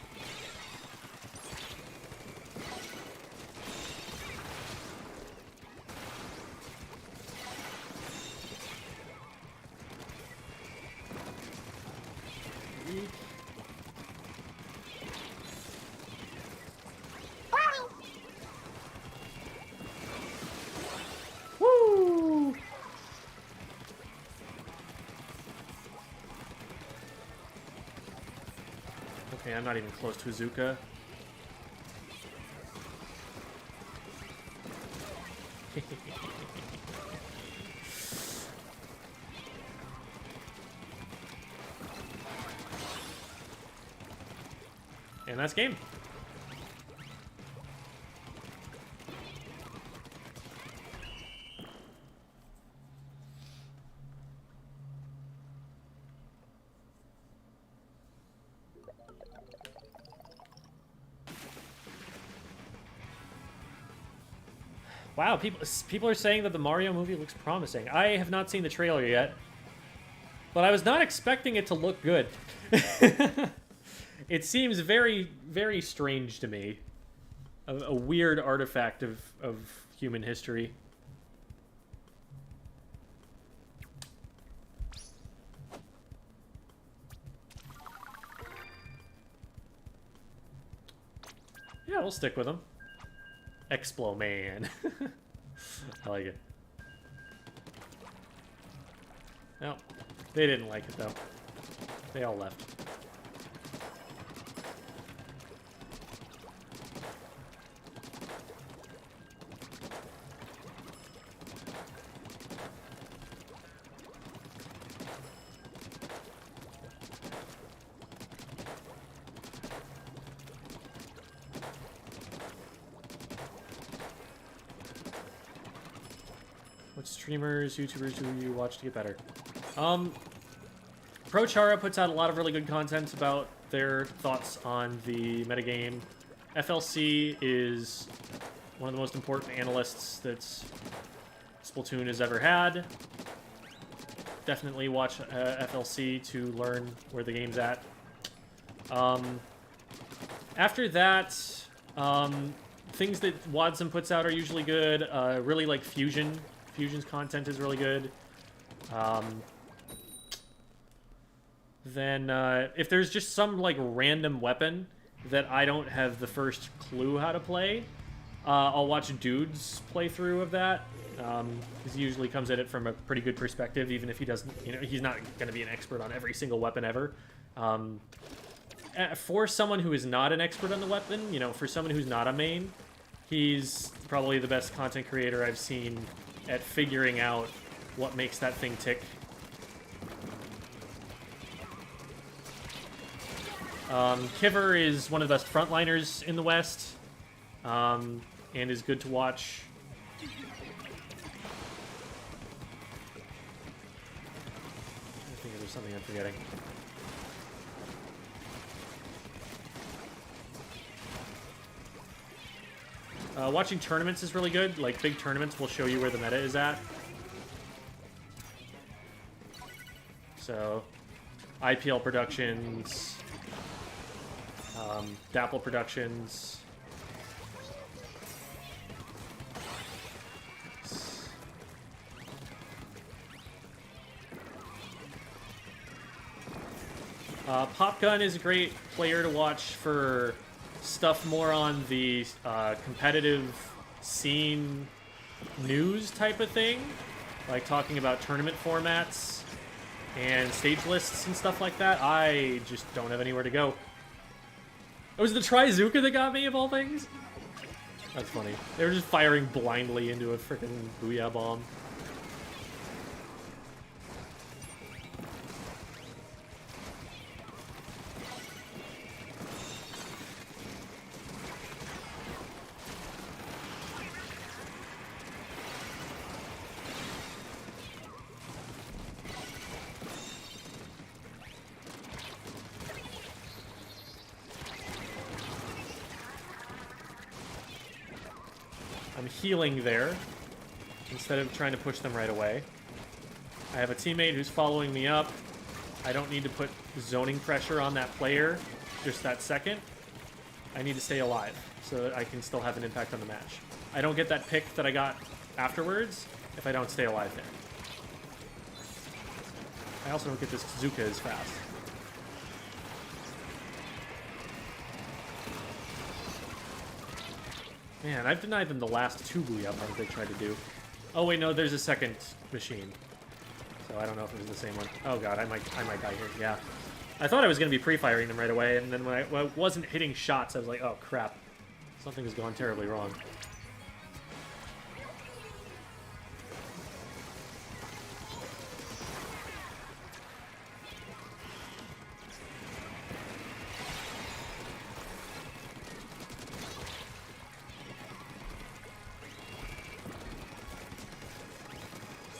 Woo! Okay, I'm not even close to Azuka. And that's game. Wow, people are saying that the Mario movie looks promising. I have not seen the trailer yet, but I was not expecting it to look good. It seems very, very strange to me. A weird artifact of human history. Yeah, we'll stick with him. Explo Man. I like it. No, they didn't like it though. They all left. What streamers, YouTubers do you watch to get better? ProChara puts out a lot of really good content about their thoughts on the metagame. FLC is one of the most important analysts that Splatoon has ever had. Definitely watch FLC to learn where the game's at. After that, things that Wadson puts out are usually good. Really like Fusion. Fusion's content is really good. Then if there's just some like random weapon that I don't have the first clue how to play, I'll watch Dude's playthrough of that. He usually comes at it from a pretty good perspective, even if he doesn't, he's not going to be an expert on every single weapon ever. For someone who is not an expert on the weapon, for someone who's not a main, he's probably the best content creator I've seen at figuring out what makes that thing tick. Kiver is one of the best frontliners in the West, and is good to watch. I think there's something I'm forgetting. Watching tournaments is really good. Like, big tournaments will show you where the meta is at. So, IPL Productions, Dapple Productions. Popgun is a great player to watch for stuff more on the competitive scene news type of thing, like talking about tournament formats and stage lists and stuff like that. I just don't have anywhere to go. It was the Trizuka that got me, of all things. That's funny. They were just firing blindly into a freaking Booyah bomb. I'm healing there instead of trying to push them right away. I have a teammate who's following me up. I don't need to put zoning pressure on that player just that second. I need to stay alive so that I can still have an impact on the match. I don't get that pick that I got afterwards if I don't stay alive there. I also don't get this Kazuka as fast. Man, I've denied them the last 2 Booyah bombs they tried to do. Oh wait, no, there's a second machine. So I don't know if it was the same one. Oh god, I might die here. Yeah. I thought I was going to be pre-firing them right away, and then when I wasn't hitting shots, I was like, oh crap. Something has gone terribly wrong.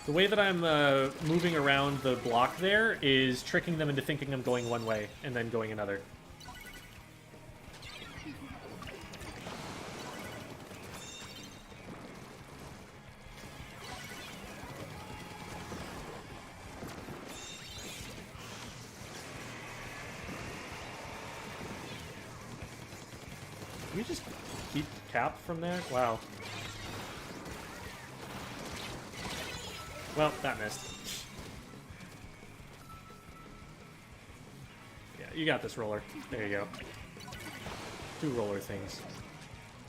The way that I'm moving around the block there is tricking them into thinking I'm going one way and then going another. Can we just keep cap from there? Wow. Well, that missed. Yeah, you got this, roller. There you go. 2 roller things.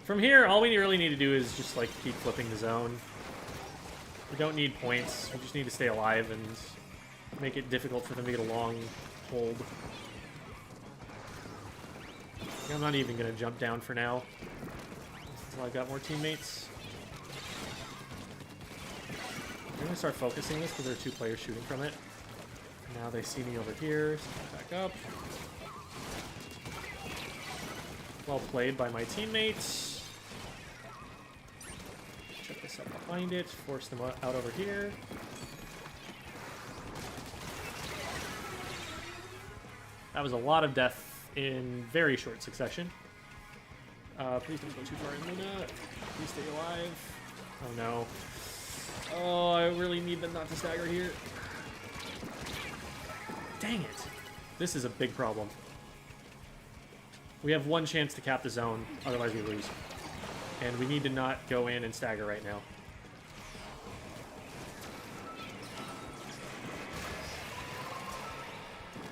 From here, all we really need to do is just, like, keep flipping the zone. We don't need points. We just need to stay alive and make it difficult for them to get a long hold. I'm not even going to jump down for now until I've got more teammates. I'm going to start focusing this because there are 2 players shooting from it. Now they see me over here. Back up. Well played by my teammates. Check this up behind it. Force them out over here. That was a lot of death in very short succession. Please don't go too far in Luna. Please stay alive. Oh no. Oh, I really need them not to stagger here. Dang it. This is a big problem. We have 1 chance to cap the zone, otherwise we lose. And we need to not go in and stagger right now.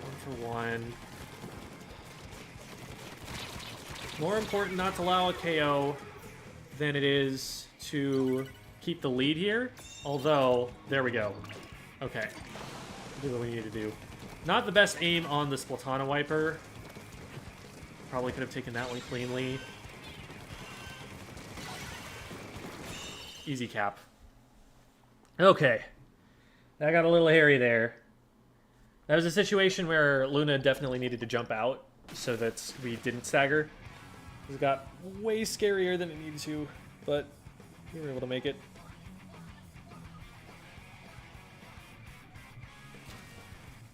One for 1. More important not to allow a KO than it is to keep the lead here. Although, there we go. Okay. Do what we need to do. Not the best aim on the Splatana wiper. Probably could have taken that one cleanly. Easy cap. Okay. That got a little hairy there. That was a situation where Luna definitely needed to jump out so that we didn't stagger. It got way scarier than it needed to, but we were able to make it.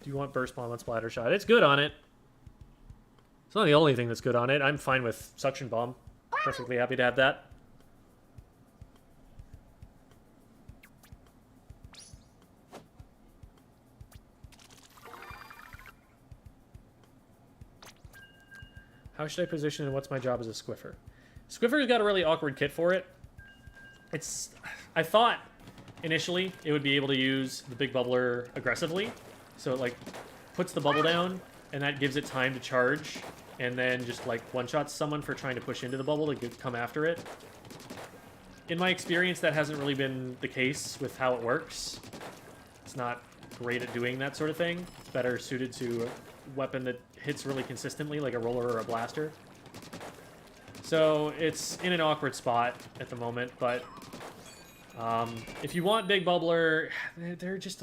Do you want burst bomb on splatter shot? It's good on it. It's not the only thing that's good on it. I'm fine with suction bomb. Perfectly happy to have that. How should I position and what's my job as a Squiffer? Squiffer's got a really awkward kit for it. I thought initially it would be able to use the big bubbler aggressively. So it like puts the bubble down and that gives it time to charge and then just like one-shots someone for trying to push into the bubble to come after it. In my experience, that hasn't really been the case with how it works. It's not great at doing that sort of thing. It's better suited to a weapon that hits really consistently, like a roller or a blaster. So it's in an awkward spot at the moment, but if you want Big Bubbler, there are just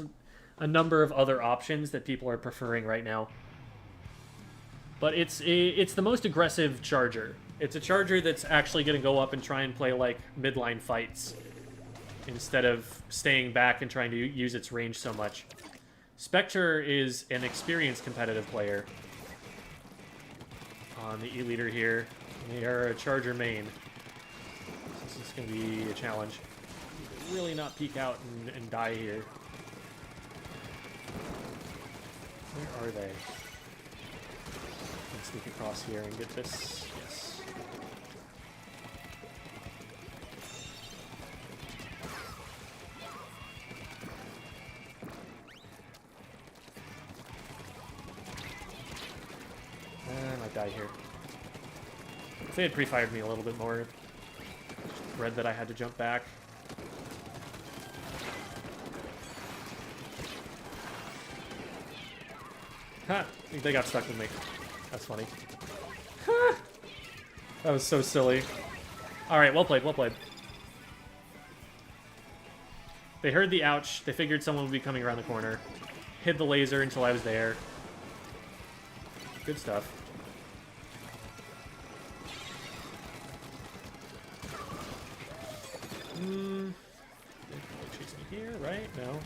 a number of other options that people are preferring right now. But it's the most aggressive charger. It's a charger that's actually going to go up and try and play like midline fights instead of staying back and trying to use its range so much. Spectre is an experienced competitive player on the E-Leader here. They are a charger main. This is going to be a challenge. Really not peek out and die here. Where are they? I can sneak across here and get this. Yes. I might die here. If they had pre-fired me a little bit more, read that I had to jump back. Ha! They got stuck with me. That's funny. Ha! That was so silly. Alright, well played, well played. They heard the ouch. They figured someone would be coming around the corner. Hid the laser until I was there. Good stuff. They'll chase me here, right? No. Okay.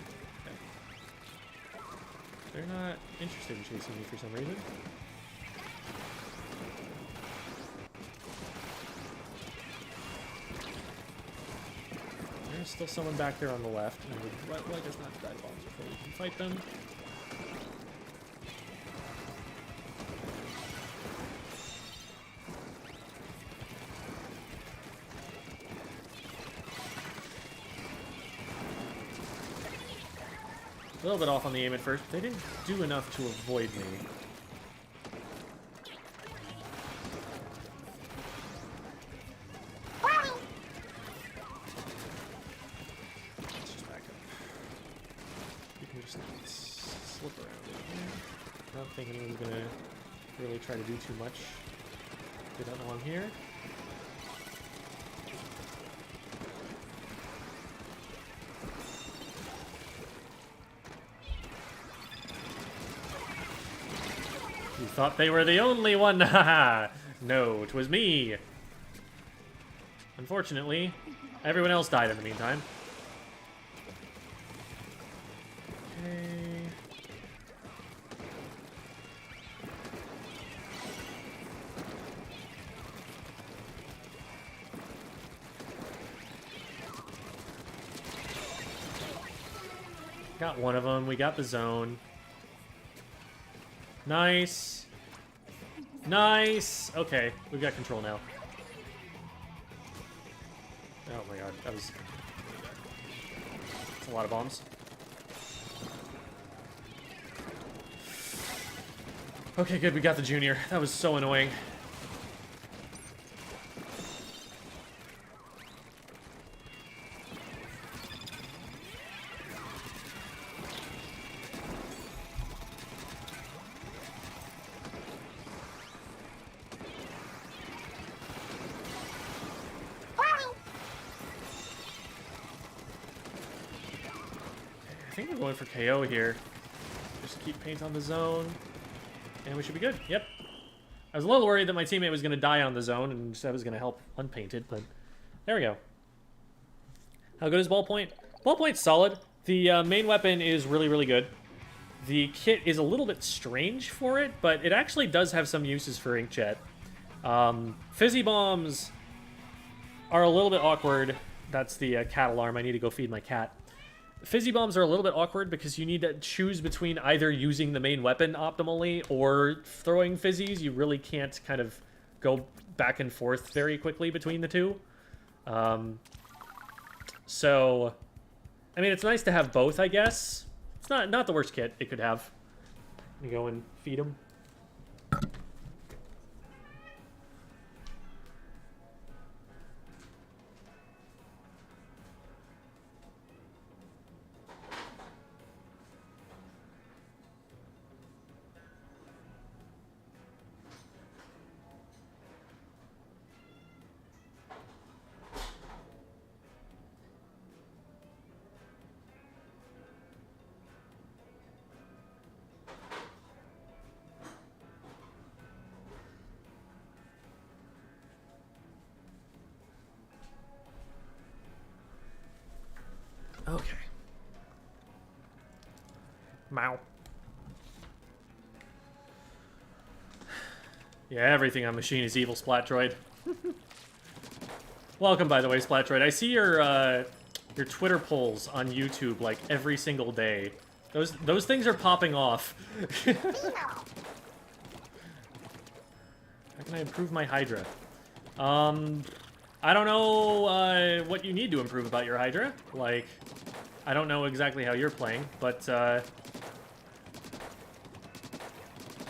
They're not interested in chasing me for some reason. There's still someone back there on the left. And the right leg does not die bombs before we can fight them. A little bit off on the aim at first, but they didn't do enough to avoid me. Let's just back up. You can just slip around in here. I don't think anyone's gonna really try to do too much. They don't know I'm here. You thought they were the only one, haha! No, it was me! Unfortunately, everyone else died in the meantime. Okay. Got one of them, we got the zone. Nice. Nice. Okay, we've got control now. Oh my god, that's a lot of bombs. Okay, good, we got the junior. That was so annoying. I think we're going for KO here. Just keep paint on the zone. And we should be good. Yep. I was a little worried that my teammate was going to die on the zone and that was going to help unpainted, but there we go. How good is ballpoint? Ballpoint's solid. The main weapon is really, really good. The kit is a little bit strange for it, but it actually does have some uses for inkjet. Fizzy bombs are a little bit awkward. That's the cat alarm. I need to go feed my cat. Fizzy bombs are a little bit awkward because you need to choose between either using the main weapon optimally or throwing fizzies. You really can't kind of go back and forth very quickly between the two. So, I mean, it's nice to have both, I guess. It's not the worst kit it could have. You go and feed them. Okay. Mow. Yeah, everything on machine is evil, Splatroid. Welcome, by the way, Splatroid. I see your Twitter polls on YouTube like every single day. Those things are popping off. How can I improve my Hydra? I don't know what you need to improve about your Hydra. Like, I don't know exactly how you're playing, but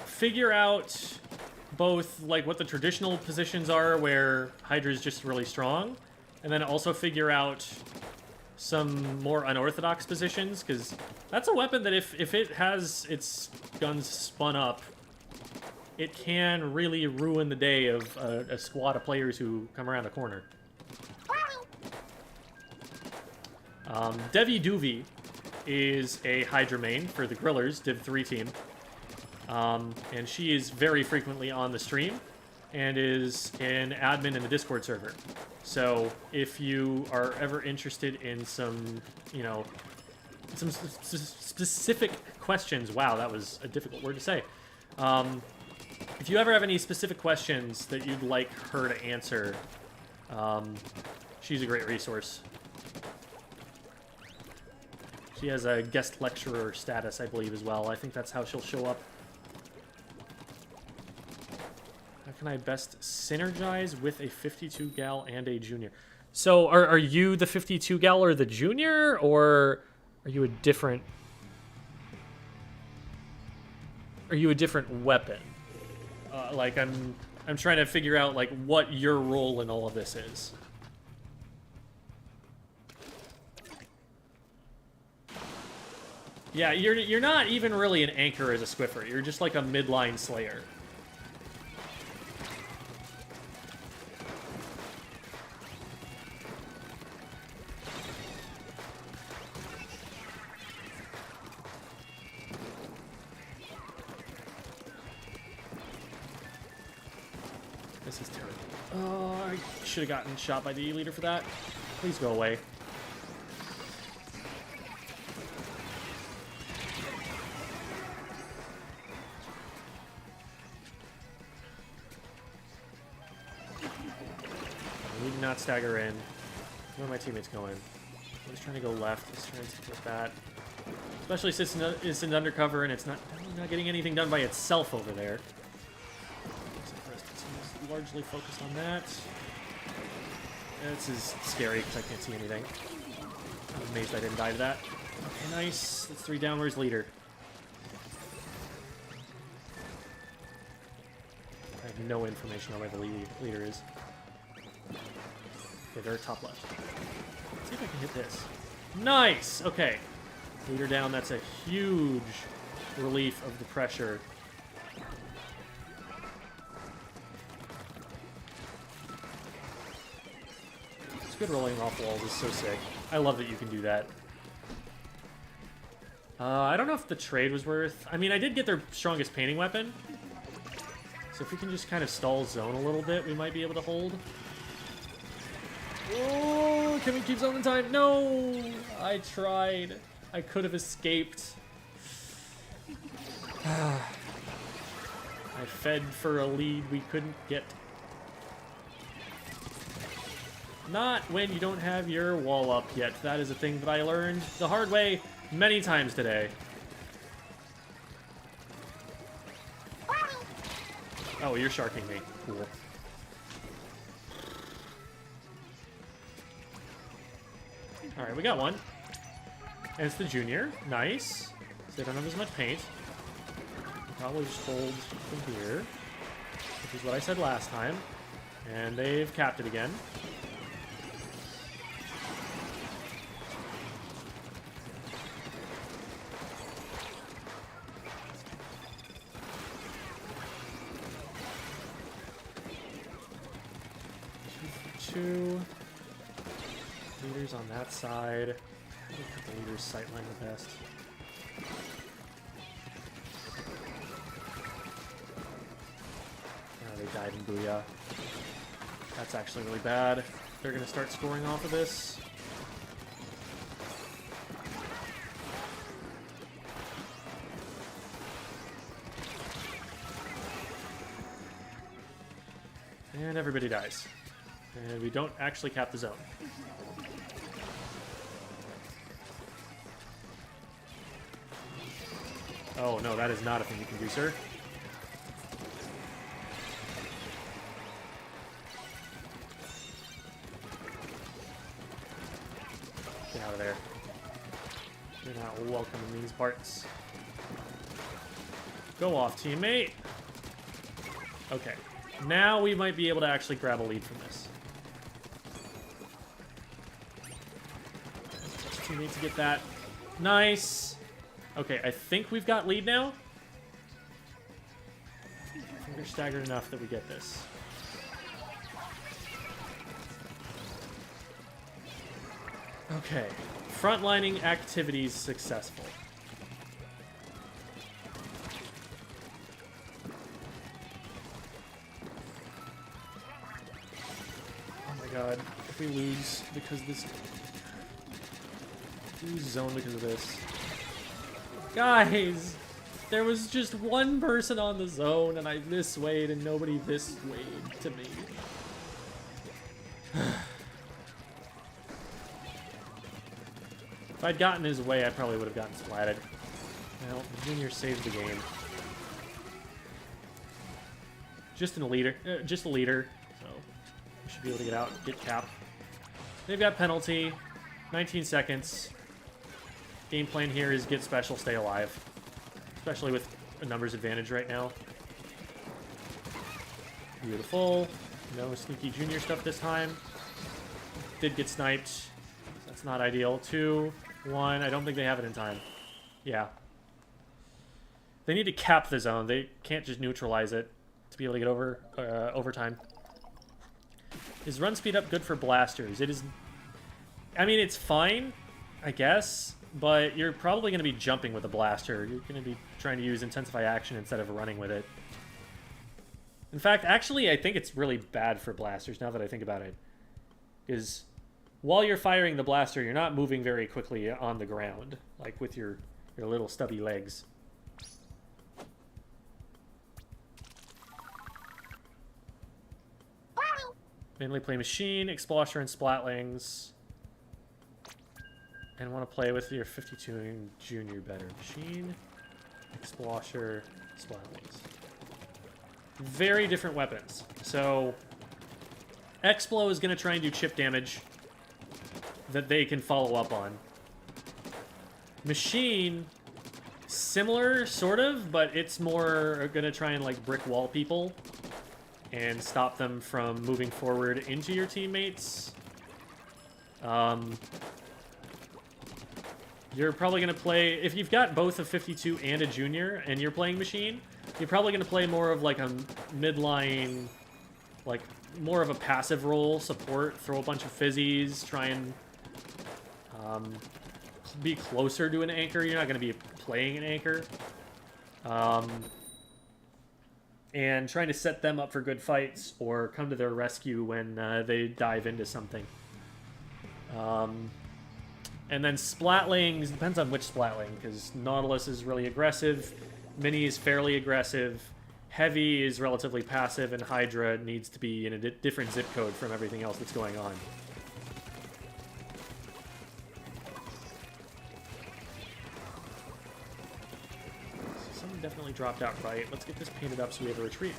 figure out both like what the traditional positions are where Hydra is just really strong, and then also figure out some more unorthodox positions, because that's a weapon that if it has its guns spun up, it can really ruin the day of a squad of players who come around the corner. Devi Duvi is a Hydra main for the Grillers, Div 3 team. And she is very frequently on the stream and is an admin in the Discord server. So if you are ever interested in some, you know, some specific questions, wow, that was a difficult word to say. If you ever have any specific questions that you'd like her to answer, she's a great resource. She has a guest lecturer status, I believe, as well. I think that's how she'll show up. How can I best synergize with a 52 gal and a junior? So are you the 52 gal or the junior, or are you a different... Are you a different weapon? Like, I'm trying to figure out, like, what your role in all of this is. Yeah, you're not even really an anchor as a Swiffer. You're just like a midline slayer. This is terrible. Oh, I should have gotten shot by the E-leader for that. Please go away. I need to not stagger in. Where are my teammates going? He's trying to go left. He's trying to take this bat. Especially since it's in undercover and it's not getting anything done by itself over there. Largely focused on that. This is scary because I can't see anything. I'm amazed I didn't die to that. Okay, nice. That's 3 down. Where's leader? I have no information on where the leader is. Okay, they're top left. Let's see if I can hit this. Nice! Okay. Leader down. That's a huge relief of the pressure. Good rolling off walls is so sick. I love that you can do that. I don't know if the trade was worth... I mean, I did get their strongest painting weapon. So if we can just kind of stall zone a little bit, we might be able to hold. Oh, can we keep zone in time? No! I tried. I could have escaped. I fed for a lead we couldn't get. Not when you don't have your wall up yet. That is a thing that I learned the hard way many times today. Oh, you're sharking me. Cool. Alright, we got one. And it's the junior. Nice. So they don't have as much paint. Probably just hold from here, which is what I said last time. And they've capped it again. Two leaders on that side. Look at the leader's sightline the best. Oh, they died in Booyah. That's actually really bad. They're going to start scoring off of this. And everybody dies. And we don't actually cap the zone. Oh, no, that is not a thing you can do, sir. Get out of there. You're not welcome in these parts. Go off, teammate. Okay. Now we might be able to actually grab a lead from this. Teammate to get that. Nice. Okay, I think we've got lead now. I think they're staggered enough that we get this. Okay. Frontlining activities successful. Oh my god. If we lose because this... Lose zone because of this. Guys! There was just one person on the zone and I this-wayed and nobody this-wayed to me. If I'd gotten his way, I probably would have gotten splatted. Well, Junior saved the game. Just a leader, so we should be able to get out, get capped. They've got penalty, 19 seconds. Game plan here is get special, stay alive, especially with a numbers advantage right now. Beautiful. No sneaky Junior stuff this time. Did get sniped. That's not ideal. 2, 1. I don't think they have it in time. Yeah. They need to cap the zone. They can't just neutralize it to be able to get over overtime. Is run speed up good for blasters? It is. I mean, it's fine, I guess, but you're probably going to be jumping with a blaster. You're going to be trying to use intensify action instead of running with it. In fact, actually, I think it's really bad for blasters now that I think about it. Because while you're firing the blaster, you're not moving very quickly on the ground, like with your little stubby legs. Mainly play machine, Explosion, and Splatlings. And want to play with your 52 and Junior better. Machine, Explosion, Splatlings. Very different weapons. So, Explo is going to try and do chip damage that they can follow up on. Machine, similar, sort of, but it's more going to try and, like, brick wall people and stop them from moving forward into your teammates. You're probably going to play... If you've got both a 52 and a Junior, and you're playing Machine, you're probably going to play more of, like, a midline... Like, more of a passive role, support, throw a bunch of fizzies, try and be closer to an anchor. You're not going to be playing an anchor. And trying to set them up for good fights or come to their rescue when they dive into something. And then Splatlings, depends on which Splatling, because Nautilus is really aggressive, Mini is fairly aggressive, Heavy is relatively passive, and Hydra needs to be in a different zip code from everything else that's going on. So someone definitely dropped out right. Let's get this painted up so we have a retreat.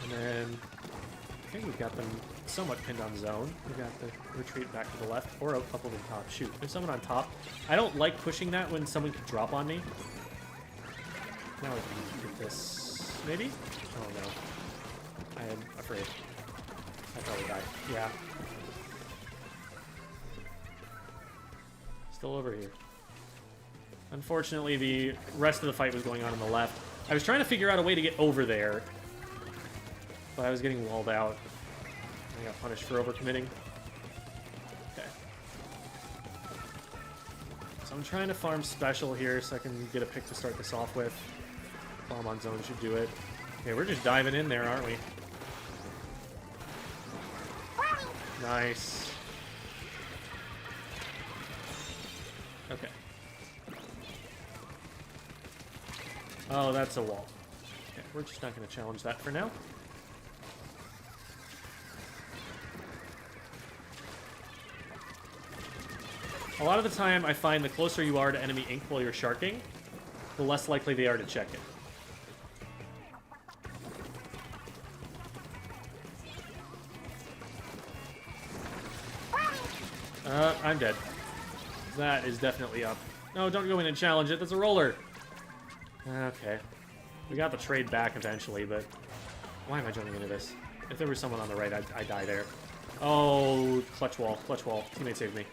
And then I think we've got them somewhat pinned on zone. We've got the retreat back to the left, or a couple on top. Shoot, there's someone on top. I don't like pushing that when someone could drop on me. Now we can get this. Maybe? Oh no. I am afraid. I probably died. Yeah. Still over here. Unfortunately, the rest of the fight was going on the left. I was trying to figure out a way to get over there, but I was getting walled out. I got punished for overcommitting. Okay. So I'm trying to farm special here so I can get a pick to start this off with. Bomb on zone should do it. Okay, we're just diving in there, aren't we? Nice. Okay. Oh, that's a wall. Okay, we're just not going to challenge that for now. A lot of the time, I find the closer you are to enemy ink while you're sharking, the less likely they are to check it. I'm dead. That is definitely up. No, don't go in and challenge it. That's a roller. Okay. We got the trade back eventually, but why am I jumping into this? If there was someone on the right, I'd die there. Oh, clutch wall, clutch wall. Teammate saved me.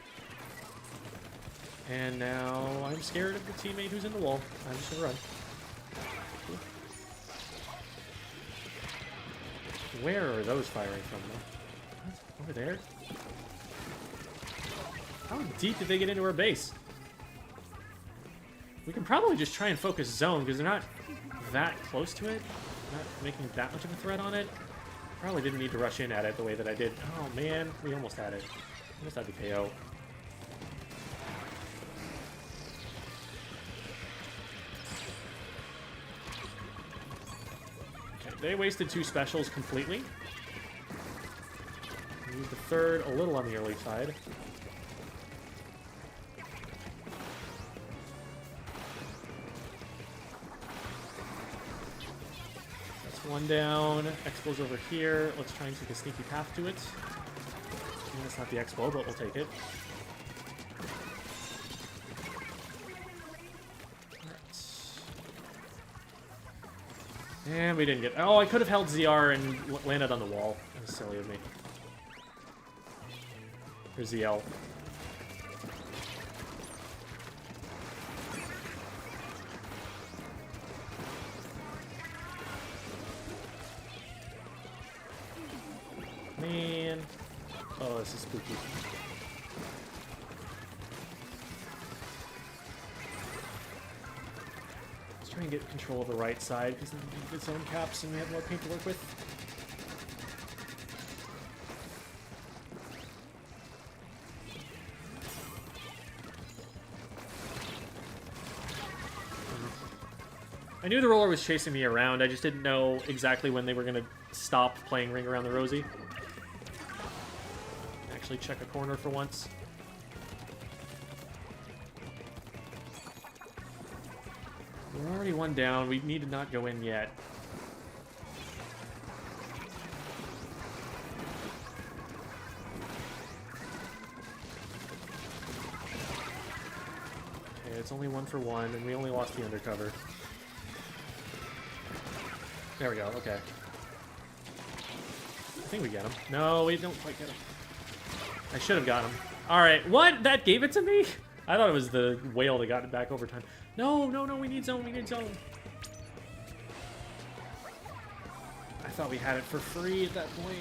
And now I'm scared of the teammate who's in the wall. I'm just gonna run. Where are those firing from, though? What? Over there? How deep did they get into our base? We can probably just try and focus zone, because they're not that close to it. Not making that much of a threat on it. Probably didn't need to rush in at it the way that I did. Oh, man. We almost had it. Almost had the KO. Okay, they wasted 2 specials completely. Used the third a little on the early side. One down. Expo's over here. Let's try and take a sneaky path to it. That's not the Expo, but we'll take it. Alright. And we didn't get... Oh, I could have held ZR and landed on the wall. That was silly of me. Here's ZL. Man. Oh, this is spooky. Let's try and get control of the right side, because then we can get zone caps and we have more paint to work with. I knew the roller was chasing me around, I just didn't know exactly when they were going to stop playing Ring Around the Rosie. Actually check a corner for once. We're already 1 down. We need to not go in yet. Okay, it's only 1 for 1, and we only lost the undercover. There we go, okay. I think we get him. No, we don't quite get him. I should have got him. Alright, what? That gave it to me? I thought it was the whale that got it back over time. No, no, no, we need zone, we need zone. I thought we had it for free at that point.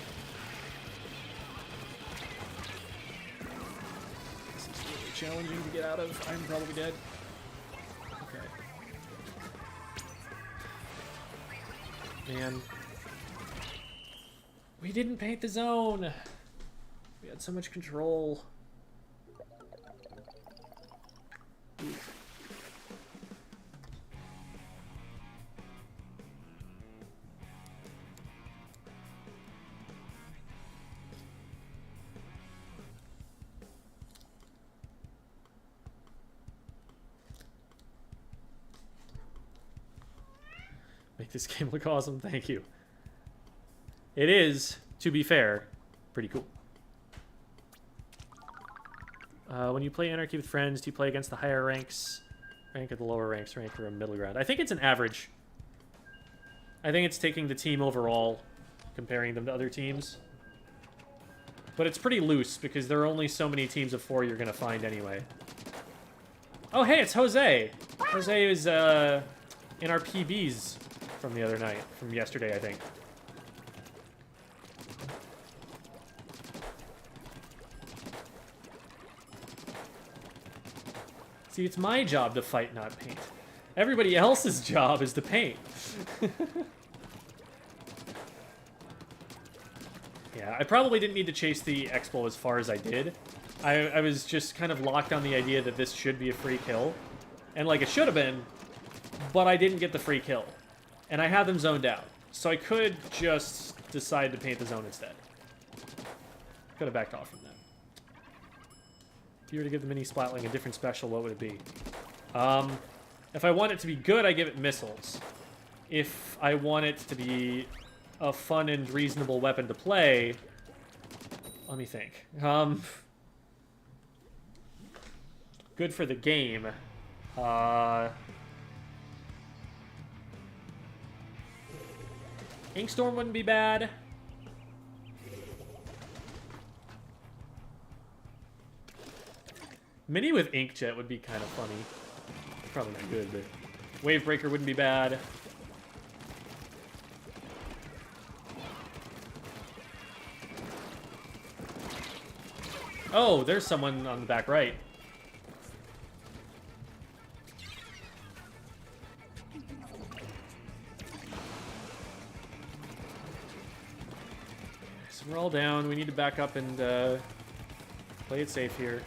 This is really challenging to get out of. I'm probably dead. Okay. Man. We didn't paint the zone. We had so much control. Oof. Make this game look awesome, thank you. It is, to be fair, pretty cool. When you play Anarchy with friends, do you play against the higher ranks, rank or the lower ranks, rank or a middle ground? I think it's an average. I think it's taking the team overall, comparing them to other teams. But it's pretty loose, because there are only so many teams of 4 you're going to find anyway. Oh, hey, it's Jose! Jose is in our PBs from the other night, from yesterday, I think. See, it's my job to fight, not paint. Everybody else's job is to paint. Yeah, I probably didn't need to chase the Expo as far as I did. I was just kind of locked on the idea that this should be a free kill. And, like, it should have been, but I didn't get the free kill. And I had them zoned out. So I could just decide to paint the zone instead. Could have backed off from that. If you were to give the mini Splatling a different special, what would it be? If I want it to be good, I give it missiles. If I want it to be a fun and reasonable weapon to play, let me think. Good for the game. Inkstorm wouldn't be bad. Mini with Inkjet would be kind of funny. Probably not good, but Wavebreaker wouldn't be bad. Oh, there's someone on the back right. So we're all down. We need to back up and play it safe here.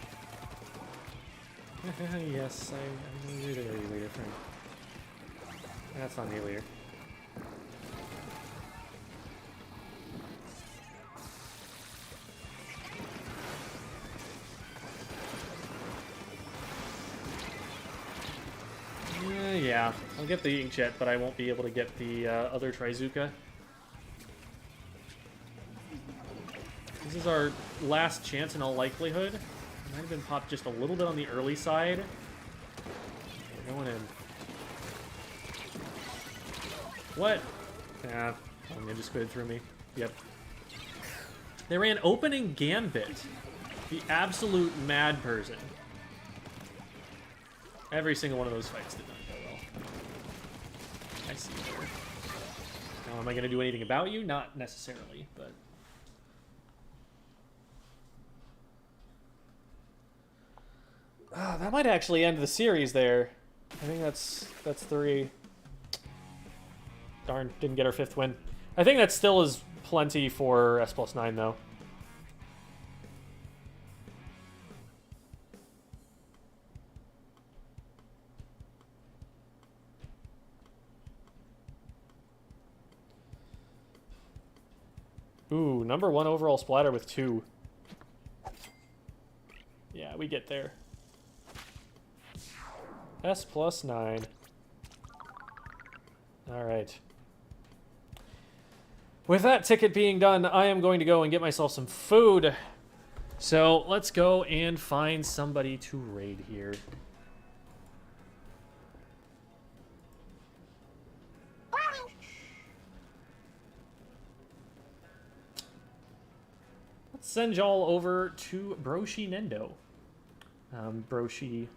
Yes, I know you're there, you leader friend. That's not me, leader. Yeah, I'll get the Inkjet, but I won't be able to get the other Trizuka. This is our last chance in all likelihood. Might have been popped just a little bit on the early side. We're going in. What? Yeah, Ninja Squid threw me. Yep. They ran opening Gambit. The absolute mad person. Every single one of those fights did not go well. I see there. Now, am I going to do anything about you? Not necessarily, but... that might actually end the series there. I think that's 3. Darn, didn't get our 5th win. I think that still is plenty for S+9, though. Ooh, number 1 overall Splatter with 2. Yeah, we get there. S+9. Alright. With that ticket being done, I am going to go and get myself some food. So, let's go and find somebody to raid here. Let's send y'all over to Broshi Nendo. Broshi...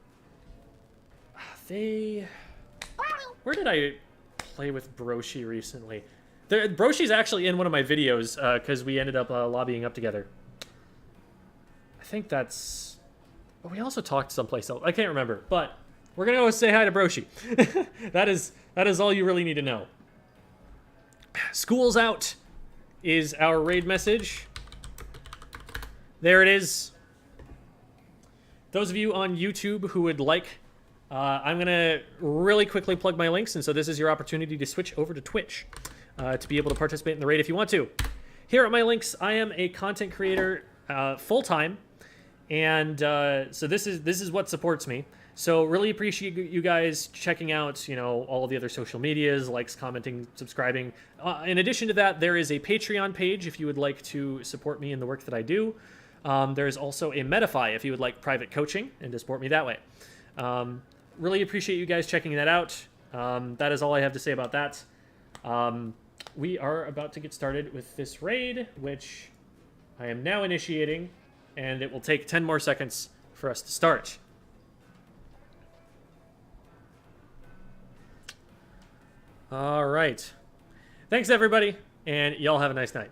Where did I play with Broshi recently? Broshi's actually in one of my videos, because we ended up lobbying up together. I think that's... But we also talked someplace else. I can't remember, but we're going to go say hi to Broshi. That is all you really need to know. School's out is our raid message. There it is. Those of you on YouTube who would like... I'm going to really quickly plug my links, and so this is your opportunity to switch over to Twitch to be able to participate in the raid if you want to. Here are my links. I am a content creator full-time, and so this is what supports me. So really appreciate you guys checking out, you know, all of the other social medias, likes, commenting, subscribing. In addition to that, there is a Patreon page if you would like to support me in the work that I do. There's also a Medify if you would like private coaching and to support me that way. Really appreciate you guys checking that out. That is all I have to say about that. We are about to get started with this raid, which I am now initiating, and it will take 10 more seconds for us to start. All right. Thanks, everybody, and y'all have a nice night.